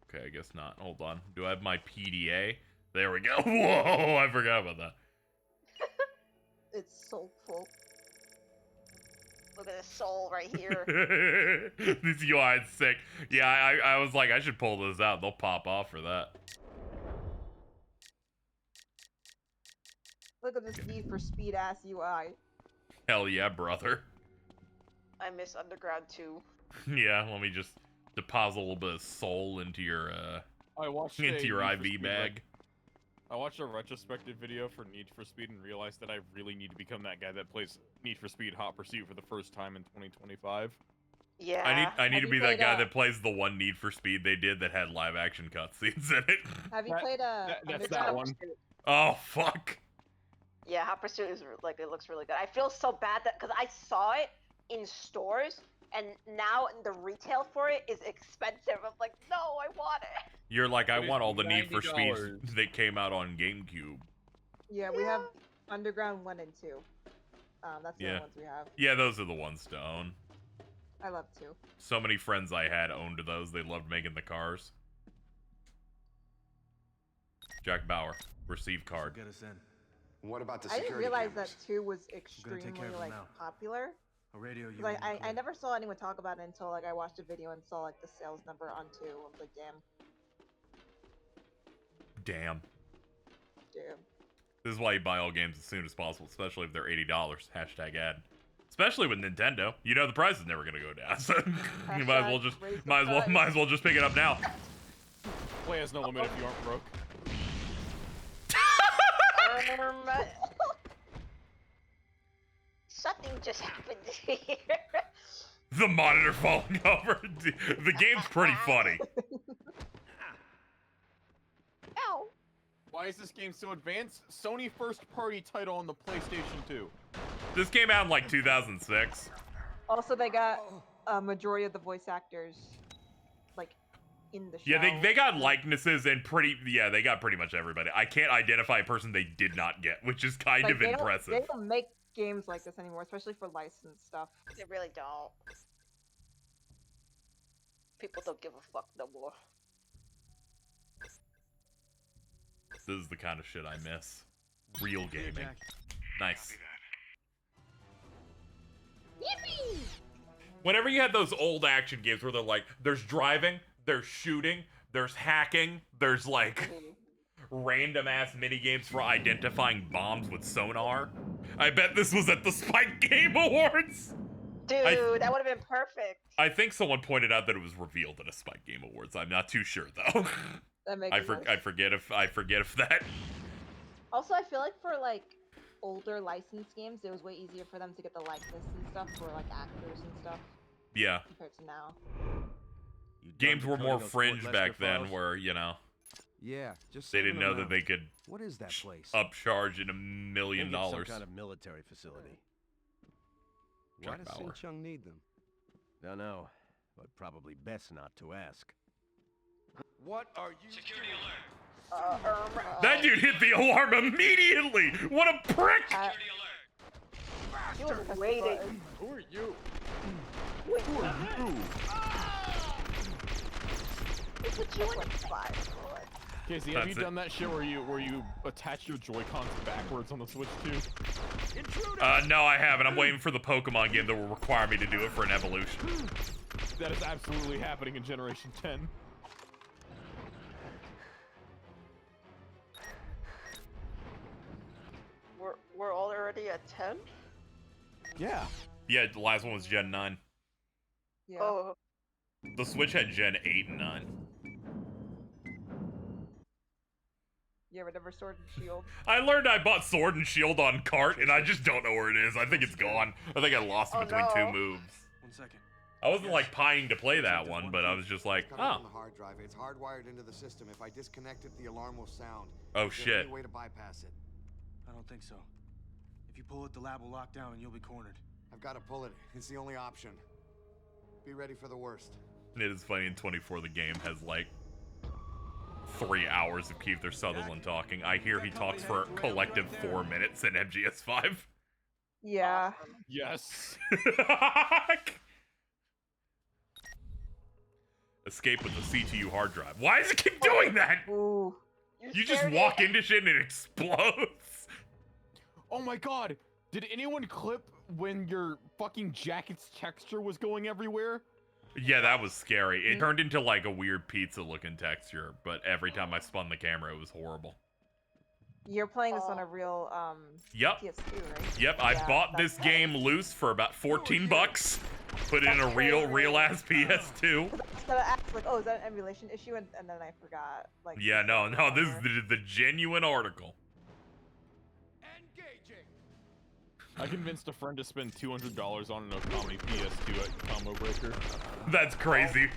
Okay, I guess not. Hold on. Do I have my PDA? There we go. Whoa, I forgot about that. It's soulful. Look at this soul right here. This UI is sick. Yeah, I was like, I should pull this out. They'll pop off for that. Look at this Need for Speed ass UI. Hell yeah, brother. I miss Underground 2. Yeah, let me just deposit a little bit of soul into your IV bag. I watched a retrospective video for Need for Speed and realized that I really need to become that guy that plays Need for Speed Hot Pursuit for the first time in 2025. Yeah. I need to be that guy that plays the one Need for Speed they did that had live action cutscenes in it. Have you played that's that one. Oh fuck. Yeah, Hot Pursuit is like, it looks really good. I feel so bad that because I saw it in stores and now the retail for it is expensive. I'm like, no, I want it. You're like, I want all the Need for Speeds that came out on GameCube. Yeah, we have Underground 1 and 2. That's the only ones we have. Yeah, those are the ones to own. I love 2. So many friends I had owned those. They loved making the cars. Jack Bauer, receive card. Get us in. What about the I security didn't realize cameras? that 2 was take extremely care of them like now. popular. A radio you. Like I never saw anyone talk about it until like I watched a video and saw like the sales number on 2. I was like, damn. This is why you buy all games as soon as possible, especially if they're $80. Hashtag ad. Especially with Nintendo, you know the price is never gonna go down, so you might as well just pick it up now. Play has no limit if you aren't broke. Something just happened here. The monitor falling over. The game's pretty funny. Ow. Why is this game so advanced? Sony first-party title on the PlayStation 2. This came out in like 2006. Also, they got a majority of the voice actors, like, in the show. Yeah, they got likenesses and they got pretty much everybody. I can't identify a person they did not get, which is kind of impressive. They don't make games like this anymore, especially for licensed stuff. They really don't. People don't give a fuck no more. This is the kind of shit I miss. Real gaming. Nice. Yippee! Whenever you had those old action games where they're like, there's driving, there's shooting, there's hacking, there's like random ass mini games for identifying bombs with sonar. I bet this was at the Spike Game Awards. Dude, that would have been perfect. I think someone pointed out that it was revealed at a Spike Game Awards. I'm not too sure though. That makes sense. I forget if that. Also, I feel like for like older licensed games, it was way easier for them to get the likeness and stuff for like actors and stuff. Yeah. Compared to now. Games were more fringe back then, where Yeah, just they didn't know that they could. What is that place? Upcharge in $1 million. Some kind of military facility. Why Jack does Bauer. Sin-Chung need them? Don't know, but probably best not to ask. What are you Security alert. That dude hit the alarm immediately! What a prick! He was waiting. Who are you? Wait, Who are you? They put you in a spot. Casey, have you done that shit where you attach your Joy-Cons backwards on the Switch too? No, I haven't. I'm waiting for the Pokemon game that will require me to do it for an evolution. That is absolutely happening in Generation 10. We're already at 10? Yeah. Yeah, the last one was Gen 9. Yeah. Oh. The Switch had Gen 8 and 9. Yeah, whatever Sword and Shield. I learned I bought Sword and Shield on cart, and I just don't know where it is. I think it's gone. I think I lost it between two moves. 1 second. I wasn't like pining to play that one, but I was just like, It's on oh. the hard drive. It's hardwired into the system. If I disconnect it, the alarm will sound. Oh, Is there shit. any way to bypass it? I don't think so. If you pull it, the lab will lock down and you'll be cornered. I've got to pull it. It's the only option. Be ready for the worst. It is funny in 24 the game has like 3 hours of Keith Sutherland talking. I hear he talks for a collective 4 minutes in MGS5. Yeah. Yes. Escape with the CTU hard drive. Why does it keep doing that? Ooh. You just walk into shit and it explodes. Oh my god! Did anyone clip when your fucking jacket's texture was going everywhere? Yeah, that was scary. It turned into like a weird pizza-looking texture, but every time I spun the camera, it was horrible. You're playing this on a real Yep. PS2, right? Yep, I bought this game loose for about 14 bucks. Put it in a real-ass PS2. So I asked, like, oh, is that an emulation issue? And then I forgot. Like. Yeah, no, this is the genuine article. I convinced a friend to spend $200 on an Okami PS2 at Combo Breaker. That's crazy.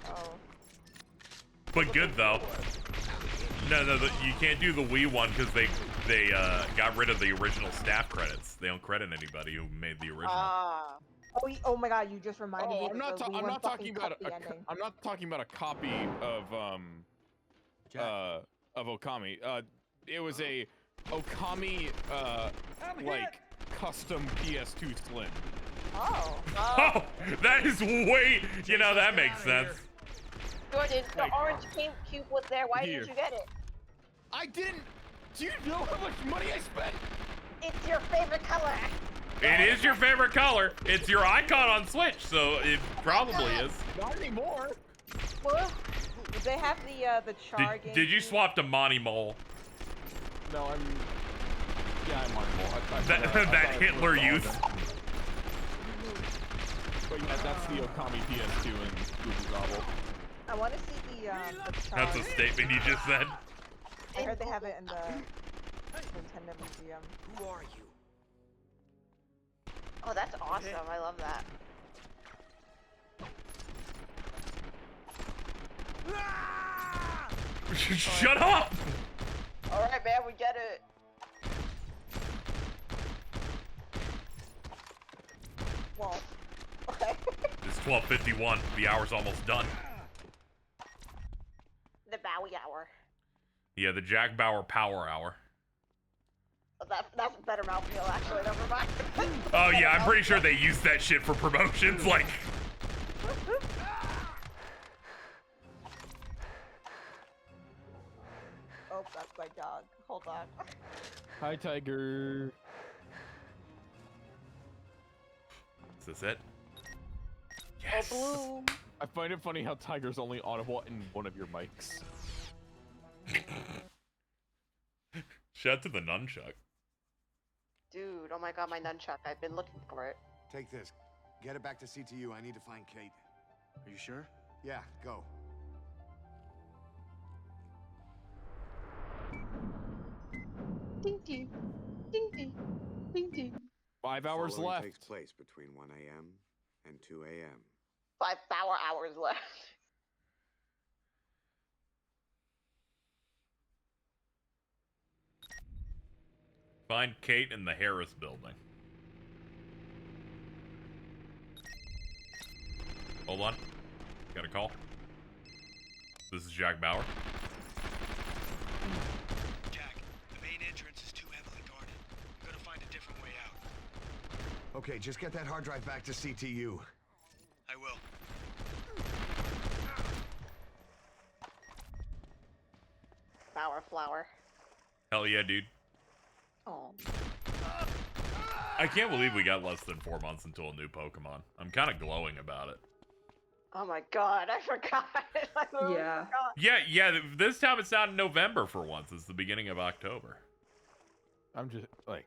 Oh. But good though. No, you can't do the Wii one because they got rid of the original staff credits. They don't credit anybody who made the original. Oh my god, you just reminded me. I'm not talking about a copy of Okami. It was a Okami like custom PS2 Slim. Oh, that is way. You know that makes sense. Jordan, the orange cube was there. Why didn't you get it? I didn't. Do you know how much money I spent? It's your favorite color. It is your favorite color. It's your icon on Switch, so it probably is. Not anymore. Well, did they have the char game? Did you swap to Monty Mole? No, I'm Monty Mole. That Hitler youth. But yeah, that's the Okami PS2 and Google Gobble. I want to see the char. That's a statement you just said. I heard they have it in the Nintendo Museum. Who are you? Oh, that's awesome. I love that. Shut up! Alright, man, we get it. Well, okay. It's 12:51. The hour's almost done. The Bowie hour. Yeah, the Jack Bauer Power Hour. That's a better mouthfeel, actually. Never mind. Oh yeah, I'm pretty sure they use that shit for promotions. Like, Oh, that's my dog. Hold on. Hi, Tiger. is this it? Yes. Oh, blue. I find it funny how Tiger's only audible in one of your mics. Shout out to the nunchuck. Dude, oh my god, my nunchuck. I've been looking for it. Take this. Get it back to CTU. I need to find Kate. Are you sure? Yeah, go. Ding ding. Ding ding. Ding ding. 5 hours Following left. takes place between 1 a.m. and 2 a.m. 5 hours left. Find Kate in the Harris building. Hold on. Got a call. This is Jack Bauer. Jack, the main entrance is too heavily guarded. I'm gonna find a different way out. Okay, just get that hard drive back to CTU. I will. Bower flower. Hell yeah, dude. Oh. I can't believe we got less than 4 months until a new Pokemon. I'm kind of glowing about it. Oh my god, I forgot. Yeah. Yeah, this time it's not in November for once. It's the beginning of October. I'm just, like...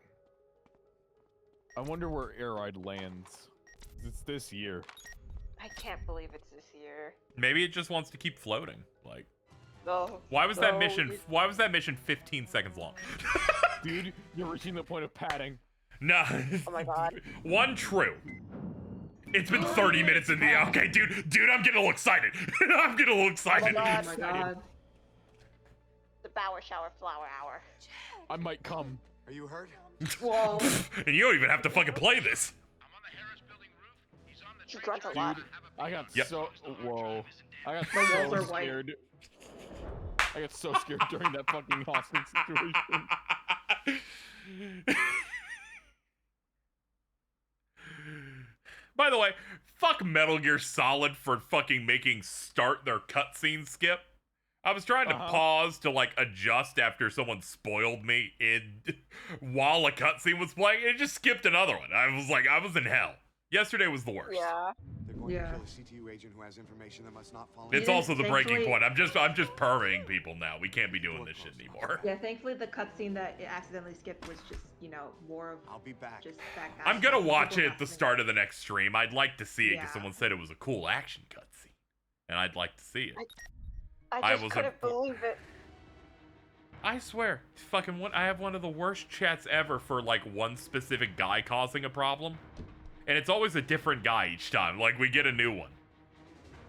I wonder where Air-Ride lands. It's this year. I can't believe it's this year. Maybe it just wants to keep floating. Like, No. why was that mission? Why was that mission 15 seconds long? Dude, you're reaching the point of padding. Nah. Oh my god. One true. It's been 30 minutes in the okay, dude, I'm getting a little excited. I'm getting a little excited. Oh my god. The Bower shower flower hour. I might come. Are you hurt? Whoa. And you don't even have to fucking play this. She grunts a lot. Dude, I got Yep. so... Whoa. I got My walls so are white. scared. I got so scared during that fucking hostage situation. By the way, fuck Metal Gear Solid for fucking making start their cutscene skip. I was trying to pause to like adjust after someone spoiled me while a cutscene was playing. It just skipped another one. I was in hell. Yesterday was the worst. Yeah. They're going to kill a CTU agent who has information that must not fall. It's also the breaking point. I'm just pervying people now. We can't be doing this shit anymore. Yeah, thankfully the cutscene that it accidentally skipped was just, you know, more of I'll be back. Just that guy. I'm gonna watch it at the start of the next stream. I'd like to see it because Yeah. someone said it was a cool action cutscene, and I'd like to see it. I just couldn't believe it. I swear, fucking one. I have one of the worst chats ever for like one specific guy causing a problem, and it's always a different guy each time. Like we get a new one.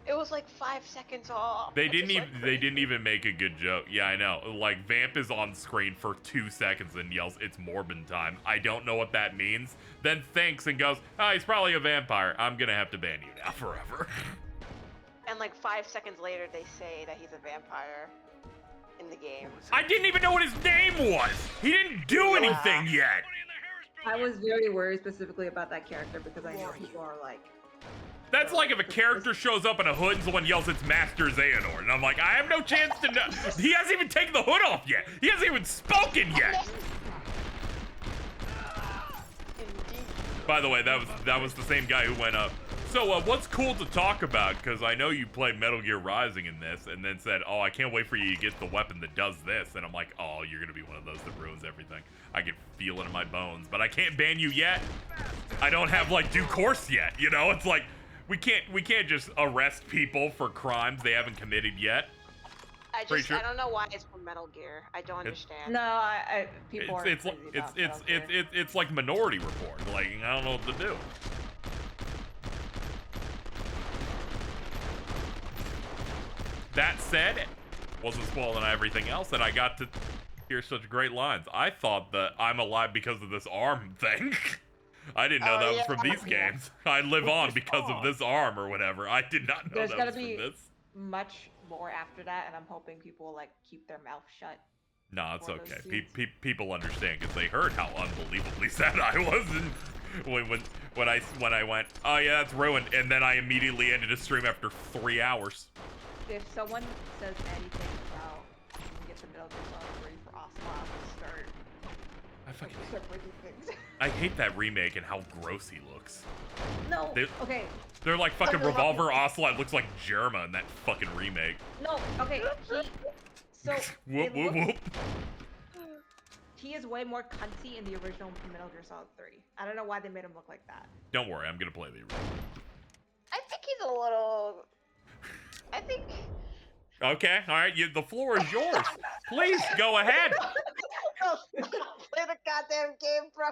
It was like 5 seconds off. They didn't even make a good joke. Yeah, I know. Like Vamp is on screen for 2 seconds and yells, "It's Morbin time." I don't know what that means. Then thinks and goes, "Oh, he's probably a vampire. I'm gonna have to ban you now forever." And like 5 seconds later, they say that he's a vampire in the game. I didn't even know what his name was. He didn't do anything yet. I was very worried specifically about that character because I know people are like, That's like if a character shows up in a hood and someone yells, "It's Master Xehanort," and I'm like, I have no chance to know. He hasn't even taken the hood off yet. He hasn't even spoken yet. By the way, that was the same guy who went up. So, what's cool to talk about? Because I know you played Metal Gear Rising in this, and then said, "Oh, I can't wait for you to get the weapon that does this." And I'm like, "Oh, you're gonna be one of those that ruins everything." I can feel it in my bones, but I can't ban you yet. I don't have like due course yet. You know, it's like we can't just arrest people for crimes they haven't committed yet. I don't know why it's from Metal Gear. I don't understand. No, people are it's it's like Minority Report. Like, I don't know what to do. That said, wasn't spoiling everything else, and I got to hear such great lines. I thought that I'm alive because of this arm thing. I didn't know that was from these games. I live on because of this arm or whatever. I did not know that was from this. Much more after that, and I'm hoping people like keep their mouth shut. No, it's okay. People understand because they heard how unbelievably sad I was, and when I went, oh yeah, that's ruined, and then I immediately ended a stream after 3 hours. If someone says anything about you can get the Metal Gear Solid 3 for Ocelot to start, I hate that remake and how gross he looks. No, okay. They're like fucking Revolver Ocelot looks like Germa in that fucking remake. No, okay. Whoop whoop whoop. He is way more cunty in the original Metal Gear Solid 3. I don't know why they made him look like that. Don't worry, I'm gonna play the original. I think he's a little. I think. Okay, all right. The floor is yours. Please go ahead. Play the goddamn game, bro.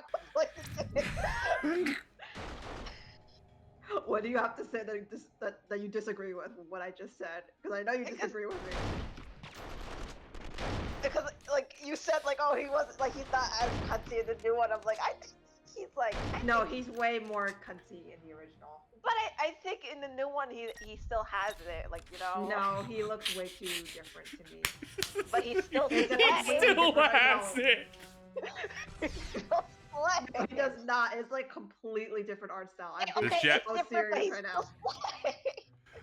What do you have to say that you disagree with what I just said? Because I know you disagree with me. Because like you said, like he wasn't like he's not as cunty in the new one. I'm like I think he's like. No, he's way more cunty in the original. But I think in the new one he still has it, like No, he looks way too different to me. But he still has it. He does not. It's like completely different art style. I'm Does chat so serious right now.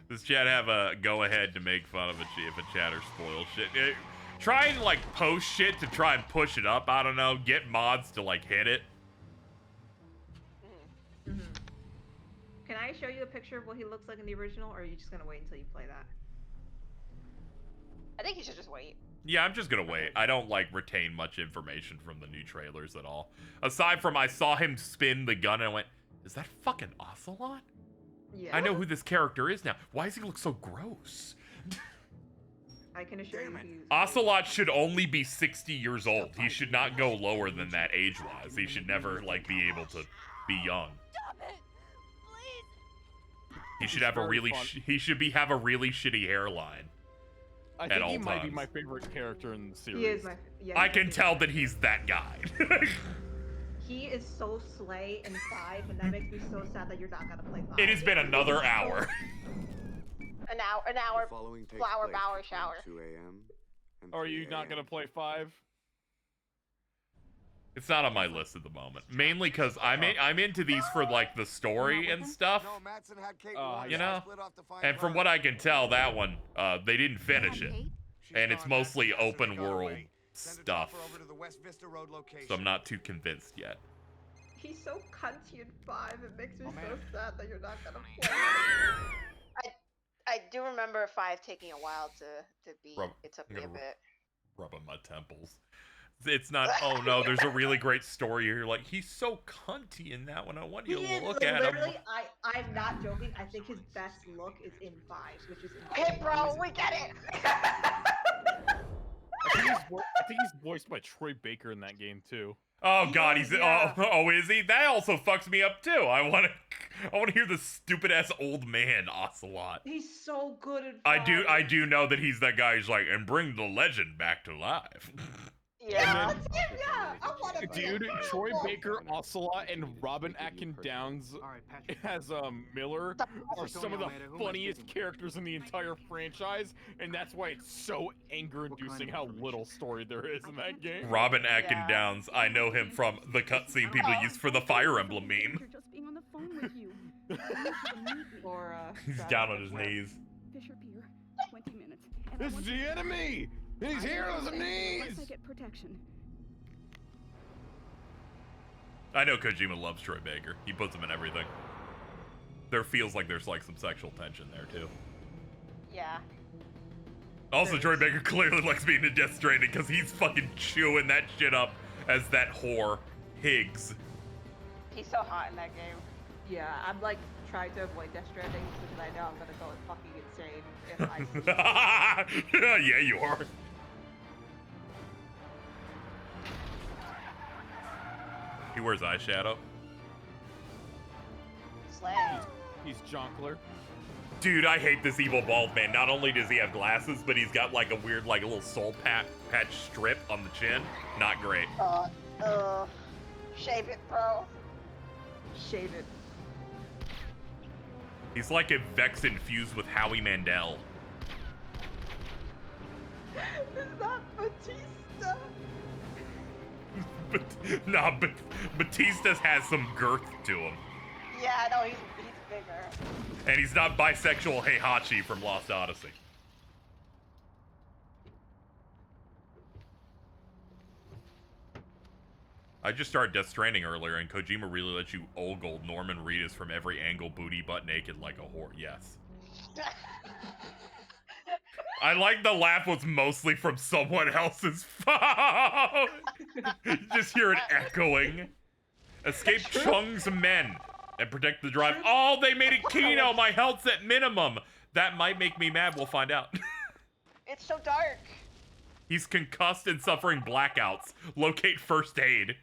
Does chat have a go ahead to make fun of if a chatter spoils shit? Try and like post shit to try and push it up. I don't know. Get mods to like hit it. Can I show you a picture of what he looks like in the original, or are you just gonna wait until you play that? I think you should just wait. Yeah, I'm just gonna wait. I don't like retain much information from the new trailers at all. Aside from I saw him spin the gun and I went, is that fucking Ocelot? Yeah. I know who this character is now. Why does he look so gross? I can assure you. Ocelot should only be 60 years old. He should not go lower than that age-wise. He should never like be able to be young. He should have a really have a really shitty hairline. I think he might be my favorite character in the series. He is I can tell that he's that guy. He is so slay in 5, and that makes me so sad that you're not gonna play 5. It has been another hour. An hour. Flower Bauer shower. 2 a.m. Are you not gonna play 5? It's not on my list at the moment. Mainly because I'm into these for like the story and stuff. You know? And from what I can tell, that one, they didn't finish it. And it's mostly open world stuff. So I'm not too convinced yet. He's so cunty in 5, it makes me so sad that you're not gonna play. I do remember 5 taking a while to beat. It took me a bit. Rubbing my temples. It's not, oh no, there's a really great story here. You're like, he's so cunty in that one. I want you to look at him. Literally, I'm not joking. I think his best look is in 5, which is Hey, bro, we get it! I think he's voiced by Troy Baker in that game, too. Oh god, he's oh is he? That also fucks me up too. I want to hear the stupid ass old man Ocelot. He's so good at 5. I do know that he's that guy who's like, and bring the legend back to life. Yeah, I want to. Dude, Troy Baker, Ocelot, and Robin Atkin Downs as Miller are some of the funniest characters in the entire franchise, and that's why it's so anger-inducing how little story there is in that game. Robin Atkin Downs, I know him from the cutscene people use for the Fire Emblem meme. He's down on his knees. Fisher Pier, 20 minutes. This is the enemy! And he's here on his knees! I get protection. I know Kojima loves Troy Baker. He puts him in everything. There feels like there's like some sexual tension there too. Yeah. Also, Troy Baker clearly likes being in Death Stranding because he's fucking chewing that shit up as that whore, Higgs. He's so hot in that game. Yeah, I'm like trying to avoid Death Stranding because I know I'm gonna go fucking insane if I see Yeah, you are. He wears eyeshadow. Slay. He's Jonkler. Dude, I hate this evil bald man. Not only does he have glasses, but he's got like a weird, like a little soul patch strip on the chin. Not great. Shave it, bro. Shave it. He's like a Vex infused with Howie Mandel. It's not Batista. Nah, but Batista has some girth to him. Yeah, no, he's bigger. And he's not bisexual Heihachi from Lost Odyssey. I just started Death Stranding earlier, and Kojima really lets you ogle Norman Reedus from every angle, booty, butt naked like a whore. Yes. I like the laugh was mostly from someone else's phone. You just hear it echoing. Escape Chung's men and protect the drive. Oh, they made it Kino. My health's at minimum. That might make me mad. We'll find out. It's so dark. He's concussed and suffering blackouts. Locate first aid.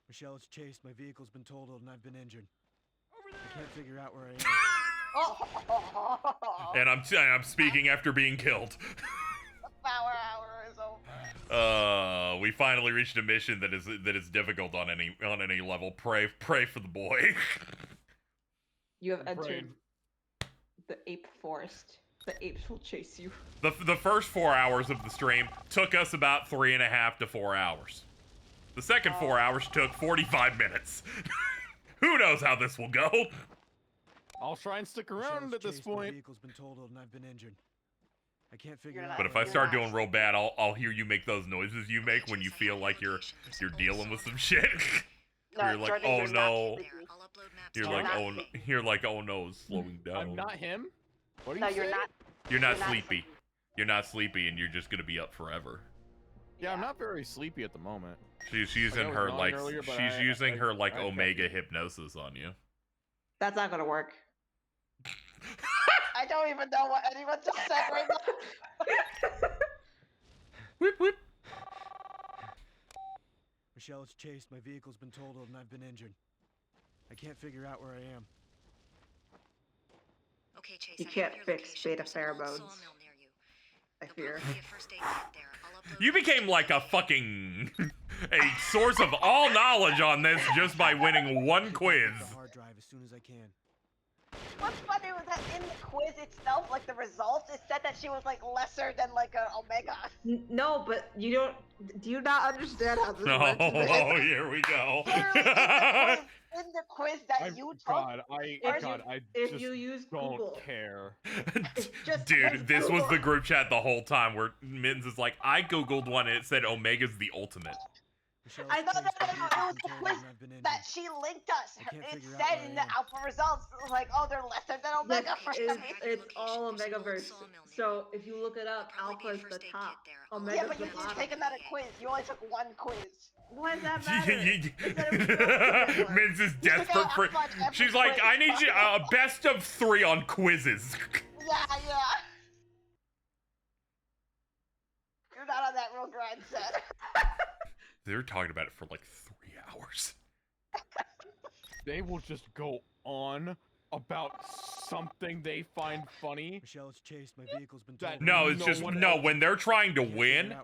Michelle, it's Chase. My vehicle's been totaled and I've been injured. I can't figure out where I am. And I'm speaking after being killed. The power hour is over. We finally reached a mission that is difficult on any level. Pray for the boy. You have entered the ape forest. The apes will chase you. The first 4 hours of the stream took us about 3.5 to 4 hours. The second 4 hours took 45 minutes. Who knows how this will go? I'll try and stick around at this point. My vehicle's been totaled and I've been injured. I can't figure out. But if I start doing real bad, I'll hear you make those noises you make when you feel like you're dealing with some shit. You're like, oh no. You're like, oh no, it's slowing down. I'm not him. What are No, you you're saying? not. You're not sleepy. You're not sleepy, and you're just gonna be up forever. Yeah, I'm not very sleepy at the moment. She's using her like I Omega hypnosis on you. That's not gonna work. I don't even know what anyone just said right now. Whip whip. Michelle, it's Chase. My vehicle's been totaled and I've been injured. I can't figure out where I am. Okay, Chase. You can't fix beta pheromones. I fear. You became like a fucking a source of all knowledge on this just by winning one quiz. The hard drive as soon as I can. What's funny was that in the quiz itself, like the results, it said that she was like lesser than like an Omega. No, but you don't. Do you not understand how this No, works? oh, here we go. In the quiz that you took. I if just you use don't Google. care. Dude, this was the group chat the whole time where Mittens is like, I googled one and it said Omega's the ultimate. I know that it was the quiz that she linked us. It said in the alpha results, like, oh, they're lesser than Omega for some reason. It's all Omegaverse. So if you look it up, Alpha is the top. Omega's Yeah, but the you bottom. didn't take another quiz. You only took one quiz. Why does that matter? Minz is desperate for. She's like, I need you a best of 3 on quizzes. Yeah. You're not on that real grind set. They were talking about it for like 3 hours. They will just go on about something they find funny. Michelle, it's Chase. My vehicle's been totaled. No, it's just when they're trying to win,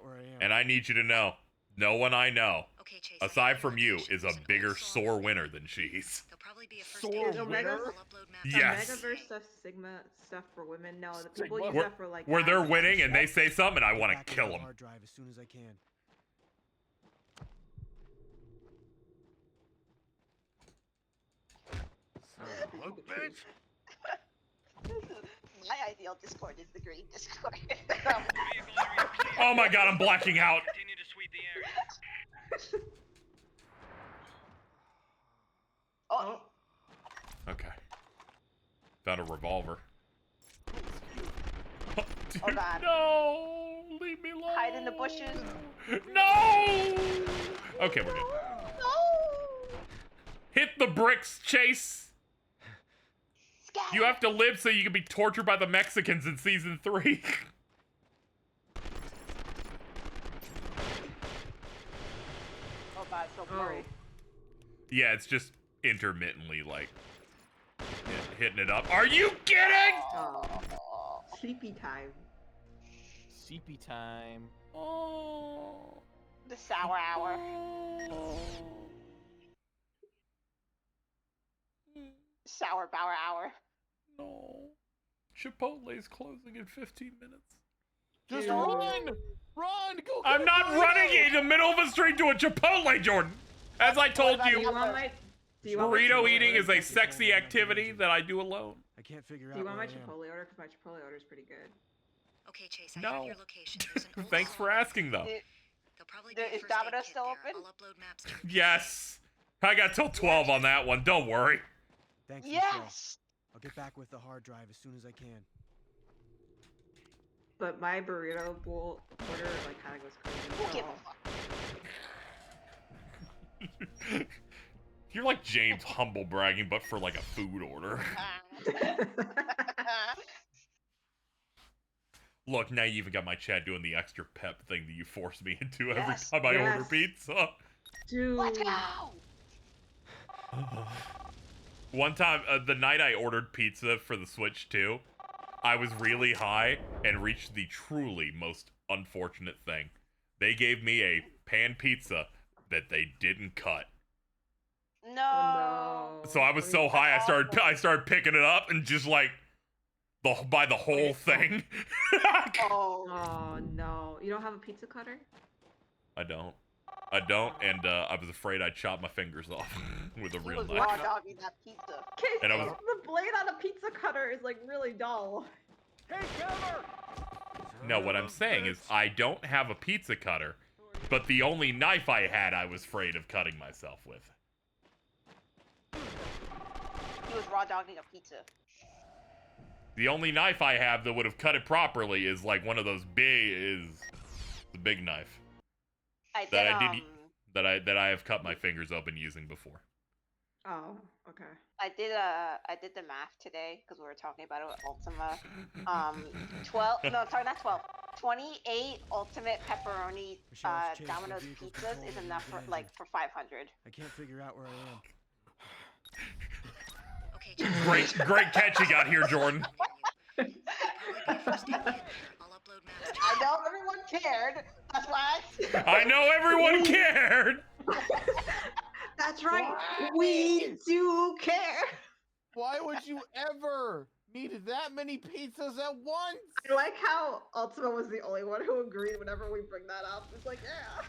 and I need you to know, no one I know, aside from you, is a bigger sore winner than she's. Sore winner? Yes. Omegaverse stuff, Sigma stuff for women. No, the people use that for like. Where they're winning and they say something, and I want to kill them. Hard drive as soon as I can. My ideal Discord is the green Discord. Oh my god, I'm blacking out. Continue to sweep the area. Oh. Okay. Found a revolver. Oh, dude, Oh god. no! Leave me alone. Hide in the bushes. No! Okay, we're good. No! Hit the bricks, Chase. You have to live so you can be tortured by the Mexicans in season 3. Oh god, so blurry. Yeah, it's just intermittently like hitting it up. Are you kidding? Oh. Sleepy time. CP time. Oh. The sour hour. Sour Bauer hour. No. Chipotle's closing in 15 minutes. Just run! Run! Go! I'm not running in the middle of a street to a Chipotle, Jordan. As I told you, burrito eating is a sexy activity that I do alone. I can't figure out. Do you want my Chipotle order? Because my Chipotle order is pretty good. Okay, Chase, I No. have your location. There's an old Thanks for asking, though. Is Domino's still open? Yes. I got till 12 on that one. Don't worry. Thanks, Yes. Michelle. I'll get back with the hard drive as soon as I can. But my burrito bowl order like kind of goes crazy. Who gives a fuck? You're like James humble bragging, but for like a food order. Look, now you even got my chat doing the extra pep thing that you force me into every time I order pizza. Dude. Let's go. One time, the night I ordered pizza for the Switch 2, I was really high and reached the truly most unfortunate thing. They gave me a pan pizza that they didn't cut. No. So I was so high, I started picking it up and just like by the whole thing. Oh no! You don't have a pizza cutter? I don't, and I was afraid I'd chop my fingers off with a real knife. Raw dogging that pizza. And I was, The blade on a pizza cutter is like really dull. Hey, cover! no, what I'm saying is I don't have a pizza cutter, but the only knife I had, I was afraid of cutting myself with. He was raw dogging a pizza. The only knife I have that would have cut it properly is like one of those the big knife that I have cut my fingers open using before. Oh, okay. I did the math today because we were talking about it with Ultima. 28 ultimate pepperoni Domino's pizzas is enough for 500. I can't figure out where I am. Great catch you got here, Jordan. I know everyone cared. That's why I know everyone cared. That's right. We do care. Why would you ever need that many pizzas at once? I like how Ultima was the only one who agreed whenever we bring that up. It's like, yeah.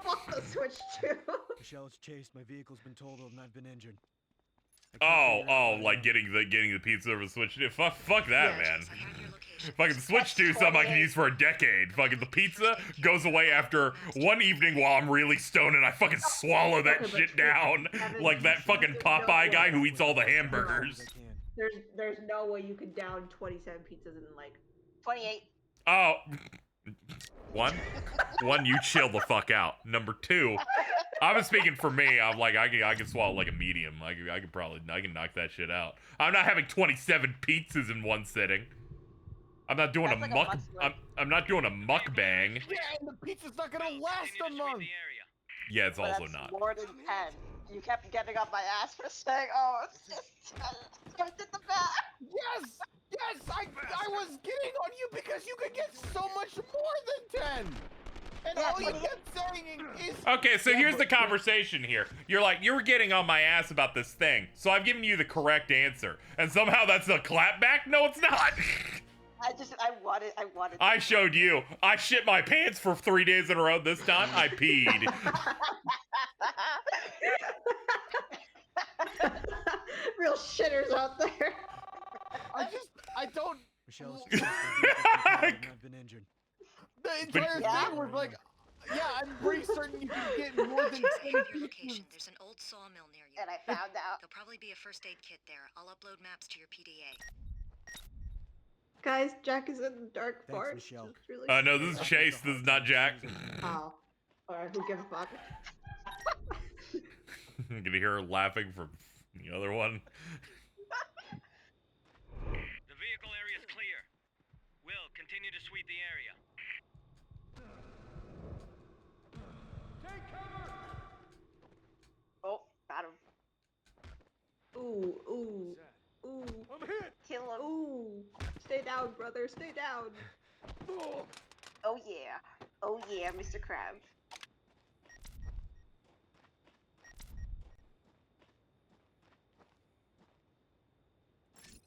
Fuck the Switch 2. Michelle, it's Chase. My vehicle's been totaled and I've been injured. Like getting the pizza over the Switch 2. Fuck that, man. Fucking Switch 2 something I can use for a decade. Fucking the pizza goes away after one evening while I'm really stoned and I fucking swallow that shit down like that fucking Popeye guy who eats all the hamburgers. There's no way you could down 27 pizzas in like 28. Oh. One, you chill the fuck out. Number 2, I was speaking for me. I'm like, I can swallow like a medium. I can knock that shit out. I'm not having 27 pizzas in one sitting. I'm not doing I'm not doing a mukbang. Yeah, and the pizza's not gonna last a month. Yeah, it's also That's not. more than 10. You kept getting on my ass for saying, oh, it's just 10. Did the math. Yes! Yes! I was getting on you because you could get so much more than 10! And all you kept saying is... Okay, so here's the conversation here. You're like, you were getting on my ass about this thing, so I've given you the correct answer. And somehow that's a clapback? No, it's not! I wanted. I showed you. I shit my pants for 3 days in a row this time. I peed. real shitters out there. I don't... Michelle's I've been injured. The entire thing was like, yeah, I'm pretty certain you can get more than 10 location. There's an old sawmill near you. And I found out. There'll probably be a first aid kit there. I'll upload maps to your PDA. Guys, Jack is in the dark forest. Michelle. Really No, this is Chase. This is not Jack. Oh. Alright, who gives a fuck? I'm gonna hear her laughing from the other one. The vehicle area is clear. Will, continue to sweep the area. Take cover! Oh, got him. Ooh, ooh, ooh. I'm hit! Kill him. Ooh. Stay down, brother. Stay down. Oh yeah. Oh yeah, Mr. Krabs.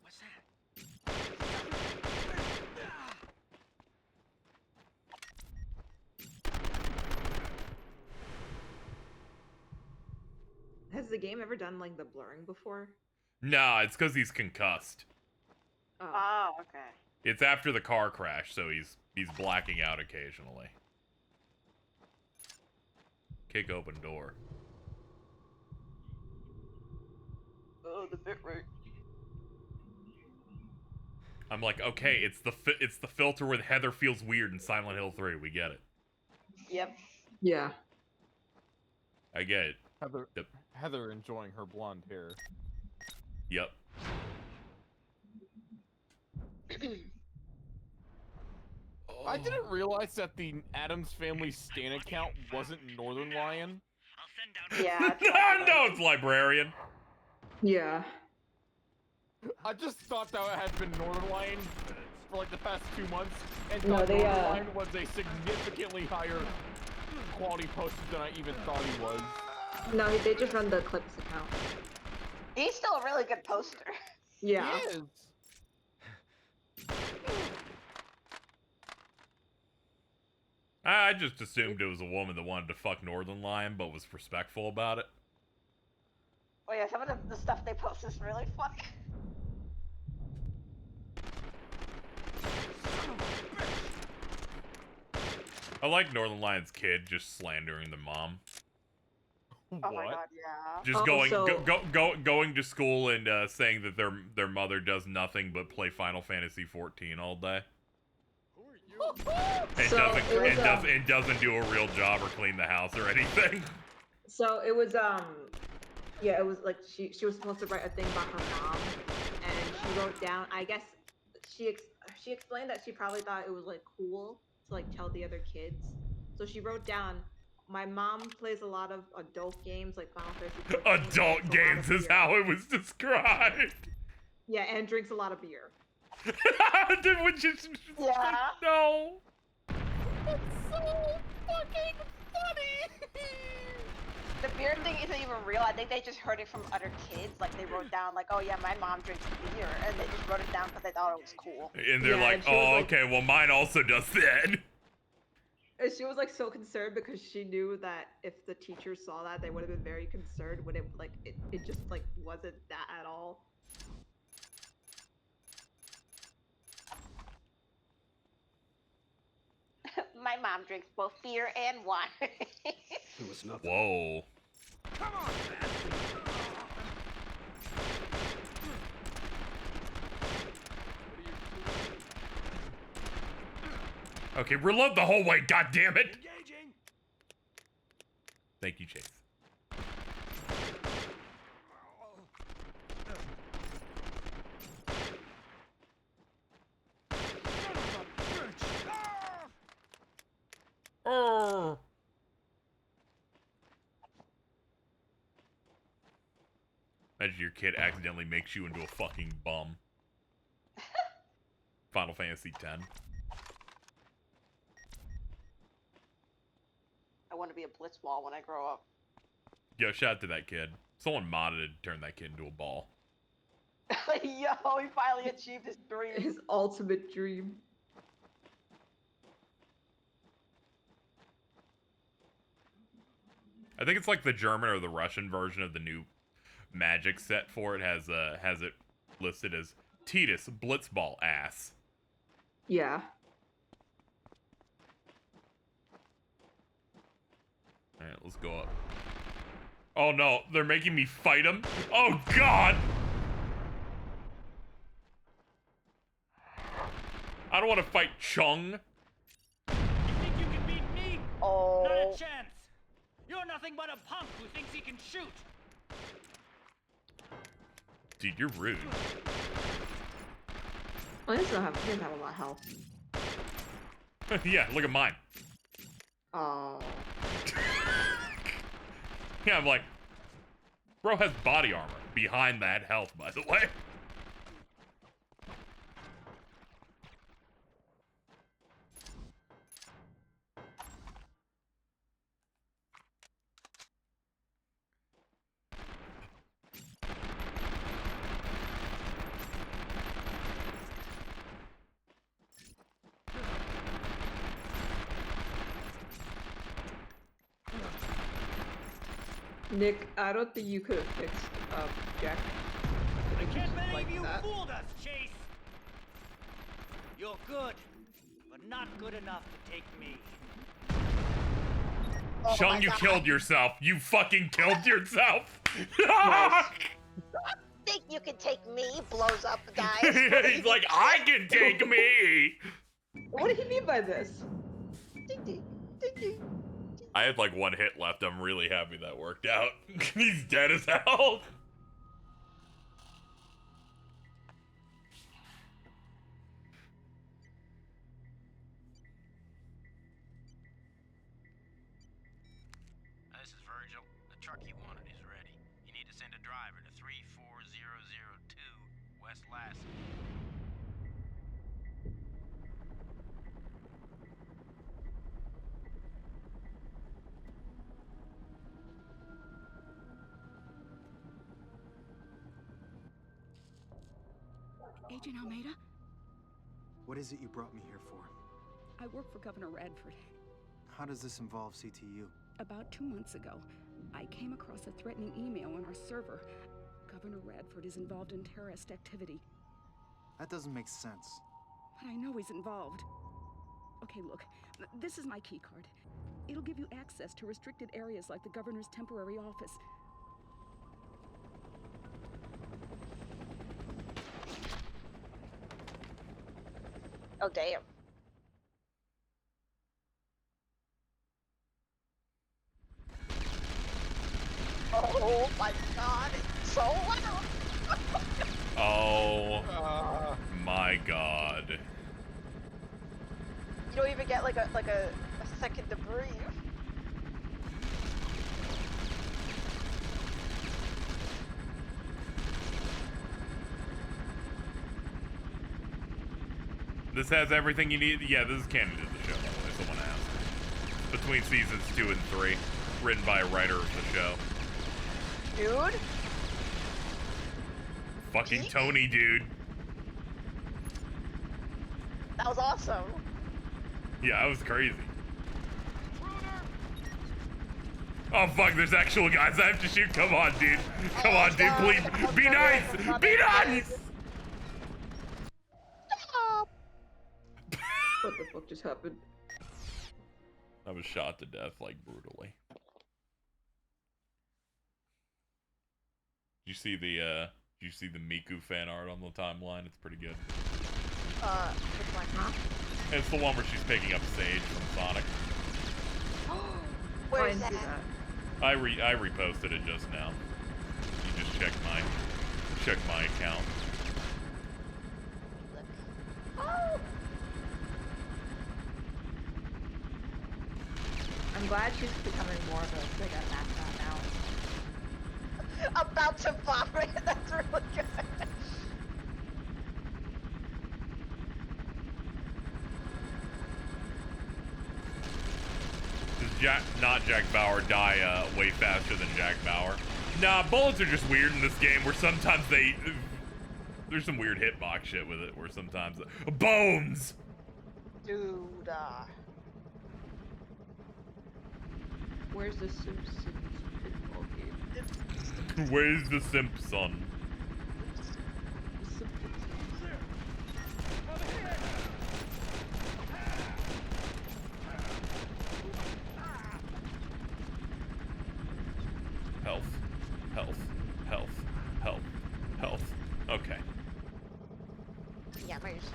What's that? Has the game ever done like the blurring before? Nah, it's because he's concussed. Oh, okay. It's after the car crash, so he's blacking out occasionally. Kick open door. Oh, the bit rate. I'm like, okay, it's the filter where Heather feels weird in Silent Hill 3. We get it. Yep. Yeah. I get it. Heather enjoying her blonde hair. Yep. I didn't realize that the Addams Family Stan account wasn't Northern Lion. Yeah. No, it's Librarian. Yeah. I just thought that had been Northern Lion for like the past 2 months, and No, thought they, Northern Lion was a significantly higher quality poster than I even thought he was. No, they just run the Clips account. He's still a really good poster. Yeah. He is. I just assumed it was a woman that wanted to fuck Northern Lion, but was respectful about it. Oh yeah, some of the stuff they post is really funny. I like Northern Lion's kid just slandering the mom. Oh my god, yeah. Just going to school and saying that their mother does nothing but play Final Fantasy 14 all day. And doesn't do a real job or clean the house or anything. So it was yeah, it was like she was supposed to write a thing about her mom, and she wrote down. I guess she explained that she probably thought it was like cool to like tell the other kids. So she wrote down, "My mom plays a lot of adult games like Final Fantasy 14. Adult games is how it was described. Yeah, and drinks a lot of beer." Yeah. No. It's so fucking funny. The beer thing isn't even real. I think they just heard it from other kids. Like they wrote down, like, "Oh yeah, my mom drinks beer," and they just wrote it down because they thought it was cool. And they're like, "Oh, okay, well, mine also does that." And she was like so concerned because she knew that if the teachers saw that, they would have been very concerned when it like it just like wasn't that at all. My mom drinks both beer and wine. It was nothing. Whoa. Come on, man! Okay, reload the whole way, goddammit! Engaging! Thank you, Chase. Oh. Imagine your kid accidentally makes you into a fucking bum. Final Fantasy X. I want to be a blitzball when I grow up. Yo, shout out to that kid. Someone modded it to turn that kid into a ball. Yo, he finally achieved his dream. His ultimate dream. I think it's like the German or the Russian version of the new Magic set for it has it listed as Titus Blitzball ass. Yeah. Alright, let's go up. Oh no, they're making me fight him? Oh god! I don't want to fight Chung. You think you can beat me? Oh. Not a chance. You're nothing but a punk who thinks he can shoot. Dude, you're rude. Well, he doesn't have a lot of health. Yeah, look at mine. Oh. Yeah, I'm like, bro has body armor behind that health, by the way. Nick, I don't think you could have fixed Jack. I can't believe like you that. fooled us, Chase. You're good, but not good enough to take me. Oh Chung, you killed yourself. You fucking killed yourself. Think you can take me? Blows up, dies. He's like, I can take me. What did he mean by this? Ding ding, ding ding. I had like one hit left. I'm really happy that worked out. He's dead as hell. This is Virgil. The truck you wanted is ready. You need to send a driver to 34002 West Lassie. Agent Almeida? What is it you brought me here for? I work for Governor Radford. How does this involve CTU? About 2 months ago, I came across a threatening email on our server. Governor Radford is involved in terrorist activity. That doesn't make sense. But I know he's involved. Okay, look, this is my key card. It'll give you access to restricted areas like the governor's temporary office. Oh, damn. Oh my god, it's so loud. Oh my god. You don't even get like a second to breathe. This has everything you need. Yeah, this is canon to the show, by the way, someone asked. Between seasons 2 and 3. Written by a writer of the show. Dude? Fucking Tony, dude. That was awesome. Yeah, that was crazy. Oh fuck, there's actual guys I have to shoot. Come on, dude. Come on, dude, please. Be nice! Be nice! Stop! What the fuck just happened? I was shot to death, like, brutally. Did you see the Miku fan art on the timeline? It's pretty good. Which one, huh? It's the one where she's picking up Sage from Sonic. Where's that? I reposted it just now. You just check my account. Oh! I'm glad she's becoming more of a bigger mascot now. About to vomit. That's really good. Does not Jack Bauer die way faster than Jack Bauer? Nah, bullets are just weird in this game where sometimes there's some weird hitbox shit with it where sometimes bones! Dude, Where's the Simpsons pinball game? Where's the Simpson? Health. Okay. Yeah, where's...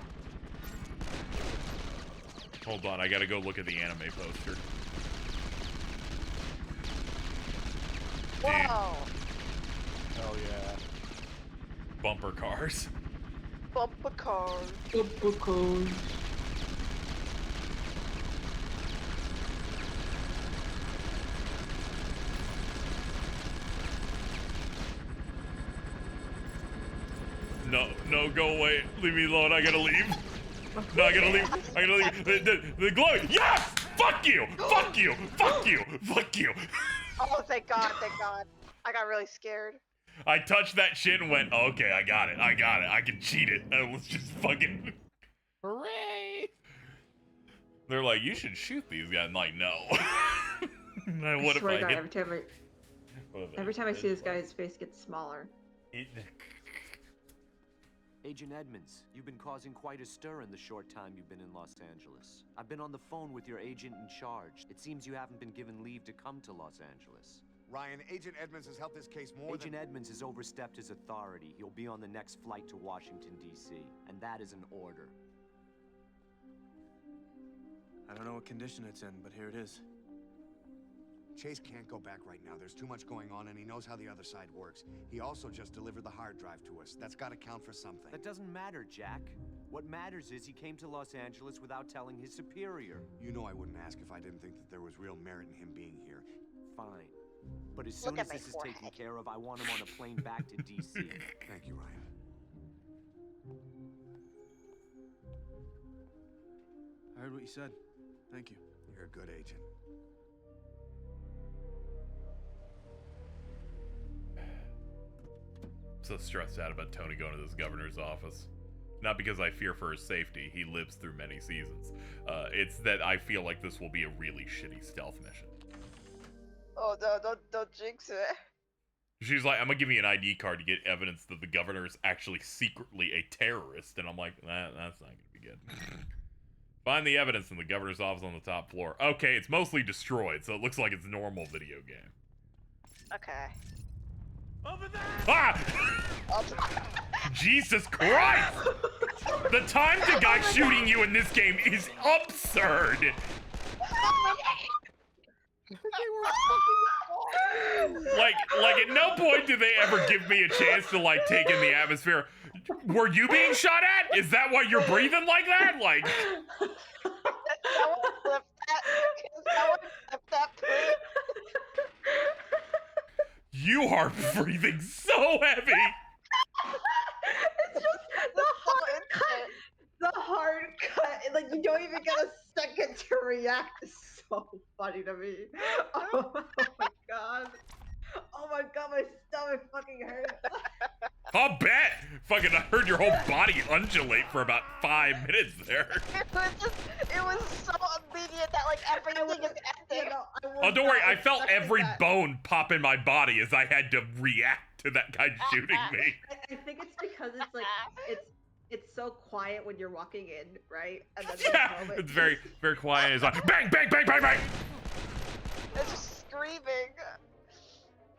Hold on, I gotta go look at the anime poster. Whoa! Oh yeah. Bumper cars. Bumper cars. Bumper cars. No, go away. Leave me alone. I gotta leave. No, I gotta leave. I gotta leave. The glowing. Yes! Fuck you! Fuck you! Fuck you! Fuck you! Oh, thank God, thank God. I got really scared. I touched that shit and went, oh, okay, I got it. I can cheat it. Let's just fucking... Hooray! They're like, you should shoot these guys. I'm like, no. I swear to God, every time I see this guy, his face gets smaller. Agent Edmonds, you've been causing quite a stir in the short time you've been in Los Angeles. I've been on the phone with your agent in charge. It seems you haven't been given leave to come to Los Angeles. Ryan, Agent Edmonds has helped this case more Agent Edmonds has overstepped his authority. He'll be on the next flight to Washington, D.C., and that is an order. I don't know what condition it's in, but here it is. Chase can't go back right now. There's too much going on, and he knows how the other side works. He also just delivered the hard drive to us. That's got to count for something. That doesn't matter, Jack. What matters is he came to Los Angeles without telling his superior. You know I wouldn't ask if I didn't think that there was real merit in him being here. Fine. But as soon as this is taken care of, I want him on a plane back to D.C. Thank you, Ryan. I heard what you said. Thank you. You're a good agent. So stressed out about Tony going to this governor's office. Not because I fear for his safety. He lives through many seasons. It's that I feel like this will be a really shitty stealth mission. Oh, no, don't jinx it. She's like, I'm gonna give you an ID card to get evidence that the governor is actually secretly a terrorist. And I'm like, that's not gonna be good. Find the evidence in the governor's office on the top floor. Okay, it's mostly destroyed, so it looks like it's a normal video game. Okay. Over there! Ah! Jesus Christ! The time to guy shooting you in this game is absurd! Like at no point do they ever give me a chance to like take in the atmosphere. Were you being shot at? Is that why you're breathing like that? Like Someone flip that, please. You are breathing so heavy. It's just the hard cut. The hard cut. Like you don't even get a second to react. It's so funny to me. Oh my God. Oh my God, my stomach fucking hurts. I'll bet. Fucking, I heard your whole body undulate for about 5 minutes there. It was so immediate that like everything is ending. Oh, don't worry. I felt every bone pop in my body as I had to react to that guy shooting me. I think it's because it's like it's so quiet when you're walking in, right? And then yeah, it's very, very quiet. It's like bang, bang, bang, bang, bang. It's just screaming.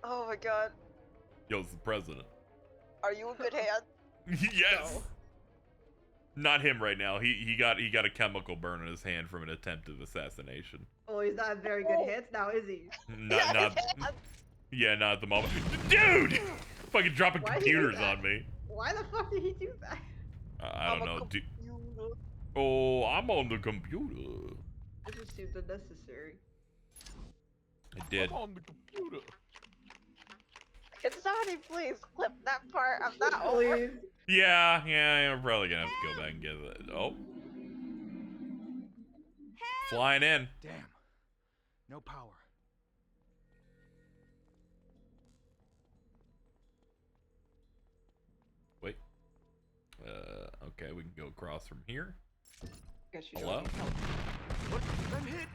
Oh my God. Yo, it's the president. Are you in good hands? Yes. No. Not him right now. He got a chemical burn on his hand from an attempted assassination. Oh, he's not in very good hands now, is he? Not at the moment. Dude! Fucking dropping computers on me. Why the fuck did he do that? I don't know. Oh, I'm on the computer. It just seemed unnecessary. It did. I'm on the computer. Can somebody please clip that part? I'm not over. Yeah, I'm probably gonna have to go back and get it. Oh. Flying in. Damn. No power. Wait. Okay, we can go across from here. Guess you Hello? What? I'm hit.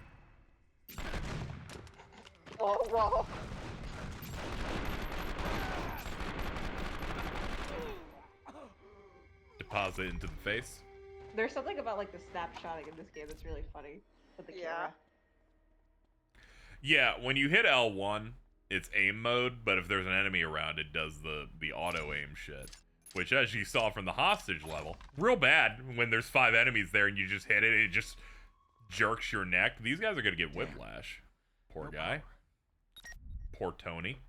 Oh, whoa. Deposit into the face. There's something about like the snapshotting in this game that's really funny with the camera. Yeah, when you hit L1, it's aim mode, but if there's an enemy around, it does the auto aim shit. Which, as you saw from the hostage level, real bad when there's 5 enemies there and you just hit it and it just jerks your neck. These guys are gonna get whiplash. Poor guy. Poor Tony.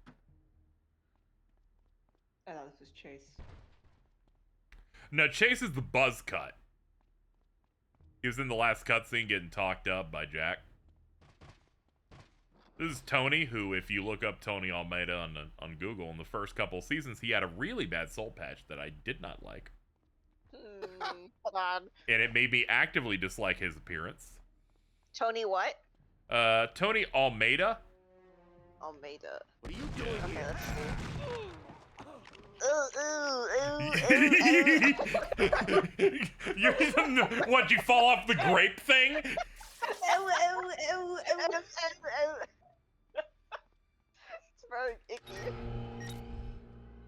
I thought this was Chase. No, Chase is the buzz cut. He was in the last cutscene getting talked up by Jack. This is Tony, who, if you look up Tony Almeida on Google, in the first couple seasons, he had a really bad soul patch that I did not like. Hold on. And it made me actively dislike his appearance. Tony what? Tony Almeida. Almeida. What are you doing Okay, here? let's see. What, you fall off the grape thing? It's very icky.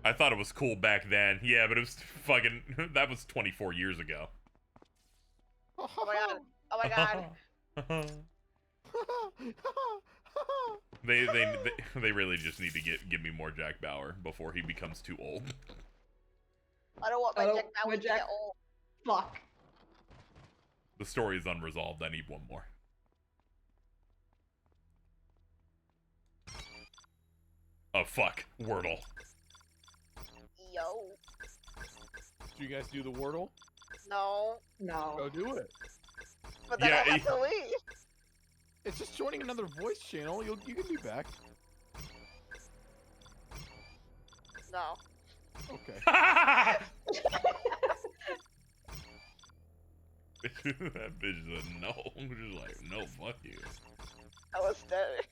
I thought it was cool back then. Yeah, but it was fucking... That was 24 years ago. Oh my god. Oh my god. They really just need to give me more Jack Bauer before he becomes too old. I don't want my Jack Bauer to get old. Fuck. The story is unresolved. I need one more. Oh, fuck. Wordle. Yo. Did you guys do the Wordle? No. No. Go do it. But then Yeah, I have to leave. It's just joining another voice channel. You can be back. No. Okay. That bitch said no. Just like, no, fuck you. I was dead.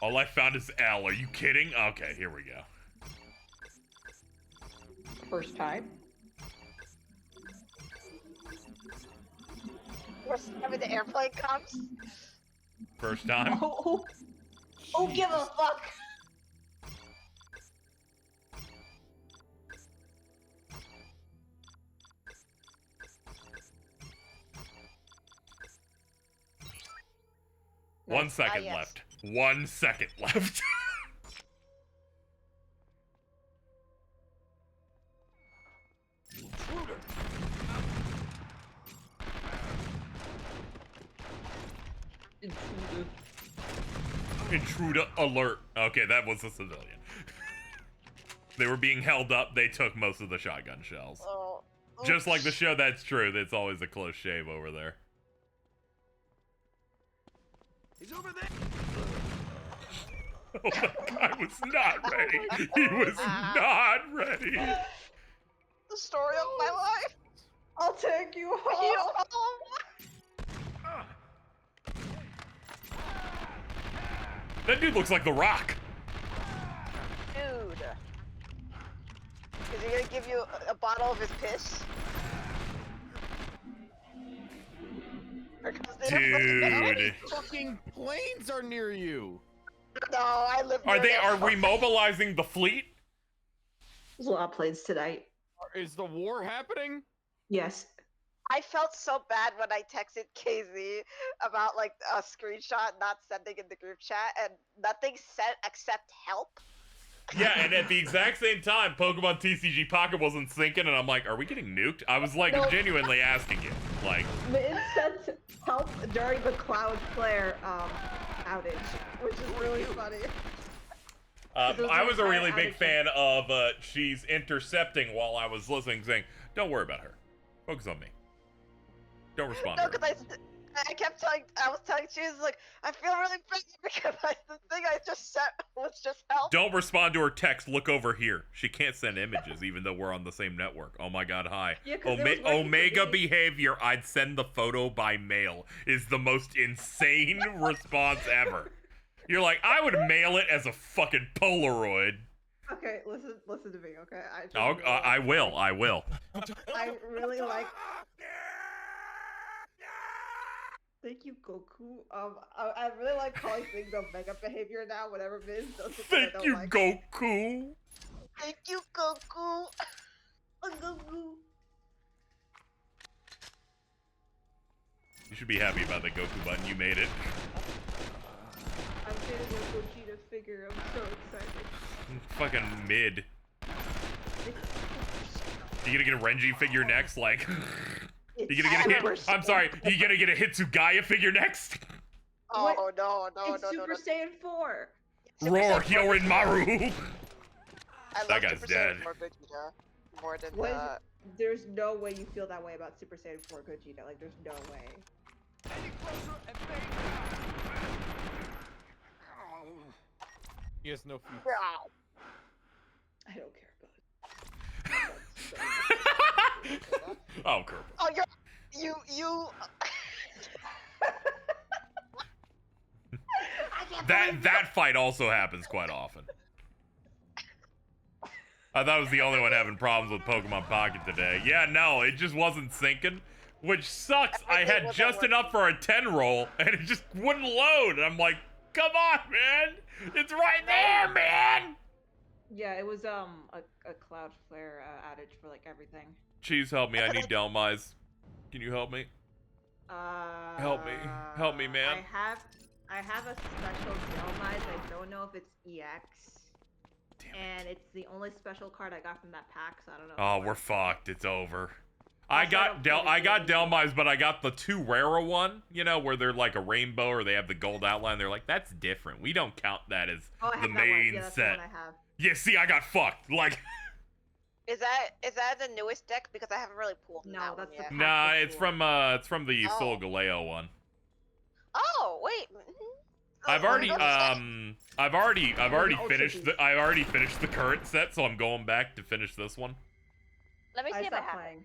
All I found is L. Are you kidding? Okay, here we go. First time. First time the airplane comes. First time? Who give a fuck? One second yes. left. 1 second left. Intruder alert. Okay, that was a civilian. They were being held up. They took most of the shotgun shells. Oh. Just like the show, that's true. It's always a close shave over there. He's over there. Oh, that guy was not ready. He was not ready. The story of my life. I'll take you home. That dude looks like The Rock. Dude. Is he gonna give you a bottle of his piss? Dude. Fucking planes are near you. No, I live Are near them. we mobilizing the fleet? There's a lot of planes tonight. Is the war happening? Yes. I felt so bad when I texted KZ about like a screenshot not sending in the group chat and nothing said except help. Yeah, and at the exact same time, Pokemon TCG Pocket wasn't syncing, and I'm like, are we getting nuked? I was like genuinely asking you. Like, It sent help during the Cloud Flare outage, which is really funny. I was a really big fan of she's intercepting while I was listening, saying, don't worry about her. Focus on me. Don't respond No, to her. because I was telling she was like, I feel really bad because the thing I just sent was just help. Don't respond to her text. Look over here. She can't send images, even though we're on the same network. Oh my god, hi. Yeah, 'cause it was working Omega for me. behavior. I'd send the photo by mail is the most insane response ever. You're like, I would mail it as a fucking Polaroid. Okay, listen to me, okay? I will. I really like. Thank you, Goku. I really like calling things Omega behavior now, whatever it is. Thank you, Goku. Thank you, Goku. Goku. You should be happy about the Goku button. You made it. I'm getting a Gogeta figure. I'm so excited. Fucking mid. You gonna get a Renji figure next? Like, you gonna get a hit? I'm sorry. You gonna get a Hitsugaya figure next? Oh no, It's Super Saiyan 4. Roar, Yorin Maru! I love That guy's Super dead. Saiyan 4 Gogeta more than What is it? There's no way you feel that way about Super Saiyan 4 Gogeta. Like, there's no way. He has no feet. I don't care about it. Oh, Kerb. Oh, you. That fight also happens quite often. I thought I was the only one having problems with Pokemon Pocket today. Yeah, no, it just wasn't syncing, which sucks. I had just enough for a 10 roll, and it just wouldn't load. And I'm like, come on, man. It's right there, man. Yeah, it was a Cloudflare outage for like everything. Cheese, help me. I need Delmise. Can you help me? Help me, man. I have a special Delmise. I don't know if it's EX. And it's the only special card I got from that pack, so I don't know. Oh, we're fucked. It's over. I got Delmise, but I got the 2 rarer one, you know, where they're like a rainbow or they have the gold outline. They're like, that's different. We don't count that as the main that's set. The one I have. Yeah, see, I got fucked. Like, Is that the newest deck? Because I haven't really pulled that one yet. nah, it's from the Sol Galeo one. Oh wait. I've already finished the current set, so I'm going back to finish this one. Let me see if I have it.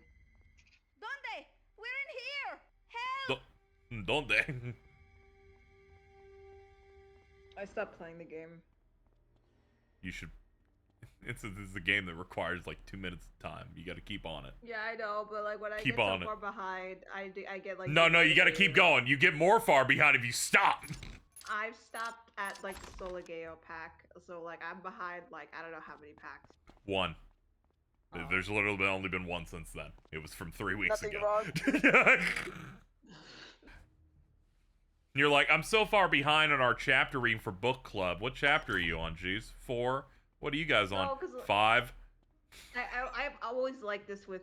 Donde? We're in here! Help! Donde? I stopped playing the game. You should. This is a game that requires like 2 minutes of time. You got to keep on it. Yeah, I know, but like when I Keep get on so it. far behind, I get like. No, you got to keep going. You get more far behind if you stop. I've stopped at like the Solageo pack, so like I'm behind like I don't know how many packs. 1. There's literally only been 1 since then. It was from 3 weeks Nothing ago. wrong. You're like, I'm so far behind on our chapter reading for book club. What chapter are you on, Jeez? 4? What are you guys on? 5? I've always liked this with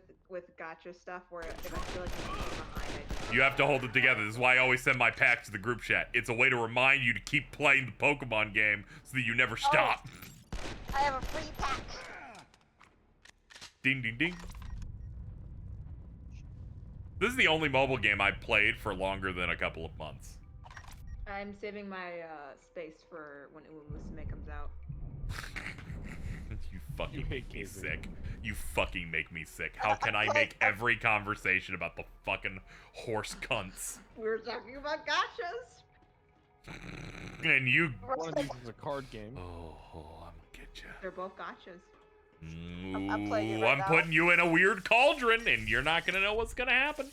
gacha stuff where if I feel like I'm behind, You have to hold it together. This is why I always send my packs to the group chat. It's a way to remind you to keep playing the Pokemon game so that you never stop. I have a free pack. Ding, ding, ding. This is the only mobile game I've played for longer than a couple of months. I'm saving my space for when Uemusume comes out. You fucking make me sick. You fucking make me sick. How can I make every conversation about the fucking horse cunts? We were talking about gachas. And you... One of these is a card game. Oh, I'm get you. They're both gachas. Ooh, I'm playing it right I'm now. putting you in a weird cauldron, and you're not gonna know what's gonna happen.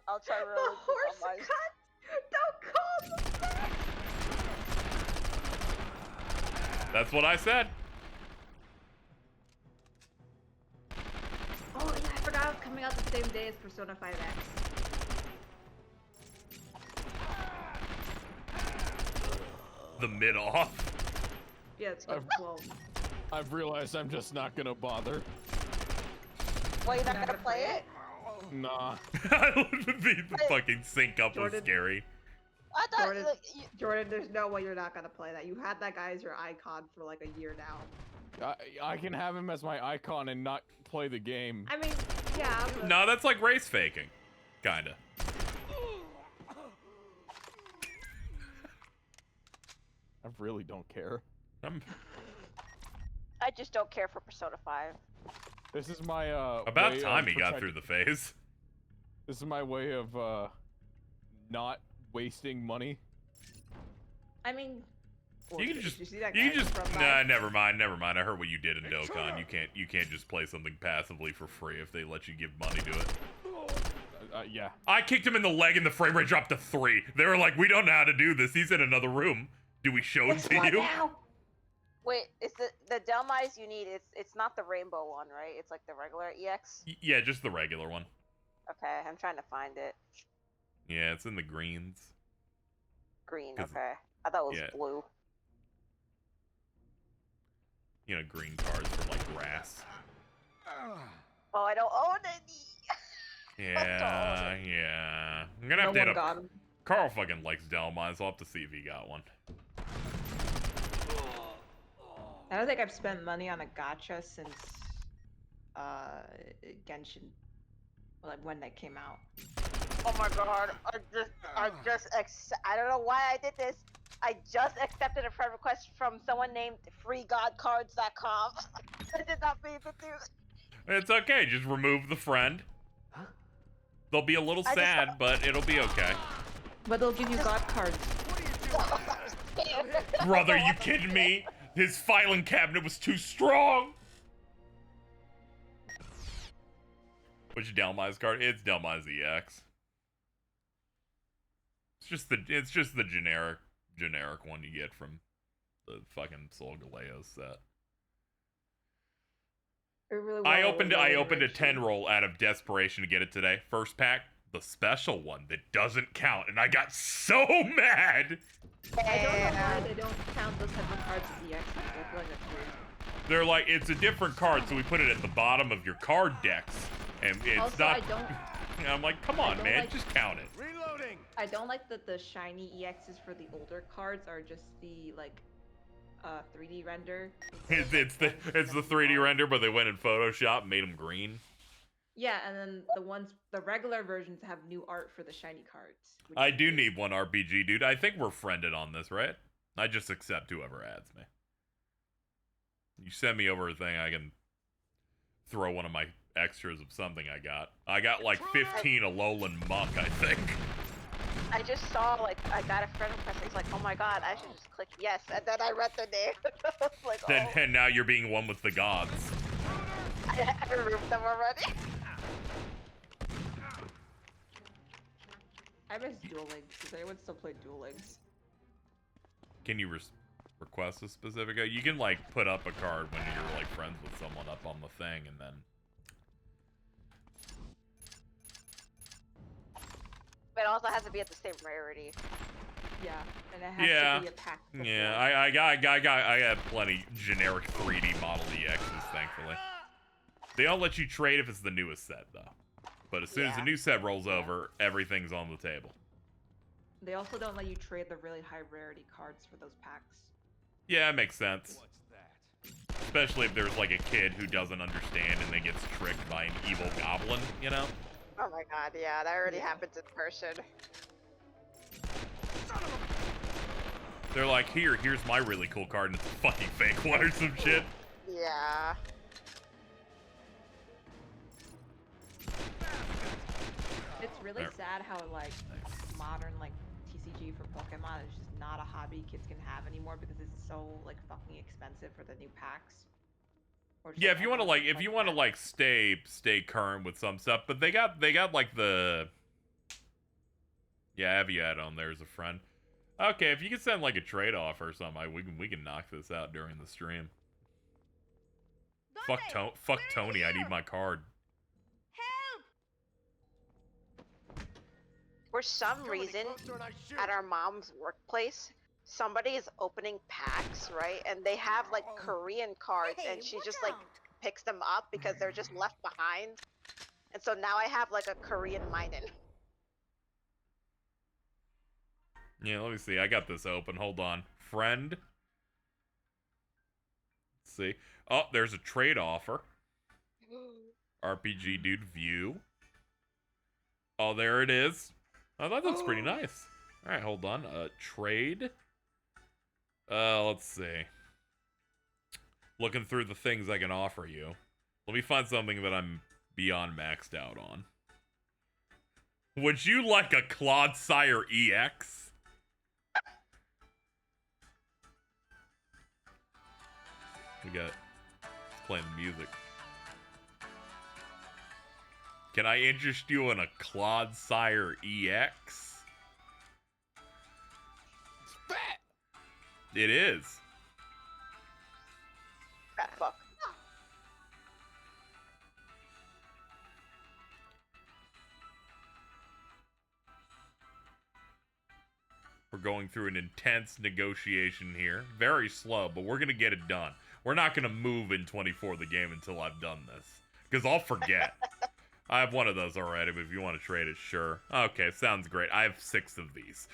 I'll try really. The horse cut? Don't call them that. That's what I said. Oh yeah, I forgot it was coming out the same day as Persona 5X. The mid-off. Yeah, it's 12. I've realized I'm just not gonna bother. Well, you're not gonna play it? Nah. the fucking sync up was scary. I thought Jordan, Jordan, there's no way you're not gonna play that. You had that guy as your icon for like a year now. I can have him as my icon and not play the game. I mean, yeah. But... No, that's like race faking. Kinda. I really don't care. I just don't care for Persona 5. This is my About time he got through the phase. This is my way of not wasting money. I mean, you can just from nah, never mind. I heard what you did in Dokkan. You can't just play something passively for free if they let you give money to it. Yeah. I kicked him in the leg and the frame rate dropped to 3. They were like, we don't know how to do this. He's in another room. Do we show it to you? Now? Wait, it's the Delmise you need. It's not the rainbow one, right? It's like the regular EX. Yeah, just the regular one. Okay, I'm trying to find it. Yeah, it's in the greens. Green. Okay, I thought it was blue. You know, green cards from like grass. Oh, I don't own any. Yeah. I'm gonna have to hit up. Carl fucking likes Delmise. I'll have to see if he got one. I don't think I've spent money on a gacha since Genshin, like when that came out. Oh my god, I don't know why I did this. I just accepted a friend request from someone named freegodcards.com. I did not mean to do that. It's okay, just remove the friend. They'll be a little sad, but it'll be okay. But they'll give you god cards. Brother, you kidding me? His filing cabinet was too strong. Which Delmi's card? It's Delmi's EX. It's just the generic one you get from the fucking Sol Galeo set. I opened a 10 roll out of desperation to get it today. First pack, the special one that doesn't count, and I got so mad. I don't know why they don't count those type of cards as EXs. I feel like that's weird. They're like, it's a different card, so we put it at the bottom of your card decks, and it's also, not. I don't. I'm like, come on, man, just count it. Reloading. I don't like that the shiny EXs for the older cards are just the like 3D render. It's the 3D render, but they went in Photoshop and made them green. Yeah, and then the regular versions have new art for the shiny cards. I do need one RPG, dude. I think we're friended on this, right? I just accept whoever adds me. You send me over a thing, I can throw one of my extras of something I got. I got like 15 Alolan Muck, I think. I just saw, like, I got a friend request. He's like, oh my god, I should just click yes. And then I read the name. I was like, oh. And now you're being one with the gods. I removed them already. I miss Duel Links. Does anyone still play Duel Links? Can you request a specific? You can like put up a card when you're like friends with someone up on the thing, and then. But it also has to be at the same rarity. Yeah, and it has to be a pack. Yeah, I got plenty generic 3D model EXs, thankfully. They don't let you trade if it's the newest set, though. But as soon as the new set rolls over, everything's on the table. They also don't let you trade the really high rarity cards for those packs. Yeah, it makes sense. Especially if there's like a kid who doesn't understand and then gets tricked by an evil goblin, you know? Oh my god, yeah, that already happens in person. They're like, here's my really cool card, and it's a fucking fake one or some shit. Yeah. It's really sad how like modern like TCG for Pokemon is just not a hobby kids can have anymore because it's so like fucking expensive for the new packs. Yeah, if you want to like stay current with some stuff, but they got like the Aviad on there as a friend. Okay, if you could send like a trade off or something, we can knock this out during the stream. Fuck Tony, I need my card. For some reason, at our mom's workplace, somebody is opening packs, right? And they have like Korean cards, and she just like picks them up because they're just left behind. And so now I have like a Korean Minun. Yeah, let me see. I got this open. Hold on. Friend. Let's see. Oh, there's a trade offer. RPG dude view. Oh, there it is. Oh, that looks pretty nice. All right, hold on. Trade. Let's see. Looking through the things I can offer you. Let me find something that I'm beyond maxed out on. Would you like a Claude Sire EX? We got... It's playing music. Can I interest you in a Claude Sire EX? It's fat! It is. Fat fuck. We're going through an intense negotiation here. Very slow, but we're going to get it done. We're not going to move in 24 the game until I've done this. Because I'll forget. I have one of those already, but if you want to trade it, sure. Okay, sounds great. I have 6 of these.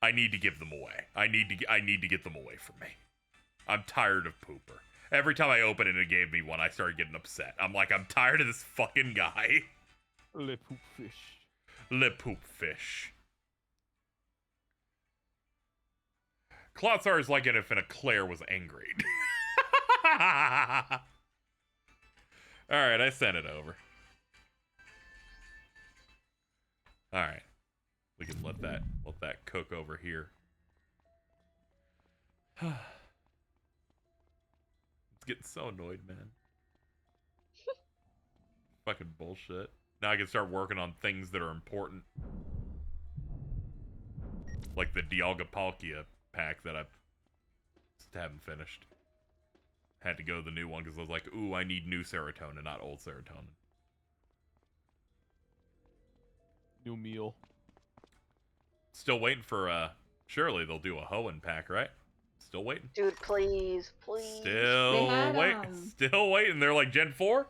I need to give them away. I need to get them away from me. I'm tired of Pooper. Every time I open it and it gave me one, I started getting upset. I'm like, I'm tired of this fucking guy. Le Poop Fish. Le Poop Fish. Clotsar is like it if an eclair was angry. Alright, I sent it over. Alright. We can let that cook over here. It's getting so annoyed, man. Fucking bullshit. Now I can start working on things that are important. Like the Dialga pack that I just haven't finished. Had to go to the new one because I was like, ooh, I need new serotonin, not old serotonin. New meal. Still waiting for, surely they'll do a Hoenn pack, right? Still waiting. Dude, please, please. Still waiting. They're like Gen 4?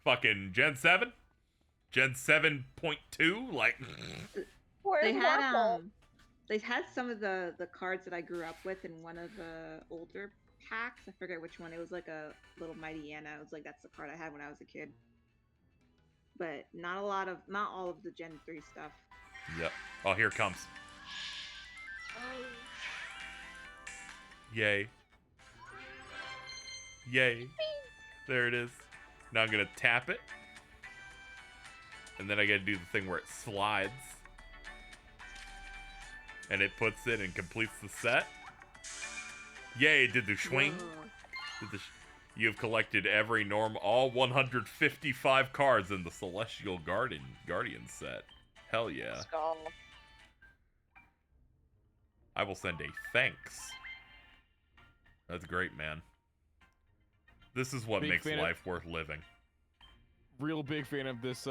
Fucking Gen 7? Gen 7.2? Like, They had some of the cards that I grew up with in one of the older packs. I forget which one. It was like a little Mighty Anna. It was like, that's the card I had when I was a kid. But not all of the Gen 3 stuff. Yep. Oh, here it comes. Yay. Yay. There it is. Now I'm gonna tap it. And then I gotta do the thing where it slides. And it puts it and completes the set. Yay, did the swing. You have collected all 155 cards in the Celestial Guardian set. Hell yeah. Let's go. I will send a thanks. That's great, man. This is what makes life worth living. Real big fan of this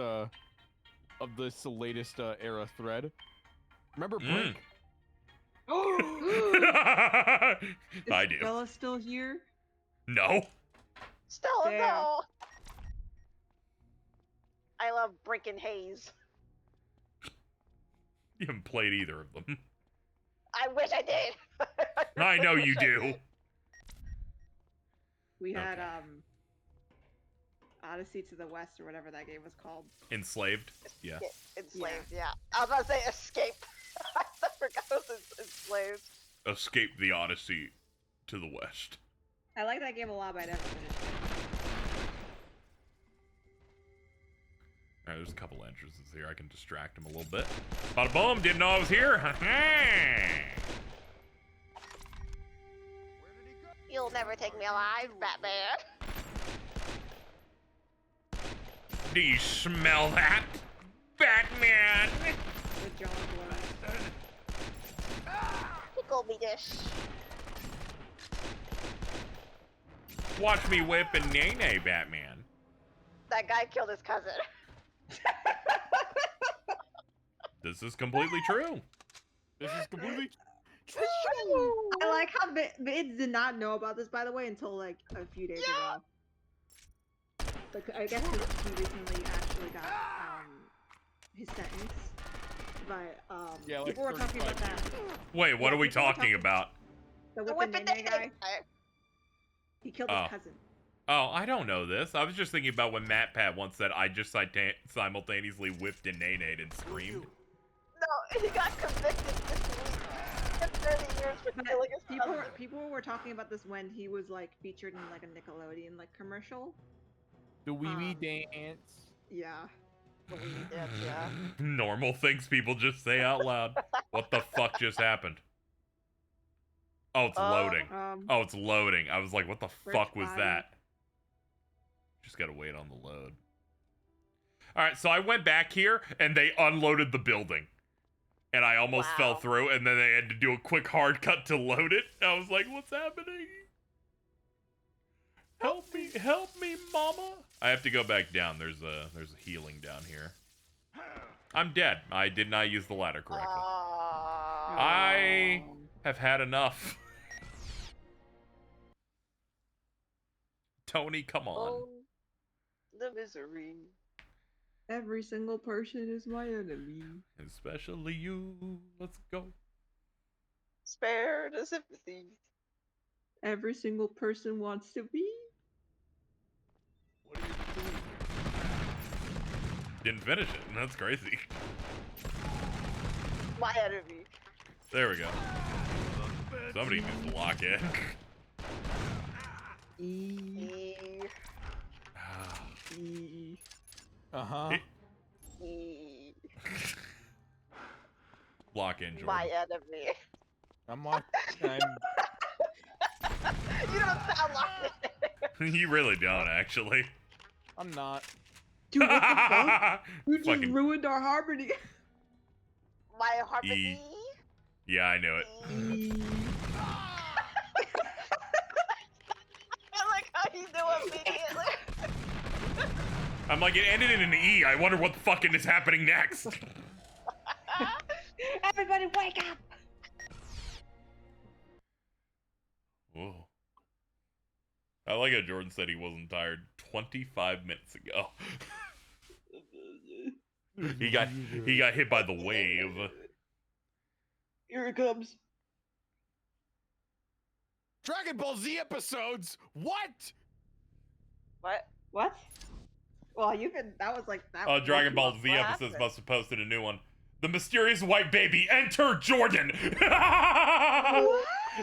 latest era thread. Remember Brink? I do. Is Stella still here? No. Stella, no. I love Brink and Hayes. You haven't played either of them. I wish I did. I know you do. We had Odyssey to the West or whatever that game was called. Enslaved? Yeah. Enslaved, yeah. I was about to say Escape. I forgot it was Enslaved. Escape the Odyssey to the West. I like that game a lot, but I never finished it. Alright, there's a couple entrances here. I can distract him a little bit. Bada boom! Didn't know I was here! You'll never take me alive, Batman. Do you smell that? Batman! Good job, Pickle me dish. Watch me whip and nay-nay, Batman. That guy killed his cousin. This is completely true. This is completely true. I like how Vids did not know about this, by the way, until like a few days ago. Like, I guess he recently actually got his sentence, but yeah, like people were talking about that. Wait, what are we talking about? The Whip and guy. He killed his cousin. Oh, I don't know this. I was just thinking about when MatPat once said I just simultaneously whipped and nay-nayed and screamed. No, he got convicted this week. 30 years for killing his cousin. People were talking about this when he was like featured in like a Nickelodeon like commercial. The Wee Wee Dance. Yeah. The Wee Wee Dance, yeah. Normal things people just say out loud. What the fuck just happened? Oh, it's loading. Oh, it's loading. I was like, what the fuck was that? Just gotta wait on the load. Alright, so I went back here, and they unloaded the building. And I almost fell through, and then they had to do a quick hard cut to load it. I was like, what's happening? Help me, mama! I have to go back down. There's a healing down here. I'm dead. I did not use the ladder correctly. I have had enough. Tony, come on. Oh, the misery. Every single person is my enemy. Especially you. Let's go. Spare the sympathy. every single person wants to be. What are you doing? Didn't finish it, and that's crazy. My enemy. There we go. Somebody needs to lock in. E. E. Uh-huh. E. Lock in, Jordan. My enemy. I'm locked. You don't sound locked in. You really don't, actually. I'm not. Dude, what the fuck? You just Fucking- ruined our harmony. My harmony. Yeah, I knew it. I like how you do immediately. I'm like, it ended in an E. I wonder what the fucking is happening next. Everybody wake up! Whoa. I like how Jordan said he wasn't tired 25 minutes ago. he got hit by the wave. Here it comes. Dragon Ball Z episodes? What? What? What? Well, you can. That was like that. Oh, Dragon Ball Z What episodes happened? must have posted a new one. The mysterious white baby, enter Jordan!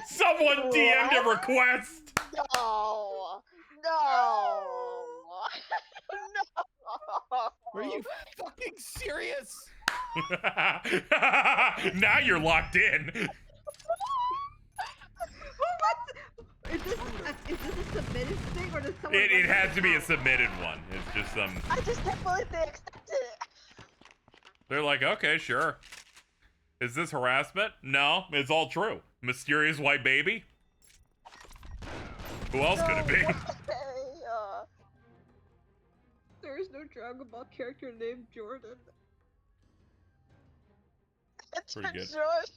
Someone DM'd a request! No. No. No. Are you fucking serious? Now you're locked in. Is this a submitted thing or does someone? It has to be a submitted one. It's just some. I just can't believe they accepted it. They're like, okay, sure. Is this harassment? No, it's all true. Mysterious white baby? Who else could it be? There is no Dragon Ball character named Jordan. Pretty good.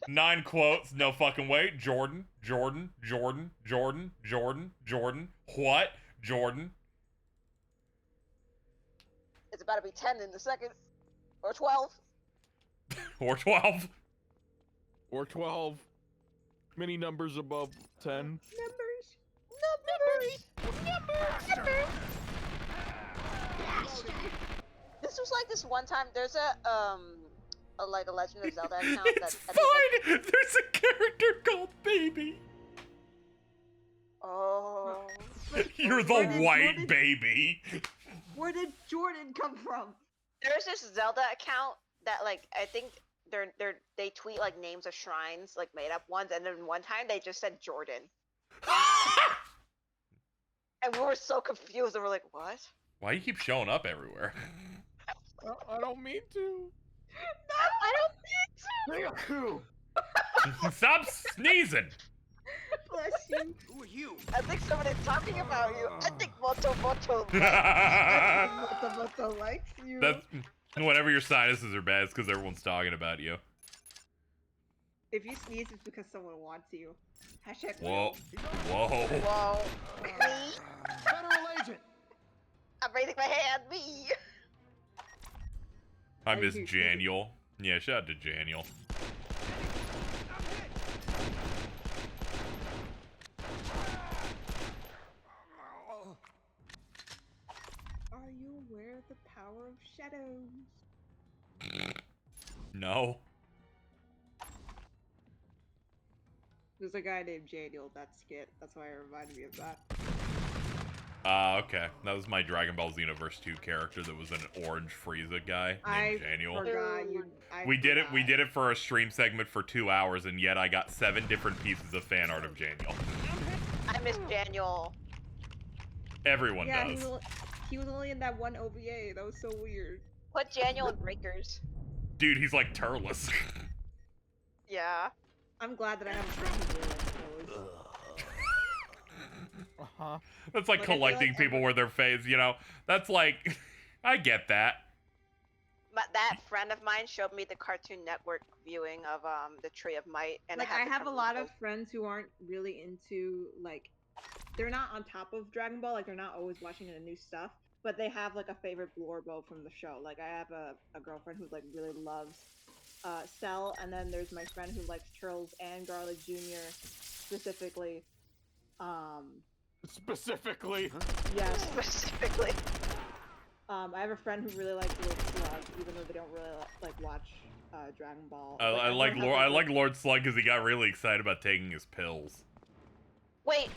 9 quotes, no fucking way. Jordan, Jordan, Jordan, Jordan, Jordan, Jordan. What? Jordan. It's about to be 10 in a second. Or 12. Or 12. Or 12. Many numbers above 10. Numbers. This was like this one time. There's a like a Legend of Zelda account It's fine. There's a character called Baby. Oh. You're the white baby. Where did Jordan come from? There's this Zelda account that like I think they tweet like names of shrines, like made up ones, and then one time they just said Jordan. And we were so confused and we're like, what? Why do you keep showing up everywhere? I don't mean to. I don't mean to. Stop sneezing. Bless you. Who are you? I think somebody's talking about you. I think Moto Moto. Moto likes you. That's whenever your sinuses are bad, it's because everyone's talking about you. If you sneeze, it's because someone wants you. Hashtag. Whoa. Whoa. Whoa. Federal agent. I'm raising my hand. Me. I miss Janiel. Yeah, shout out to Janiel. Are you aware of the power of shadows? No. There's a guy named Janiel. That skit. That's why it reminded me of that. Okay. That was my Dragon Ball Xenoverse 2 character that was an orange Frieza guy named Janiel. Forgot you. We did it for a stream segment for 2 hours, and yet I got 7 different pieces of fan art of Janiel. I miss Daniel. Everyone Yeah, does. he was only in that one OVA. That was so weird. Put Daniel in Breakers. Dude, he's like Turles. Yeah. I'm glad that I have a friend who really likes those. Uh-huh. That's like collecting people with their face, you know? That's like, I get that. That friend of mine showed me the Cartoon Network viewing of the Tree of Might, and Like, it had I the have a cover lot of of friends who aren't really into, like, they're not on top of Dragon Ball, like, they're not always watching the new stuff, but they have, like, a favorite Blorbo from the show. Like, I have a girlfriend who, like, really loves Cell, and then there's my friend who likes Turtles and Garlic Jr. specifically. Specifically. Yes. Specifically. I have a friend who really likes Lord Slug, even though they don't really like watch Dragon Ball. I like Lord Slug because he got really excited about taking his pills. Wait.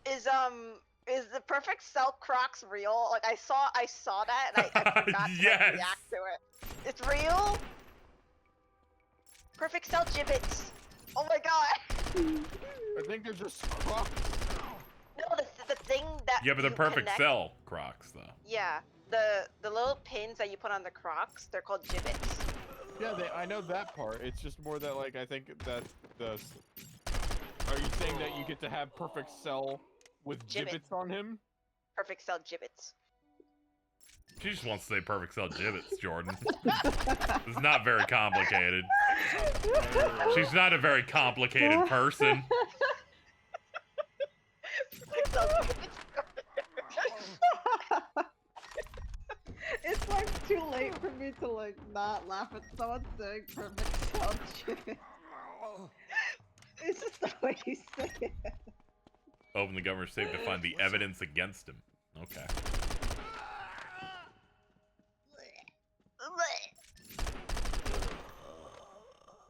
Is the Perfect Cell Crocs real? Like I saw that and I forgot to Yes. react to it. It's real? Perfect Cell gibbets. Oh my god. I think they're just Crocs. No, the thing that Yeah, but they're you perfect connect- cell Crocs though. Yeah, the little pins that you put on the Crocs, they're called gibbets. Yeah, I know that part. It's just more that like I think that the. Are you saying that you get to have Perfect Cell with gibbets on him? Perfect Cell gibbets. She just wants to say perfect cell gibbets, Jordan. It's not very complicated. She's not a very complicated person. Perfect Cell gibbets. It's like too late for me to like not laugh at someone saying perfect cell gibbets. It's just the way you say it. Open the governor's safe to find the evidence against him. Okay.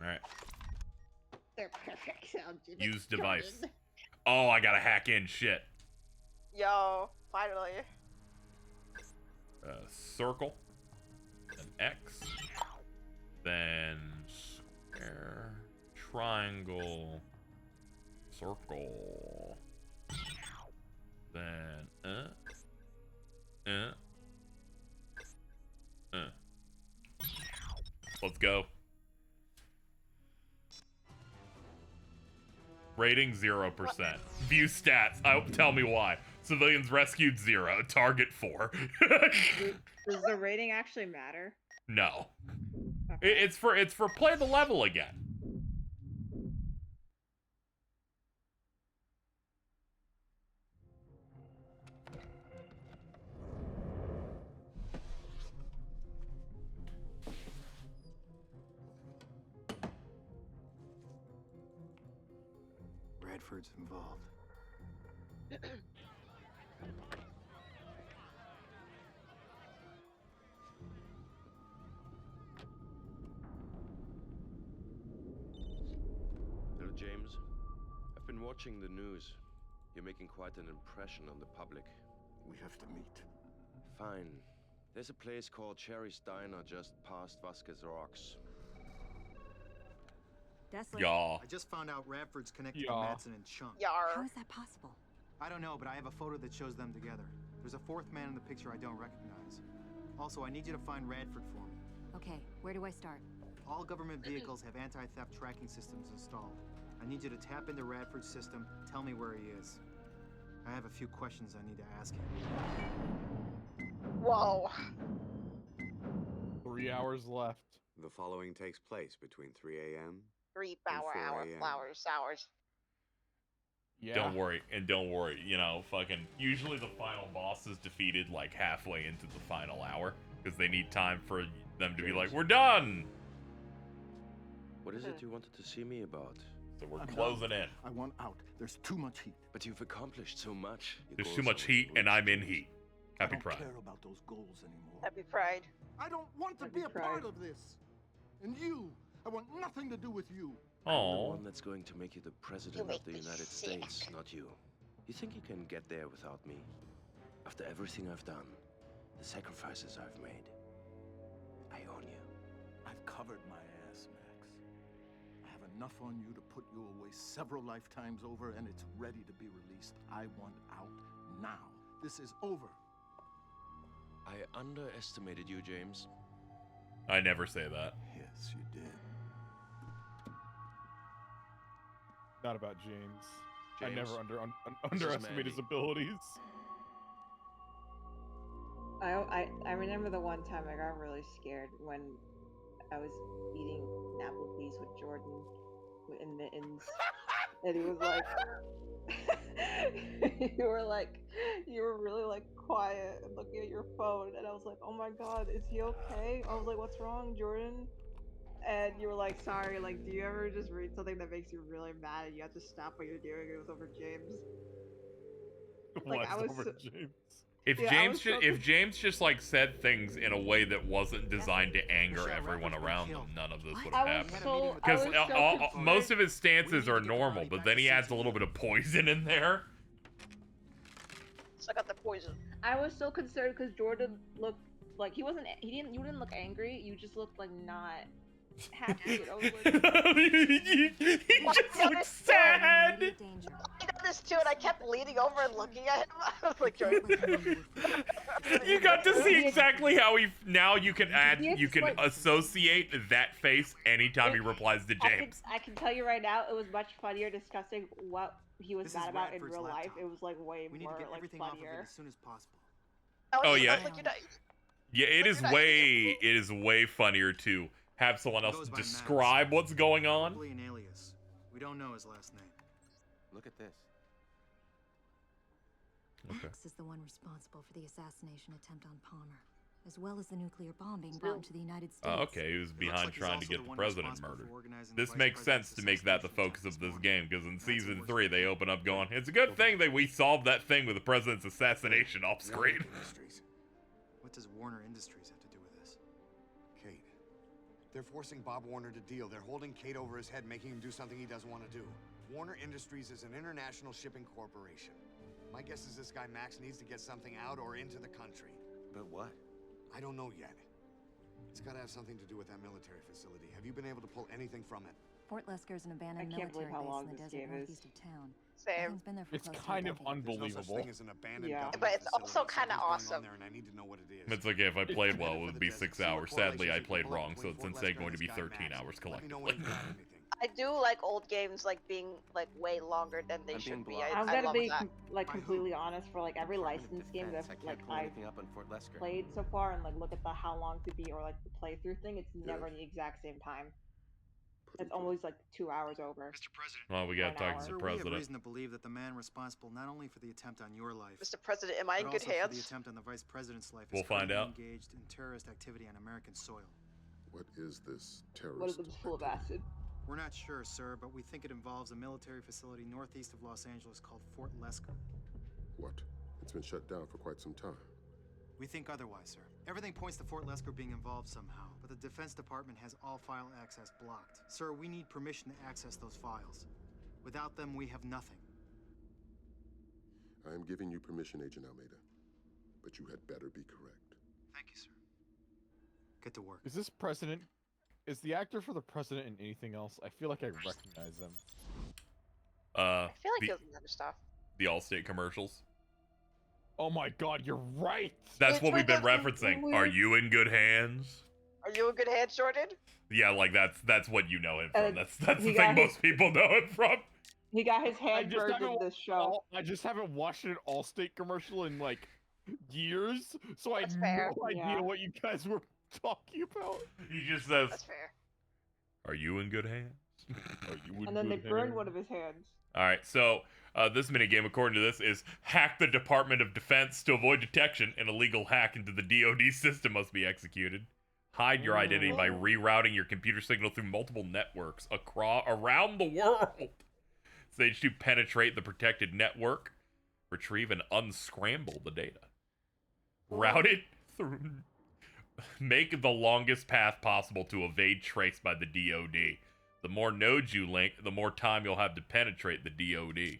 Alright. They're perfect cell gibbets. Use device. Jordan. Oh, I gotta hack in shit. Yo, finally. Circle. Then X. Then square. Triangle. Circle. Then Let's go. Rating 0%. View stats. Tell me why. Civilians rescued 0. Target 4. Does the rating actually matter? No. It's for play the level again. Radford's involved. Hello, James. I've been watching the news. You're making quite an impression on the public. We have to meet. Fine. There's a place called Cherry's Diner just past Vasquez Rocks. Y'all. I just found out Radford's connected to Yaw. Madsen and Chunk. Yar. How is that possible? I don't know, but I have a photo that shows them together. There's a fourth man in the picture I don't recognize. Also, I need you to find Radford for me. Okay, where do I start? All government vehicles have anti-theft tracking systems installed. I need you to tap into Radford's system, tell me where he is. I have a few questions I need to ask him. Whoa. 3 hours left. The following takes place between 3 a.m. 3 Bauer 4 hour a.m. flowers hours. Yeah. Don't worry, you know, fucking, usually the final boss is defeated like halfway into the final hour, because they need time for them to be like, we're done! What is it you wanted to see me about? So we're closing in. I want out. There's too much heat. But you've accomplished so much. Your There's goals too much are heat, and I'm in heat. Happy I don't Pride. care about those goals anymore. Happy Pride. I don't want to be a part of this. And you, I want nothing to do with you. I'm the Oh. one that's going to make you the president of the United States, not you. You think you can get there without me? After everything I've done, the sacrifices I've made, I own you. I've covered my ass, Max. I have enough on you to put you away several lifetimes over, and it's ready to be released. I want out now. This is over. I underestimated you, James. I never say that. Yes, you did. Not about James. I James, never this underestimate is his abilities. I remember the one time I got really scared when I was eating Applebee's with Jordan in mittens, and he was like, you were really like quiet and looking at your phone, and I was like, oh my god, is he okay? I was like, what's wrong, Jordan? and you were like, sorry, like, do you ever just read something that makes you really mad and you have to stop what you're doing? It was over James. Like, I was over so- James. If Yeah, I James was so if James just like said things in a way that wasn't designed to anger everyone around them, none of this would have I was happened. so Because confused. most of his stances are normal, but then he adds a little bit of poison in there. So I got the poison. I was so concerned because Jordan looked like you didn't look angry. You just looked like not happy. And I was like, he just looks sad. I noticed too, and I kept leaning over and looking at him. I was like, You got to see exactly how he. Now you can associate that face anytime he replies to James. I can tell you right now, it was much funnier discussing what he was mad about in real life. It was like way more like funnier. As soon as possible. Oh yeah. Yeah, it is way funnier to have someone else describe what's going on. Probably an alias. We don't know his last name. Look at this. Max is the one responsible for the assassination attempt on Palmer, as well as the nuclear bomb being brought into the United States. Oh, okay, he was behind trying to get the president murdered. This makes sense to make that the focus of this game, because in Season 3 they open up going, it's a good thing that we solved that thing with the president's assassination off screen. What does Warner Industries have to do with this? Kate. They're forcing Bob Warner to deal. They're holding Kate over his head, making him do something he doesn't want to do. Warner Industries is an international shipping corporation. My guess is this guy Max needs to get something out or into the country. But what? I don't know yet. It's got to have something to do with that military facility. Have you been able to pull anything from it? Fort Lesker is an abandoned I can't military believe how base long in the this desert game is. northeast of town. Same. Nothing's been there for It's close to a kind of decade. unbelievable. There's no such thing as an abandoned Yeah. government But it's facility. also kind of Something's going on awesome. there, and I need to know what it is. It's okay, if I played well, it would be 6 hours. Sadly, I played wrong, so it's instead going to be 13 hours collectively. I do like old games like being like way longer than they should be. I'm I gonna love be that. like completely honest. For like every licensed game that I've played so far, and like look at the how long to beat or like the playthrough thing, it's never the exact same time. It's always like 2 hours over. Mr. President. Well, we got to talk to Sir, the we have president. reason to believe that the man responsible not only for the attempt on your life, Mr. President, am I in but good also for hands? the attempt on the vice president's life, We'll is find currently out. engaged in terrorist activity on American soil. What is this terrorist? What is it full of acid? We're not sure, sir, but we think it involves a military facility northeast of Los Angeles called Fort Lesker. What? It's been shut down for quite some time. We think otherwise, sir. Everything points to Fort Lesker being involved somehow, but the Defense Department has all file access blocked. Sir, we need permission to access those files. Without them, we have nothing. I am giving you permission, Agent Almeida, but you had better be correct. Thank you, sir. Get to work. Is this president? Is the actor for the president in anything else? I feel like I recognize him. I feel like he was in other stuff. The Allstate commercials. Oh my God, you're right. That's what we've been referencing. Are you in good hands? Are you in good hands, Jordan? Yeah, like that's what you know him from. That's the he thing got most people know him from. He got his I hand just burned in haven't this show. I just haven't watched an Allstate commercial in like years, so I That's had fair. no idea Yeah. what you guys were talking about. He just says, That's fair. "Are you in good hands?" Are you in And then they good burned hands? one of his hands. All right, so this minigame, according to this, is hack the Department of Defense to avoid detection. An illegal hack into the DoD system must be executed. Hide your identity by rerouting your computer signal through multiple networks around the world. Stage 2, penetrate the protected network. Retrieve and unscramble the data. Route it through. Make the longest path possible to evade trace by the DoD. The more nodes you link, the more time you'll have to penetrate the DoD.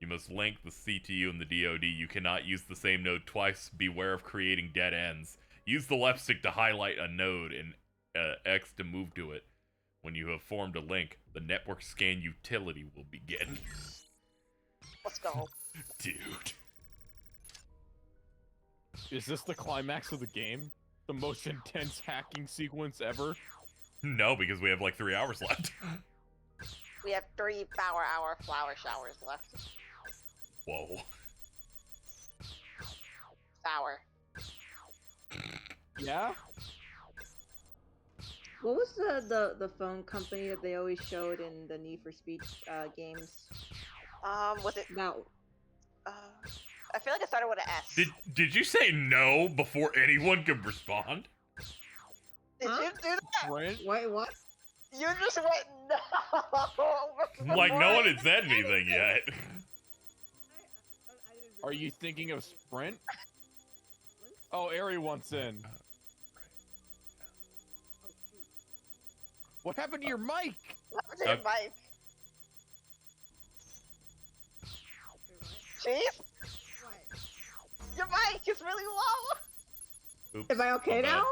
You must link the CTU and the DoD. You cannot use the same node twice. Beware of creating dead ends. Use the left stick to highlight a node and X to move to it. When you have formed a link, the network scan utility will begin. Let's go. Dude. Is this the climax of the game? The most intense hacking sequence ever? No, because we have like 3 hours left. We have 3 Bauer hour flower showers left. Whoa. Sour. Yeah? What was the phone company that they always showed in the Need for Speed games? Was it? No. I feel like it started with an S. Did you say no before anyone could respond? Did you do that? Sprint? Wait, what? You just went no. Like, no one had said anything yet. Are you thinking of Sprint? Oh, Eri wants in. What happened to your mic? What happened to your mic? Chief? Your mic is really low. Oops, Am I okay now?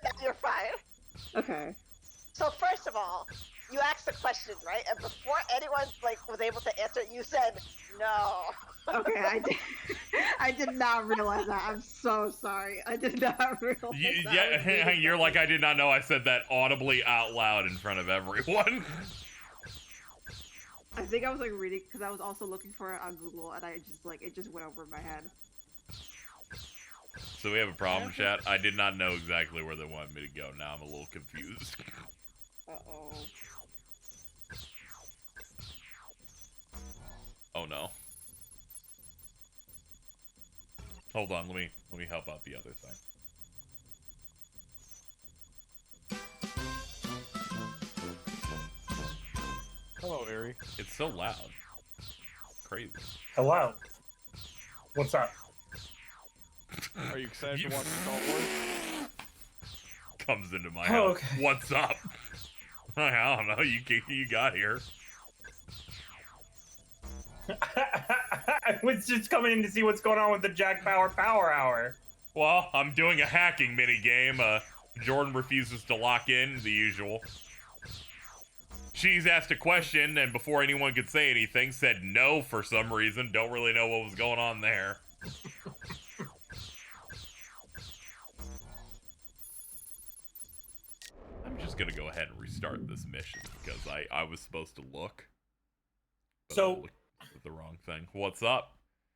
Yeah, you're fine. Okay. So first of all, you asked the question, right? And before anyone was able to answer, you said no. Okay, I did not realize that. I'm so sorry. I did not realize that. Yeah, you're like, I did not know I said that audibly out loud in front of everyone. I think I was like reading because I was also looking for it on Google, and I just it just went over my head. So we have a problem, chat. I did not know exactly where they wanted me to go. Now I'm a little confused. Uh-oh. Oh no. Hold on, let me help out the other thing. Hello, Eri. It's so loud. Crazy. Hello. What's up? Are you excited to watch Star Wars? Comes into my house. Okay. What's up? I don't know. You got here. I was just coming in to see what's going on with the Jack Bauer Power Hour. Well, I'm doing a hacking mini game. Jordan refuses to lock in, the usual. She's asked a question, and before anyone could say anything, said no for some reason. Don't really know what was going on there. I'm just gonna go ahead and restart this mission because I was supposed to look. But I looked at the wrong thing. What's up?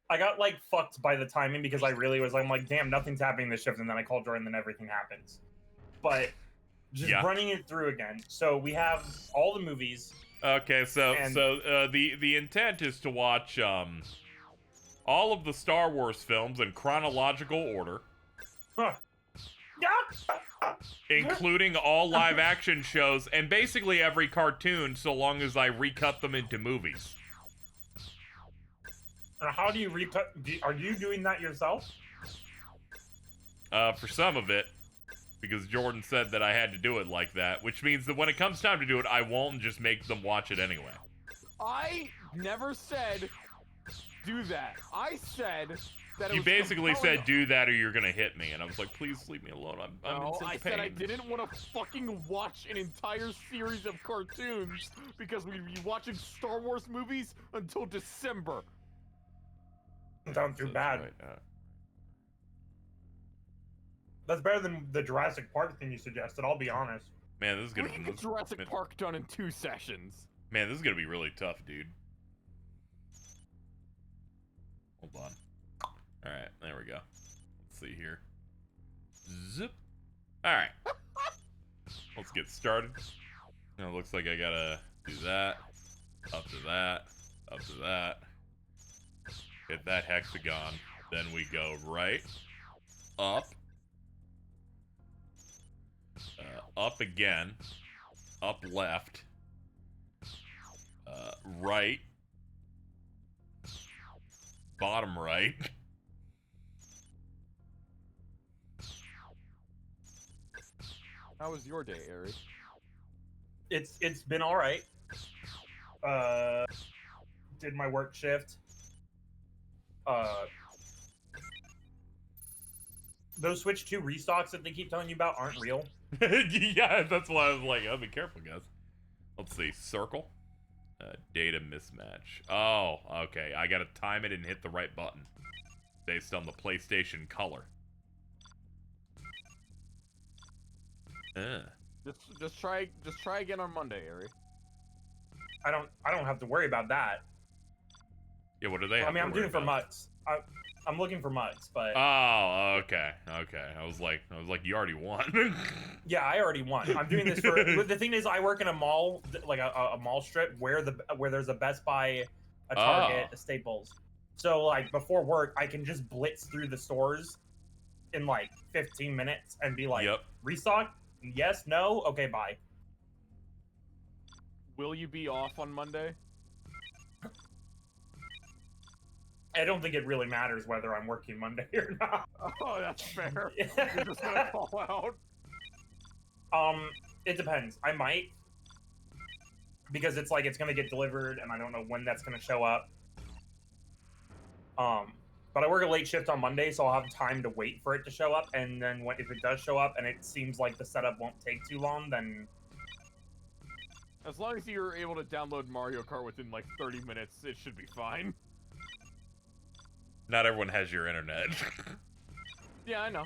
I got fucked by the timing because I really was I'm like, damn, nothing's happening this shift, and then I called Jordan, and then everything happens. But just running it through again. So we have all the movies. Okay, so the intent is to watch all of the Star Wars films in chronological order. Huh. Including all live action shows and basically every cartoon, so long as I recut them into movies. How do you recut? Are you doing that yourself? For some of it, because Jordan said that I had to do it like that, which means that when it comes time to do it, I won't just make them watch it anyway. I never said do that. I said that You basically said do that or you're gonna hit me, and I was like, please leave me alone. I'm in such I pain. said I didn't want to fucking watch an entire series of cartoons because we'd be watching Star Wars movies until December. Sounds too bad. Right, That's better than the Jurassic Park thing you suggested, I'll be honest. Man, this is gonna We can get Jurassic Park done in 2 sessions. Man, this is gonna be really tough, dude. Hold on. Alright, there we go. Let's see here. Zip. Alright. Let's get started. Now it looks like I gotta do that. Up to that. Up to that. Hit that hexagon. Then we go right. Up. Up again. Up left. Right. Bottom right. How was your day, Eri? It's been all right. Did my work shift. Those Switch 2 restocks that they keep telling you about aren't real. Yeah, that's why I was like, oh, be careful, guys. Let's see. Circle. Data mismatch. Oh, okay. I gotta time it and hit the right button. Based on the PlayStation color. Just try again on Monday, Eri. I don't have to worry about that. Yeah, what do they have? I mean, I'm doing for mutts. I'm looking for mutts, but oh, okay. I was like, you already won. yeah, I already won. I'm doing this for. The thing is, I work in a mall, like a mall strip where there's a Best Buy, a Target, a Staples. So like before work, I can just blitz through the stores in like 15 minutes and be like, restock, yes, no, okay, bye. Will you be off on Monday? I don't think it really matters whether I'm working Monday or not. Oh, that's fair. You're just gonna call out. It depends. I might. Because it's like it's gonna get delivered and I don't know when that's gonna show up. But I work a late shift on Monday, so I'll have time to wait for it to show up, and then if it does show up and it seems like the setup won't take too long, then... As long as you're able to download Mario Kart within like 30 minutes, it should be fine. Not everyone has your internet. Yeah, I know.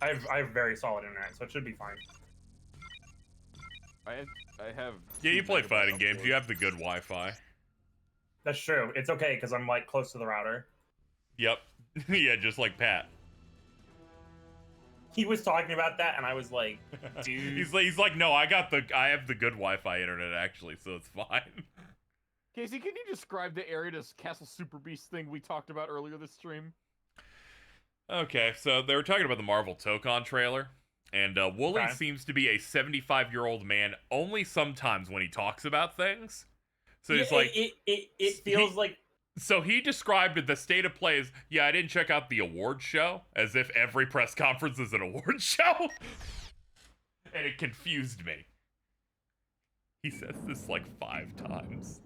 I have very solid internet, so it should be fine. I have... Yeah, you play fighting games. You have the good Wi-Fi. That's true. It's okay, because I'm, like, close to the router. Yep. Yeah, just like Pat. He was talking about that, and I was like, dude... He's like, no, I have the good Wi-Fi internet, actually, so it's fine. Casey, can you describe the area to Castle Super Beast thing we talked about earlier this stream? Okay, so they were talking about the Marvel Tokon trailer, and Wooly seems to be a 75-year-old man only sometimes when he talks about things. So it's like... It feels like... So he described the state of play as, yeah, I didn't check out the award show, as if every press conference is an award show. And it confused me. He says this like 5 times.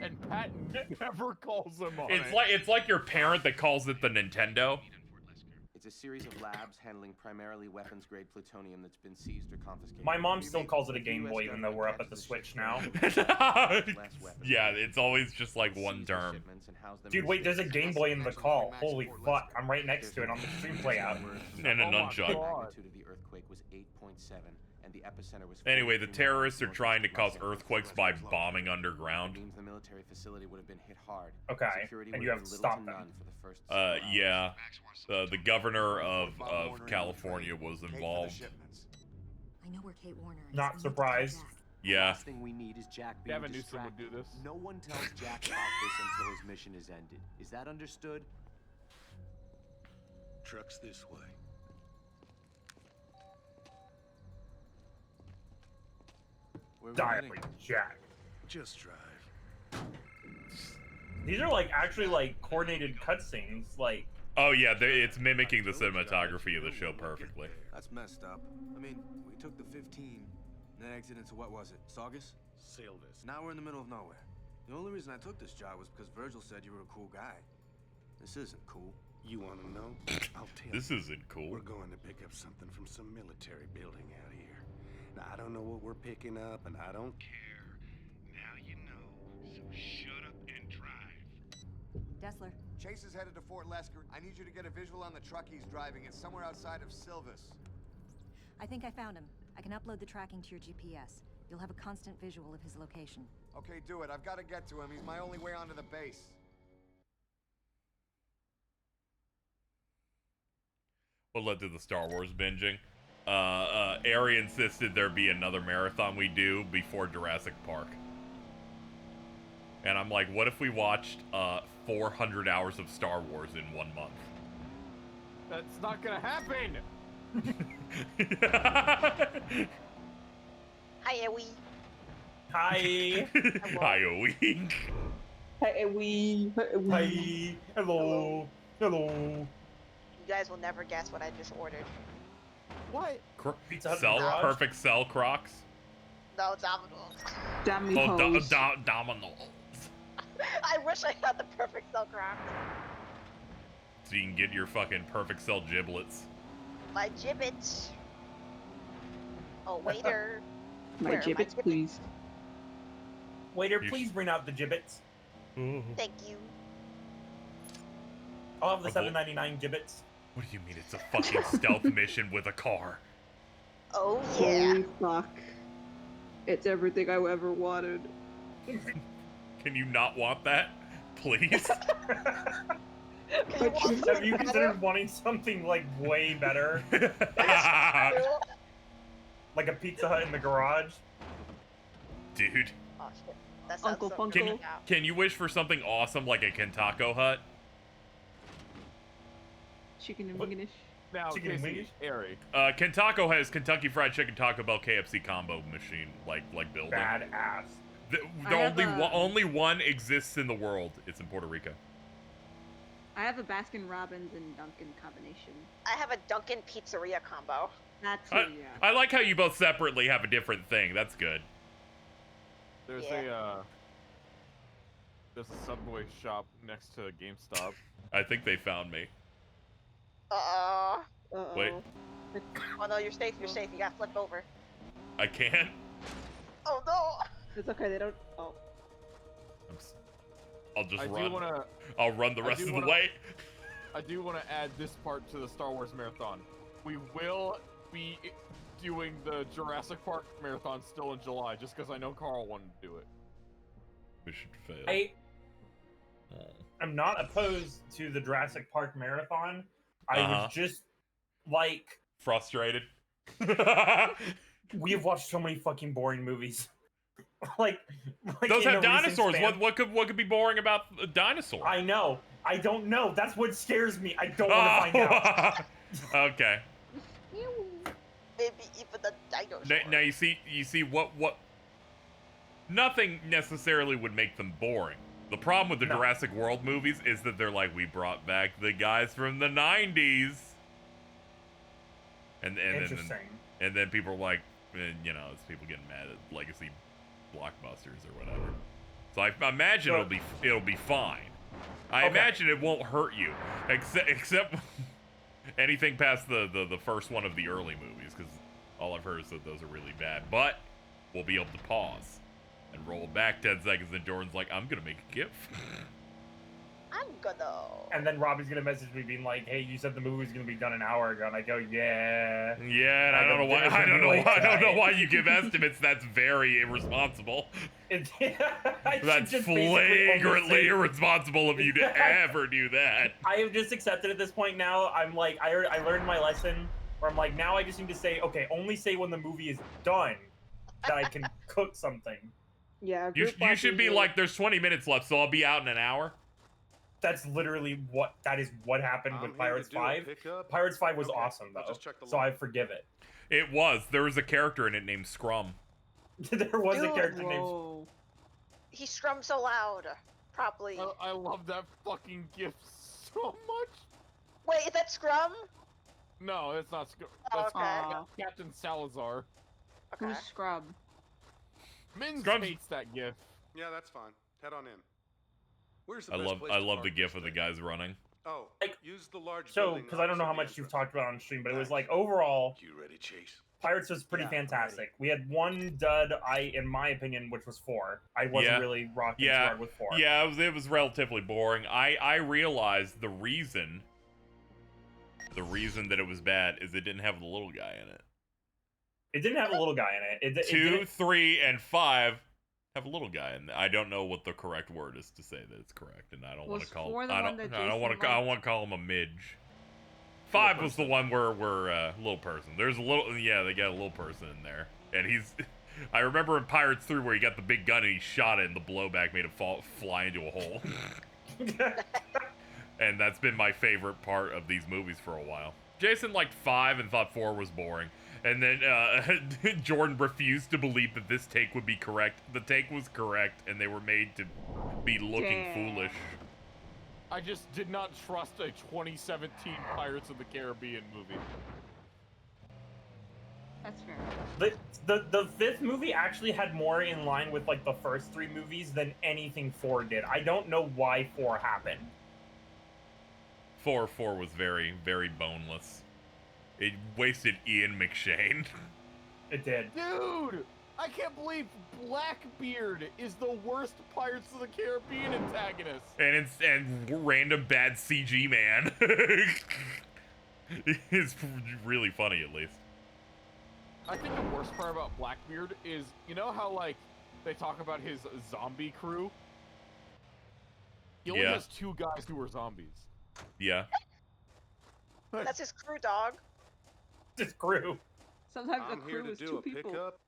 And Pat never calls him on It's like your parent that calls it the Nintendo. It's a series of labs handling primarily weapons-grade plutonium that's been seized or confiscated. My mom still calls it a Game Boy, even though we're up at the Switch now. Yeah, it's always just like one term. Dude, wait, there's a Game Boy in the call. Holy fuck, I'm right next to it on the stream playout. And a nunchuck. Anyway, the terrorists are trying to cause earthquakes by bombing underground. The military facility would have been hit hard. Okay, and you have to stop them. Yeah. The governor of California was involved. I know where Kate Warner is. Not surprised. Yeah. Last thing we need is Jack being distracted. Would do this. No one tells Jack about this until his mission is ended. Is that understood? Truck's this way. Diary, Jack. Just drive. These are like actually like coordinated cutscenes, like. Oh yeah, it's mimicking the cinematography of the show perfectly. That's messed up. I mean, we took the 15, then exited into what was it, Saugus? Silvis. Now we're in the middle of nowhere. The only reason I took this job was because Virgil said you were a cool guy. This isn't cool. You want to know? I'll tell you. This isn't cool. We're going to pick up something from some military building out here. Now, I don't know what we're picking up, and I don't care. Now you know, so shut up and drive. Dessler. Chase is headed to Fort Lesker. I need you to get a visual on the truck he's driving. It's somewhere outside of Silvis. I think I found him. I can upload the tracking to your GPS. You'll have a constant visual of his location. Okay, do it. I've got to get to him. He's my only way onto the base. What led to the Star Wars binging? Eri insisted there be another marathon we do before Jurassic Park. And I'm like, what if we watched 400 hours of Star Wars in 1 month? That's not gonna happen! Hi, Ewie. Hi. Hi, Ewie. Hi, Ewie. Hi. Hello. Hello. You guys will never guess what I just ordered. What? Pizza Hut Cell, garage? perfect cell Crocs. No, Domino's. Domino's. I wish I had the perfect cell Crocs. So you can get your fucking perfect cell giblets. My gibbets. Oh, waiter. My gibbets, please. Waiter, please bring out the gibbets. Thank you. I'll have the $7.99 gibbets. What do you mean it's a fucking stealth mission with a car? Oh, yeah. Holy fuck. It's everything I ever wanted. Can you not want that? Please? Have you considered wanting something, like, way better? Like a Pizza Hut in the garage? Dude. Oh, shit. That Uncle sounds Funko. so Can you wish for something awesome like a Kentako Hut? Chicken and Winganish. Now, Chicken and Casey, wings? Eri. Kentaco has Kentucky Fried Chicken, Taco Bell, KFC combo machine, like building. Badass. Only one exists in the world. It's in Puerto Rico. I have a Baskin Robbins and Dunkin' combination. I have a Dunkin' Pizzeria combo. That too, yeah. I like how you both separately have a different thing. That's good. There's there's a Subway shop next to GameStop. I think they found me. Wait. Oh no, you're safe. You're safe. You got flipped over. I can't. Oh no. It's okay. They don't. Oh. I'll just I run. do wanna, I'll run the rest of the way. I do want to add this part to the Star Wars marathon. We will be doing the Jurassic Park marathon still in July, just because I know Carl wanted to do it. Mission fail. I'm not opposed to the Jurassic Park marathon. I was just like frustrated. We have watched so many fucking boring movies. like those have dinosaurs. What could be boring about a dinosaur? I know. I don't know. That's what scares me. I don't want to find out. Okay. Maybe even the dinosaur. Now you see what nothing necessarily would make them boring. The problem with the Jurassic World movies is that they're like, we brought back the guys from the 90s. And then people are like, it's people getting mad at legacy blockbusters or whatever. So I imagine it'll be fine. I imagine it won't hurt you, except anything past the first one of the early movies, because all I've heard is that those are really bad. But we'll be able to pause and roll back 10 seconds, and Jordan's like, I'm gonna make a GIF. I'm gonna. And then Robbie's gonna message me being like, "Hey, you said the movie was gonna be done an hour ago," and I go, "Yeah." Yeah, and I don't know why. I don't know why you give estimates. That's very irresponsible. That's flagrantly irresponsible of you to ever do that. I have just accepted at this point now. I'm like, I learned my lesson. Where I'm like, now I just need to say, okay, only say when the movie is done that I can cook something. Yeah. You should be like, there's 20 minutes left, so I'll be out in an hour. That's literally what happened with Pirates 5. Pirates 5 was awesome though, so I forgive it. It was. There was a character in it named Scrum. There was a character named. He scrummed so loud. Probably. I love that fucking GIF so much. Wait, is that Scrum? No, it's not Scrum. Oh, That's Captain Salazar. Okay. Who's Scrub? Mins hates that GIF. Yeah, that's fine. Head on in. Where's the I best place love to the park GIF this of the thing? guys running. Oh, use the large So, building because I don't know how opposite much the you've talked about on stream, but it was like overall, You ready, Chase? Pirates was pretty fantastic. We had one dud, in my opinion, which was 4. I wasn't really rocking too hard with 4. Yeah, it was relatively boring. I realized the reason that it was bad is it didn't have the little guy in it. It didn't have a little guy in it. 2, 3, and 5 have a little guy in there. I don't know what the correct word is to say that it's correct, and I don't want to call. I want to call him a midge. 5 was the one where little person. There's a little. Yeah, they got a little person in there, and he's. I remember in Pirates 3 where he got the big gun and he shot it, and the blowback made him fly into a hole. And that's been my favorite part of these movies for a while. Jason liked 5 and thought 4 was boring. And then Jordan refused to believe that this take would be correct. The take was correct, and they were made to be looking foolish. I just did not trust a 2017 Pirates of the Caribbean movie. That's fair. The 5th movie actually had more in line with like the first 3 movies than anything 4 did. I don't know why 4 happened. 4 was very, very boneless. It wasted Ian McShane. It did. Dude, I can't believe Blackbeard is the worst Pirates of the Caribbean antagonist. And random bad CG man. It's really funny, at least. I think the worst part about Blackbeard is, you know how like they talk about his zombie crew? He only has 2 guys who are zombies. Yeah. That's his crew, dog. His crew. Sometimes the I'm here crew to is do 2 a people. pickup.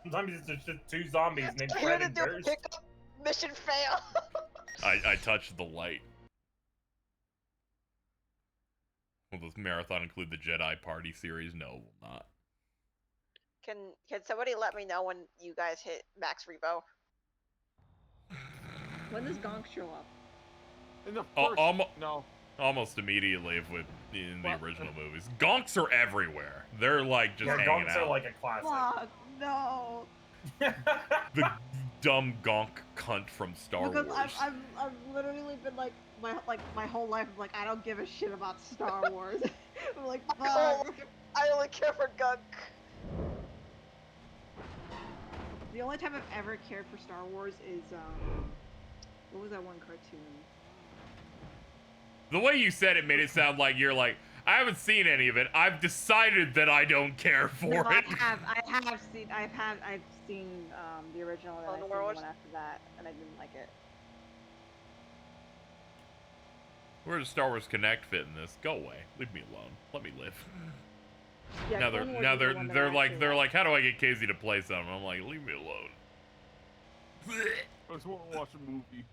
Sometimes it's just 2 zombies named Here Fred to and do Durst. pickup. Mission fail. I touched the light. Will this marathon include the Jedi Party series? No, it will not. Can somebody let me know when you guys hit max revo? When does Gonk show up? In the first, no. Almost immediately if in the original movies. Gonks are everywhere. They're like just hanging Gonks out. are like a classic. Fuck, no. The dumb Gonk cunt from Star Because Wars. I've literally been like my whole life I'm like I don't give a shit about Star Wars. I'm like fuck. I only care for Gunk. The only time I've ever cared for Star Wars is what was that one cartoon? The way you said it made it sound like you're like, I haven't seen any of it. I've decided that I don't care for No, it. I've seen the original and I've seen the one after that and I didn't like it. Where does Star Wars Connect fit in this? Go away. Leave me alone. Let me live. Yeah, now Clone Wars they're is the one that they're I like actually they're like. like, how do I get Casey to play something? I'm like, leave me alone. I just want to watch a movie.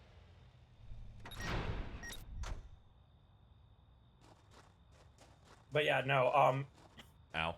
But yeah, no. Ow.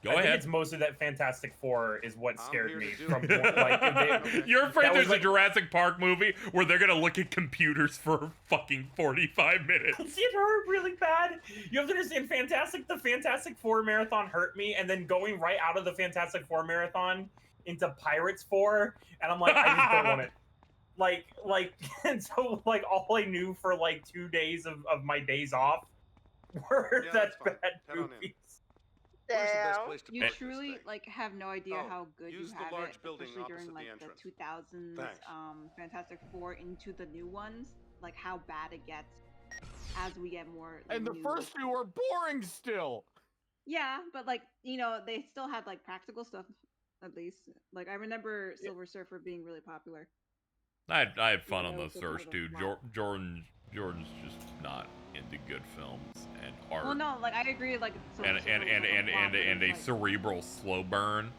I think it's mostly that Fantastic Four is what scared me from like. You're afraid there's like, a Jurassic Park movie where they're gonna look at computers for fucking 45 minutes. It hurt really bad. You have to understand, the Fantastic Four marathon hurt me, and then going right out of the Fantastic Four marathon into Pirates 4, and I'm like, I just don't want it. And so like all I knew for like 2 days of my days off were that bad movies. You truly like have no idea how good you have it, especially during like the 2000s Fantastic Four into the new ones, like how bad it gets as we get more. And the first two are boring still. Yeah, but like they still had like practical stuff at least. Like I remember Silver Surfer being really popular. I had fun on those first two. Jordan's just not into good films and art. Well, no, like I agree, like and a cerebral slow burn.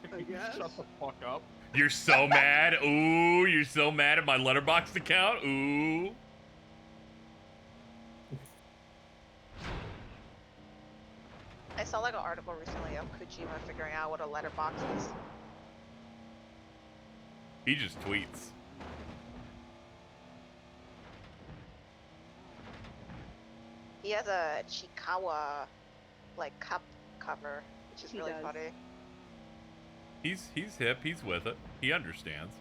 Can you shut the fuck up? You're so mad. Ooh, you're so mad at my Letterboxd account. Ooh. I saw like an article recently of Kojima figuring out what a letterbox is. He just tweets. He has a Chikawa like cup cover, which is really funny. He's hip. He's with it. He understands.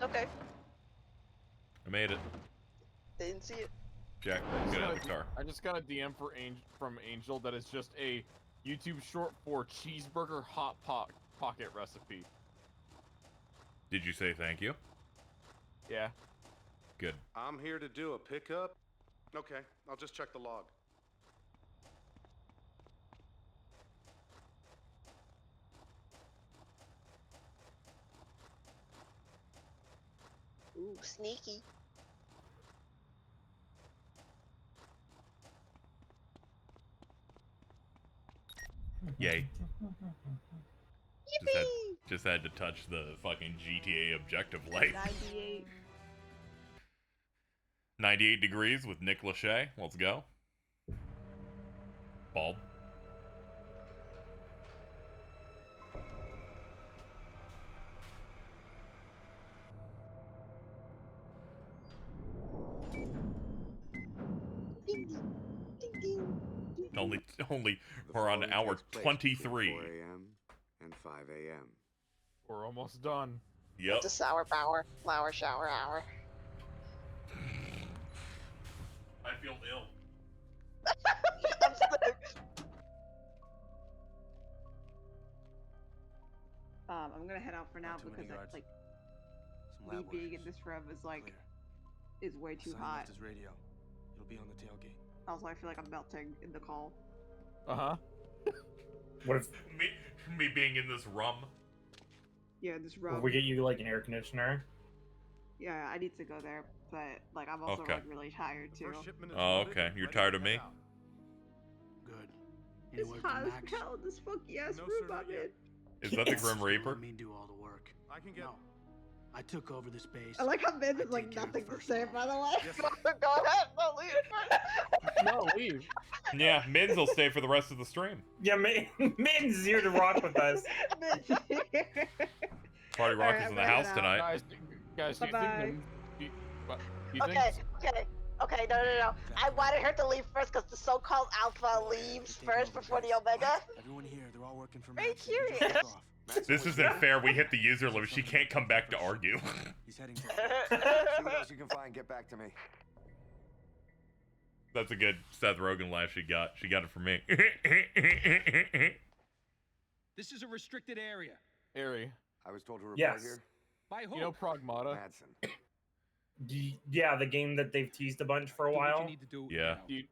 Okay. I made it. Didn't see it. Jack, get out of the car. I just got a DM from Angel that is just a YouTube short for cheeseburger hot pocket recipe. Did you say thank you? Yeah. Good. I'm here to do a pickup. Okay, I'll just check the log. Ooh, sneaky. Yay. Just had to touch the fucking GTA objective light. 98. 98 degrees with Nick Lachey. Let's go. Bald. Only we're on hour 23. 4 a.m. and 5 a.m. We're almost done. Yep. It's a sour power, flower shower hour. I feel ill. I'm sick. I'm gonna head out for now because like me being in this room is like is way too hot. His radio. It'll be on the tailgate. Also, I feel like I'm melting in the call. Uh-huh. What if me being in this rum? Yeah, this room. we get you like an air conditioner? Yeah, I need to go there. but like I'm also Okay. like really tired too. Oh, okay. You're tired of me? Good. It's hot as hell in this funky ass room I'm in. Is that the Grim Reaper? Let me do all the work. I can get. No. I took over the space. I like how Ben has like nothing to say, by the way. Go ahead, no, leave. No, leave. Yeah, Mins will stay for the rest of the stream. Yeah, Min's is here to rock with us. Party Rock is in the house tonight. Guys, Bye-bye. Okay, no. I wanted her to leave first because the so-called alpha leaves first before the omega. Everyone here, they're all working for Very Max. They just curious. took off. This isn't fair. We hit the user limit. She can't come back to argue. He's heading See what else you can find. Get back to me. That's a good Seth Rogen laugh she got. She got it from me. This is a restricted area. Eri. I was told to report Yes. here. By who? You know Pragmata? Madsen. Yeah, the game that they've teased a bunch for a while. Yeah. Dude,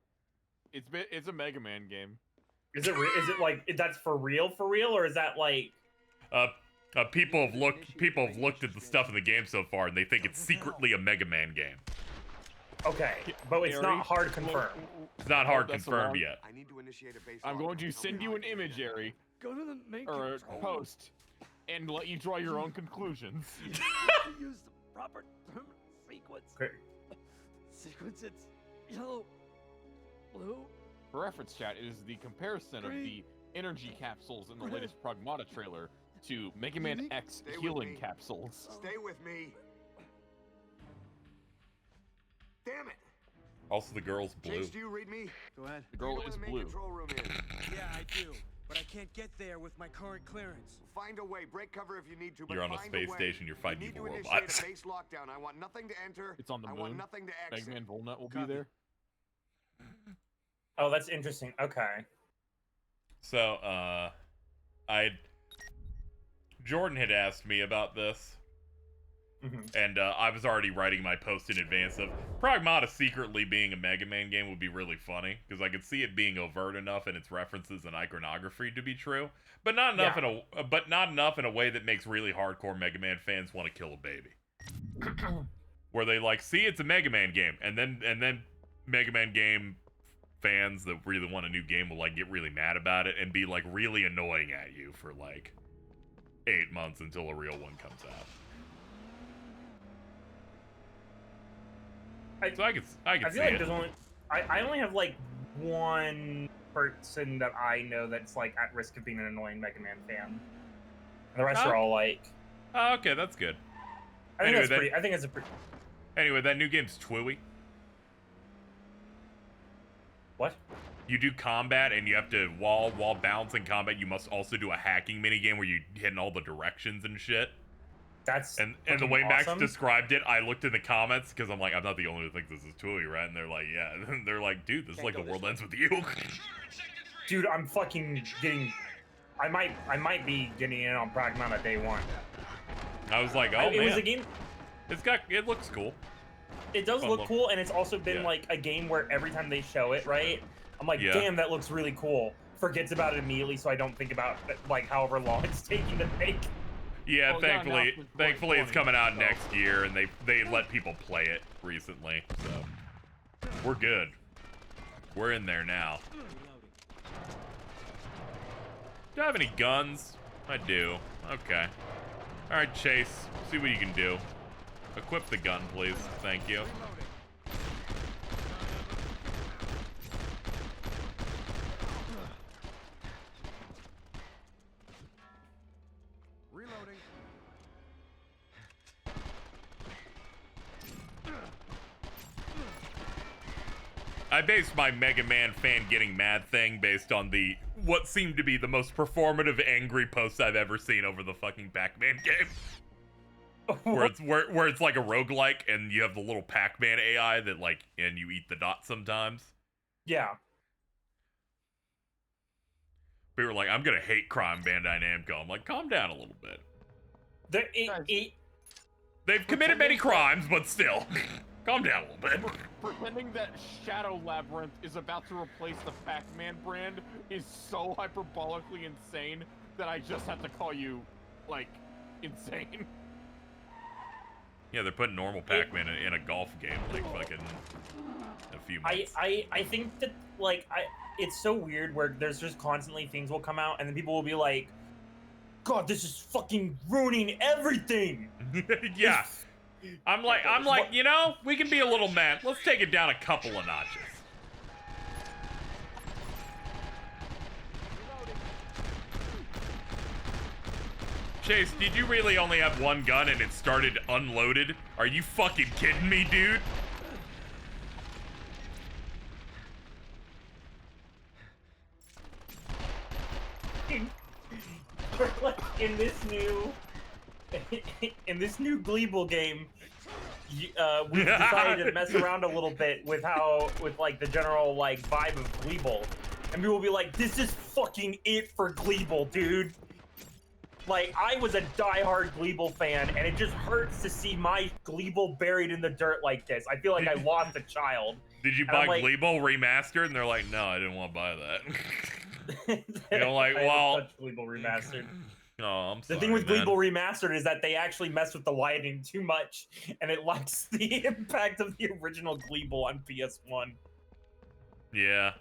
it's a Mega Man game. Is it like that's for real, or is that like? People have looked at the stuff in the game so far, and they think it's secretly a Mega Man game. Okay, but it's not hard confirmed. It's not hard That's confirmed the yet. I need to initiate a base. I'm going to send you an image, Eri, Go to the main or a control. post, and let you draw your own conclusions. Use the proper sequence. Okay. Sequence, it's yellow, blue. For reference, chat, it is the comparison of the energy capsules in the latest Pragmata trailer to Mega Man X Stay with healing me. capsules. Stay with me. Damn it. Also, the girl's blue. Chase, do you read me? Go ahead. The girl Do you know is where the main blue. control room is? Yeah, I do, but I can't get there with my current clearance. Find a way. Break cover if you need to. But You're on a find space way. station. You're fighting You need evil to robots. initiate a base lockdown. I want nothing to enter. It's on the I moon. want nothing to exit. Mega Man Volnut will be Copy. there. Oh, that's interesting. Okay. So, Jordan had asked me about this, and I was already writing my post in advance of Pragmata secretly being a Mega Man game would be really funny, because I could see it being overt enough in its references and iconography to be true, but not enough not enough in a way that makes really hardcore Mega Man fans want to kill a baby. Where they like, see, it's a Mega Man game, and then Mega Man game fans that really want a new game will like get really mad about it and be like really annoying at you for like 8 months until a real one comes out. I can I see feel like it. there's only I only have like one person that I know that's like at risk of being an annoying Mega Man fan. And the rest are all like. Oh, okay, that's good. I think that's pretty. I think it's a pretty. Anyway, that new game's Twiwi. What? You do combat, and you have to while balancing combat, you must also do a hacking minigame where you hitting all the directions and shit. That's and the way Max awesome. described it, I looked in the comments because I'm like, I'm not the only one who thinks this is Twiwi, right? And they're like, yeah. And they're like, dude, this is like the world ends with you. Dude, I'm fucking getting. I might be getting in on Pragmata day one. I was like, oh man. It was a game. It looks cool. It does Fun look look. cool, and it's also been Yeah. like a game where every time they show it, right, I'm like, Yeah. damn, that looks really cool. Forgets about it immediately, so I don't think about like however long it's taking to make. Yeah, Well, thankfully, now it's thankfully it's coming out 2020, next year, and they let people play it recently, so we're good. We're in there now. Do I have any guns? I do. Okay. All right, Chase. See what you can do. Equip the gun, please. Thank you. Reloading. I based my Mega Man fan getting mad thing based on the what seemed to be the most performative angry post I've ever seen over the fucking Pac-Man game. where it's like a roguelike and you have the little Pac-Man AI that like and you eat the dots sometimes. Yeah. People were like, I'm gonna hate Crime Bandai Namco. I'm like, calm down a little bit. They've committed many crimes, but still. Calm down a little bit. Pretending that Shadow Labyrinth is about to replace the Pac-Man brand is so hyperbolically insane that I just have to call you, like, insane. Yeah, they're putting normal Pac-Man in a golf game, like fucking a few months. I think that like it's so weird where there's just constantly things will come out and then people will be like, God, this is fucking ruining everything. Yeah. I'm like, you know, we can be a little mad. Let's take it down a couple of notches. Chase, did you really only have one gun and it started unloaded? Are you fucking kidding me, dude? in this new Gleeble game, we've decided to mess around a little bit with like the general like vibe of Gleeble, and people will be like, "This is fucking it for Gleeble, dude." Like, I was a diehard Gleeble fan, and it just hurts to see my Gleeble buried in the dirt like this. I feel like I lost a child. Did you buy Gleeble Remastered? And they're like, no, I didn't want to buy that. You know, like, well... Gleeble Remastered. Oh, I'm sorry, The thing with man. Gleeble Remastered is that they actually mess with the lighting too much, and it lacks the impact of the original Gleeble on PS1. Yeah.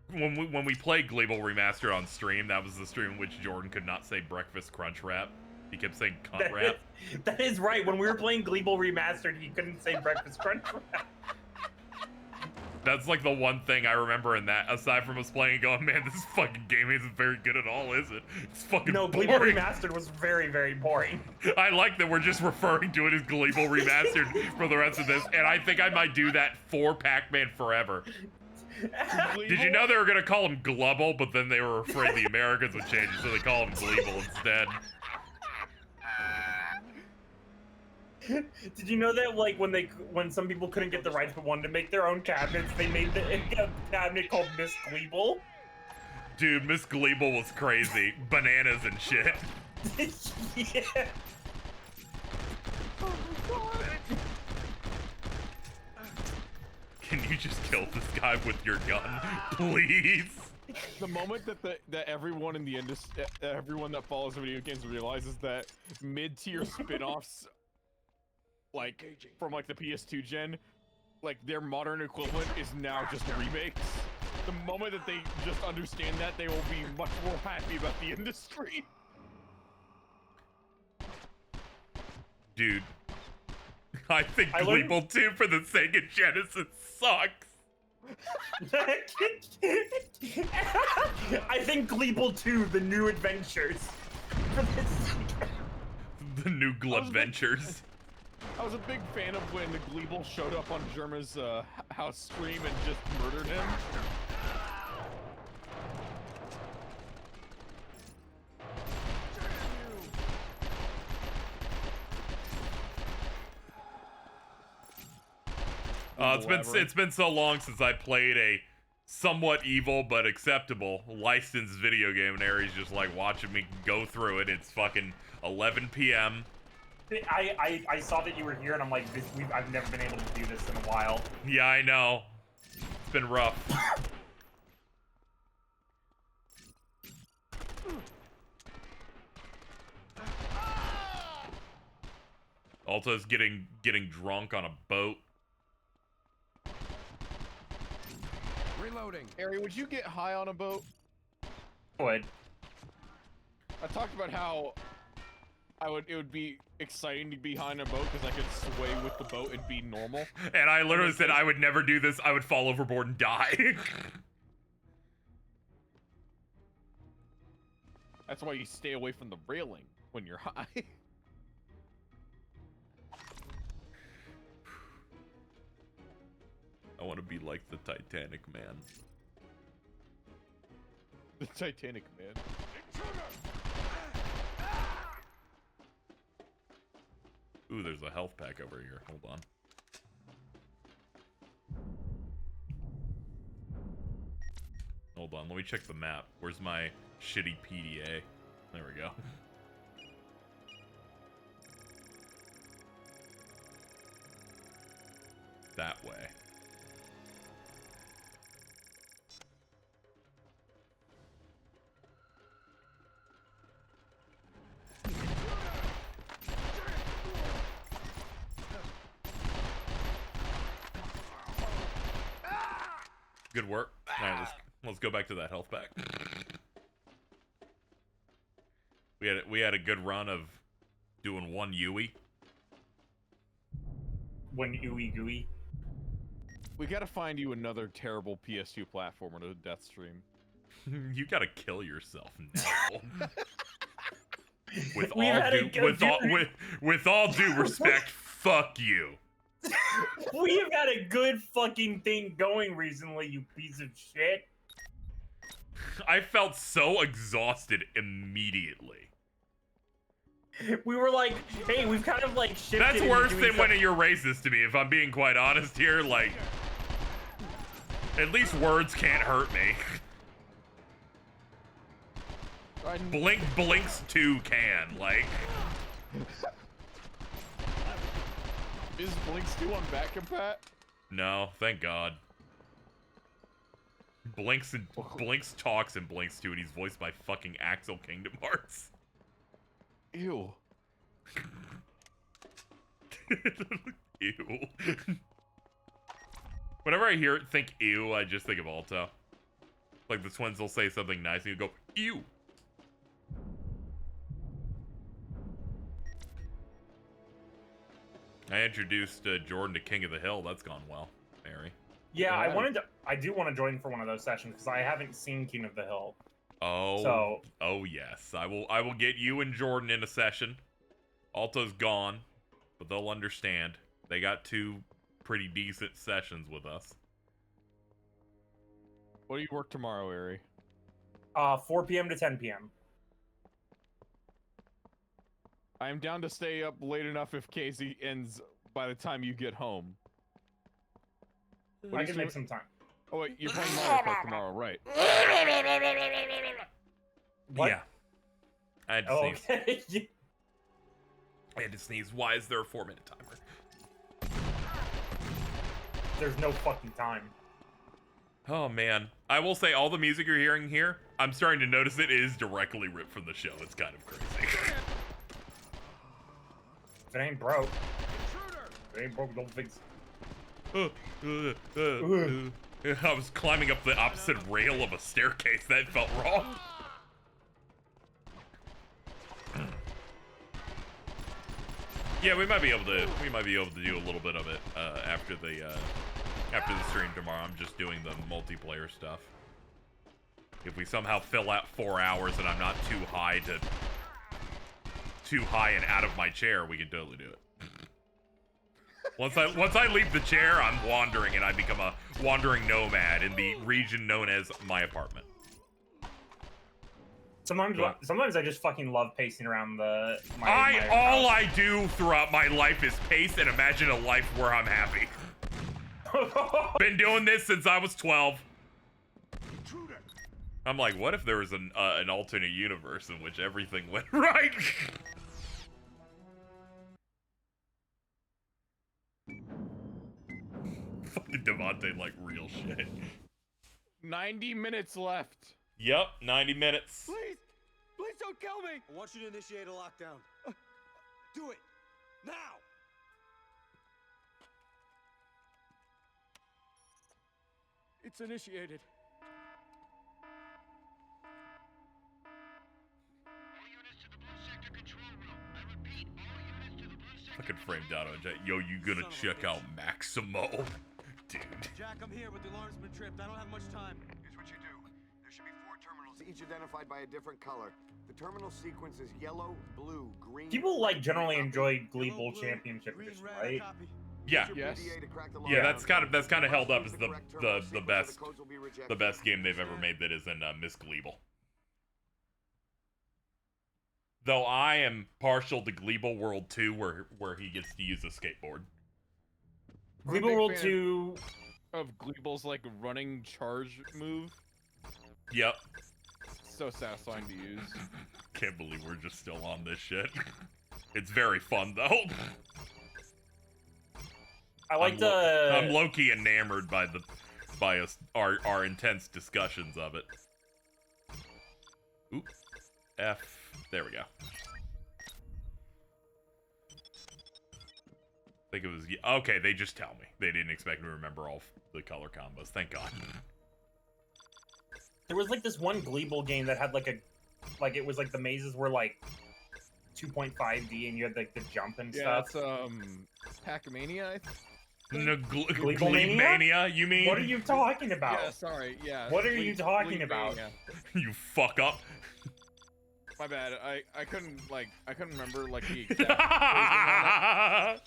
When we played Gleeble Remastered on stream, that was the stream in which Jordan could not say breakfast crunch wrap. He kept saying cunt wrap. That is right. When we were playing Gleeble Remastered, he couldn't say breakfast crunch wrap. That's like the one thing I remember in that, aside from us playing and going, man, this fucking game isn't very good at all, is it? It's fucking boring. Gleeble Remastered was very, very boring. I like that we're just referring to it as Gleeble Remastered for the rest of this, and I think I might do that for Pac-Man forever. Did you know they were gonna call him Glubble, but then they were afraid the Americans would change it, so they call him Gleeble instead. Did you know that, like, when some people couldn't get the rights but wanted to make their own cabinets, they made a cabinet called Miss Gleeble? Dude, Miss Gleeble was crazy. Bananas and shit. Yeah. Oh my god. Can you just kill this guy with your gun, please? The moment that everyone in the industry, everyone that follows video games realizes that mid-tier spin-offs, like from like the PS2 gen, like their modern equivalent is now just remakes. The moment that they just understand that, they will be much more happy about the industry. Dude, I think Gleeble 2 for the Sega Genesis sucks. I think Gleeble 2, The New Adventures. The new Glubventures. I was a big fan of when the Gleeble showed up on Germa's house stream and just murdered him. It's been so long since I played a somewhat evil but acceptable licensed video game, and Eri's just like watching me go through it. It's fucking 11 p.m. I saw that you were here, and I'm like, I've never been able to do this in a while. Yeah, I know. It's been rough. Alto's getting drunk on a boat. Reloading. Eri, would you get high on a boat? I would. I talked about how it would be exciting to be behind a boat because I could sway with the boat and be normal. And I literally said I would never do this. I would fall overboard and die. That's why you stay away from the railing when you're high. I want to be like the Titanic Man. The Titanic Man. Ooh, there's a health pack over here. Hold on. Hold on, let me check the map. Where's my shitty PDA? There we go. That way. Good work. All right, let's go back to that health pack. We had a good run of doing one Yui. One Yui gooey. We gotta find you another terrible PS2 platformer to death stream. You gotta kill yourself now. with all due respect, fuck you. We have had a good fucking thing going recently, you piece of shit. I felt so exhausted immediately. We were like, hey, we've kind of like shifted. That's worse than when you're racist to me, if I'm being quite honest here. Like, at least words can't hurt me. Blink Blinks 2 can, like. Is Blinks 2 on back compat? No, thank God. Blinks talks in Blinks 2 and he's voiced by fucking Axel Kingdom Hearts. Ew. Ew. Whenever I think ew, I just think of Alto. Like the twins will say something nice and you go, ew. I introduced Jordan to King of the Hill. That's gone well, Mary. Yeah, I do want to join for one of those sessions because I haven't seen King of the Hill. Oh, oh yes. I will get you and Jordan in a session. Alto's gone, but they'll understand. They got 2 pretty decent sessions with us. What do you work tomorrow, Eri? 4 p.m. to 10 p.m. I'm down to stay up late enough if Casey ends by the time you get home. I can make some time. Oh wait, you're playing Mario Kart tomorrow, right? What? Yeah. I had to sneeze. Okay. I had to sneeze. Why is there a 4-minute timer? There's no fucking time. Oh man. I will say all the music you're hearing here, I'm starting to notice it is directly ripped from the show. It's kind of crazy. If it ain't broke. If it ain't broke, don't fix it. I was climbing up the opposite rail of a staircase. That felt wrong. Yeah, we might be able to do a little bit of it after the stream tomorrow. I'm just doing the multiplayer stuff. If we somehow fill out 4 hours and I'm not too high and out of my chair, we can totally do it. Once I leave the chair, I'm wandering and I become a wandering nomad in the region known as my apartment. Sometimes I just fucking love pacing around all I do throughout my life is pace and imagine a life where I'm happy. Been doing this since I was 12. I'm like, what if there was an alternate universe in which everything went right? Fucking Devontae, like real shit. 90 minutes left. Yep, 90 minutes. Please! Please don't kill me! I want you to initiate a lockdown. Do it! Now! It's initiated. Fucking framed out on Jack. Yo, you gonna check out Maximo? Dude. Jack, I'm here, but the alarm's been tripped. I don't have much time. Here's what you do. There should be 4 terminals, each identified by a different color. The terminal sequence is yellow, blue, green. People like generally enjoy Glee Bowl Championship Edition, right? Yeah. Yes. Yeah, that's kind of held up as the best game they've ever made that isn't Miss Gleeble. Though I am partial to Gleeble World 2, where he gets to use a skateboard. Gleeble World 2 of Gleeble's like running charge move. Yep. So satisfying to use. Can't believe we're just still on this shit. It's very fun though. I'm low-key enamored by our intense discussions of it. Oop. F. There we go. I think it was... Okay, they just tell me. They didn't expect me to remember all the color combos. Thank God. There was like this one Gleeble game that had like it was like the mazes were like 2.5D and you had like the jump and Yeah, stuff. it's Pac-Mania. No, Gleeble Mania, you mean? What are you talking about? Yeah, sorry, yeah. What are you talking about? You fuck up. My bad. I couldn't remember like the exact phrasing on it.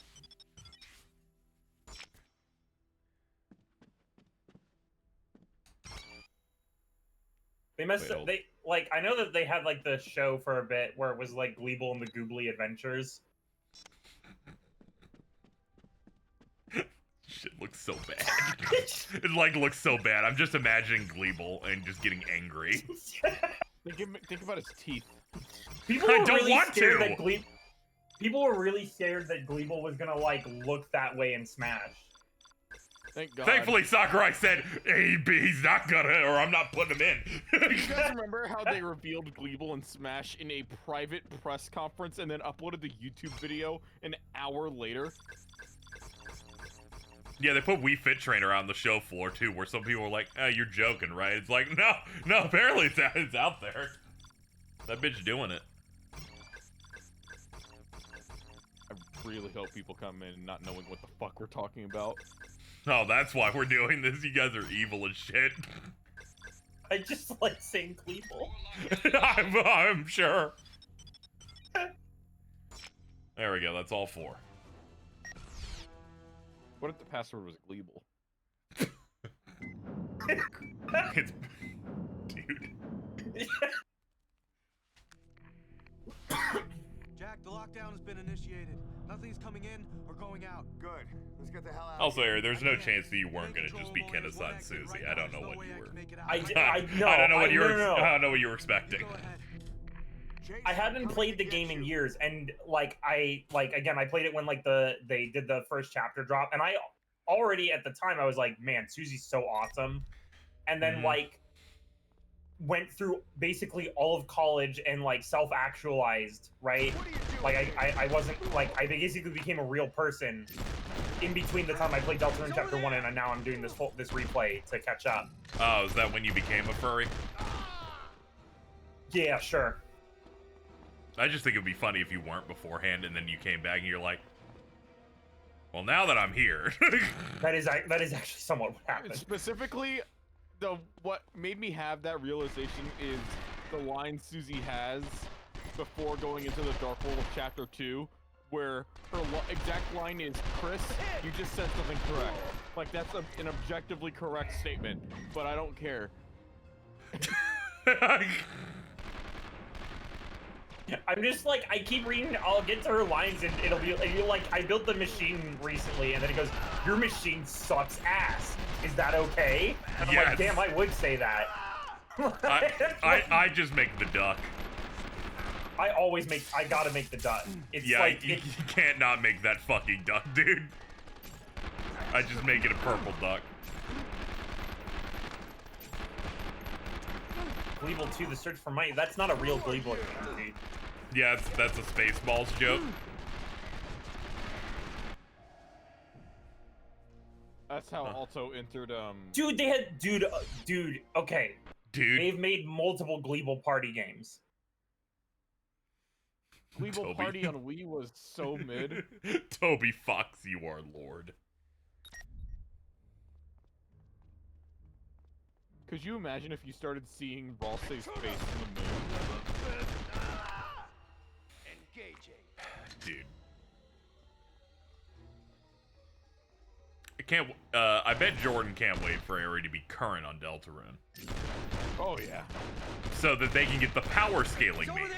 They must have, they like I know that they had like the show for a bit where it was like Gleeble and the Goobly Adventures. Shit looks so bad. It like looks so bad. I'm just imagining Gleeble and just getting angry. Think about his teeth. People were really scared that People were really scared that Gleeble was gonna like look that way in Smash. Thank God. Thankfully, Sakurai said, "Hey, he's not gonna, or I'm not putting him in." You guys remember how they revealed Gleeble and Smash in a private press conference and then uploaded the YouTube video an hour later? Yeah, they put Wii Fit Trainer on the show floor too, where some people were like, "You're joking, right?" It's like, no, apparently it's out there. That bitch doing it. I really hope people come in not knowing what the fuck we're talking about. Oh, that's why we're doing this. You guys are evil as shit. I just like saying Gleeble. I'm sure. There we go. That's all 4. What if the password was Gleeble? It's, dude. Jack, the lockdown has been initiated. Nothing's coming in or going out. Good. Let's get the hell out. Also, Eri, there's no chance that you weren't gonna just be Kena-san Susie. I don't know what you were. I don't know what you were. I don't know what you were expecting. I hadn't played the game in years, and I played it when they did the first chapter drop, and I already at the time I was like, man, Susie's so awesome, and then went through basically all of college and self-actualized, right? I wasn't I basically became a real person in between the time I played Deltarune Chapter 1 and now I'm doing this replay to catch up. Oh, is that when you became a furry? Yeah, sure. I just think it would be funny if you weren't beforehand and then you came back and you're like, well, now that I'm here. that is actually somewhat what happened. Specifically, what made me have that realization is the line Susie has before going into the Dark World of Chapter 2, where her exact line is, "Chris, you just said something correct." Like, that's an objectively correct statement, but I don't care. I'm just I keep reading, I'll get to her lines and it'll be I built the machine recently and then it goes, "Your machine sucks ass. Is that okay?" And I'm like, damn, I would say that. I just make the duck. I gotta make the duck. It's you can't not make that fucking duck, dude. I just make it a purple duck. Gleeble 2, The Search for Might. That's not a real Gleeble game, dude. Yeah, that's a Spaceballs joke. That's how Alto entered, Dude, they had... Dude, okay. Dude. They've made multiple Gleeble party games. Gleeble Party on Wii was so mid. Toby Fox, you are Lord. Could you imagine if you started seeing Ralsei's face in the moon? Engaging. Dude. I bet Jordan can't wait for Eri to be current on Deltarune. Oh, yeah. So that they can get the power scaling memes.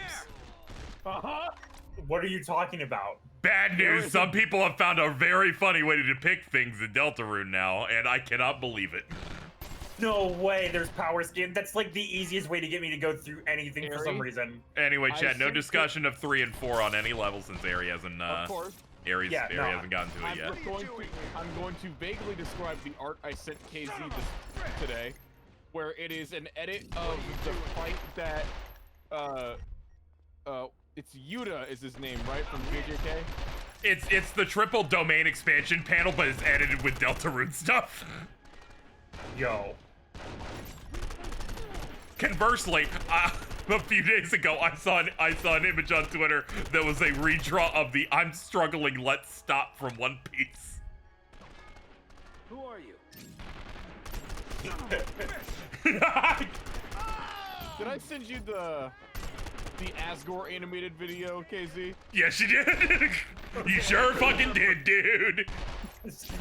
What are you talking about? Bad news. Some people have found a very funny way to depict things in Deltarune now, and I cannot believe it. No way, there's power scaling. That's the easiest way to get me to go through anything for some reason. Anyway, chat, no discussion of 3 and 4 on any level since Eri hasn't, Eri hasn't gotten to it yet. I'm going to vaguely describe the art I sent KZ today, where it is an edit of the fight that, it's Yuta is his name, right, from JJK? It's the triple domain expansion panel, but it's edited with Deltarune stuff. Yo. Conversely, a few days ago, I saw an image on Twitter that was a redraw of the "I'm struggling, let's stop" from One Piece. Who are you? Did I send you the Asgore animated video, KZ? Yes, you did. You sure fucking did, dude. I sent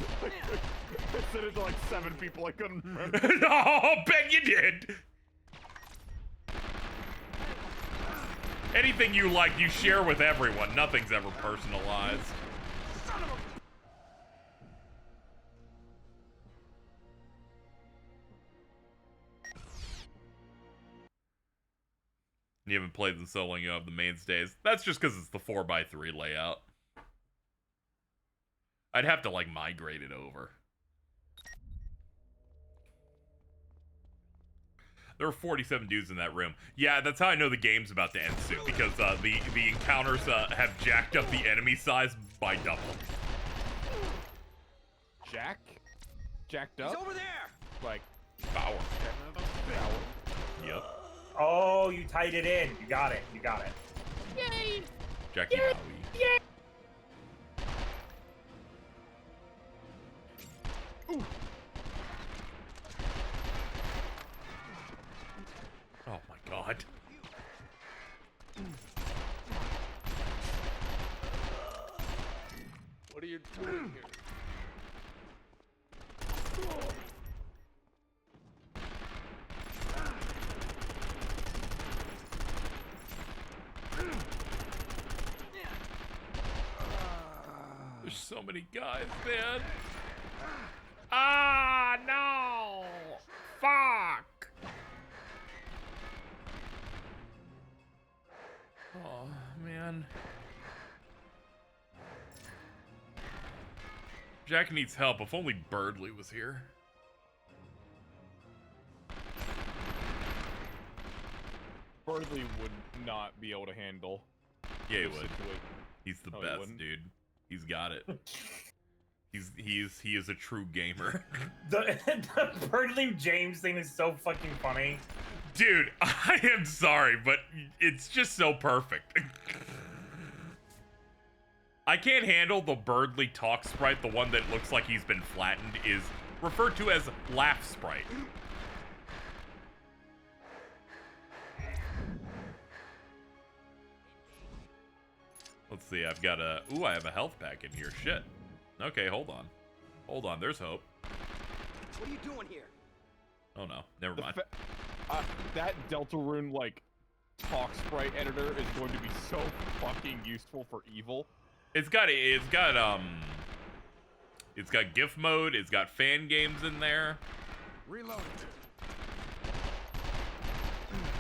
it to like 7 people. I couldn't remember. Oh, bet you did. Anything you like, you share with everyone. Nothing's ever personalized. You haven't played them so long, you have the mainstays. That's just because it's the 4x3 layout. I'd have to, like, migrate it over. There were 47 dudes in that room. Yeah, that's how I know the game's about to end soon, because the encounters have jacked up the enemy size by double. Jacked up? He's over there! Like, Bauer. Bauer. Yep. Oh, you tied it in. You got it. You got it. Yay! Jackie Yay! Bowie. Yay! Ooh. Oh my god. What are you doing here? There's so many guys, man. Ah, no! Fuck! Oh, man. Jack needs help. If only Birdley was here. Birdley would not be able to handle. Yeah, he this would. situation. He's the No, he best, wouldn't. dude. He's got it. He is a true gamer. The Birdley James thing is so fucking funny. Dude, I am sorry, but it's just so perfect. I can't handle the Birdley talk sprite. The one that looks like he's been flattened is referred to as laugh sprite. Let's see, I've got a... Ooh, I have a health pack in here. Shit. Okay, hold on. Hold on, there's hope. What are you doing here? Oh no, never mind. That Deltarune, like, talk sprite editor is going to be so fucking useful for evil. It's got GIF mode, it's got fan games in there. Reload.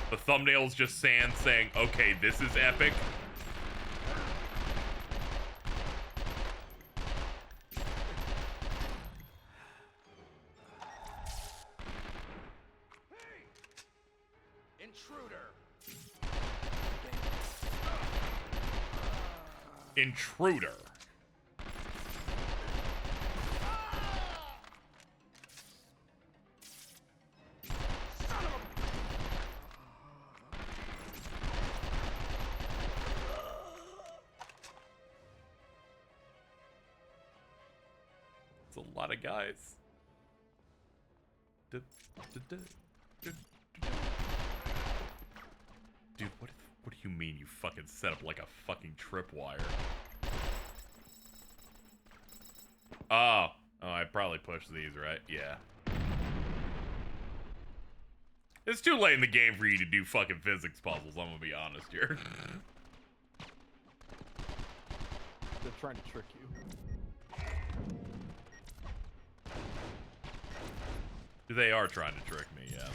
The thumbnail's just Sand saying, okay, this is epic. Intruder. It's a lot of guys. Dude, what do you mean you fucking set up like a fucking tripwire? Oh, I probably pushed these, right? Yeah. It's too late in the game for you to do fucking physics puzzles, I'm gonna be honest here. They're trying to trick you. They are trying to trick me, yes.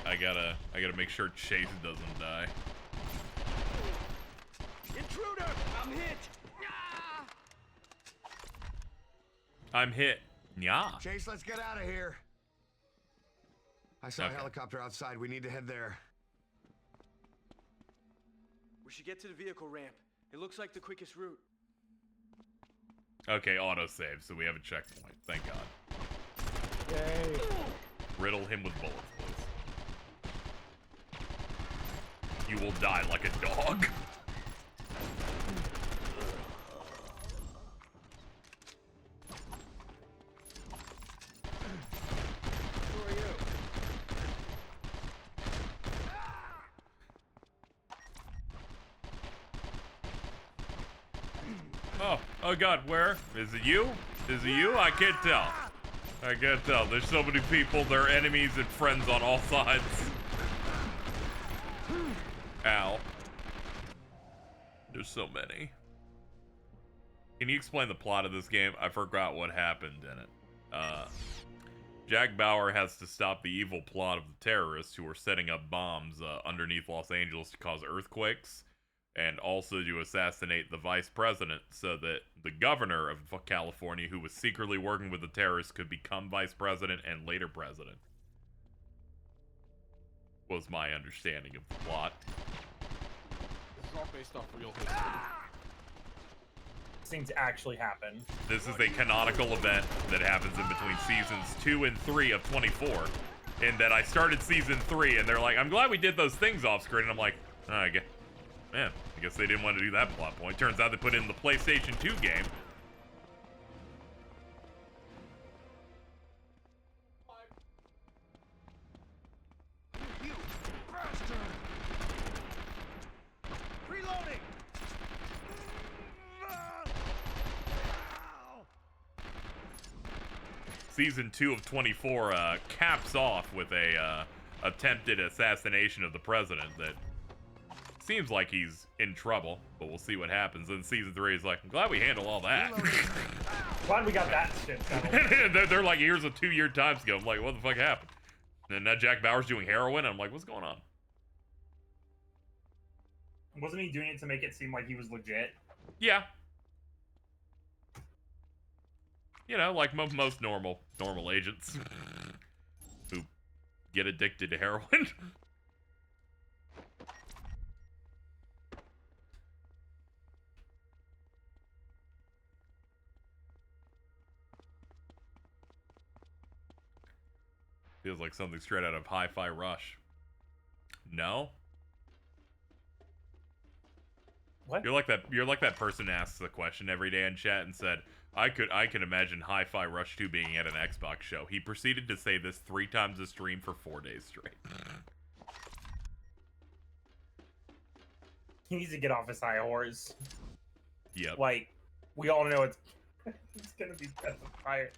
I gotta make sure Chase doesn't die. Intruder! I'm hit! I'm hit. Yeah. Chase, let's get out of here. I saw a helicopter outside. We need to head there. We're should get to the vehicle ramp. It looks like the quickest route. Okay, autosave, so we have a checkpoint. Thank God. Yay. Riddle him with bullets, please. You will die like a dog. Who are you? Oh God, where? Is it you? Is it you? I can't tell. I can't tell. There's so many people, they're enemies and friends on all sides. Ow. There's so many. Can you explain the plot of this game? I forgot what happened in it. Jack Bauer has to stop the evil plot of the terrorists who are setting up bombs underneath Los Angeles to cause earthquakes, and also to assassinate the vice president so that the governor of California, who was secretly working with the terrorists, could become vice president and later president. Was my understanding of the plot. This is all based off real history. Things actually happen. This is a canonical event that happens in between seasons 2 and 3 of 24. And that I started season 3 and they're like, I'm glad we did those things off screen. And I'm like, oh, I guess they didn't want to do that plot point. Turns out they put it in the PlayStation 2 game. Reloading. Season 2 of 24 caps off with a attempted assassination of the president that seems like he's in trouble, but we'll see what happens. And season 3 is like, I'm glad we handled all that. Glad we got that shit settled. they're like, here's a 2-year time scale. I'm like, what the fuck happened? And now Jack Bauer's doing heroin, and I'm like, what's going on? Wasn't he doing it to make it seem like he was legit? Yeah. You know, like most normal agents who get addicted to heroin. Feels like something straight out of Hi-Fi Rush. No? What? You're like that person who asks the question every day in chat and said, I can imagine Hi-Fi Rush 2 being at an Xbox show. He proceeded to say this 3 times a stream for 4 days straight. He needs to get off his high horse. Yep. Like, we all know it's gonna be Death of Fire.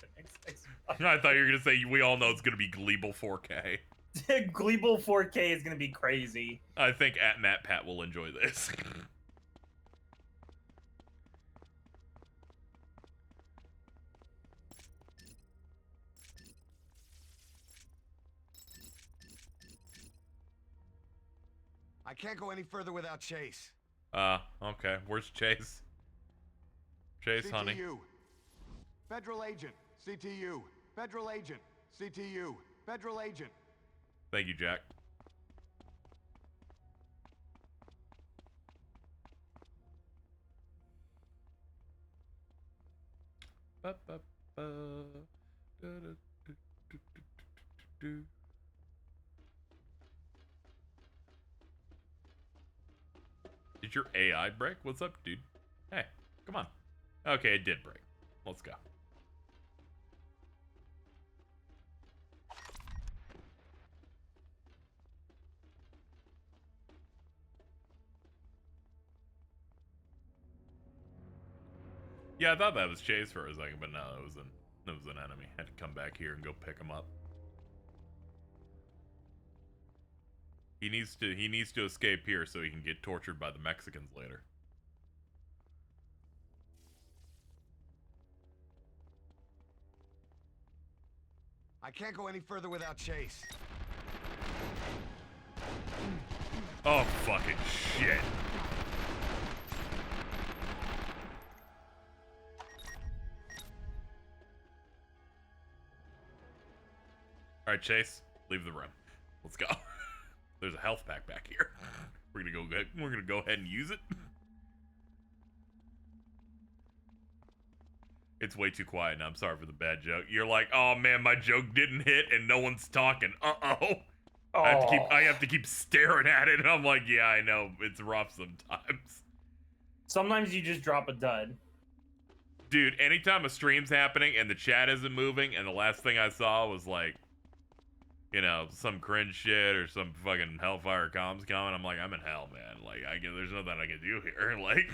I thought you were gonna say we all know it's gonna be Gleeble 4K. Gleeble 4K is gonna be crazy. I think at Matt Pat will enjoy this. I can't go any further without Chase. Okay. Where's Chase? Chase, CTU. honey. Federal agent. CTU. Federal agent. CTU. Federal agent. Thank you, Jack. Did your AI break? What's up, dude? Hey, come on. Okay, it did break. Let's go. Yeah, I thought that was Chase for a second, but no, it was an enemy. Had to come back here and go pick him up. He needs to escape here so he can get tortured by the Mexicans later. I can't go any further without Chase. Oh, fucking shit. Alright, Chase, leave the room. Let's go. There's a health pack back here. We're gonna go ahead and use it. It's way too quiet now. I'm sorry for the bad joke. You're like, oh man, my joke didn't hit and no one's talking. Uh-oh. I have to keep staring at it, and I'm like, yeah, I know. It's rough sometimes. Sometimes you just drop a dud. Dude, anytime a stream's happening and the chat isn't moving, and the last thing I saw was like, you know, some cringe shit or some fucking Hellfire comms coming, I'm like, I'm in hell, man. Like, there's nothing I can do here. Like,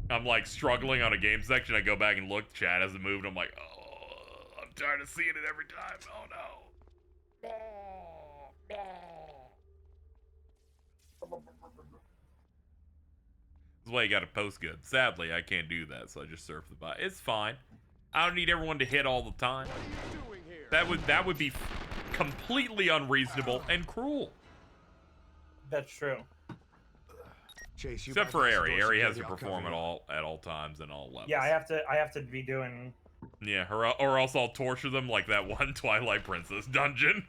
I'm like struggling on a game section. I go back and look, chat hasn't moved. I'm like, oh, I'm tired of seeing it every time. Oh no. That's why you gotta post good. Sadly, I can't do that, so I just surf the bot. It's fine. I don't need everyone to hit all the time. That would be completely unreasonable and cruel. That's true. Chase, you except for Eri. Eri has to perform at all times and all levels. Yeah, I have to be doing. Yeah, or else I'll torture them like that one Twilight Princess dungeon.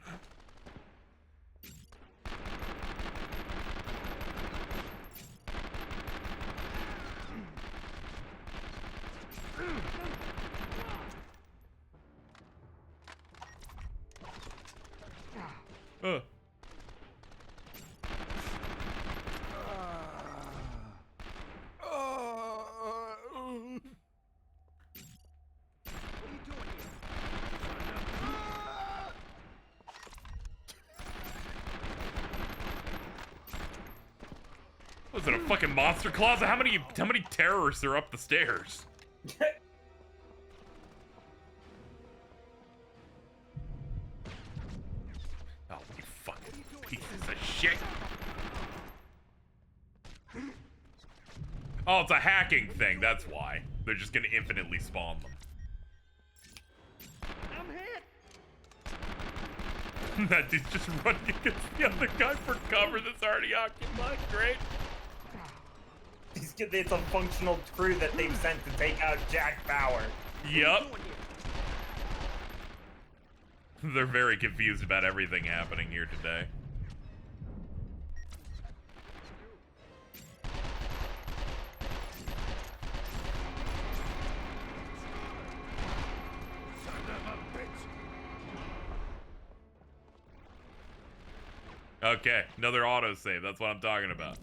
Was it a fucking monster closet? How many terrorists are up the stairs? Oh, you fucking pieces of shit. Oh, it's a hacking thing, that's why. They're just gonna infinitely spawn them. I'm hit. That dude's just running against the other guy for cover that's already occupied. Great. It's a functional crew that they've sent to take out Jack Bauer. Yep. They're very confused about everything happening here today. Okay, another autosave. That's what I'm talking about.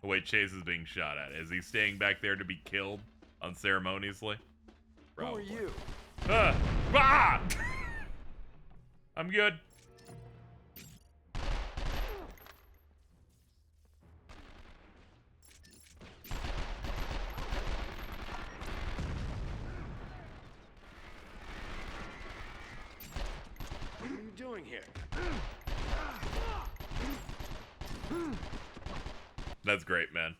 Oh, wait, Chase is being shot at. Is he staying back there to be killed unceremoniously? Probably. Who are you? Ah! I'm good. What are you doing here? That's great, man.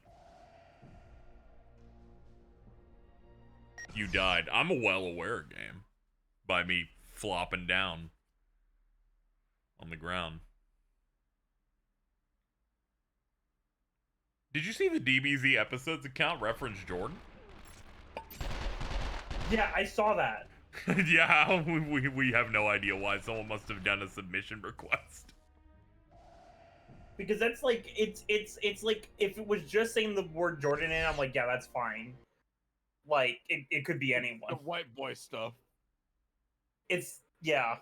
You died. I'm a well-aware game by me flopping down on the ground. Did you see the DBZ episodes account reference Jordan? Yeah, I saw that. Yeah, we have no idea why. Someone must have done a submission request. Because that's like, it's like, if it was just saying the word Jordan in, I'm like, yeah, that's fine. Like, it could be anyone. The white boy stuff. It's, yeah.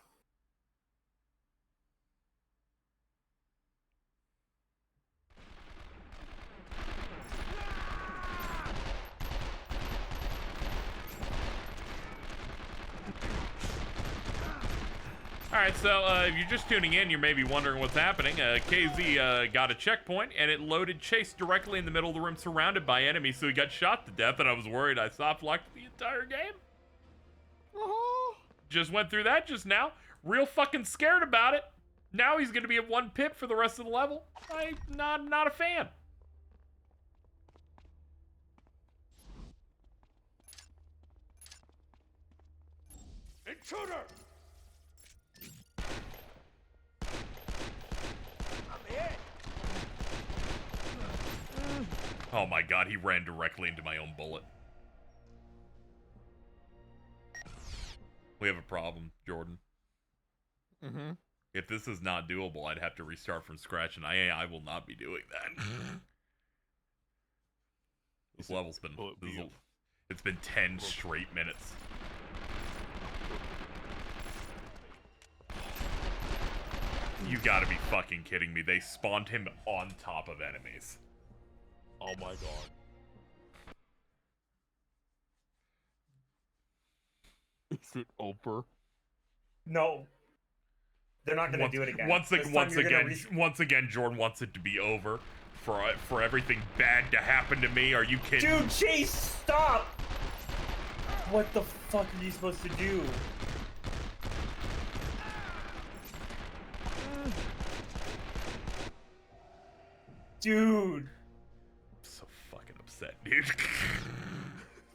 Alright, so if you're just tuning in, you may be wondering what's happening. KZ got a checkpoint, and it loaded Chase directly in the middle of the room, surrounded by enemies, so he got shot to death, and I was worried I soft-locked the entire game. Just went through that just now. Real fucking scared about it. Now he's gonna be at 1 pip for the rest of the level. I'm not a fan. Intruder! Oh my god, he ran directly into my own bullet. We have a problem, Jordan. Mm-hmm. If this is not doable, I'd have to restart from scratch, and I will not be doing that. This level's been... It's been 10 straight minutes. You gotta be fucking kidding me. They spawned him on top of enemies. Oh my god. Is it over? No. They're not gonna do it again. Once again, Jordan wants it to be over. For everything bad to happen to me. Are you kidding? Dude, Chase, stop! What the fuck are you supposed to do? Dude. I'm so fucking upset, dude.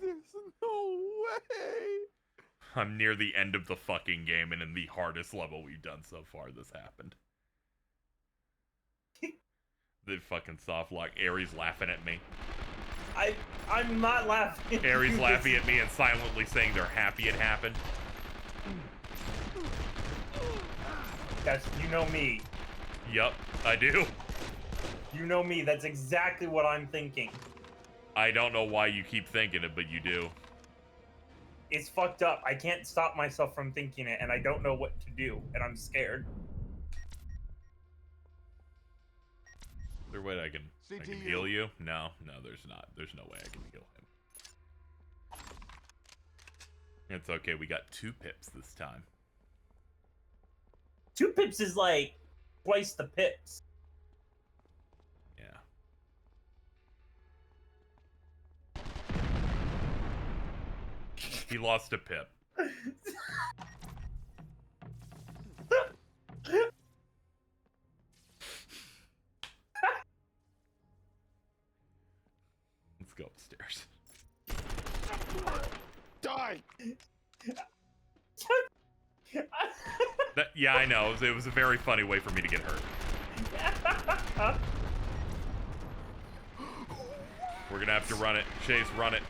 There's no way. I'm near the end of the fucking game, and in the hardest level we've done so far, this happened. The fucking soft lock. Eri's laughing at me. I'm not laughing. Eri's laughing at me and silently saying they're happy it happened. That's, you know me. Yup, I do. You know me, that's exactly what I'm thinking. I don't know why you keep thinking it, but you do. It's fucked up. I can't stop myself from thinking it, and I don't know what to do, and I'm scared. Is there a way I can heal you? No, there's not. There's no way I can heal him. It's okay, we got 2 pips this time. 2 pips is like twice the pips. Yeah. He lost a pip. Let's go upstairs. Die! Yeah, I know. It was a very funny way for me to get hurt. We're gonna have to run it. Chase, run it.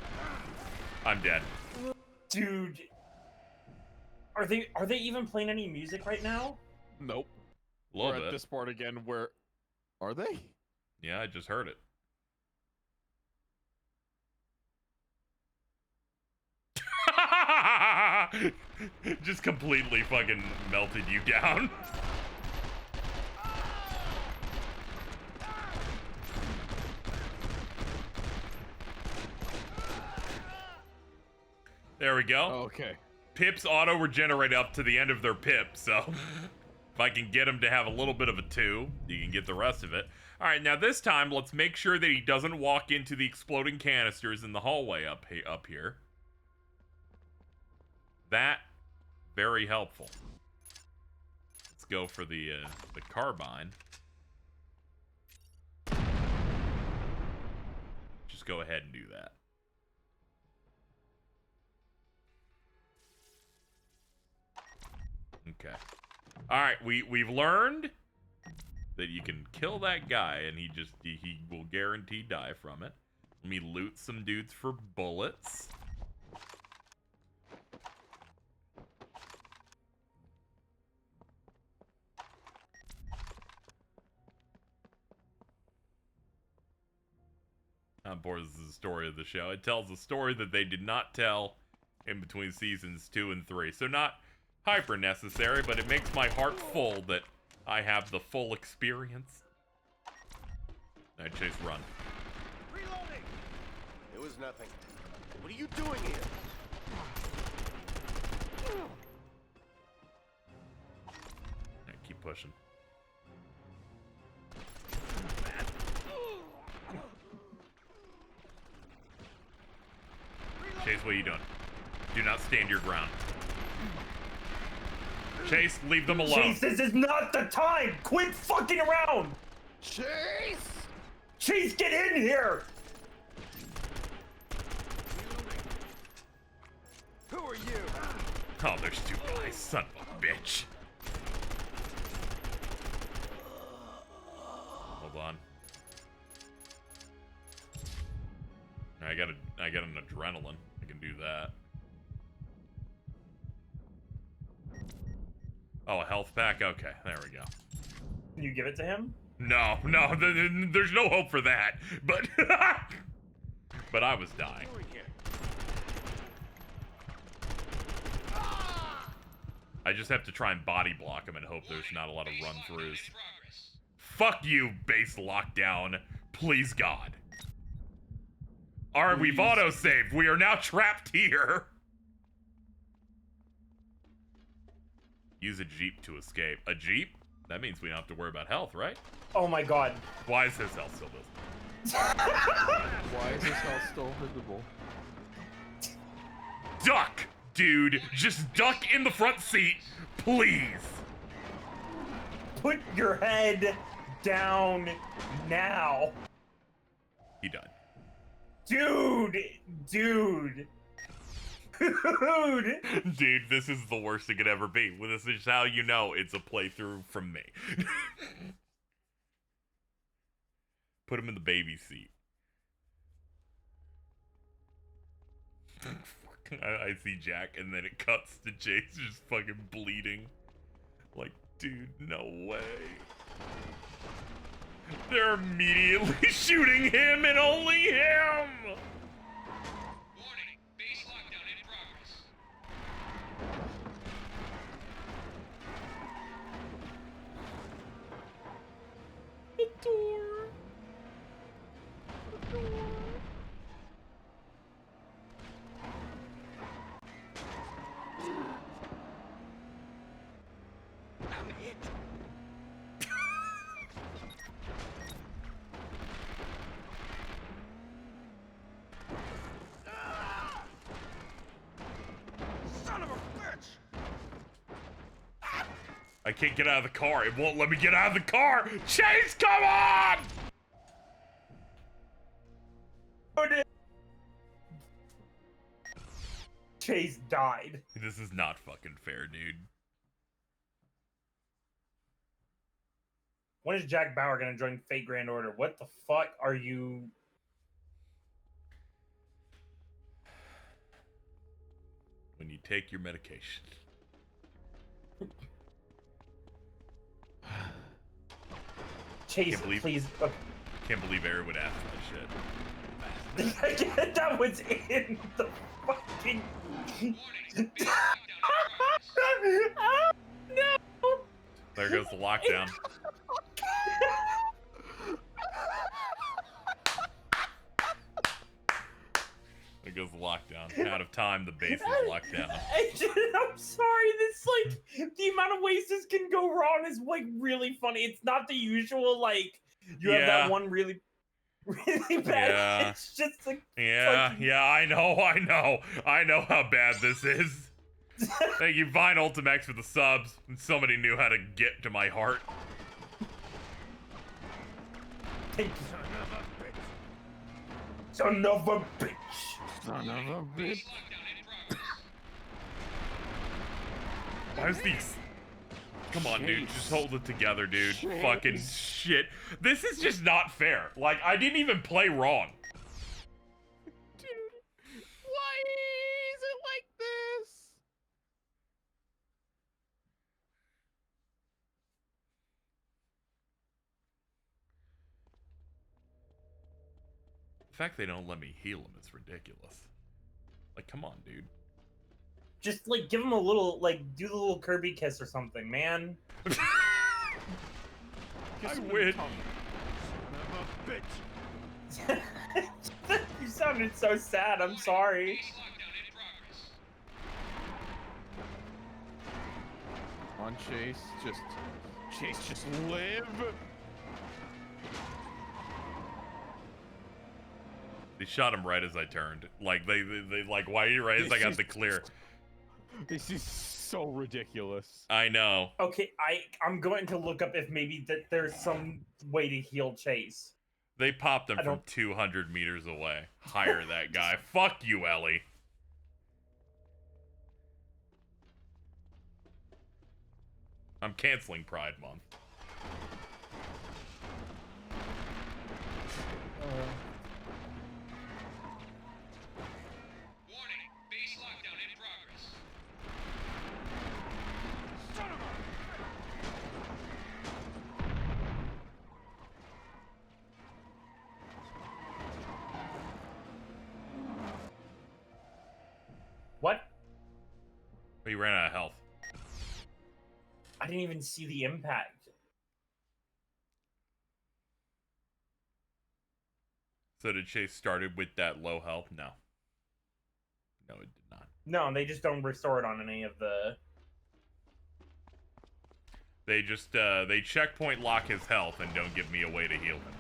I'm dead. Dude. Are they even playing any music right now? Nope. We're at this part again where... Are they? Yeah, I just heard it. Just completely fucking melted you down. There we go. Okay. Pips auto-regenerate up to the end of their pip, so if I can get him to have a little bit of a 2, you can get the rest of it. Alright, now this time, let's make sure that he doesn't walk into the exploding canisters in the hallway up here. That, very helpful. Let's go for the carbine. Just go ahead and do that. Okay. Alright, we've learned that you can kill that guy and he will guarantee die from it. Let me loot some dudes for bullets. I'm bored. This is the story of the show. It tells a story that they did not tell in between seasons 2 and 3. So not hyper necessary, but it makes my heart full that I have the full experience. Alright, Chase, run. Reloading! It was nothing. What are you doing here? Alright, keep pushing. Chase, what are you doing? Do not stand your ground. Chase, leave them alone. Chase, this is not the time! Quit fucking around! Chase! Chase, get in here! Who are you? Oh, there's 2 guys, son of a bitch. Hold on. I got an adrenaline. I can do that. Oh, a health pack? Okay, there we go. Can you give it to him? No, there's no hope for that. But but I was dying. I just have to try and body block him and hope there's not a lot of run-throughs. Fuck you, base lockdown. Please, God. Alright, we've auto-saved. We are now trapped here. Use a Jeep to escape. A Jeep? That means we don't have to worry about health, right? Oh my god. Why is his health still visible? Why is his health still visible? Duck, dude. Just duck in the front seat, please. Put your head down now. He died. Dude. Dude, this is the worst it could ever be. Well, this is how you know it's a playthrough from me. Put him in the baby seat. I see Jack, and then it cuts to Chase just fucking bleeding. Like, dude, no way. They're immediately shooting him and only him! Warning, base lockdown in progress. The door. The door. I'm hit. Son of a bitch! I can't get out of the car. It won't let me get out of the car. Chase, come on! Chase died. This is not fucking fair, dude. When is Jack Bauer gonna join Fate Grand Order? What the fuck are you? When you take your medication. Chase, please. Okay. Can't believe Eri would ask that shit. That was in the fucking. Oh, no! There goes the lockdown. There goes the lockdown. Out of time, the base is locked down. I'm sorry, this, like, the amount of ways this can go wrong is, like, really funny. It's not the usual, like, you have that one really bad. Yeah. It's just, like, I know how bad this is. Thank you, Vine Ultimax, for the subs. And somebody knew how to get to my heart. Thank you. Son of a bitch. Son of a bitch. Why's these? Come on, dude. Just hold it together, dude. Fucking shit. This is just not fair. Like, I didn't even play wrong. Dude, why is it like this? The fact they don't let me heal him is ridiculous. Like, come on, dude. Just, like, give him a little, like, do the little Kirby kiss or something, man. I win. Son of a bitch. You sounded so sad, I'm sorry. Come on, Chase, just live. They shot him right as I turned. Like, they like, why are you right as I got the clear? This is so ridiculous. I know. Okay, I'm going to look up if maybe that there's some way to heal Chase. They popped him from 200 meters away. Hire that guy. Fuck you, Ellie. I'm canceling Pride Month. Warning, base lockdown in progress. Son of a He ran out of health. I didn't even see the impact. So did Chase started with that low health? No. No, it did not. No, they just don't restore it on any of the... They just, they checkpoint lock his health and don't give me a way to heal him.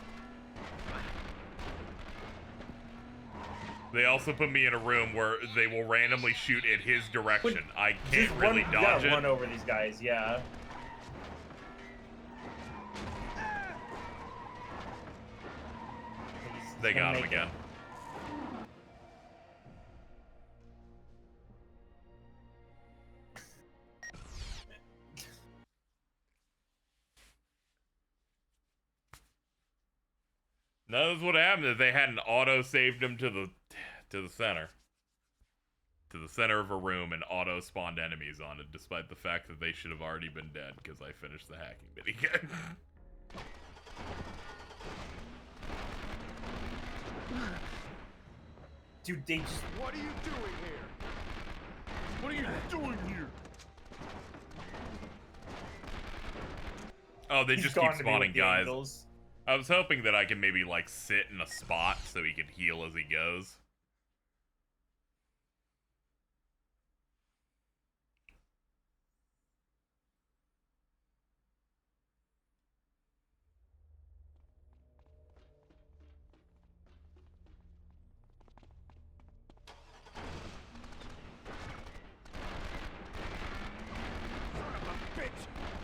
They also put me in a room where they will randomly shoot in his direction. I can't really dodge it. Run over these guys, yeah. They got him again. That was what happened. Is they hadn't auto-saved him to the center. To the center of a room and auto-spawned enemies on it, despite the fact that they should have already been dead because I finished the hacking minigame. Dude, they just... What are you doing here? What are you doing here? Oh, they just keep spawning guys. I was hoping that I could maybe, like, sit in a spot so he could heal as he goes.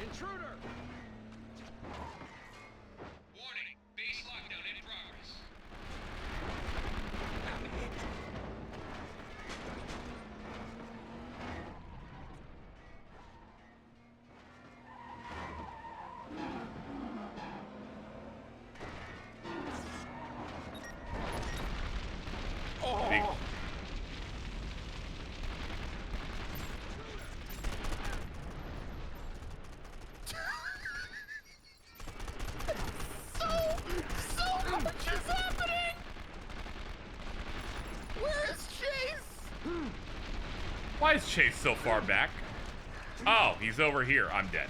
Intruder! Warning, base lockdown in progress. Oh. So much is happening! Where is Chase? Why is Chase so far back? Oh, he's over here. I'm dead.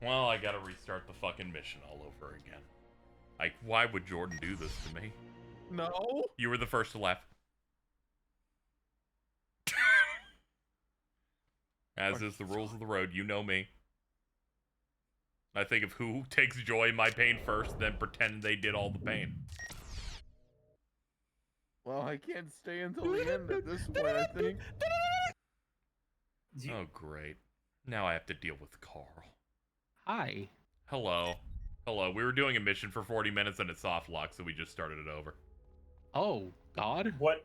Well, I gotta restart the fucking mission all over again. Like, why would Jordan do this to me? No. You were the first to left. As is the rules of the road, you know me. I think of who takes joy in my pain first, then pretend they did all the pain. Well, I can't stay until the end at this point, I think. Oh, great. Now I have to deal with Carl. Hi. Hello. Hello. We were doing a mission for 40 minutes and it soft locked, so we just started it over. Oh, God? What?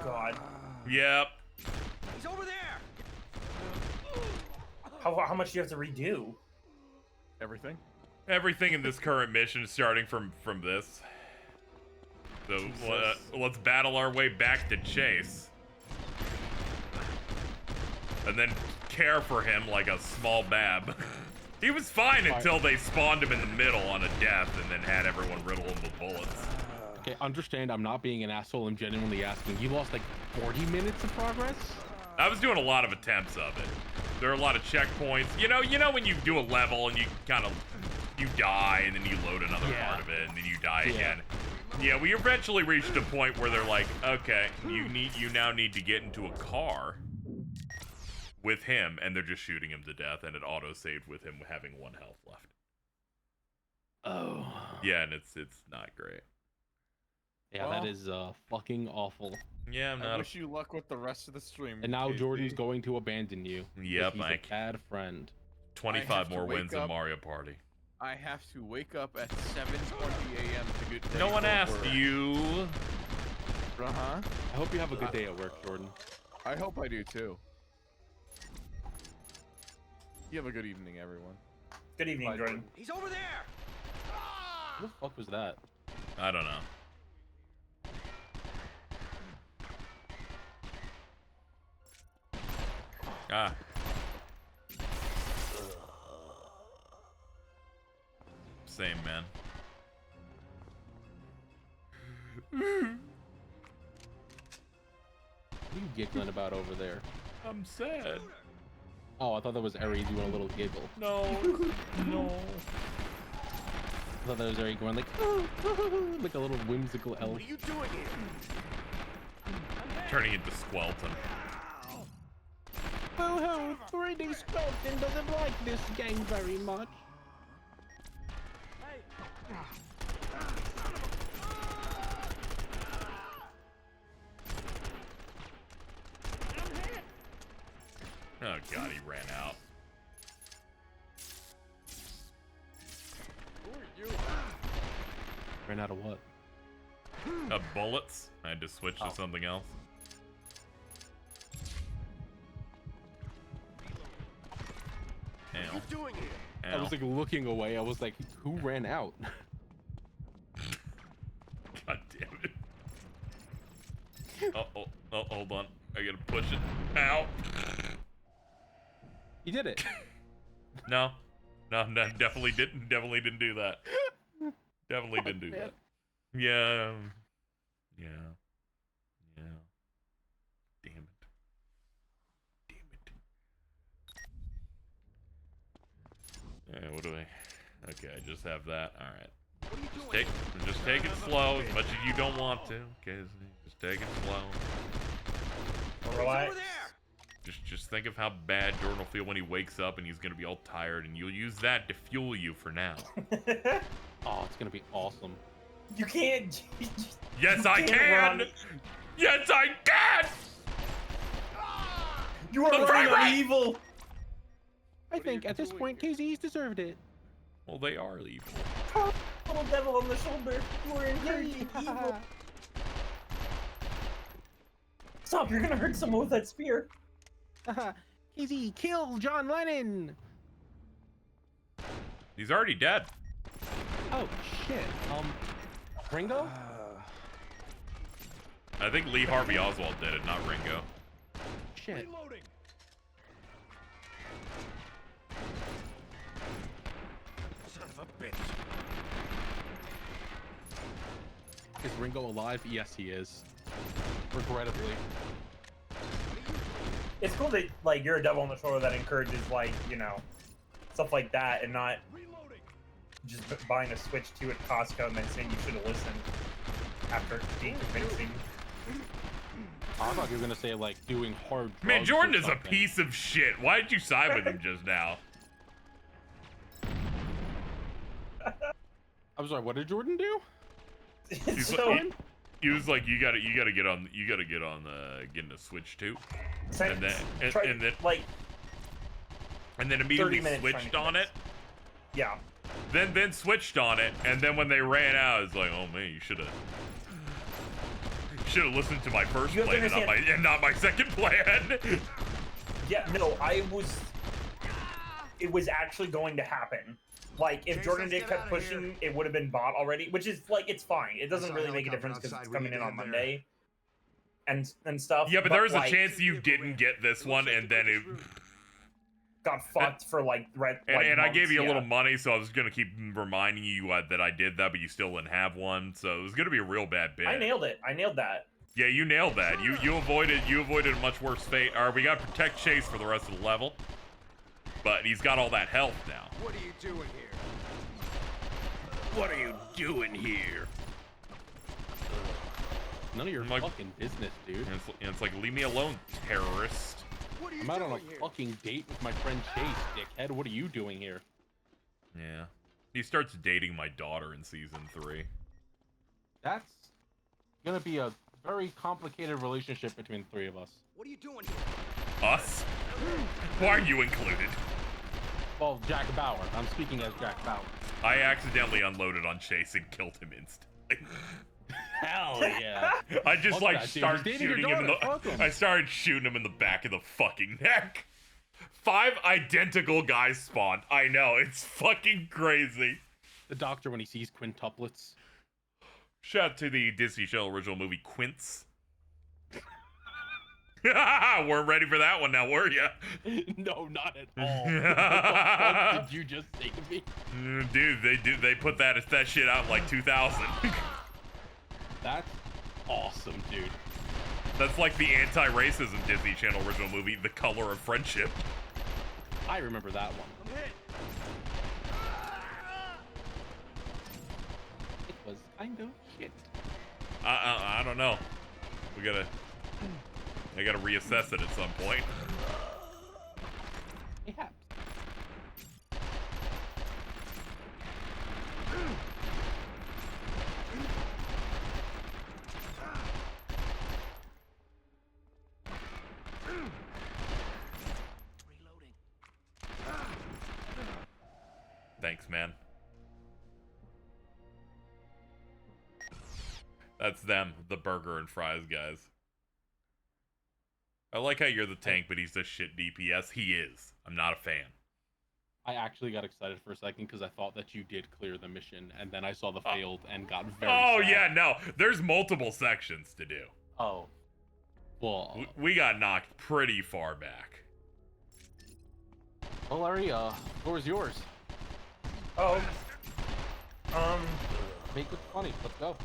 God. Yep. He's over there! How much do you have to redo? Everything. Everything in this current mission starting from this. So let's battle our way back to Chase. And then care for him like a small bab. He was fine until they spawned him in the middle on a death and then had everyone riddle him with bullets. Okay, understand I'm not being an asshole. I'm genuinely asking. You lost like 40 minutes of progress? I was doing a lot of attempts of it. There are a lot of checkpoints. You know when you do a level and you you die and then you load another part of it and then you die again. Yeah, we eventually reached a point where they're like, okay, you now need to get into a car with him, and they're just shooting him to death, and it auto-saved with him having 1 health left. Oh. Yeah, and it's not great. Yeah, that is fucking awful. Yeah, I'm I not. wish you luck with the rest of the stream. And now Casey. Jordan's going to abandon you. Yep, he's a bad friend. 25 more wins in Mario Party. I have to wake up at 7:20 a.m. to get ready. No one for asked work. you. Uh-huh. I hope you have a good day at work, Jordan. I hope I do too. You have a good evening, everyone. Good evening, Jordan. He's over there! What the fuck was that? I don't know. Ah. Same, man. giggling about over there? I'm sad. Oh, I thought that was Eri doing a little giggle. No, no. I thought that was Eri going like, like a little whimsical elf. What are you doing here? Turning into Squelton. Oh, 3D Squelton doesn't like this game very much. Oh god, he ran out. Who are you? Ran out of what? Bullets. I had to switch to something else. What are you doing here? I was like looking away. I was like, who ran out? God damn it. Oh, hold on. I gotta push it. Ow. You did it. No, definitely didn't do that. Definitely didn't do that. Yeah. Damn it. Alright, what do I... Okay, I just have that. Alright. Just take it slow as much as you don't want to. Okay, just take it slow. Relax. Just think of how bad Jordan will feel when he wakes up and he's gonna be all tired, and you'll use that to fuel you for now. Oh, it's gonna be awesome. You can't. Yes, I can. Yes, I can. You are running on evil. I think at this point, KZ's deserved it. Well, they are evil. Little devil on the shoulder. You are inherently evil. Stop! You're gonna hurt someone with that spear. KZ, kill John Lennon. He's already dead. Oh shit. Ringo? I think Lee Harvey Oswald did it, not Ringo. Shit. Reloading. Son of a bitch. Is Ringo alive? Yes, he is. Regrettably. It's cool that like you're a devil on the shoulder that encourages like, you know, stuff like that, and not just buying a Switch 2 at Costco and then saying you should have listened after being convincing. I thought you were gonna say like doing hard drugs. Man, Jordan or is a something. piece of shit. Why did you side with him just now? I'm sorry. What did Jordan do? He was like, you gotta get on getting a Switch 2, and then immediately switched on it. Yeah. Then switched on it, and then when they ran out, it's like, oh man, you should have listened to my first plan and not my second plan. Yeah, no, it was actually going to happen. Like, if Jordan did kept pushing, it would have been bought already, which is, like, it's fine. It doesn't really make a difference because it's coming in on Monday and stuff. Yeah, but there's a chance you didn't get this one, and then it got fucked for, like, and I gave you a little money, so I was going to keep reminding you that I did that, but you still didn't have one, so it was going to be a real bad bit. I nailed it. I nailed that. Yeah, you nailed that. You avoided a much worse fate. All right, we got to protect Chase for the rest of the level, but he's got all that health now. What are you doing here? What are you doing here? None of your fucking business, dude. And it's like, leave me alone, terrorist. What are you I'm out doing on a here? fucking date with my friend Chase, dickhead. What are you doing here? Yeah. He starts dating my daughter in season 3. That's gonna be a very complicated relationship between the three of us. What are you doing here? Us? Why are you included? Well, Jack Bauer. I'm speaking as Jack Bauer. I accidentally unloaded on Chase and killed him instantly. Hell yeah. I just Fuck like that, dude. started He's dating shooting your him in the daughter. Fuck him. I started shooting him in the back of the fucking neck. 5 identical guys spawned. I know, it's fucking crazy. The doctor when he sees quintuplets. Shout out to the Disney Channel original movie Quints. Weren't ready for that one now, were ya? No, not at all. What the fuck did you just say to me? Dude, they put that shit out in like 2000. That's awesome, dude. That's like the anti-racism Disney Channel original movie, The Color of Friendship. I remember that one. It was kind of shit. I don't know. I gotta reassess it at some point. Perhaps. Thanks, man. That's them, the burger and fries guys. I like how you're the tank, but he's the shit DPS. He is. I'm not a fan. I actually got excited for a second because I thought that you did clear the mission, and then I saw the failed and got very sad. Yeah, no. There's multiple sections to do. Oh. Well. We got knocked pretty far back. Well, Eri, floor is yours. Oh. Make it funny. Let's go.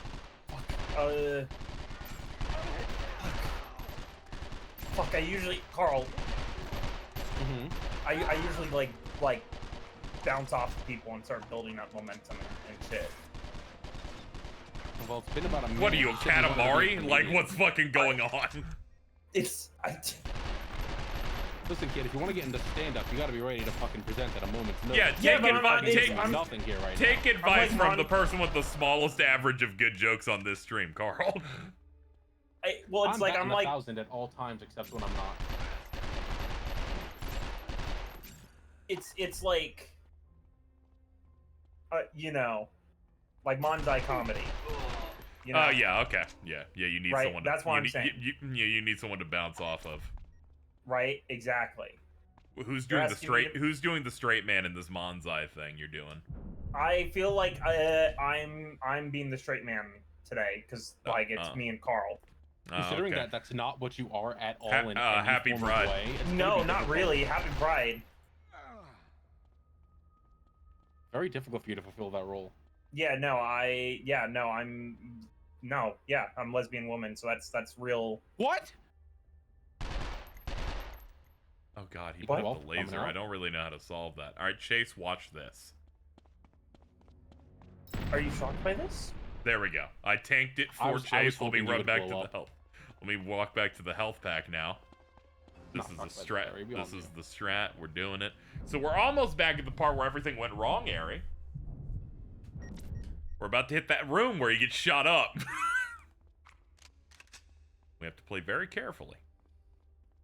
Fuck, I usually... Carl. I usually, like, bounce off people and start building up momentum and shit. Well, it's been about a minute. What are you, a Katamari? Like, what's fucking going on? Listen, kid, if you want to get into stand-up, you gotta be ready to fucking present at a moment's notice. Yeah, take nothing here right take now. advice from the person with the smallest average of good jokes on this stream, Carl. Well, it's I'm like 1,000 at all times except when I'm not. It's like, you know, like Manzai comedy. You know? Yeah, okay, yeah. You need someone. That's what I'm saying. You need someone to bounce off of. Right, exactly. Who's doing the straight? Who's doing the straight man in this Manzai thing you're doing? I feel like I'm being the straight man today because like it's me and Carl. Considering that that's not what you are at all in any Happy form Pride. of way. No, not really. Happy Pride. Very difficult for you to fulfill that role. I'm lesbian woman, so that's real. What? Oh god, he put up the laser. I don't really know how to solve that. All right, Chase, watch this. Are you shocked by this? There we go. I tanked it for Chase. Let me run back to the health. Let me walk back to the health pack now. This is the strat. This is the strat. We're doing it. So we're almost back at the part where everything went wrong, Eri. We're about to hit that room where you get shot up. We have to play very carefully.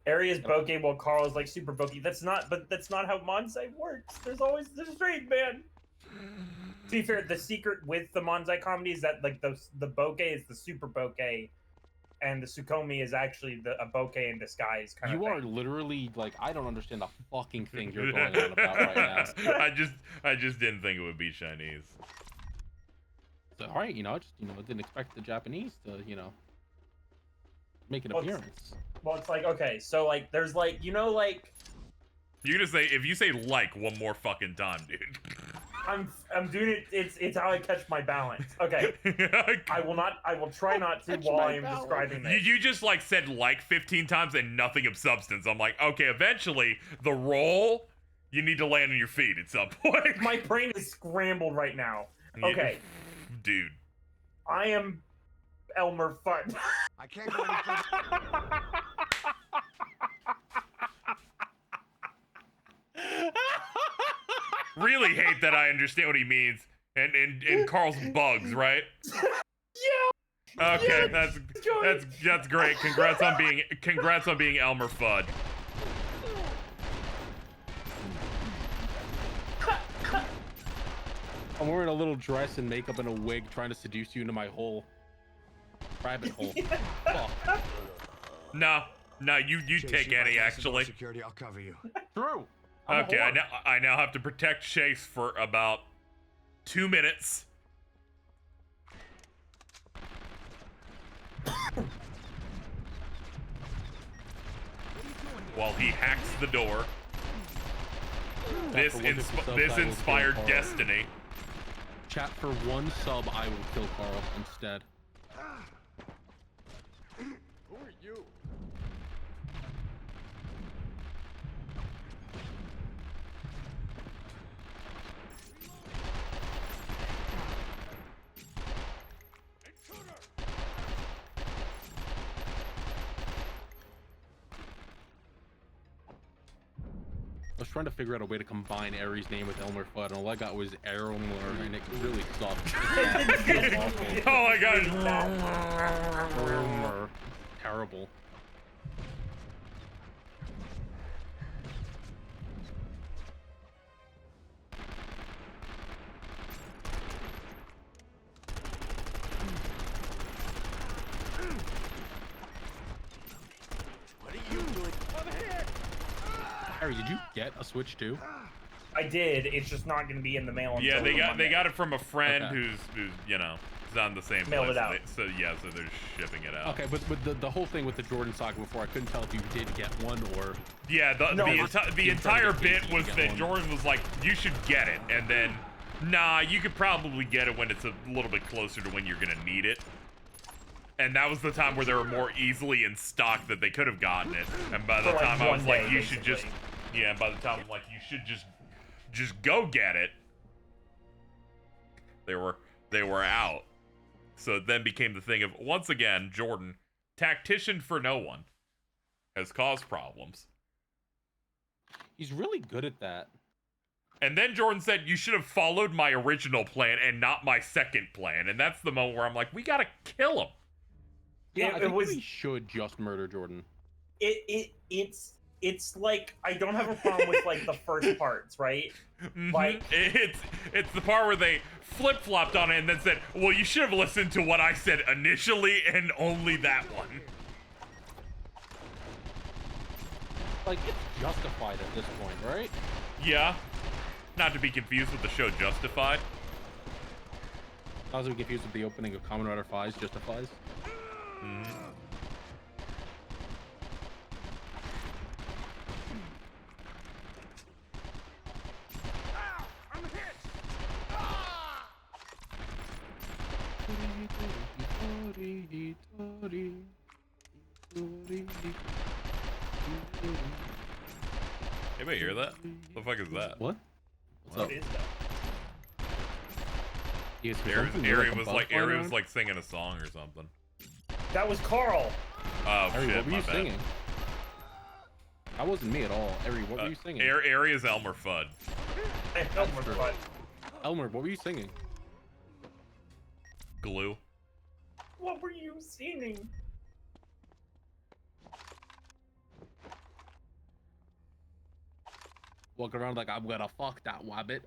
Eri is bokeh while Carl is like super bokeh. That's not how Manzai works. There's always the straight man. To be fair, the secret with the Manzai comedy is that like the bokeh is the super bokeh, and the Sukomi is actually a bokeh in disguise kind of thing. You are literally like, I don't understand the fucking thing you're going on about right now. I just didn't think it would be Chinese. So, all right, I didn't expect the Japanese to make an appearance. Well, it's like, okay, so like there's like you're gonna say, if you say like one more fucking time, dude. I'm doing it. It's how I catch my balance. Okay. I will try not to while I am describing this. You just like said like 15 times and nothing of substance. I'm like, okay, eventually the roll, you need to land on your feet at some point. My brain is scrambled right now. Okay. Dude. I am Elmer Fudd. I can't go any further. Really hate that I understand what he means. And Carl's bugs, right? Yeah. Okay, that's great. Congrats on being Elmer Fudd. I'm wearing a little dress and makeup and a wig trying to seduce you into my hole. Private hole. Fuck. No, you take Eddie, actually. Security, I'll cover you. True. Okay, I now have to protect Chase for about 2 minutes. While he hacks the door. This inspired destiny. Chat, for 1 sub, I will kill Carl instead. Who are you? I was trying to figure out a way to combine Eri's name with Elmer Fudd, and all I got was Elmer, and it really sucked. Oh my god. Elmer. Terrible. What are you doing? I'm hit! Harry, did you get a Switch too? I did. It's just not going to be in the mail. Yeah, until they got it from a friend Okay. who's you know, is on the same Mailed place. it out. So yeah, so they're just shipping it out. Okay, but the whole thing with the Jordan saga before, I couldn't tell if you did get one or... Yeah, the entire bit was that one. Jordan was like, you should get it, and then, nah, you could probably get it when it's a little bit closer to when you're gonna need it. And that was the time where they were more easily in stock that they could have gotten it. And by the For, like, time I was one like, day, you should just, yeah, by the time I'm like, you should just go get it. They were out. So it then became the thing of, once again, Jordan, tactician for no one, has caused problems. He's really good at that. And then Jordan said, you should have followed my original plan and not my second plan. And that's the moment where I'm like, we gotta kill him. Yeah, I think we should just murder Jordan. It's like, I don't have a problem with like the first parts, right? Like it's the part where they flip-flopped on it and then said, well, you should have listened to what I said initially and only that one. Like, it's justified at this point, right? Yeah. Not to be confused with the show Justified. I was confused with the opening of Kamen Rider 5's Justifies. I'm hit! Anybody hear that? What the fuck is that? What? What's What is that? Yes, Eri was like singing a song or something. That was Carl. Oh Eri, shit, what were my you bad. singing? That wasn't me at all. Eri, what were you singing? Eri is Elmer Fudd. Elmer Fudd. Elmer, what were you singing? Glue. What were you singing? Walking around like I'm gonna fuck that wabbit.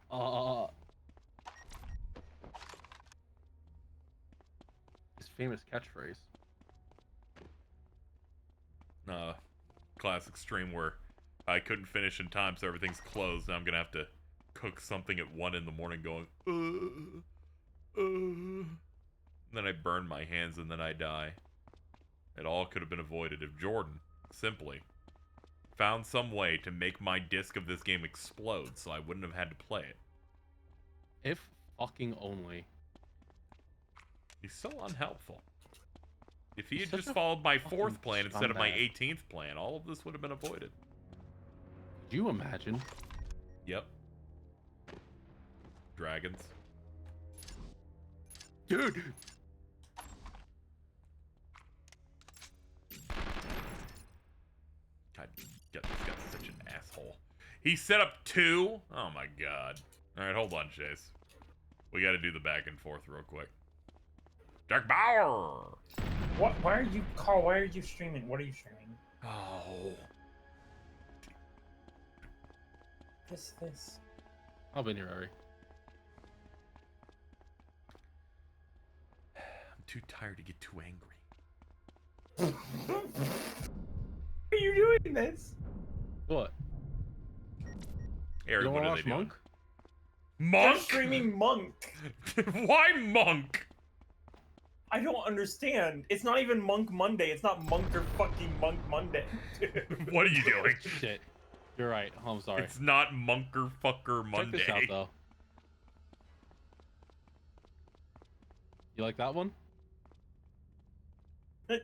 His famous catchphrase. Classic stream where I couldn't finish in time, so everything's closed. Now I'm gonna have to cook something at 1 in the morning going, And then I burn my hands and then I die. It all could have been avoided if Jordan simply found some way to make my disc of this game explode so I wouldn't have had to play it. If fucking only. He's so unhelpful. If he He's had such just a followed my fucking 4th plan instead of my scumbag. 18th plan, all of this would have been avoided. Could you imagine? Yep. Dragons. Dude! God, this guy's such an asshole. He set up 2? Oh my god. Alright, hold on, Chase. We gotta do the back and forth real quick. Jack Bauer! What? Why are you, Carl? Why are you streaming? What are you streaming? Oh. This. I'll be in here, Eri. I'm too tired to get too angry. Why are you doing this? What? Eri, You don't what wanna are watch they doing? Monk? Monk? They're streaming Monk. Why Monk? I don't understand. It's not even Monk Monday. It's not Monk or fucking Monk Monday. What are you doing? Shit. You're right. I'm sorry. It's not Monker Fucker Monday. Check this out, though. You like that one? It's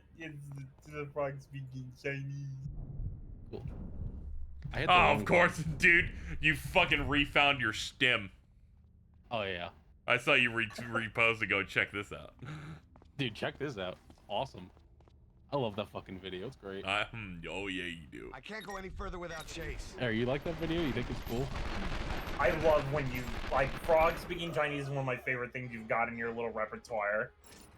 the frog speaking Chinese. Cool. Oh, of course, dude. You fucking refound your stem. Oh, yeah. I saw you repost and go check this out. Dude, check this out. Awesome. I love that fucking video. It's great. Oh, yeah, you do. I can't go any further without Chase. Eric, you like that video? You think it's cool? I love when you, like, frog speaking Chinese is one of my favorite things you've got in your little repertoire.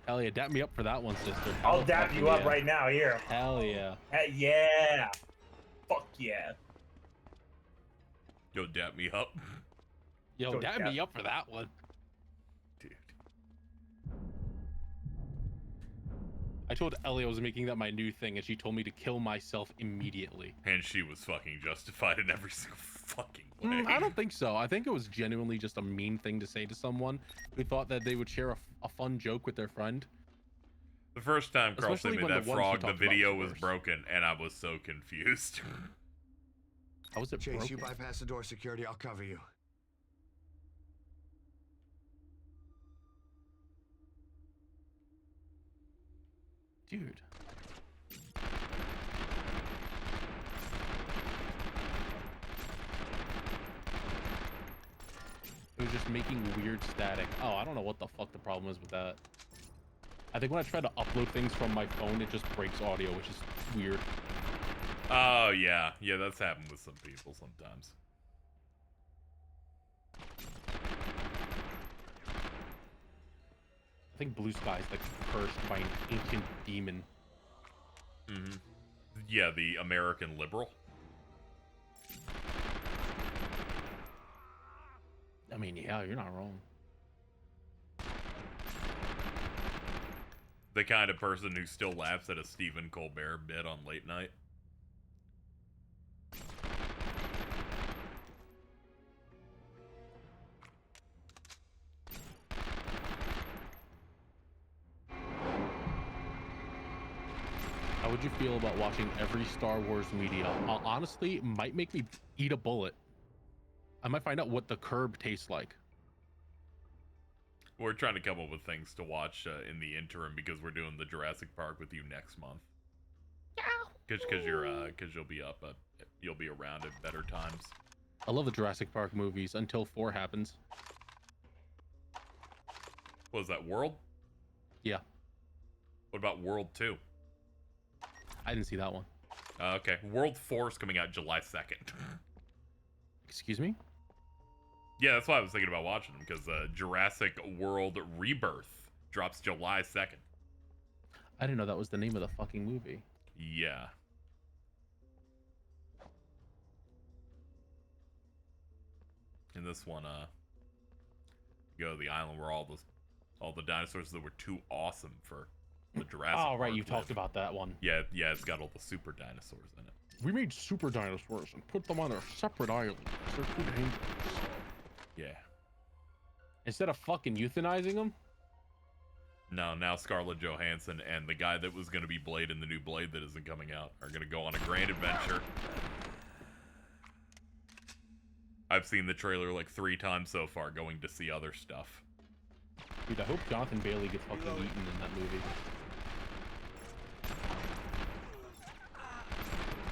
Hell yeah, dap me up for that one, sister. I'll dap you up right now, here. Hell yeah. Yeah. Fuck yeah. Yo, dap me up. Yo, dap me up for that one. Dude. I told Ellie I was making that my new thing, and she told me to kill myself immediately. And she was fucking justified in every single fucking way. I don't think so. I think it was genuinely just a mean thing to say to someone who thought that they would share a fun joke with their friend. The first time Carl sent me that frog, the video was first. broken, and I was so confused. How was it Chase, broken? you bypass the door security, I'll cover you. Dude. It was just making weird static. Oh, I don't know what the fuck the problem is with that. I think when I try to upload things from my phone, it just breaks audio, which is weird. Oh, yeah. Yeah, that's happened with some people sometimes. I think Blue Sky is like cursed by an ancient demon. Mm-hmm. Yeah, the American liberal. I mean, yeah, you're not wrong. The kind of person who still laughs at a Stephen Colbert bit on late night. How would you feel about watching every Star Wars media? Honestly, it might make me eat a bullet. I might find out what the curb tastes like. We're trying to come up with things to watch in the interim because we're doing the Jurassic Park with you next month. Because you'll be up, you'll be around at better times. I love the Jurassic Park movies until 4 happens. What was that, World? Yeah. What about World 2? I didn't see that one. Okay, World 4 is coming out July 2nd. Excuse me? Yeah, that's why I was thinking about watching them, because Jurassic World Rebirth drops July 2nd. I didn't know that was the name of the fucking movie. Yeah. In this one, you go to the island where all the dinosaurs that were too awesome for the Jurassic Oh, right, Park you live. talked about that one. Yeah, it's got all the super dinosaurs in it. We made super dinosaurs and put them on a separate island. They're too dangerous. Yeah. Instead of fucking euthanizing them? No, now Scarlett Johansson and the guy that was going to be Blade in the new Blade that isn't coming out are going to go on a grand adventure. I've seen the trailer like 3 times so far, going to see other stuff. Dude, I hope Jonathan Bailey gets fucking eaten in that movie.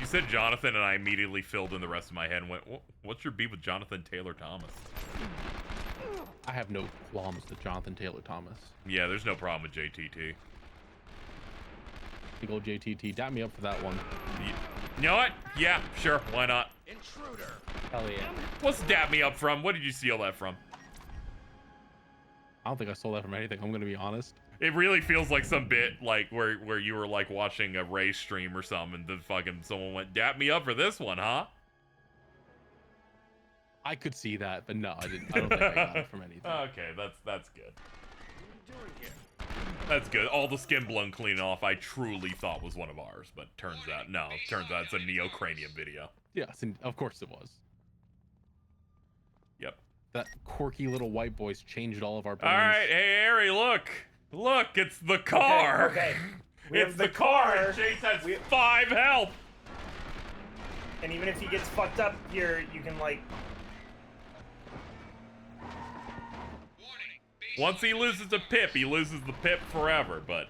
You said Jonathan, and I immediately filled in the rest of my head and went, what's your beef with Jonathan Taylor Thomas? I have no qualms with Jonathan Taylor Thomas. Yeah, there's no problem with JTT. Big old JTT. Dap me up for that one. You know what? Yeah, sure. Why not? Intruder. Hell yeah. What's dap me up from? What did you steal that from? I don't think I stole that from anything. I'm going to be honest. It really feels like some bit like where you were like watching a Ray stream or something, and then fucking someone went, dap me up for this one, huh? I could see that, but no, I didn't. I don't think I got it from anything. Okay, that's good. That's good. All the skin blown clean off, I truly thought was one of ours, but turns out no. Turns out it's a Neocranium video. Yes, and of course it was. Yep. That quirky little white boy's changed all of our brains. All right, hey Eri, look, it's the car. Okay. It's the car. Chase has 5 health. And even if he gets fucked up here, you can like. Once he loses a pip, he loses the pip forever, but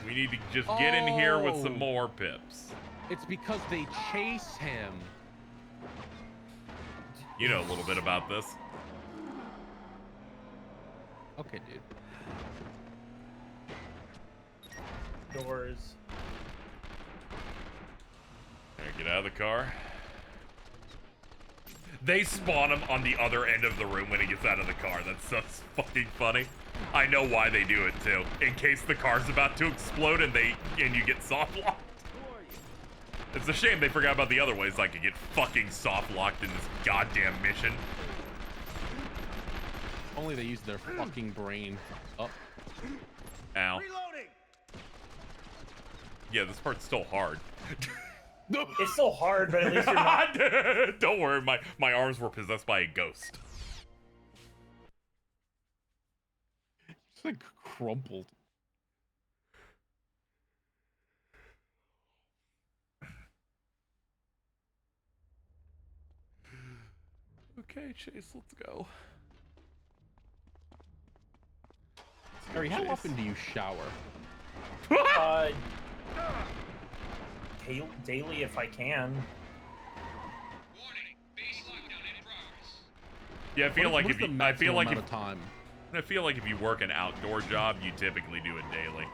We need to just get in here with some more pips. It's because they chase him. You know a little bit about this. Okay, dude. Doors. Alright, get out of the car. They spawn him on the other end of the room when he gets out of the car. That's so fucking funny. I know why they do it too. In case the car's about to explode and you get soft locked. It's a shame they forgot about the other ways I could get fucking soft locked in this goddamn mission. Only they use their fucking brain. Oh. Ow. Reloading. Yeah, this part's still hard. It's still hard, but at least you're not. Don't worry, my arms were possessed by a ghost. It's like crumpled. Okay, Chase, let's go. Harry, how often do you shower? Daily if I can. Yeah, I feel like if you, I feel like if you work an outdoor job, you typically do it daily.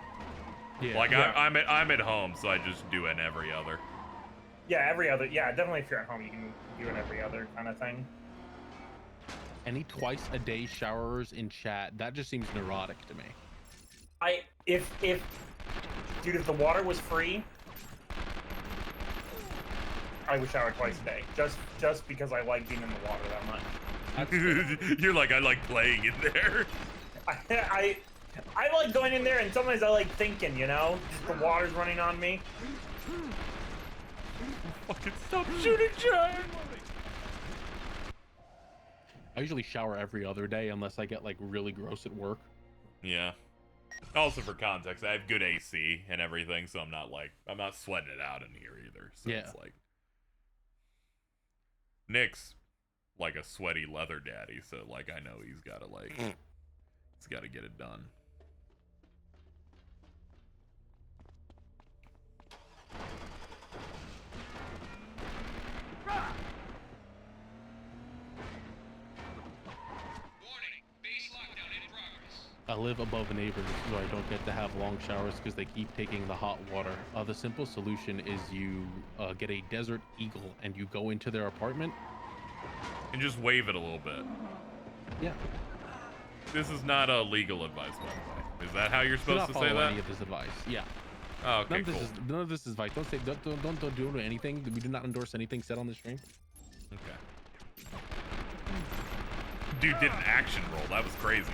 Yeah. Like I'm at home, so I just do it every other. Yeah, every other. Yeah, definitely. If you're at home, you can do it every other kind of thing. Any twice a day showerers in chat, that just seems neurotic to me. If the water was free, I would shower twice a day. Just because I like being in the water that much. You're like, I like playing in there. I like going in there, and sometimes I like thinking, you know, just the water's running on me. Fucking stop shooting, John! I usually shower every other day unless I get like really gross at work. Yeah. Also, for context, I have good AC and everything, so I'm not sweating it out in here either. So yeah. It's like Nick's like a sweaty leather daddy, so like I know he's gotta get it done. I live above neighbors, so I don't get to have long showers because they keep taking the hot water. The simple solution is you get a Desert Eagle and you go into their apartment. And just wave it a little bit. Yeah. This is not legal advice, by the way. Is that how you're supposed to say that? Any of this advice. Yeah. Oh, okay, none of this is advice. Don't say don't do anything. We do not endorse anything said on the stream. Okay. Dude did an action roll. That was crazy.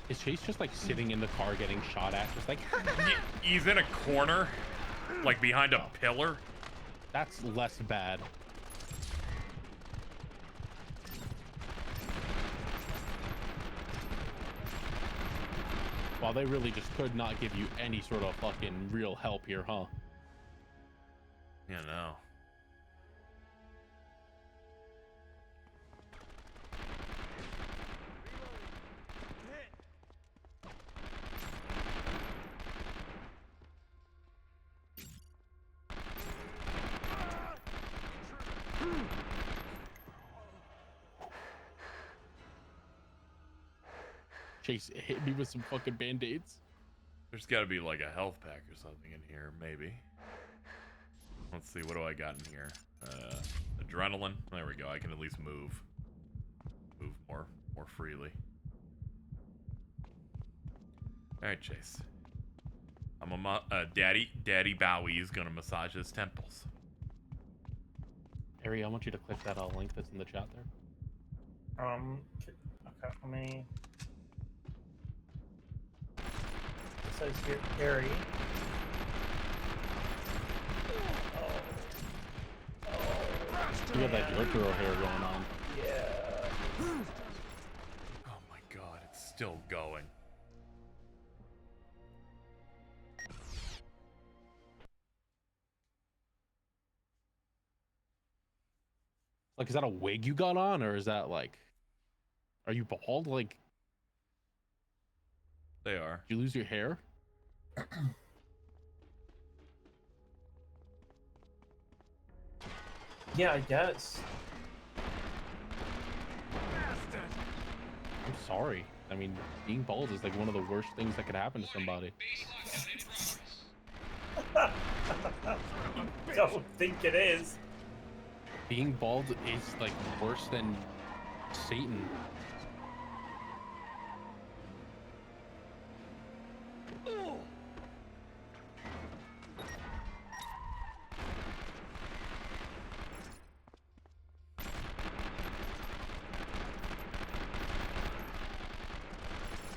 Is Chase just like sitting in the car getting shot at? Just like he's in a corner, like behind a pillar. That's less bad. Well, they really just could not give you any sort of fucking real help here, huh? Yeah, no. Chase hit me with some fucking band-aids. There's got to be like a health pack or something in here, maybe. Let's see, what do I got in here? Adrenaline. There we go. I can at least move more freely. All right, Chase. Daddy Bowie is gonna massage his temples. Eri, I want you to click that link that's in the chat there. Okay, let me. It says here, Eri. Oh. You got that Yoko hair going on. Yeah. Oh my god, it's still going. Like, is that a wig you got on, or is that like, are you bald? Like, they are. Did you lose your hair? Yeah, I guess. I'm sorry. I mean, being bald is like one of the worst things that could happen to somebody. Don't think it is. Being bald is like worse than Satan.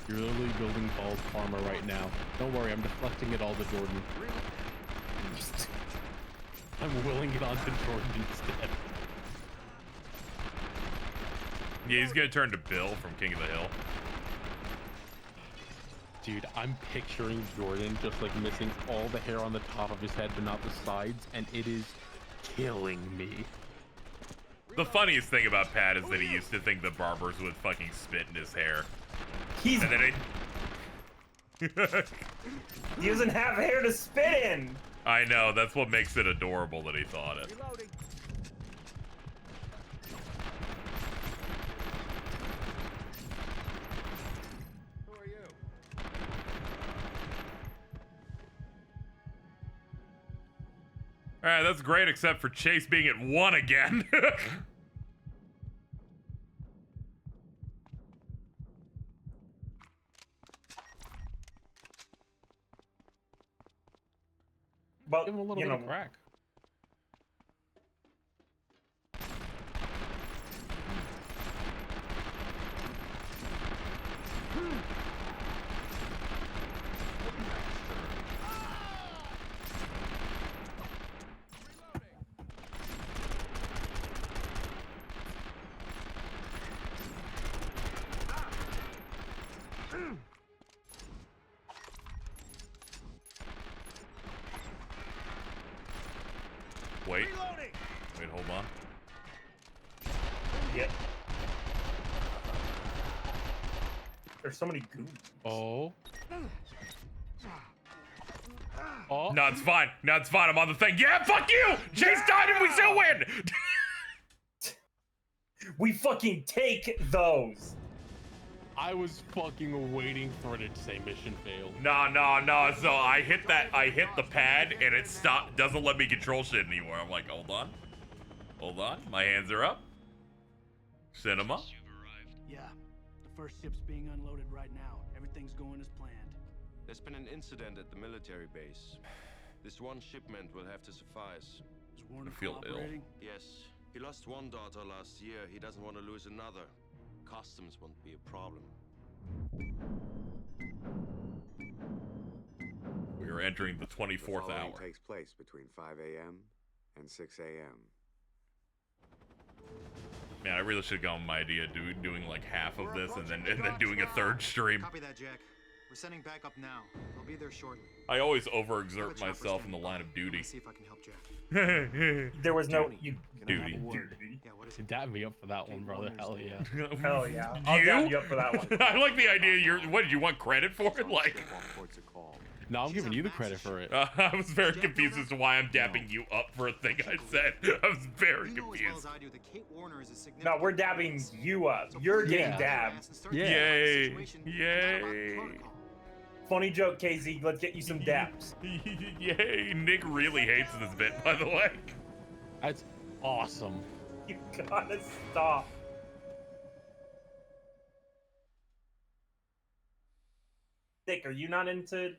You're literally building bald armor right now. Don't worry, I'm deflecting it all to Jordan. I'm willing it onto Jordan instead. Yeah, he's gonna turn to Bill from King of the Hill. Dude, I'm picturing Jordan just like missing all the hair on the top of his head but not the sides, and it is killing me. The funniest thing about Pat is that he used to think the barbers would fucking spit in his hair. He's... And then He doesn't have hair to spit in! I know, that's what makes it adorable that he thought it. Reloading. Who are you? Alright, that's great except for Chase being at 1 again. But, give him a little bit of crack. Wait, hold on. Yep. There's so many goons. Oh. Oh. No, it's fine. No, it's fine. I'm on the thing. Yeah, fuck you! Chase died and we still win! We fucking take those. I was fucking waiting for it to say mission failed. No. So I hit the pad and it stopped, doesn't let me control shit anymore. I'm like, hold on. My hands are up. Cinema. Yeah, the first ship's being unloaded right now. Everything's going as planned. There's been an incident at the military base. This one shipment will have to suffice. Is Warner I feel ill. cooperating? Yes, he lost one daughter last year. He doesn't want to lose another. Customs won't be a problem. We are entering the 24th hour. Takes place between 5 a.m. and 6 a.m. Man, I really should have gone with my idea doing like half of this and then doing a third stream. Copy that, Jack. We're sending backup now. They'll be there shortly. I always overexert myself in the line of duty. See if I can help Jack. There was no duty. Yeah, what is it? Dab me up for that one, brother. Hell yeah. Hell yeah. I'll dab you up for that one. I like the idea. What did you want credit for it? Like, no, I'm giving you the credit for it. I was very confused as to why I'm dabbing you up for a thing I said. I was very confused. No, we're dabbing you up. You're getting dabbed. Yay! Yay! Funny joke, KZ. Let's get you some dabs. Yay! Nick really hates this bit, by the way. That's awesome. You gotta stop. Nick, are you not into...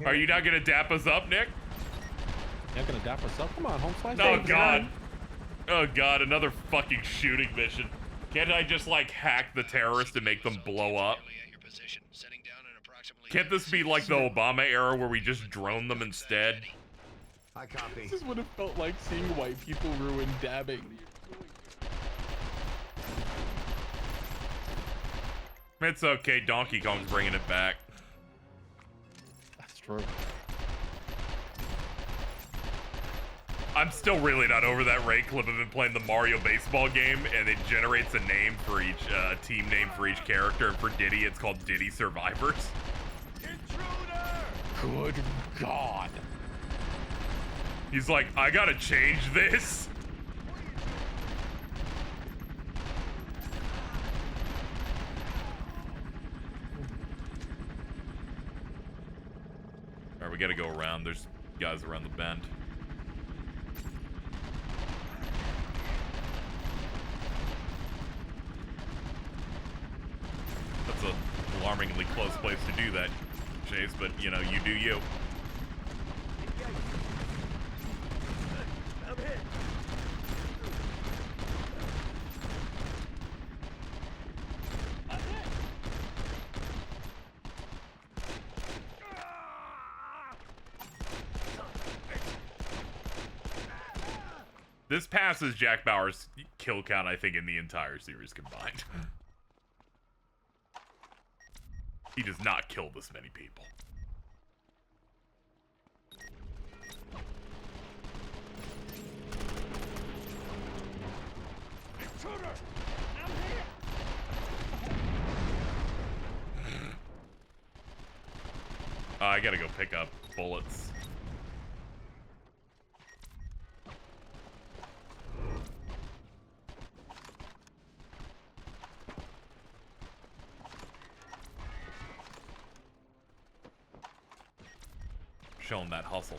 Are you not gonna dap us up, Nick? You're not gonna dap us up? Come on, home slice. Oh god. Oh god, another fucking shooting mission. Can't I just like hack the terrorists and make them blow up? Can't this be like the Obama era where we just drone them instead? I copy. This is what it felt like seeing white people ruin dabbing. It's okay. Donkey Kong's bringing it back. That's true. I'm still really not over that Ray clip of him playing the Mario baseball game, and it generates a name for each team name for each character. And for Diddy, it's called Diddy Survivors. Good God. He's like, I gotta change this. All right, we gotta go around. There's guys around the bend. That's a alarmingly close place to do that, Chase, but you know, you do you. I'm hit. This passes Jack Bauer's kill count, I think, in the entire series combined. He does not kill this many people. Intruder! I'm here! I gotta go pick up bullets. Showing that hustle.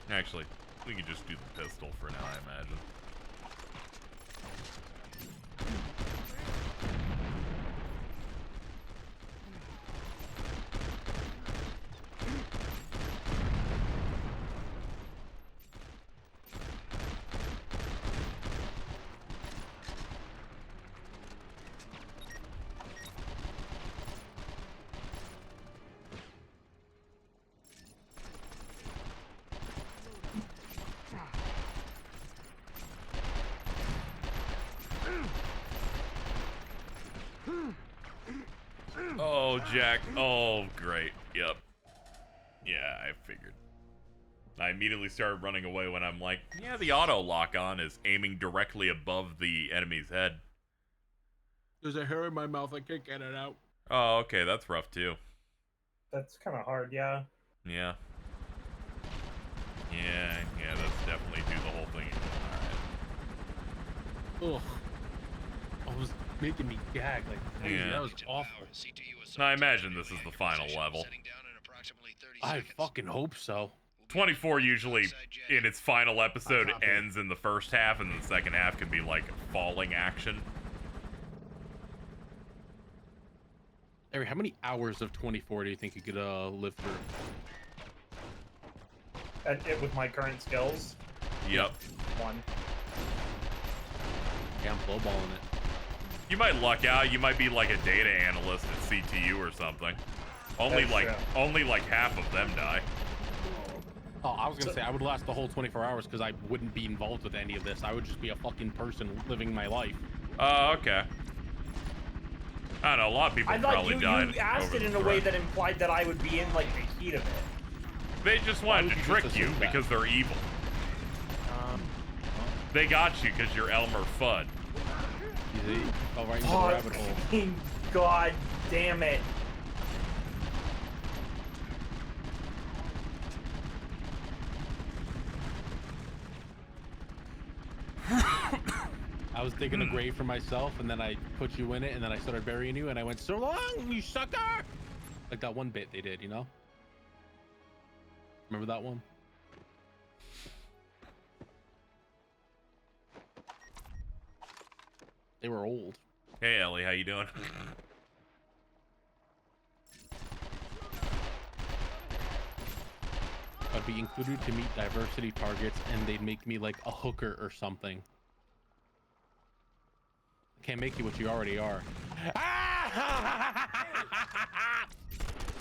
Actually, we could just do the pistol for now, I imagine. Oh, Jack. Oh, great. Yep. Yeah, I figured. I immediately started running away when I'm like, yeah, the auto lock on is aiming directly above the enemy's head. There's a hair in my mouth. I can't get it out. Oh, okay. That's rough, too. That's kind of hard, yeah. Yeah. Yeah, that's definitely do the whole thing. Ugh. It was making me gag like crazy. Yeah. That was awful. I imagine this is the final level. I fucking hope so. 24 usually in its final episode ends in the first half, and the second half can be like falling action. Eri, how many hours of 24 do you think you could live through? With my current skills? Yep. 1. Yeah, I'm blowballing it. You might luck out. You might be like a data analyst at CTU or something. Only like half of them die. Oh, I was gonna say I would last the whole 24 hours because I wouldn't be involved with any of this. I would just be a fucking person living my life. Oh, okay. I don't know. A lot of people probably died. You asked it in a way that implied that I would be in like the heat of it. They just wanted to trick you because they're evil. They got you because you're Elmer Fudd. Easy. Oh, right into the rabbit hole. God damn it. I was digging a grave for myself, and then I put you in it, and then I started burying you, and I went, so long, you sucker! Like that one bit they did, you know? Remember that one? They were old. Hey, Ellie, how you doing? I'd be included to meet diversity targets, and they'd make me like a hooker or something. Can't make you what you already are.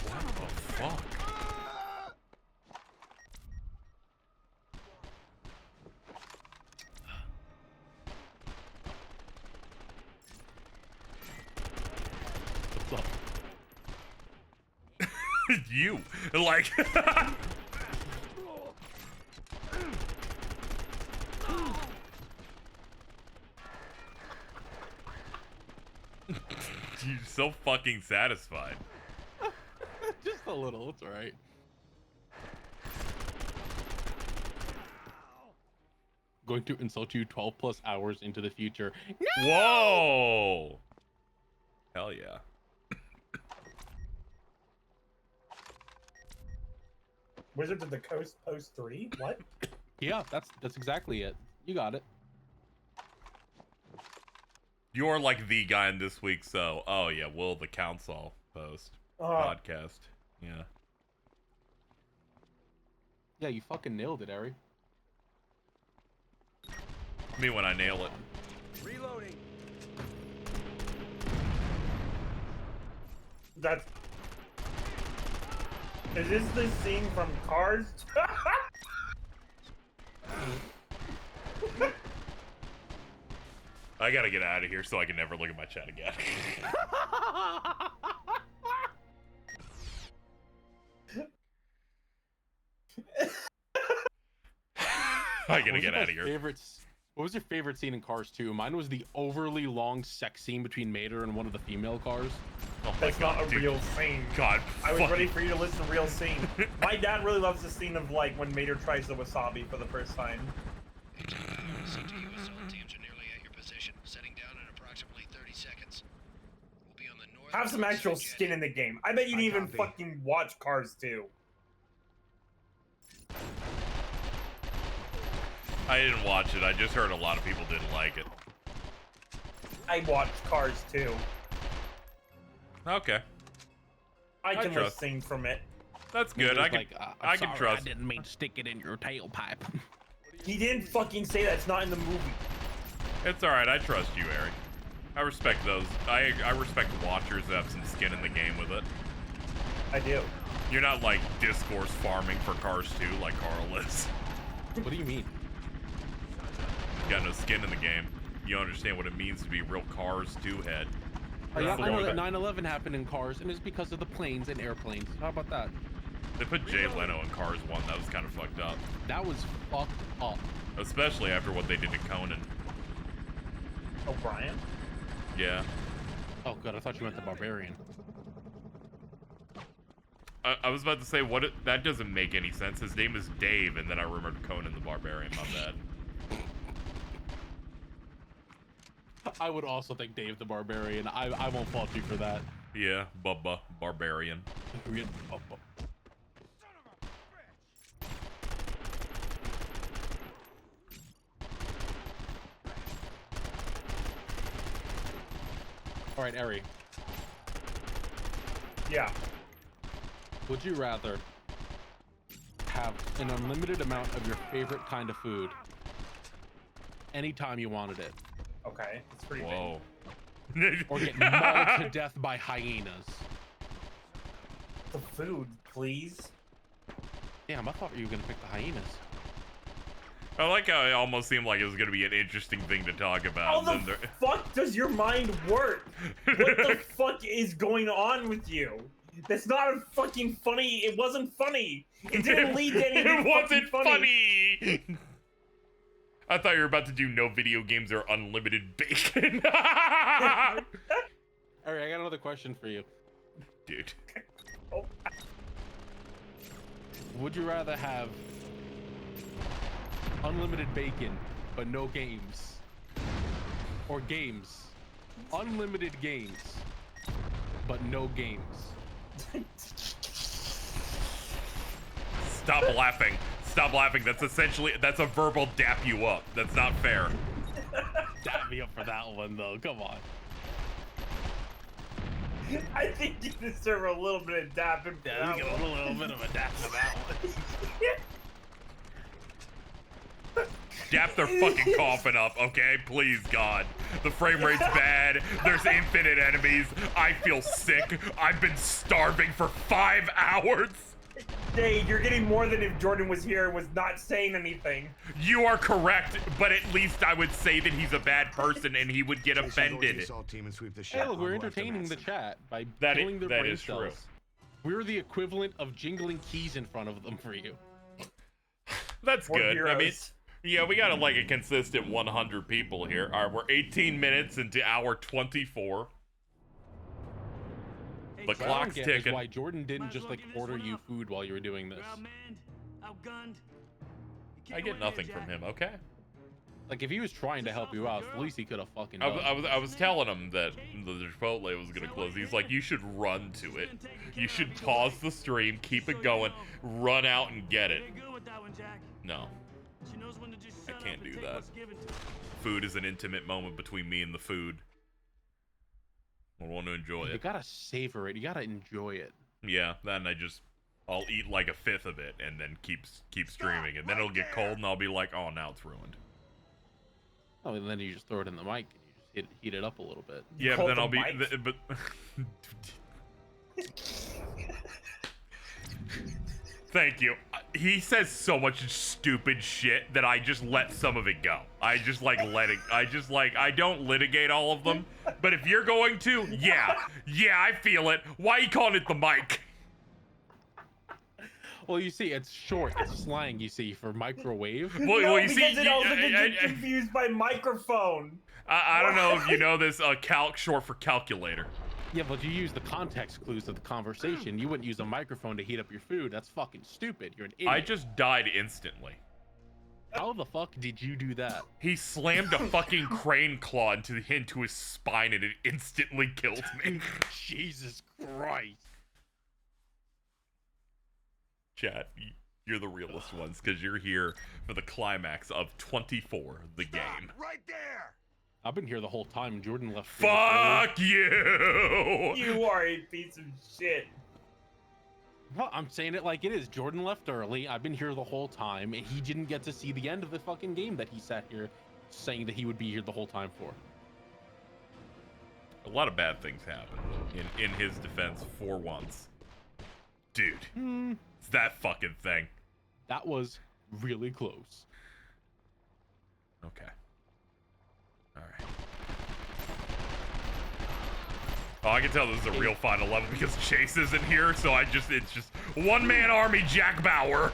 What the fuck? You, like. You're so fucking satisfied. Just a little, it's alright. Going to insult you 12 plus hours into the future. No! Whoa! Hell yeah. Wizards of the Coast Post 3? What? Yeah, that's exactly it. You got it. You're like the guy in this week, so oh yeah, Will the Council post podcast. Yeah. Yeah, you fucking nailed it, Eri. Me when I nail it. Reloading. That's. Is this the scene from Cars? I gotta get out of here so I can never look at my chat again. I gotta get out of here. What was your favorite scene in Cars 2? Mine was the overly long sex scene between Mater and one of the female cars. Oh That's not a real scene. God, I was ready for you to listen to real scene. My dad really loves the scene of like when Mater tries the wasabi for the first time. CTU assault teams are nearly at your position, setting down in approximately 30 seconds. We'll be on the north. Have some actual skin in the game. I bet you didn't even fucking watch Cars 2. I didn't watch it. I just heard a lot of people didn't like it. I watched Cars 2. Okay. I can trust. listen from it. That's good. I can. I can trust. I didn't mean to stick it in your tailpipe. He didn't fucking say that. It's not in the movie. It's all right. I trust you, Eri. I respect those. I respect watchers that have some skin in the game with it. I do. You're not like discourse farming for Cars 2 like Carl is. What do you mean? You got no skin in the game. You don't understand what it means to be a real Cars 2 head. Oh, yeah, I know that 9/11 happened in Cars, and it's because of the planes and airplanes. How about that? They put Jay Leno in Cars 1. That was kind of fucked up. That was fucked up. Especially after what they did to Conan. O'Brien? Yeah. Oh god, I thought you meant the Barbarian. I was about to say, that doesn't make any sense. His name is Dave, and then I remembered Conan the Barbarian. My bad. I would also think Dave the Barbarian. I won't fault you for that. Yeah, Bubba Barbarian. Bubba. All right, Eri. Yeah. Would you rather have an unlimited amount of your favorite kind of food anytime you wanted it? Okay, that's pretty Whoa. Big. Or get mauled to death by hyenas? The food, please. Damn, I thought you were gonna pick the hyenas. I like how it almost seemed like it was going to be an interesting thing to talk about. How the fuck does your mind work? What the fuck is going on with you? That's not fucking funny. It wasn't funny. It didn't lead to anything. It wasn't funny. I thought you were about to do no video games or unlimited bacon. Alright, I got another question for you. Dude. Oh. Would you rather have unlimited bacon, but no games? Or games? Unlimited games, but no games. Stop laughing. Stop laughing. That's a verbal dap you up. That's not fair. Dap me up for that one, though. Come on. I think you deserve a little bit of dapping. Yeah, we get a little bit of a dap for that one. Dap their fucking coffin up, okay? Please, God. The frame rate's bad. There's infinite enemies. I feel sick. I've been starving for 5 hours. Hey, you're getting more than if Jordan was here and was not saying anything. You are correct, but at least I would say that he's a bad person and he would get offended. Hey, look, we're entertaining the chat by killing their that brain is cells. true. We're the equivalent of jingling keys in front of them for you. That's We're good. I mean, heroes. yeah, we got like a consistent 100 people here. All right, we're 18 minutes into hour 24. The What I don't clock's get is ticking. why Jordan didn't just like order you food while you were doing this. I get nothing from him. Okay. Like if he was trying to help you out, the least he could have fucking I done. was telling him that the Chipotle was gonna close. He's like, you should run to it. You should pause the stream, keep it going, run out and get it. No, I can't do that. Food is an intimate moment between me and the food. I want to enjoy it. You gotta savor it. You gotta enjoy it. Yeah, then I'll eat like a fifth of it and then keep streaming, and then it'll get cold and I'll be like, oh, now it's ruined. Oh, and then you just throw it in the mic and you just heat it up a little bit. Yeah, but then I'll be but thank you. He says so much stupid shit that I just let some of it go. I just like I don't litigate all of them. But if you're going to, yeah, I feel it. Why are you calling it the mic? Well, you see, it's short. It's slang, you see, for microwave. Well, No, you see, because it also gets confused by microphone. I don't know if you know this. Calc short for calculator. Yeah, but you use the context clues of the conversation. You wouldn't use a microphone to heat up your food. That's fucking stupid. You're an idiot. I just died instantly. How the fuck did you do that? He slammed a fucking crane claw into his spine and it instantly killed me. Jesus Christ. Chat, you're the realest ones because you're here for the climax of 24, the game. Right there! I've been here the whole time. Jordan left. Fuck you! You are a piece of shit. Well, I'm saying it like it is. Jordan left early. I've been here the whole time, and he didn't get to see the end of the fucking game that he sat here saying that he would be here the whole time for. A lot of bad things happened in his defense for once. Dude, it's that fucking thing. That was really close. Okay. Alright. Oh, I can tell this is a real final level because Chase isn't here, so it's just one-man army Jack Bauer.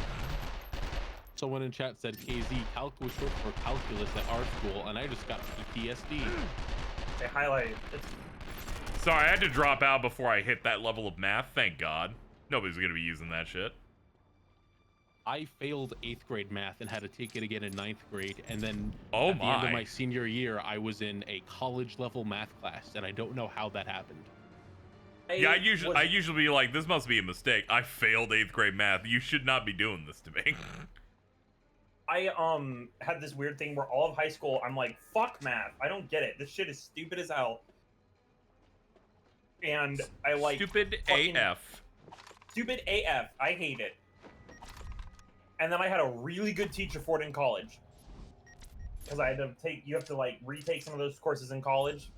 Someone in chat said KZ, calc was short for calculus at our school, and I just got PTSD. They highlight. Sorry, I had to drop out before I hit that level of math. Thank God. Nobody's gonna be using that shit. I failed 8th grade math and had to take it again in 9th grade, and then at the end of my senior year, I was in a college level math class, and I don't know how that happened. Yeah, I usually be like, this must be a mistake. I failed 8th grade math. You should not be doing this to me. I had this weird thing where all of high school I'm like, fuck math. I don't get it. This shit is stupid as hell. And I like stupid AF. Stupid AF. I hate it. And then I had a really good teacher for it in college. Because I had to you have to like retake some of those courses in college.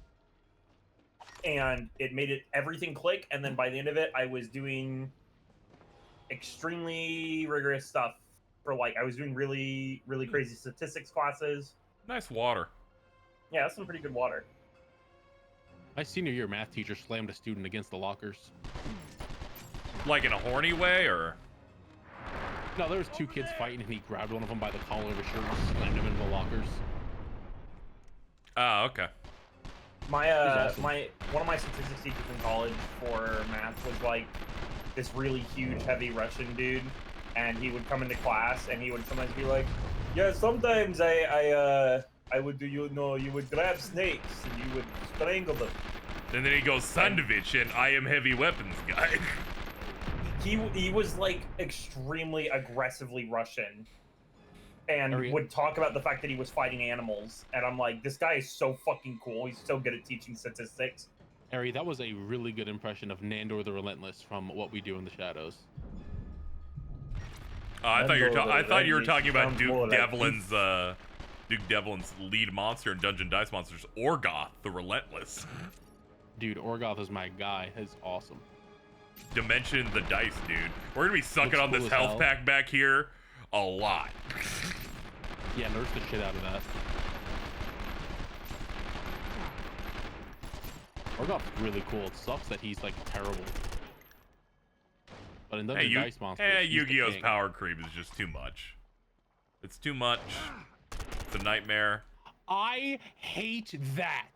And it made everything click. And then by the end of it, I was doing extremely rigorous stuff. For like, I was doing really, really crazy statistics classes. Nice water. Yeah, that's some pretty good water. My senior year math teacher slammed a student against the lockers. Like in a horny way, or? No, there was two kids fighting, and he grabbed one of them by the collar of his shirt and slammed him into the lockers. Oh, okay. My awesome. one of my statistics teachers in college for math was like this really huge, heavy Russian dude, and he would come into class and he would sometimes be like, "Yeah, sometimes I would do, you would grab snakes and you would strangle them." And then he goes, "Sandwich," and I am heavy weapons guy. He was like extremely aggressively Russian, and would talk about the fact that he was fighting animals. And I'm like, this guy is so fucking cool. He's so good at teaching statistics. Eri, that was a really good impression of Nandor the Relentless from What We Do in the Shadows. I thought you were talking about Duke Devlin's lead monster in Dungeon Dice Monsters, Orgoth the Relentless. Dude, Orgoth is my guy. He's awesome. Dimension the dice, dude. We're gonna be sucking on this health pack back here a lot. Yeah, nurse the shit out of that. Orgoth's really cool. It sucks that he's like terrible. But in Dungeon Dice Monsters, he's the Yu-Gi-Oh's king. power creep is just too much. It's too much. It's a nightmare. I hate that.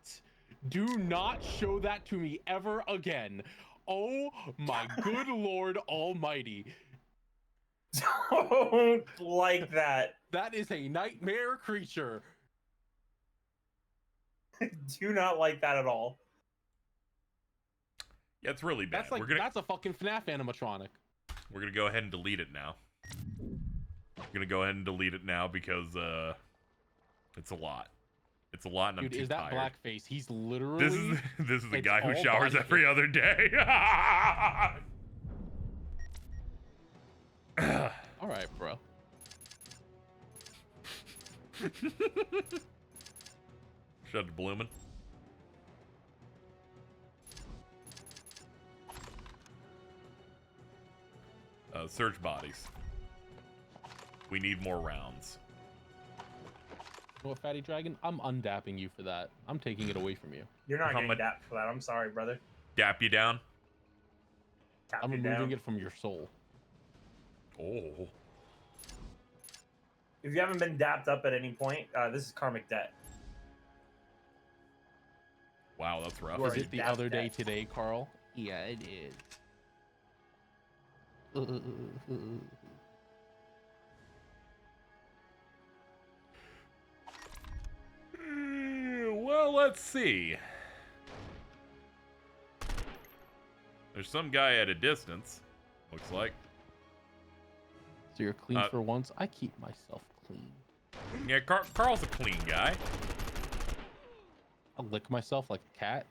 Do not show that to me ever again. Oh my good Lord Almighty. Don't like that. That is a nightmare creature. Do not like that at all. Yeah, it's really bad. That's like that's a fucking FNAF animatronic. We're gonna go ahead and delete it now. We're gonna go ahead and delete it now because it's a lot. It's a lot, and I'm too is that tired. blackface? He's literally. This is the it's guy who all showers body every shit. other day. All right, bro. Shut to Bloomin'. Search bodies. We need more rounds. You know what, Fatty Dragon? I'm undapping you for that. I'm taking it away from you. You're not getting dapped for that. I'm sorry, brother. Dap you down? Tap I'm you removing down. it from your soul. Oh. If you haven't been dapped up at any point, this is karmic debt. Wow, that's rough. Was it the other day today, Carl? Yeah, it is. Well, let's see. There's some guy at a distance, looks like. So you're clean for once? I keep myself clean. Yeah, Carl's a clean guy. I'll lick myself like a cat.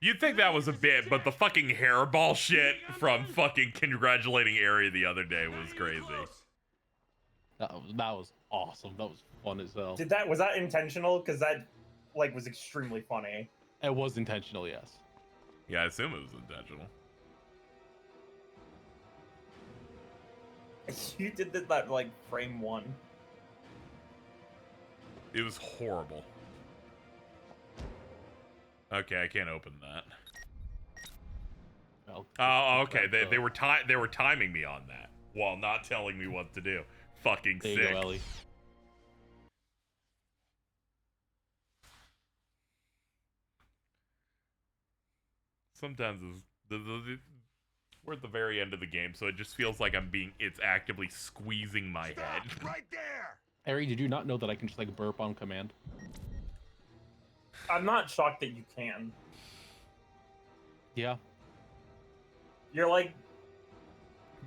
You'd think that was a bit, but the fucking hairball shit from fucking congratulating Eri the other day was crazy. That was awesome. That was fun as hell. Was that intentional? Because that was extremely funny. It was intentional, yes. Yeah, I assume it was intentional. You did that frame one. It was horrible. Okay, I can't open that. Well, oh, okay. They were timing me on that while not telling me what to do. Fucking there sick. you go, Ellie. Sometimes we're at the very end of the game, so it just feels like it's actively squeezing my head. Right there! Eri, did you not know that I can just burp on command? I'm not shocked that you can. Yeah. You're like...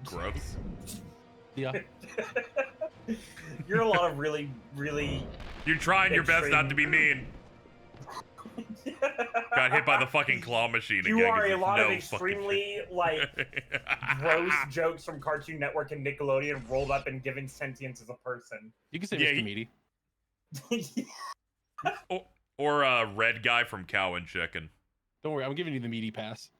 Gross. Yeah. You're a lot of really, really... You're trying your best not to be mean. Got hit by the fucking claw machine again. You are 'cause a there's lot no of extremely, gross jokes from Cartoon Network and Nickelodeon rolled up and given sentience as a person. You can say Mr. Meaty. Or red guy from Cow and Chicken. Don't worry, I'm giving you the meaty pass.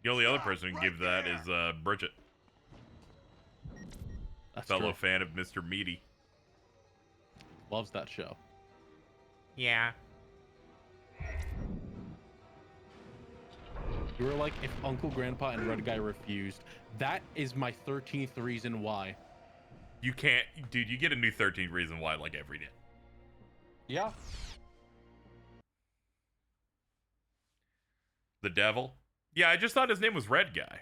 The only other person who can give that is Bridget. That's fellow true. fan of Mr. Meaty. Loves that show. Yeah. You were like, if Uncle, Grandpa, and Red Guy refused, that is my 13th reason why. You can't, dude, you get a new 13th reason why every day. Yeah. The devil? Yeah, I just thought his name was Red Guy.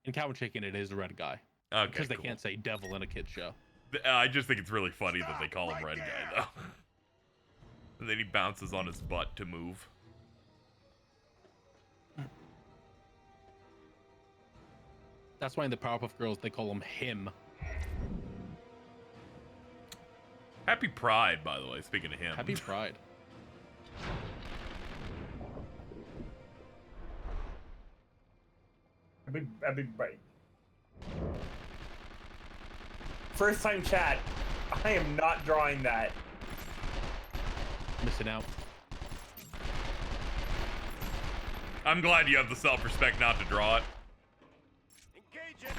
In Cow and Chicken, it is Red Guy. Okay, because they cool. can't say devil in a kid's show. I just think it's really funny that they call him Red Guy, though. And then he bounces on his butt to move. That's why in the Powerpuff Girls, they call him. Happy Pride, by the way, speaking of him. Happy Pride. Happy Pride. First time chat, I am not drawing that. Missing out. I'm glad you have the self-respect not to draw it. Engage it!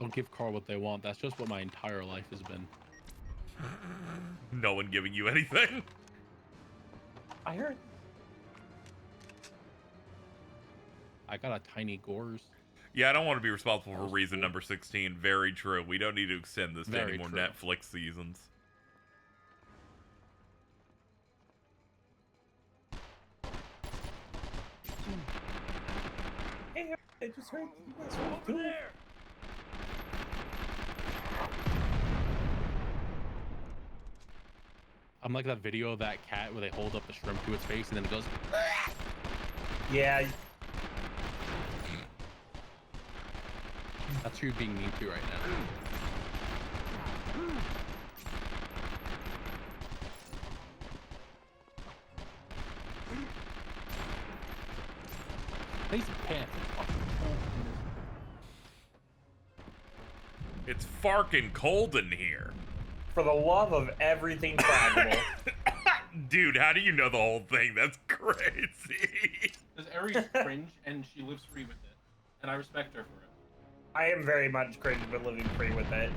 Don't give Carl what they want. That's just what my entire life has been. No one giving you anything. I heard. I got a tiny Gores. Yeah, I don't want to be responsible for reason number 16. Very true. We don't need to extend this to any more Netflix seasons. Hey, I just heard you guys were over there. I'm like that video of that cat where they hold up the shrimp to its face and then it goes. Yeah. That's who you're being mean to right now. These pants are fucking cold. It's farking cold in here. For the love of everything trackable. Dude, how do you know the whole thing? That's crazy. Because Eri cringe and she lives free with it. And I respect her for it. I am very much cringe but living free with it.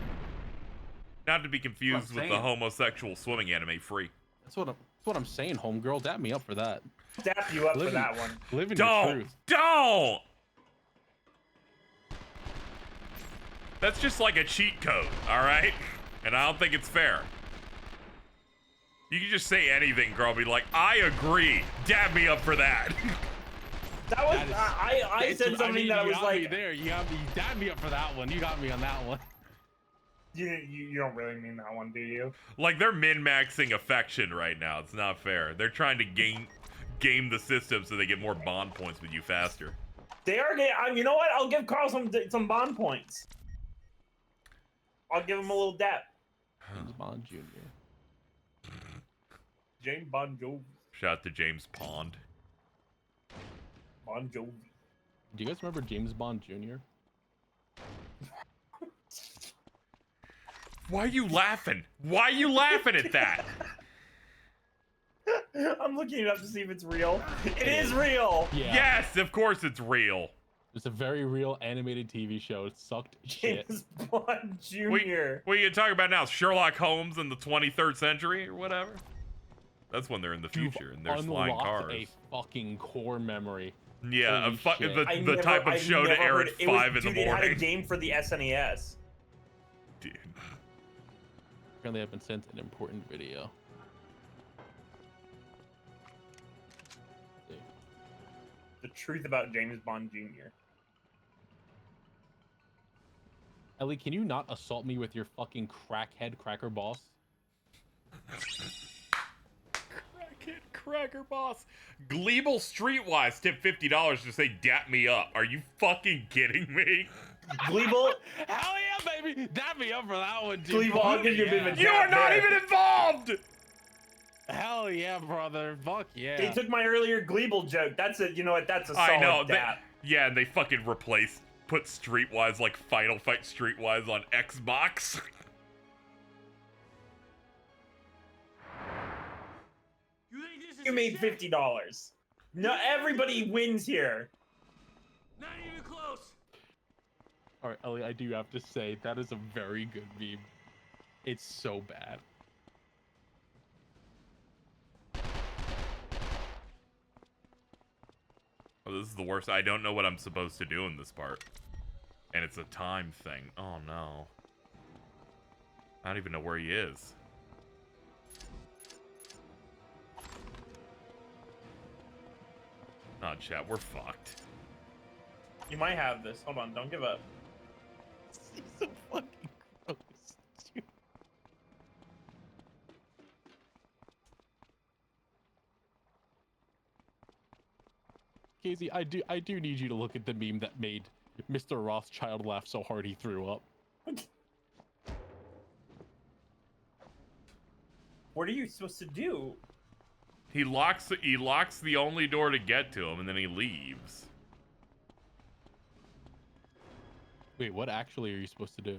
Not to be confused with the homosexual swimming anime Free. That's what I'm saying, homegirl. Dap me up for that. Dap you up for that one. Living your truth. Don't! That's just like a cheat code, alright? And I don't think it's fair. You can just say anything, girl. Be like, I agree. Dab me up for that. That was I said something that was like there. You got me. Dab me up for that one. You got me on that one. You don't really mean that one, do you? Like they're min-maxing affection right now. It's not fair. They're trying to game the system so they get more bond points with you faster. They are getting. You know what? I'll give Carl some bond points. I'll give him a little dap. James Bond Jr. James Bon Jovi. Shout out to James Pond. Bon Jovi. Do you guys remember James Bond Jr.? Why are you laughing? Why are you laughing at that? I'm looking it up to see if it's real. It is real. Yeah. Yes, of course it's real. It's a very real animated TV show. It sucked shit. James Bond Jr. What are you talking about now? Sherlock Holmes in the 23rd century or whatever? That's when they're in the future and there's flying cars. A fucking core memory. Yeah, the type of show to air at 5 in the morning. It had a game for the SNES. Dude. Apparently I've been sent an important video. The truth about James Bond Jr. Ellie, can you not assault me with your fucking crackhead cracker boss? Crackhead cracker boss. Gleeble Streetwise tipped $50 to say dap me up. Are you fucking kidding me? Gleeble? Hell yeah, baby! Dap me up for that one, dude. Gleeble, I'll give you a bit of a dap. You are not even involved! Hell yeah, brother. Fuck yeah. They took my earlier Gleeble joke. That's a, you know what, that's a solid I know. dap. Yeah, and they fucking put Streetwise like Final Fight Streetwise on Xbox. You made $50. No, everybody wins here. Not even close. All right, Ellie, I do have to say that is a very good meme. It's so bad. Oh, this is the worst. I don't know what I'm supposed to do in this part. And it's a time thing. Oh no. I don't even know where he is. Oh, chat, we're fucked. You might have this. Hold on, don't give up. He's so fucking gross. Casey, I do need you to look at the meme that made Mr. Rothschild laugh so hard he threw up. What are you supposed to do? He locks the only door to get to him, and then he leaves. Wait, what actually are you supposed to do?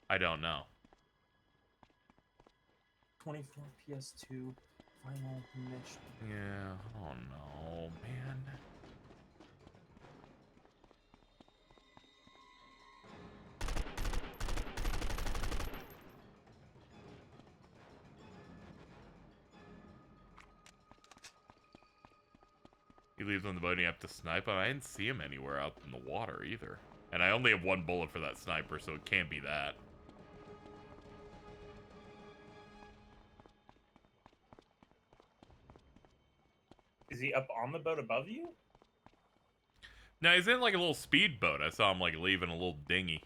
I don't know. 24 PS2 final mission. Yeah. Oh no, man. He leaves on the boat and you have to snipe him. I didn't see him anywhere out in the water either. And I only have one bullet for that sniper, so it can't be that. Is he up on the boat above you? No, he's in like a little speedboat. I saw him like leaving a little dinghy.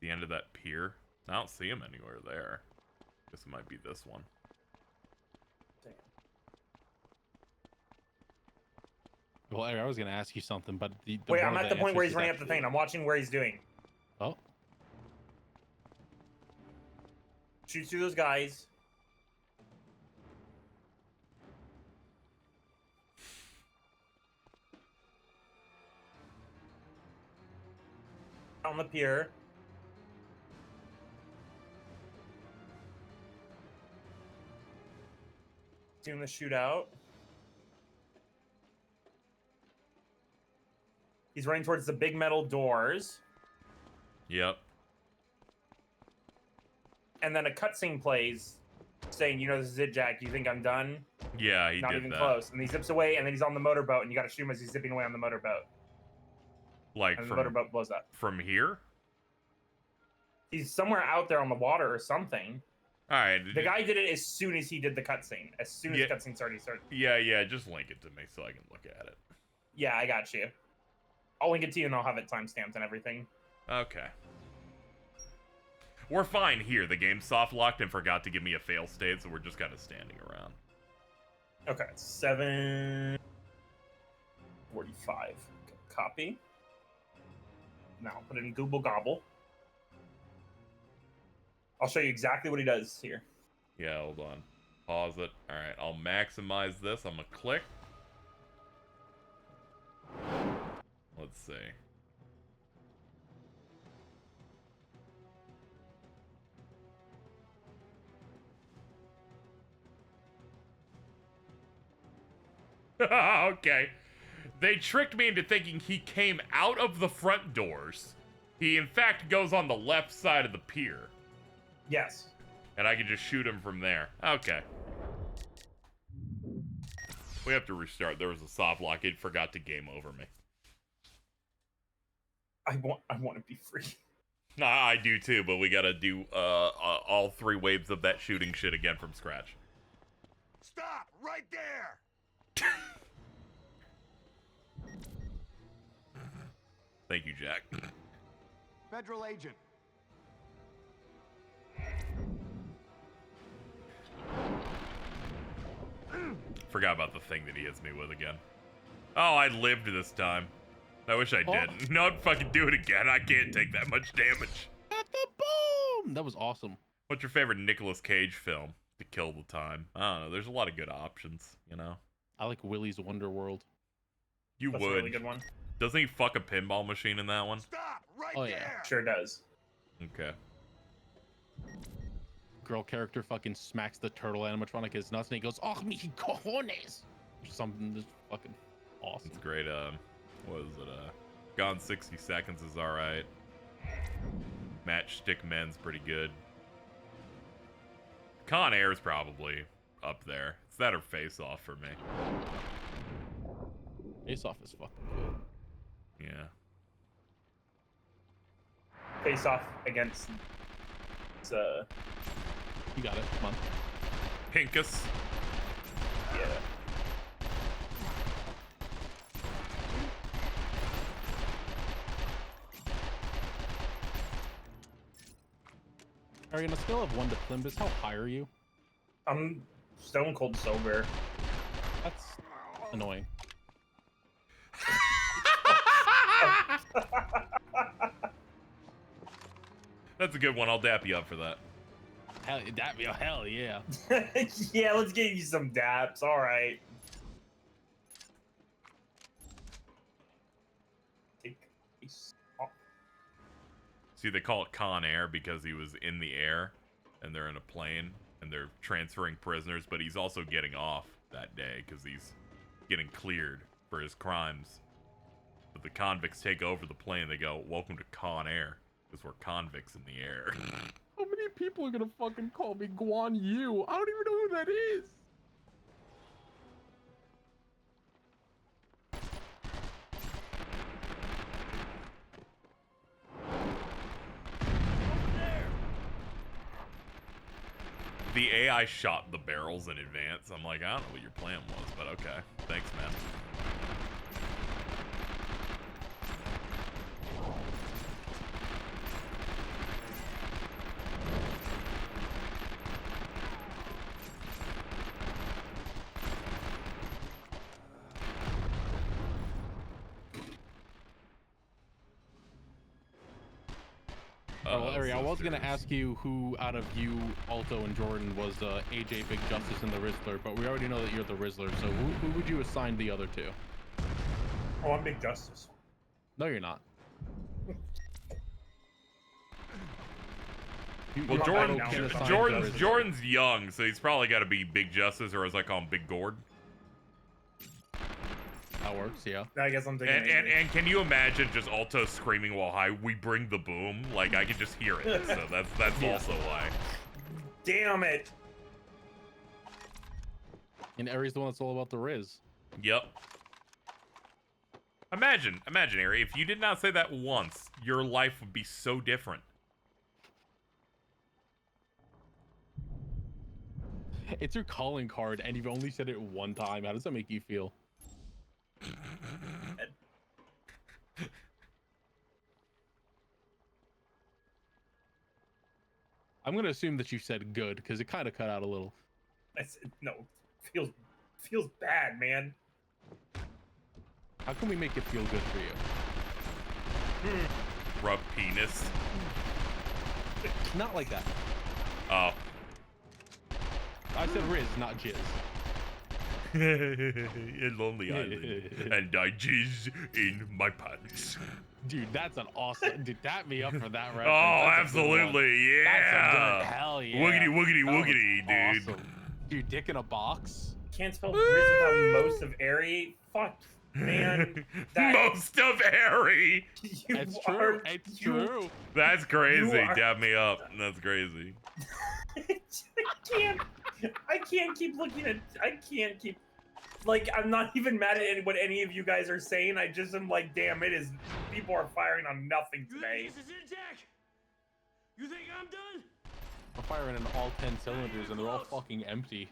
The end of that pier. I don't see him anywhere there. Guess it might be this one. Damn. Well, I was gonna ask you something, but Wait, I'm at the point where he's running up the thing. I'm watching where he's doing. Oh. Shoots through those guys. On the pier. Doing the shootout. He's running towards the big metal doors. Yep. And then a cutscene plays saying, you know, this is it, Jack. You think I'm done? Yeah, he Not did even that. close. And he zips away, and then he's on the motorboat, and you gotta shoot him as he's zipping away on the motorboat. Like And the from motorboat blows up. From here? He's somewhere out there on the water or something. Alright. The guy did it as soon as he did the cutscene. As soon as the cutscene started. Yeah, just link it to me so I can look at it. Yeah, I got you. I'll link it to you and I'll have it timestamped and everything. Okay. We're fine here. The game soft locked and forgot to give me a fail state, so we're just kind of standing around. Okay, 7:45. Okay, copy. Now I'll put it in Google Gobble. I'll show you exactly what he does here. Yeah, hold on. Pause it. Alright, I'll maximize this. I'm gonna click. Let's see. Okay. They tricked me into thinking he came out of the front doors. He, in fact, goes on the left side of the pier. Yes. And I can just shoot him from there. Okay. We have to restart. There was a soft lock. It forgot to game over me. I want to be free. Nah, I do too, but we gotta do all 3 waves of that shooting shit again from scratch. Stop! Right there! Thank you, Jack. Federal agent. Forgot about the thing that he hits me with again. Oh, I lived this time. I wish I didn't. No, I'd fucking do it again. I can't take that much damage. At the boom! That was awesome. What's your favorite Nicolas Cage film to kill the time? I don't know. There's a lot of good options, you know? I like Willy's Wonder World. You That's would. a really good one. Doesn't he fuck a pinball machine in that one? Stop! Right Oh, there! yeah. Sure does. Okay. Girl character fucking smacks the turtle animatronic his nuts and he goes, oh, mi cojones! Something that's fucking awesome. It's great. What is it? Gone 60 Seconds is alright. Matchstick Men's pretty good. Con Air's probably up there. It's that or Face Off for me. Face Off is fucking good. Yeah. Face Off against. You got it. Come on. Pinkus. Yeah. Ari, on a scale of 1 to Plimbus, how high are you? I'm stone cold sober. That's annoying. That's a good one. I'll dap you up for that. Hell yeah. Yeah, let's get you some daps. All right. Take face off. See, they call it Con Air because he was in the air and they're in a plane and they're transferring prisoners, but he's also getting off that day because he's getting cleared for his crimes. But the convicts take over the plane. They go, "Welcome to Con Air," because we're convicts in the air. How many people are gonna fucking call me Guan Yu? I don't even know who that is. The AI shot the barrels in advance. I'm like, I don't know what your plan was, but okay. Thanks, man. Well, Eri, I was gonna ask you who out of you, Alto, and Jordan was AJ Big Justice and the Rizzler, but we already know that you're the Rizzler. So who would you assign the other two? Oh, I'm Big Justice. No, you're not. Well, Jordan's young, so he's probably got to be Big Justice, or as I call him, Big Gord. That works, yeah. I guess I'm thinking. And can you imagine just Alto screaming while high, "We bring the boom"? Like, I can just hear it. So that's Yeah. also why. Damn it. And Eri's the one that's all about the Riz. Yep. Imagine, Eri, if you did not say that once, your life would be so different. It's your calling card, and you've only said it one time. How does that make you feel? I'm gonna assume that you said good because it kind of cut out a little. No, feels bad, man. How can we make it feel good for you? Rub penis. Not like that. Oh. I said Riz, not jizz. A lonely island, and I jizz in my pants. Dude, that's an awesome. Dude, tap me up for that reference. Oh, That's absolutely, yeah. That's a good, hell yeah. Woogity, dude. Awesome. Dude, dick in a box. Can't spell Riz without most of Eri. Fuck, man. Most of Eri. It's true. It's true. That's crazy. Dab me up. That's crazy. I can't keep looking at. I can't keep. Like, I'm not even mad at what any of you guys are saying. I just am like, damn, it is. People are firing on nothing today. This is it, Jack? You think I'm done? I'm firing in all 10 cylinders, and they're all fucking empty.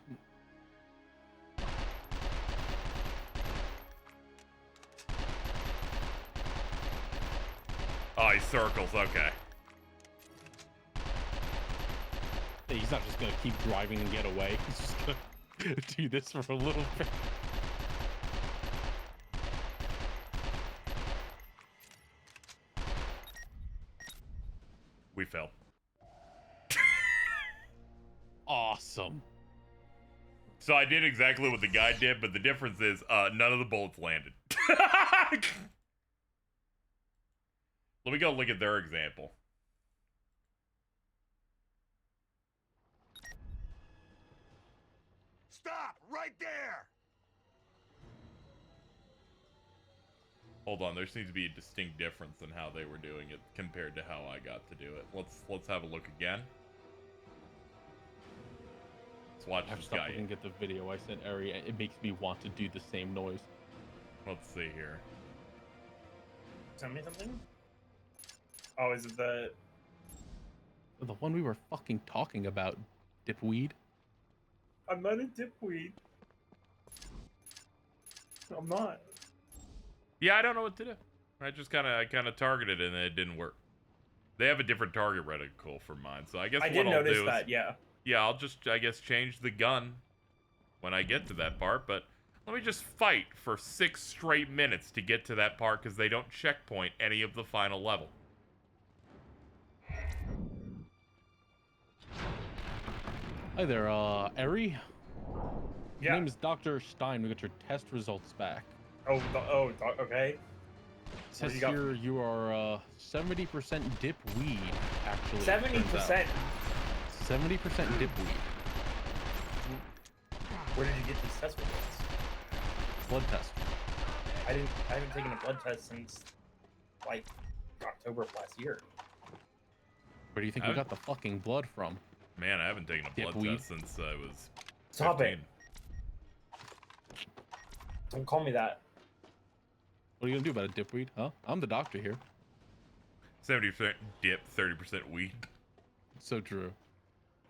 Oh, he circles. Okay. Hey, he's not just gonna keep driving and get away. He's just gonna do this for a little bit. We fell. Awesome. So I did exactly what the guy did, but the difference is none of the bullets landed. Let me go look at their example. Stop right there. Hold on, there seems to be a distinct difference in how they were doing it compared to how I got to do it. Let's have a look again. Let's watch this guy. I can get the video I sent Eri. It makes me want to do the same noise. Let's see here. Send me something? Oh, is it the one we were fucking talking about, dipweed? I'm not a dipweed. I'm not. Yeah, I don't know what to do. I kind of targeted it and it didn't work. They have a different target reticle for mine, so I guess I what did I'll notice do that, is, yeah. Yeah, I'll just, I guess, change the gun when I get to that part, but let me just fight for 6 straight minutes to get to that part because they don't checkpoint any of the final level. Hi there, Eri? Yeah. Your name is Dr. Stein. We got your test results back. Okay. It says here you are 70% dipweed, actually. 70%? 70% dipweed. Where did you get these test results? Blood test. I haven't taken a blood test since like October of last year. Where do you think you got the fucking blood from? Man, I haven't taken a blood Dipweed. test since I was 15. Stop it. Don't call me that. What are you gonna do about a dipweed? Huh? I'm the doctor here. 70% dip, 30% weed. So true.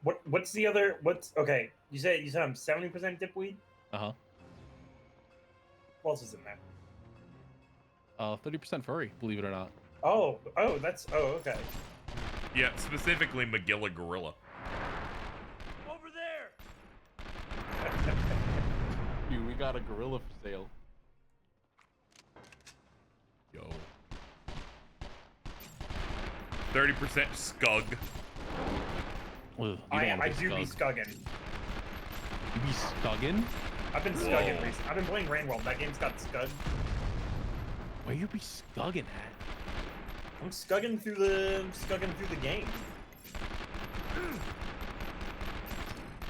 What's the other? What's okay? You said I'm 70% dipweed. Uh-huh. What else is in there? 30% furry, believe it or not. Oh, that's okay. Yeah, specifically Magilla Gorilla. Over there! Dude, we got a gorilla for sale. Yo. 30% Scug. Ugh, I do be scugging. You be scugging? I've been scugging recently. I've been playing Rain World. That game's got scug. Where you be scugging at? I'm scugging through the game.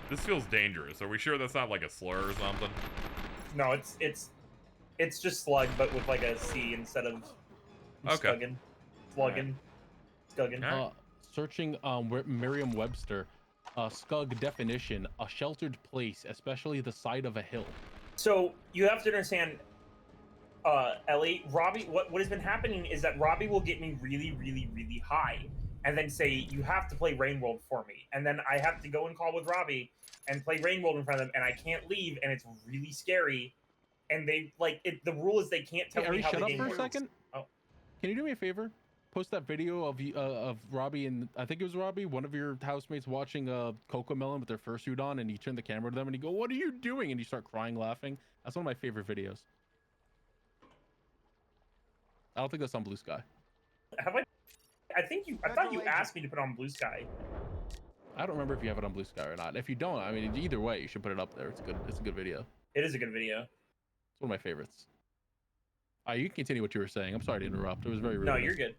This feels dangerous. Are we sure that's not like a slur or something? No, it's just slug, but with like a C instead of scugging. Slugging. Scugging. Searching Merriam-Webster. Scug definition: a sheltered place, especially the side of a hill. So you have to understand, Ellie, Robbie, what has been happening is that Robbie will get me really, really, really high and then say, you have to play Rain World for me. And then I have to go and call with Robbie and play Rain World in front of them, and I can't leave, and it's really scary. And they, the rule is they can't tell me how the game works. Shut up for a second. Oh. Can you do me a favor? Post that video of Robbie and I think it was Robbie, one of your housemates watching Coco Melon with their fursuit on, and you turn the camera to them and you go, "What are you doing?" and you start crying, laughing. That's one of my favorite videos. I don't think that's on Blue Sky. Have I? I thought you asked me to put on Blue Sky. I don't remember if you have it on Blue Sky or not. If you don't, I mean, either way, you should put it up there. It's a good video. It is a good video. It's one of my favorites. You can continue what you were saying. I'm sorry to interrupt. It was very rude. No, you're good.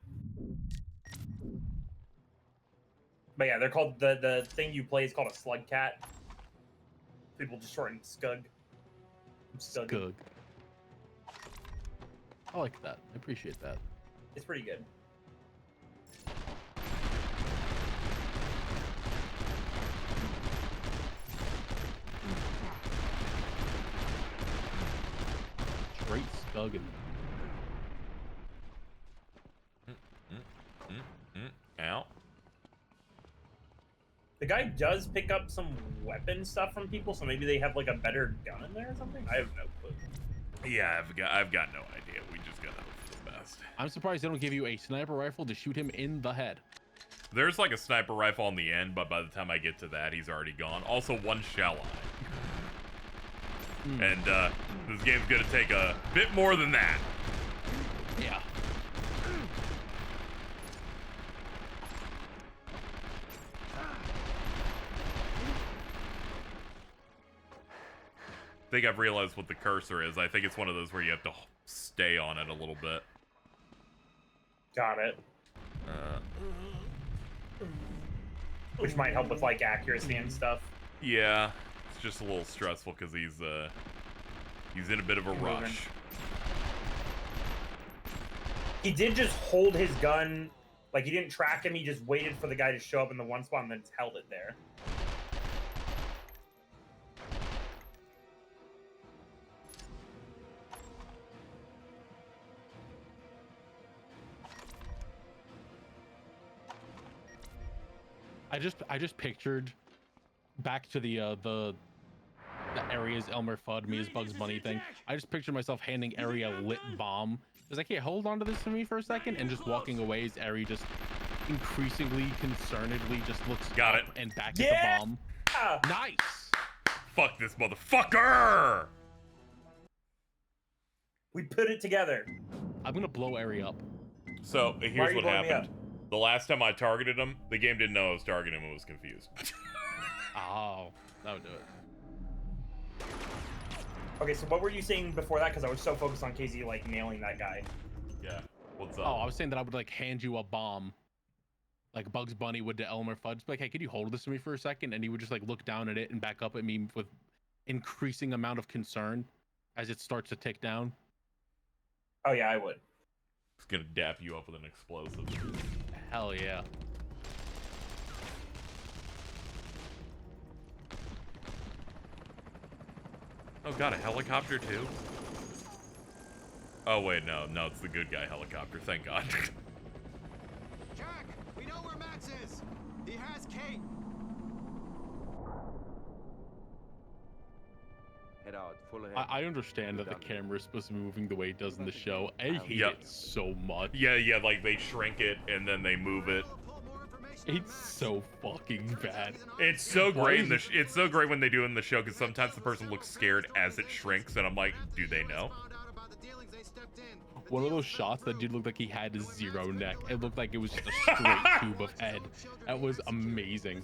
But yeah, they're called the thing you play is called a slug cat. People just shorten Scug. Scug. I like that. I appreciate that. It's pretty good. Straight Scuggin'. Ow. The guy does pick up some weapon stuff from people, so maybe they have like a better gun in there or something. I have no clue. Yeah, I've got no idea. We just gotta hope for the best. I'm surprised they don't give you a sniper rifle to shoot him in the head. There's like a sniper rifle on the end, but by the time I get to that, he's already gone. Also, one shell eye. And this game's gonna take a bit more than that. Yeah. I think I've realized what the cursor is. I think it's one of those where you have to stay on it a little bit. Got it. Which might help with like accuracy and stuff. Yeah, it's just a little stressful because he's in a bit of a rush. He did just hold his gun, like he didn't track him. He just waited for the guy to show up in the one spot and then just held it there. I just pictured back to the Ari's Elmer Fudd me as Bugs Bunny thing. I just pictured myself handing Eri a lit bomb. It's like, hey, hold on to this for me for a second, and just walking away as Eri just increasingly concernedly just looks Got up it. and back at the bomb. Nice. Fuck this motherfucker. We put it together. I'm gonna blow Eri up. So here's what happened. The last time I targeted him, the game didn't know I was targeting him and was confused. Oh, that would do it. Okay, so what were you saying before that? Because I was so focused on KZ like nailing that guy. Yeah. What's up? Oh, I was saying that I would like hand you a bomb, like Bugs Bunny would to Elmer Fudd. Just be like, hey, could you hold this to me for a second? And he would just like look down at it and back up at me with increasing amount of concern as it starts to tick down. Oh yeah, I would. It's gonna dap you up with an explosive. Hell yeah. Oh god, a helicopter too? Oh wait, no, it's the good guy helicopter, thank god. Jack, we know where Max is. He has Kate. Head out, full ahead. I understand that the camera is supposed to be moving the way it does in the show. I hate Yep. it so much. Yeah, like they shrink it and then they move it. It's so fucking bad. It's so great in the it's so great when they do it in the show because sometimes the person looks scared as it shrinks and I'm like, do they know? One of those shots that did look like he had 0 neck. It looked like it was just a straight tube of head. That was amazing.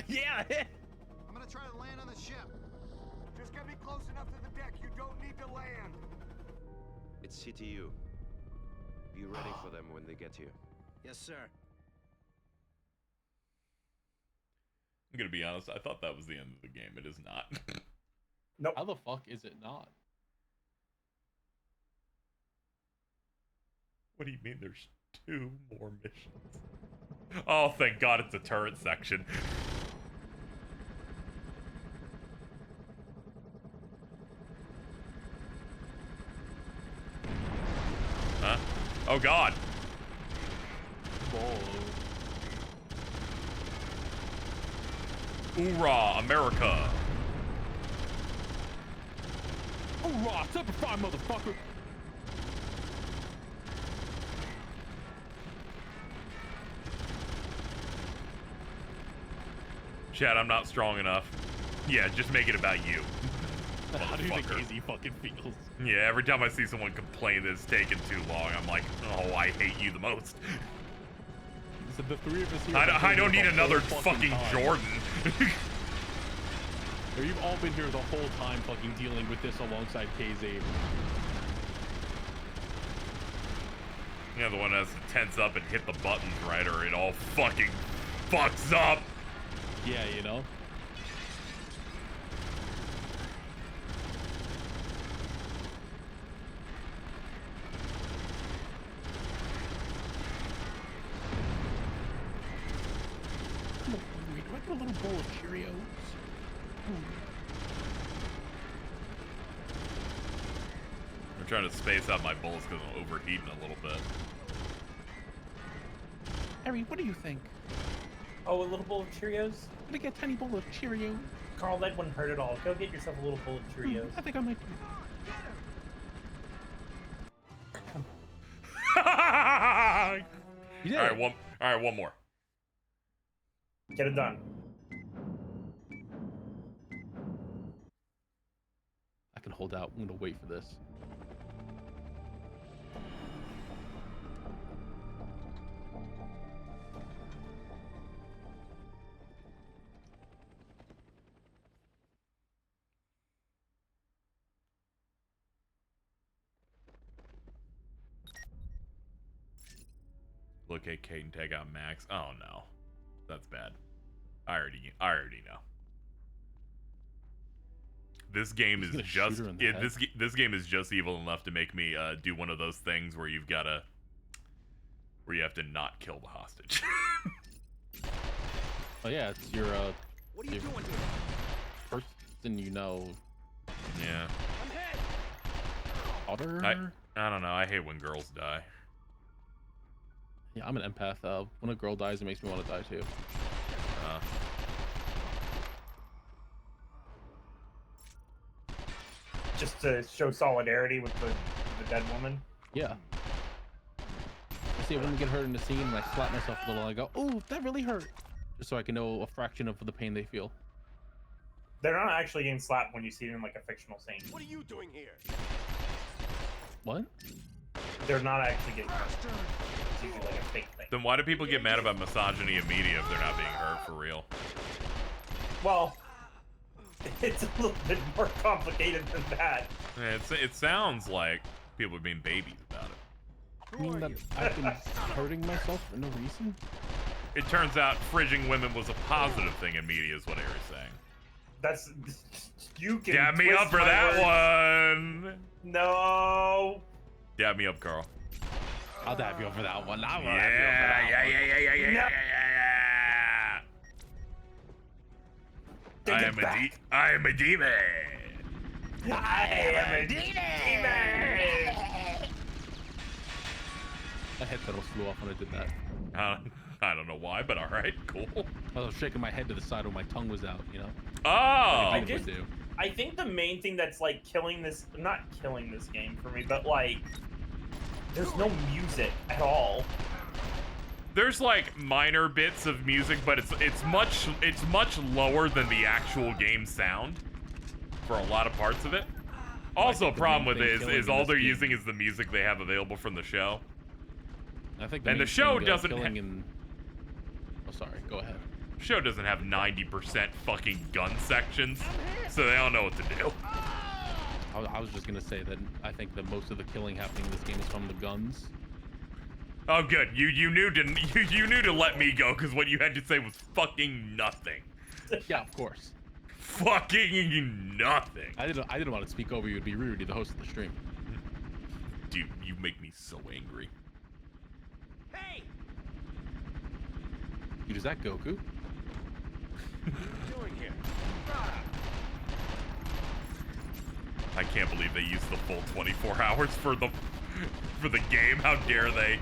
Yeah. I'm gonna try to land on the ship. Just get me close enough to the deck. You don't need to land. It's CTU. Be ready for them when they get here. Yes, sir. I'm gonna be honest, I thought that was the end of the game. It is not. Nope. How the fuck is it not? What do you mean there's 2 more missions? Oh, thank god it's a turret section. Huh? Oh god. Hoorah, America. Hoorah, simplify, motherfucker. Chad, I'm not strong enough. Yeah, just make it about you. How do you think Motherfucker. Izzy fucking feels? Yeah, every time I see someone complain that it's taking too long, I'm like, oh, I hate you the most. So the 3 of us here. I don't need another whole fucking time. Jordan. You've all been here the whole time fucking dealing with this alongside KZ. Yeah, the one that has to tense up and hit the buttons right, or it all fucking fucks up. Yeah, you know? Wait, do I get a little bowl of Cheerios? I'm trying to space out my bullets because I'm overheating a little bit. Eri, what do you think? Oh, a little bowl of Cheerios? I'm gonna get a tiny bowl of Cheerios. Carl, that wouldn't hurt at all. Go get yourself a little bowl of Cheerios. I think I might do. All right, one more. Get it done. I can hold out. I'm gonna wait for this. Look at Kate and take out Max. Oh no, that's bad. I already know. This game is just this game is just evil enough to make me do one of those things where you have to not kill the hostage. Oh yeah, it's your What are you doing here? person you know. Yeah. I'm hit. Otter? I don't know. I hate when girls die. Yeah, I'm an empath. When a girl dies, it makes me want to die too. Just to show solidarity with the dead woman. Yeah. I see a woman get hurt in the scene, and I slap myself a little. I go, "Oh, that really hurt," just so I can know a fraction of the pain they feel. They're not actually getting slapped when you see them in like a fictional scene. What are you doing here? What? They're not actually getting hurt. It's usually like a fake thing. Then why do people get mad about misogyny in media if they're not being hurt for real? Well, it's a little bit more complicated than that. Yeah, it sounds like people are being babies about it. I mean that I've been hurting myself for no reason? It turns out fridging women was a positive thing in media, is what Eri's saying. That's you can. Dab me up for that one. No. Dab me up, Carl. I'll dab you up for that one. Yeah. I am a demon. I am a demon. My head pedals flew off when I did that. I don't know why, but all right, cool. I was shaking my head to the side when my tongue was out, you know? Oh! I think the main thing that's like not killing this game for me, but like, there's no music at all. There's like minor bits of music, but it's much lower than the actual game sound for a lot of parts of it. Also, a problem with it is all they're using is the music they have available from the show. I think the show doesn't. Oh, sorry. Go ahead. Show doesn't have 90% fucking gun sections, so they don't know what to do. I was just gonna say that I think that most of the killing happening in this game is from the guns. Oh, good. You knew to let me go because what you had to say was fucking nothing. Yeah, of course. Fucking nothing. I didn't want to speak over you. It'd be rude. You're the host of the stream. Dude, you make me so angry. Hey! Dude, is that Goku? What are you doing here? I can't believe they used the full 24 hours for the game. How dare they?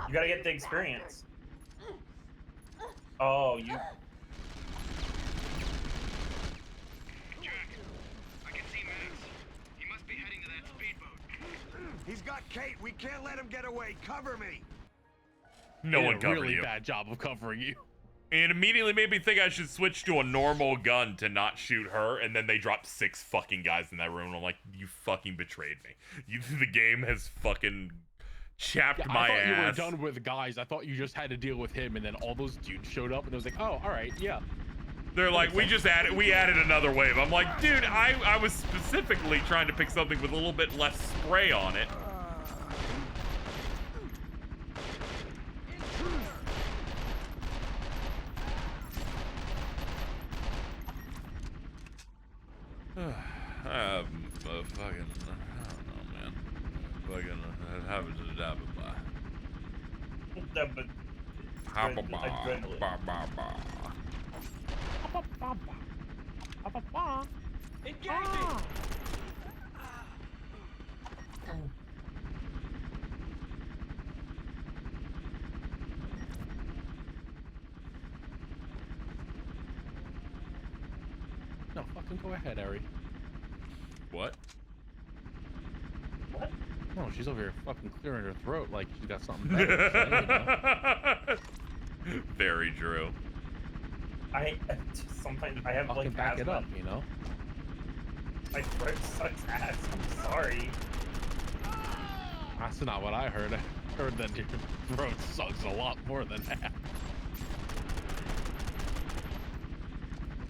You gotta get the experience. Oh, you. Jack, I can see Max. He must be heading to that speedboat. He's got Kate. We can't let him get away. Cover me. No one covered really you. Bad job of covering you. It immediately made me think I should switch to a normal gun to not shoot her, and then they dropped 6 fucking guys in that room, and I'm like, you fucking betrayed me. The game has fucking chapped my ass. I thought you were done with guys. I thought you just had to deal with him, and then all those dudes showed up, and it was like, oh, all right, yeah. They're like, we added another wave. I'm like, dude, I was specifically trying to pick something with a little bit less spray on it. Fucking, I don't know, man. Fucking, have it to dab it by. Engaging! No, fucking go ahead, Eri. What? What? No, she's over here fucking clearing her throat like she's got something better to say, you know? Very true. Sometimes I have fucking like back asthma. it up, you know? My throat sucks ass. I'm sorry. That's not what I heard. I heard that your throat sucks a lot more than that.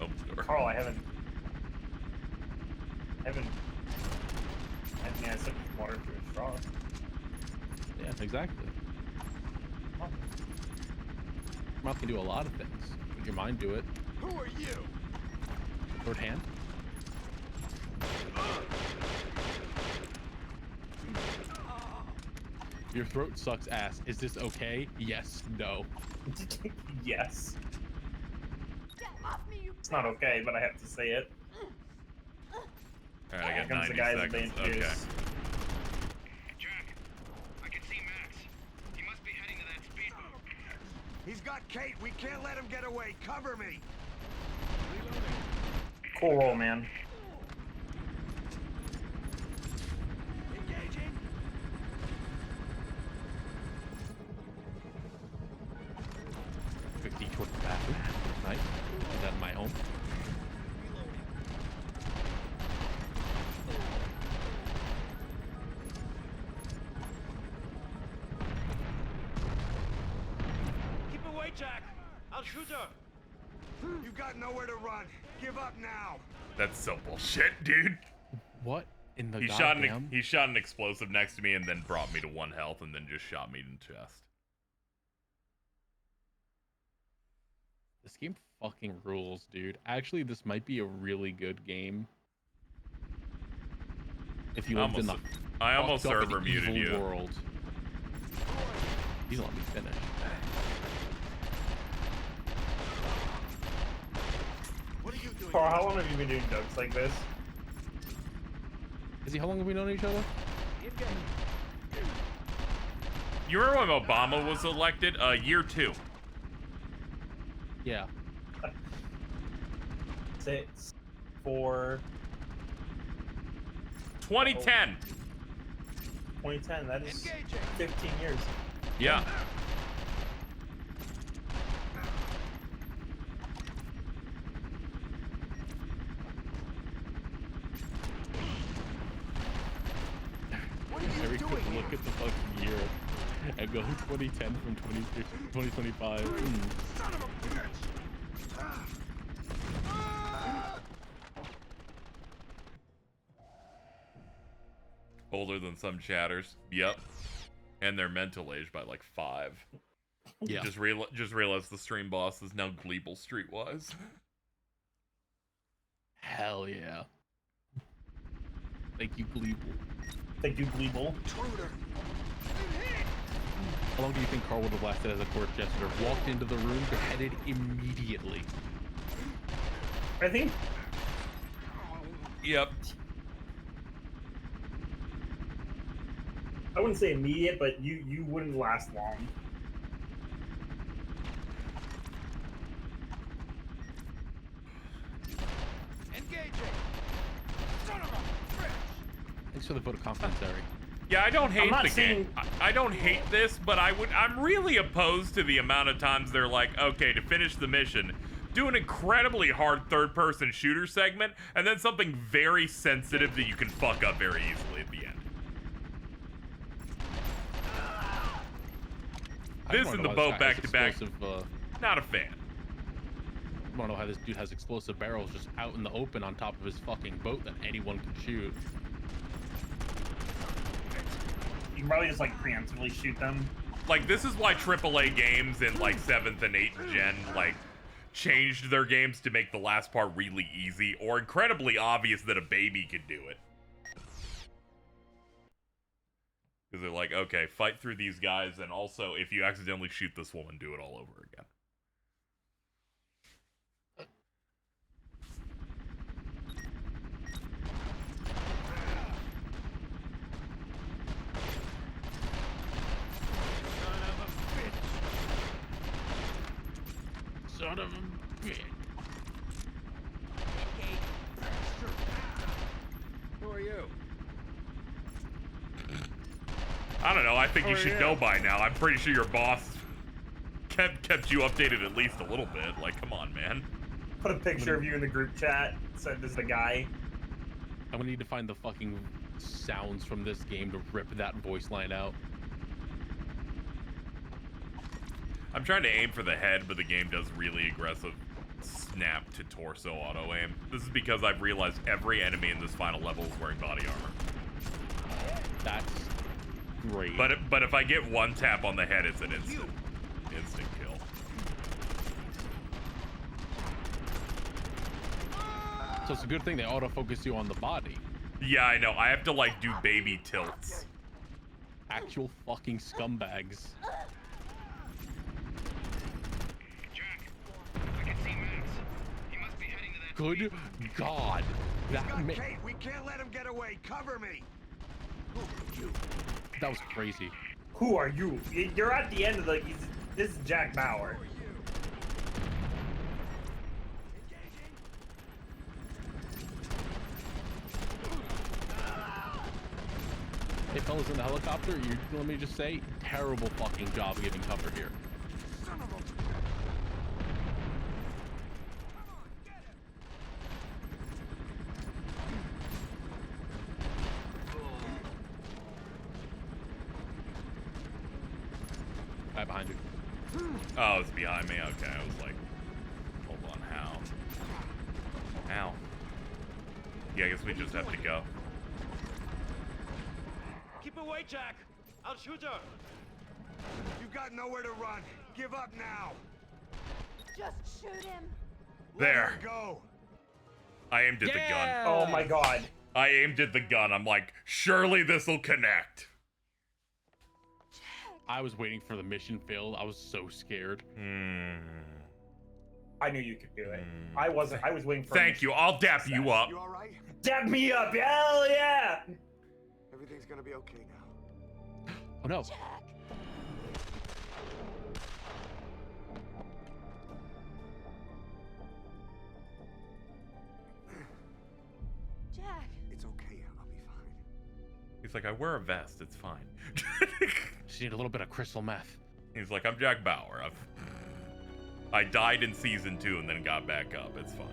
Oh, sure. Carl, I haven't I mean, I said water through a straw. Yeah, exactly. Oh. Your mouth can do a lot of things. Would your mind do it? Who are you? Third hand? Your throat sucks ass. Is this okay? Yes. No. Yes. It's not okay, but I have to say it. Alright, I got Here comes 90 the guy seconds. that Okay. Jack, I can see Max. He must be heading to that speedboat. He's got Kate. We can't let him get away. Cover me. Cool roll, man. Engaging. Quick detour to the bathroom. Nice. Is that my home? Keep away, Jack. I'll shoot her. You got nowhere to run. Give up now. That's so bullshit, dude. What in the He goddamn? shot an explosive next to me and then brought me to 1 health and then just shot me in the chest. This game fucking rules, dude. Actually, this might be a really good game. If you lived in the I almost fucked up server and muted evil you. world. He's let me finish. What are you doing? Carl, how long have you been doing jokes like this? Izzy, how long have we known each other? You remember when Obama was elected? Year 2. Yeah. 6, 4. 2010. 2010. That is 15 years. Yeah. Every quick look at the fucking year and go 2010 from 2025. Son of a bitch! Older than some chatters. Yep. And their mental age by like 5. Yeah. Just realized the stream boss is now Gleeble Streetwise. Hell yeah. Thank you, Gleeble. Thank you, Gleeble. How long do you think Carl would have lasted as a court jester? Walked into the room, beheaded immediately. I think. Yep. I wouldn't say immediate, but you wouldn't last long. Engaging! Son of a bitch! Thanks for the vote of confidence, Eri. Yeah, I don't hate not the saying- game. I don't hate this, but I'm really opposed to the amount of times they're like, okay, to finish the mission, do an incredibly hard third-person shooter segment, and then something very sensitive that you can fuck up very easily at the end. This and the boat back-to-back, not a fan. I don't know how this dude has explosive barrels just out in the open on top of his fucking boat that anyone can shoot. You can probably just like preemptively shoot them. Like, this is why AAA games in like 7th and 8th gen like changed their games to make the last part really easy or incredibly obvious that a baby could do it. Because they're like, okay, fight through these guys, and also if you accidentally shoot this woman, do it all over again. Son of a bitch. Who are you? I don't know, I think you should know by now. I'm pretty sure your boss kept you updated at least a little bit. Like, come on, man. Put a picture of you in the group chat. Said this is the guy. I'm gonna need to find the fucking sounds from this game to rip that voice line out. I'm trying to aim for the head, but the game does really aggressive snap to torso auto aim. This is because I've realized every enemy in this final level is wearing body armor. That's great. But if I get one tap on the head, it's an instant kill. So it's a good thing they autofocus you on the body. Yeah, I know. I have to like do baby tilts. Actual fucking scumbags. Good God. That Kate, we can't let him get away. Cover me. That was crazy. Who are you? You're at the end of the. This is Jack Bauer. Hey, fellas in the helicopter, let me just say, terrible fucking job giving cover here. Guy behind you. Oh, it's behind me. Okay, I was like, hold on, how? How? Yeah, I guess we just have to go. Keep away, Jack. I'll shoot her. You've got nowhere to run. Give up now. Just shoot him. There. Go. I aimed at the gun. Oh my god. I aimed at the gun. I'm like, surely this will connect. I was waiting for the mission failed. I was so scared. I knew you could do it. I wasn't. I was waiting for. Thank you. I'll dap you up. You all right? Dap me up. Hell yeah. Everything's gonna be okay now. Oh no. Jack. It's okay. I'll be fine. He's like, I wear a vest. It's fine. Just need a little bit of crystal meth. He's like, I'm Jack Bauer. I died in season 2 and then got back up. It's fine.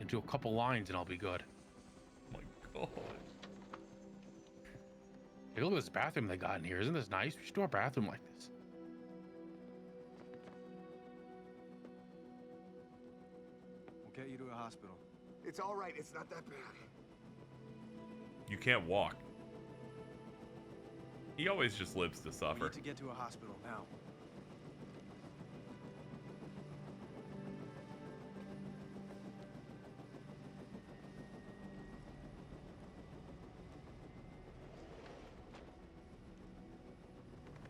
And do a couple lines and I'll be good. Oh my god. Hey, look at this bathroom they got in here. Isn't this nice? We should do our bathroom like this. We'll get you to a hospital. It's all right. It's not that bad. You can't walk. He always just lives to We suffer. need to get to a hospital now.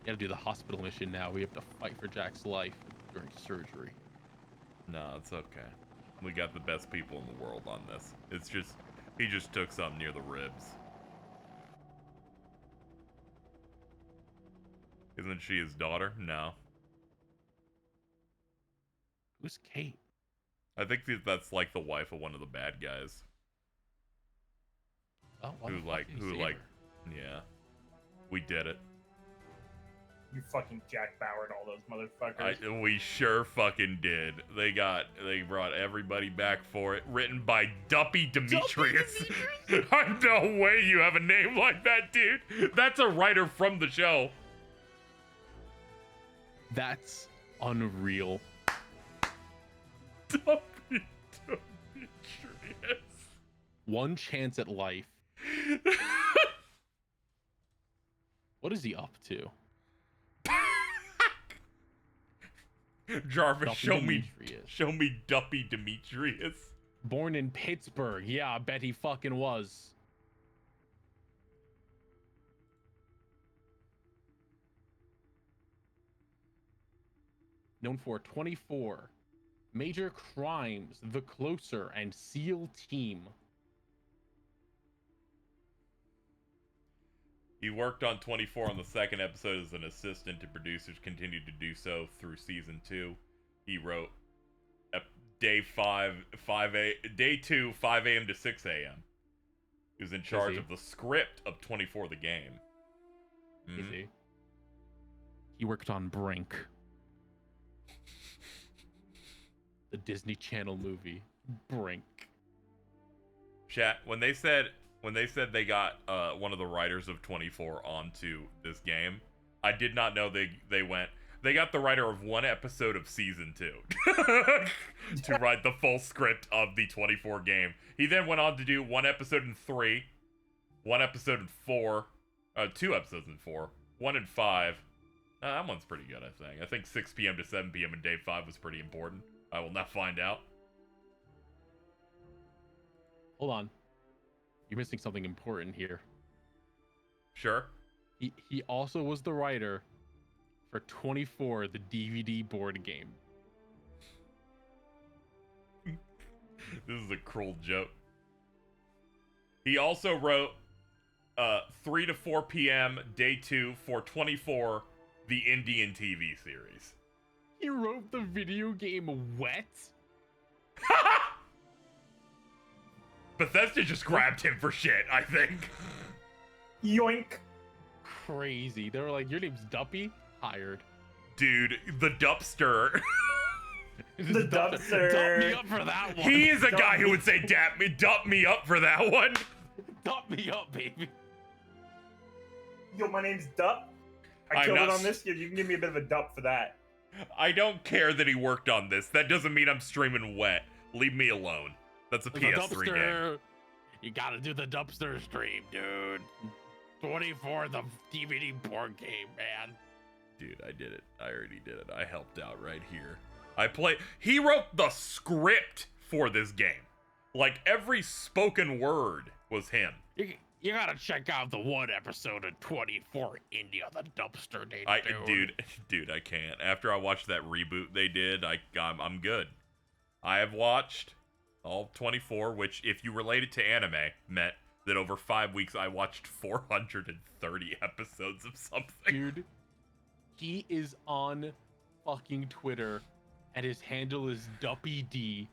Gotta do the hospital mission now. We have to fight for Jack's life during surgery. No, it's okay. We got the best people in the world on this. It's just, he just took something near the ribs. Isn't she his daughter? No. Who's Kate? I think that's like the wife of one of the bad guys. Oh, who yeah. We did it. You fucking Jack Bauer and all those motherfuckers. We sure fucking did. They brought everybody back for it. Written by Duppy Demetrius. No way you have a name like that, dude. That's a writer from the show. That's unreal. Duppy Demetrius. One chance at life. What is he up to? Jarvis, Duppy show me Duppy Demetrius. Born in Pittsburgh. Yeah, I bet he fucking was. Known for 24, Major Crimes, The Closer, and SEAL Team. He worked on 24 on the second episode as an assistant to producers, continued to do so through season 2. He wrote day 2, 5 a.m. to 6 a.m. He was in charge of the script of 24 the game. Is he? He worked on Brink. The Disney Channel movie, Brink. Chat, when they said they got one of the writers of 24 onto this game, I did not know they got the writer of one episode of season 2 to write the full script of the 24 game. He then went on to do one episode in 3, one episode in 4, 2 episodes in 4, 1 in 5. That one's pretty good, I think. I think 6 p.m. to 7 p.m. in day 5 was pretty important. I will not find out. Hold on. You're missing something important here. Sure. He also was the writer for 24, the DVD board game. This is a cruel joke. He also wrote 3 to 4 p.m. day 2 for 24, the Indian TV series. He wrote the video game Wet? Bethesda just grabbed him for shit, I think. Yoink. Crazy. They were like, your name's Duppy? Hired. Dude, the Dupster. The Dupster. Dump me up for that one. He is a guy who would say, dump me up for that one. Dump me up, baby. Yo, my name's Dup. I killed it on this. You can give me a bit of a Dup for that. I don't care that he worked on this. That doesn't mean I'm streaming Wet. Leave me alone. That's a PS3 game. You gotta do the dumpster stream, dude. 24, the DVD board game, man. Dude, I did it. I already did it. I helped out right here. He wrote the script for this game. Like, every spoken word was him. You gotta check out the one episode of 24 India, the dumpster they Dude, I can't. After I watched that reboot they did, I'm good. I have watched all 24, which, if you relate it to anime, meant that over 5 weeks I watched 430 episodes of something. Dude, he is on fucking Twitter, and his handle is DuppyD.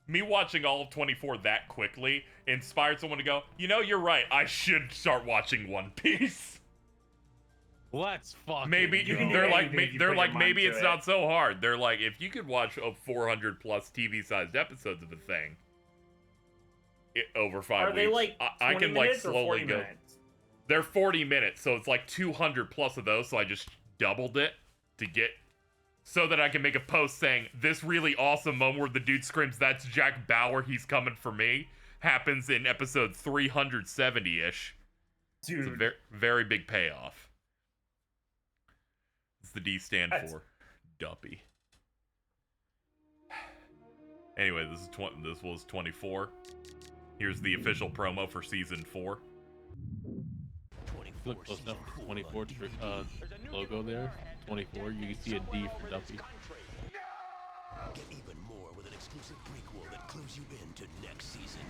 Me watching all of 24 that quickly inspired someone to go, you know, you're right, I should start watching One Piece. Let's fucking maybe go. they're like maybe it's not so hard. They're like, if you could watch 400 plus TV-sized episodes of a thing over 5 weeks, they like I can like slowly go. Minutes? They're 40 minutes, so it's like 200 plus of those. So I just doubled it to get so that I can make a post saying this really awesome moment where the dude screams, "That's Jack Bauer, he's coming for me," happens in episode 370-ish. Dude, it's a very, very big payoff. It's the D stand for Duppy. Anyway, this was 24. Here's the official promo for season 4. Look close enough. 24 logo there. 24. You can see a D for Duppy. Get even more with an exclusive prequel that clues you into next season.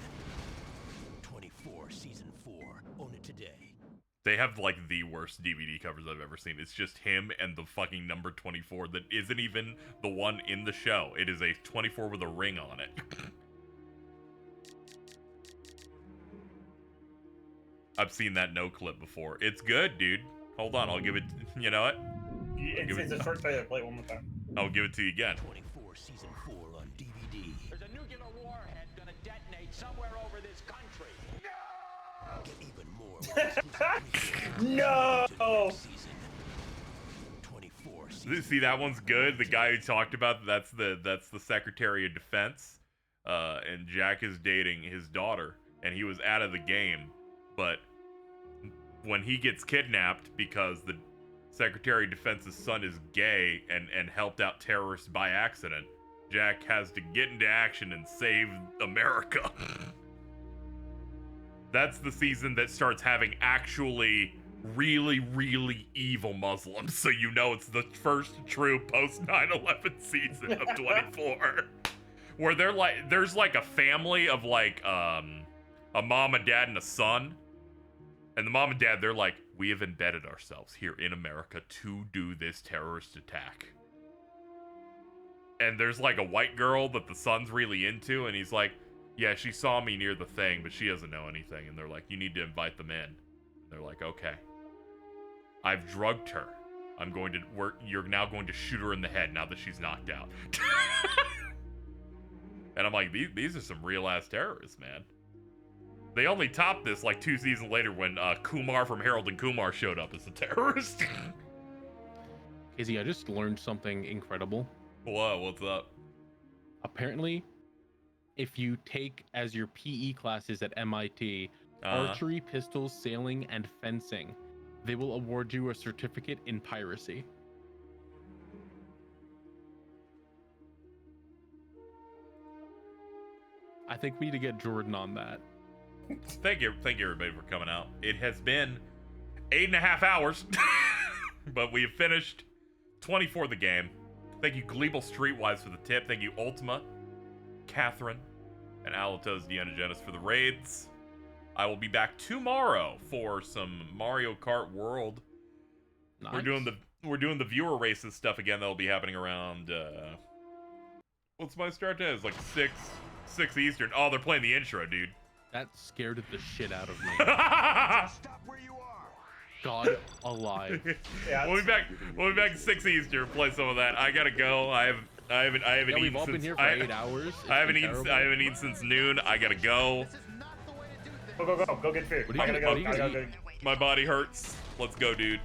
24 season 4. Own it today. They have like the worst DVD covers I've ever seen. It's just him and the fucking number 24 that isn't even the one in the show. It is a 24 with a ring on it. I've seen that no clip before. It's good, dude. Hold on, I'll give it. You know what? It's a short trailer. Play it one more time. I'll give it to you again. 24 season 4 on DVD. There's a nuclear warhead gonna detonate somewhere over this country. No! Get even more with exclusive No! Season. 24 season. See, that one's good. The guy who talked about that's the Secretary of Defense, and Jack is dating his daughter, and he was out of the game, but when he gets kidnapped because the Secretary of Defense's son is gay and helped out terrorists by accident, Jack has to get into action and save America. That's the season that starts having actually really, really evil Muslims, so you know it's the first true post 9/11 season of 24. Where they're like, there's like a family of like a mom, a dad, and a son. And the mom and dad, they're like, we have embedded ourselves here in America to do this terrorist attack. And there's like a white girl that the son's really into, and he's like, yeah, she saw me near the thing, but she doesn't know anything. And they're like, you need to invite them in. And they're like, okay. I've drugged her. You're now going to shoot her in the head now that she's knocked out. And I'm like, these are some real ass terrorists, man. They only topped this like 2 seasons later when Kumar from Harold and Kumar showed up as a terrorist. Casey, I just learned something incredible. Whoa, what's up? Apparently, if you take as your PE classes at MIT, archery, pistols, sailing, and fencing, they will award you a certificate in piracy. I think we need to get Jordan on that. Thank you everybody for coming out. It has been 8.5 hours, but we have finished 24 the game. Thank you Gleeble Streetwise for the tip. Thank you Ultima, Catherine, and Alatos Deanagenis for the raids. I will be back tomorrow for some Mario Kart World. Nice. We're doing the viewer races stuff again. That'll be happening around what's my start time? It's like 6 Eastern. Oh, they're playing the intro, dude. That scared the shit out of me. Stop where you are. God alive. Yeah, we'll be back 6 Eastern. Play some of that. I gotta go. I haven't eaten we've all since been here for 8 hours. I haven't eaten since noon. I gotta go. Go get food. My body hurts. Let's go, dude.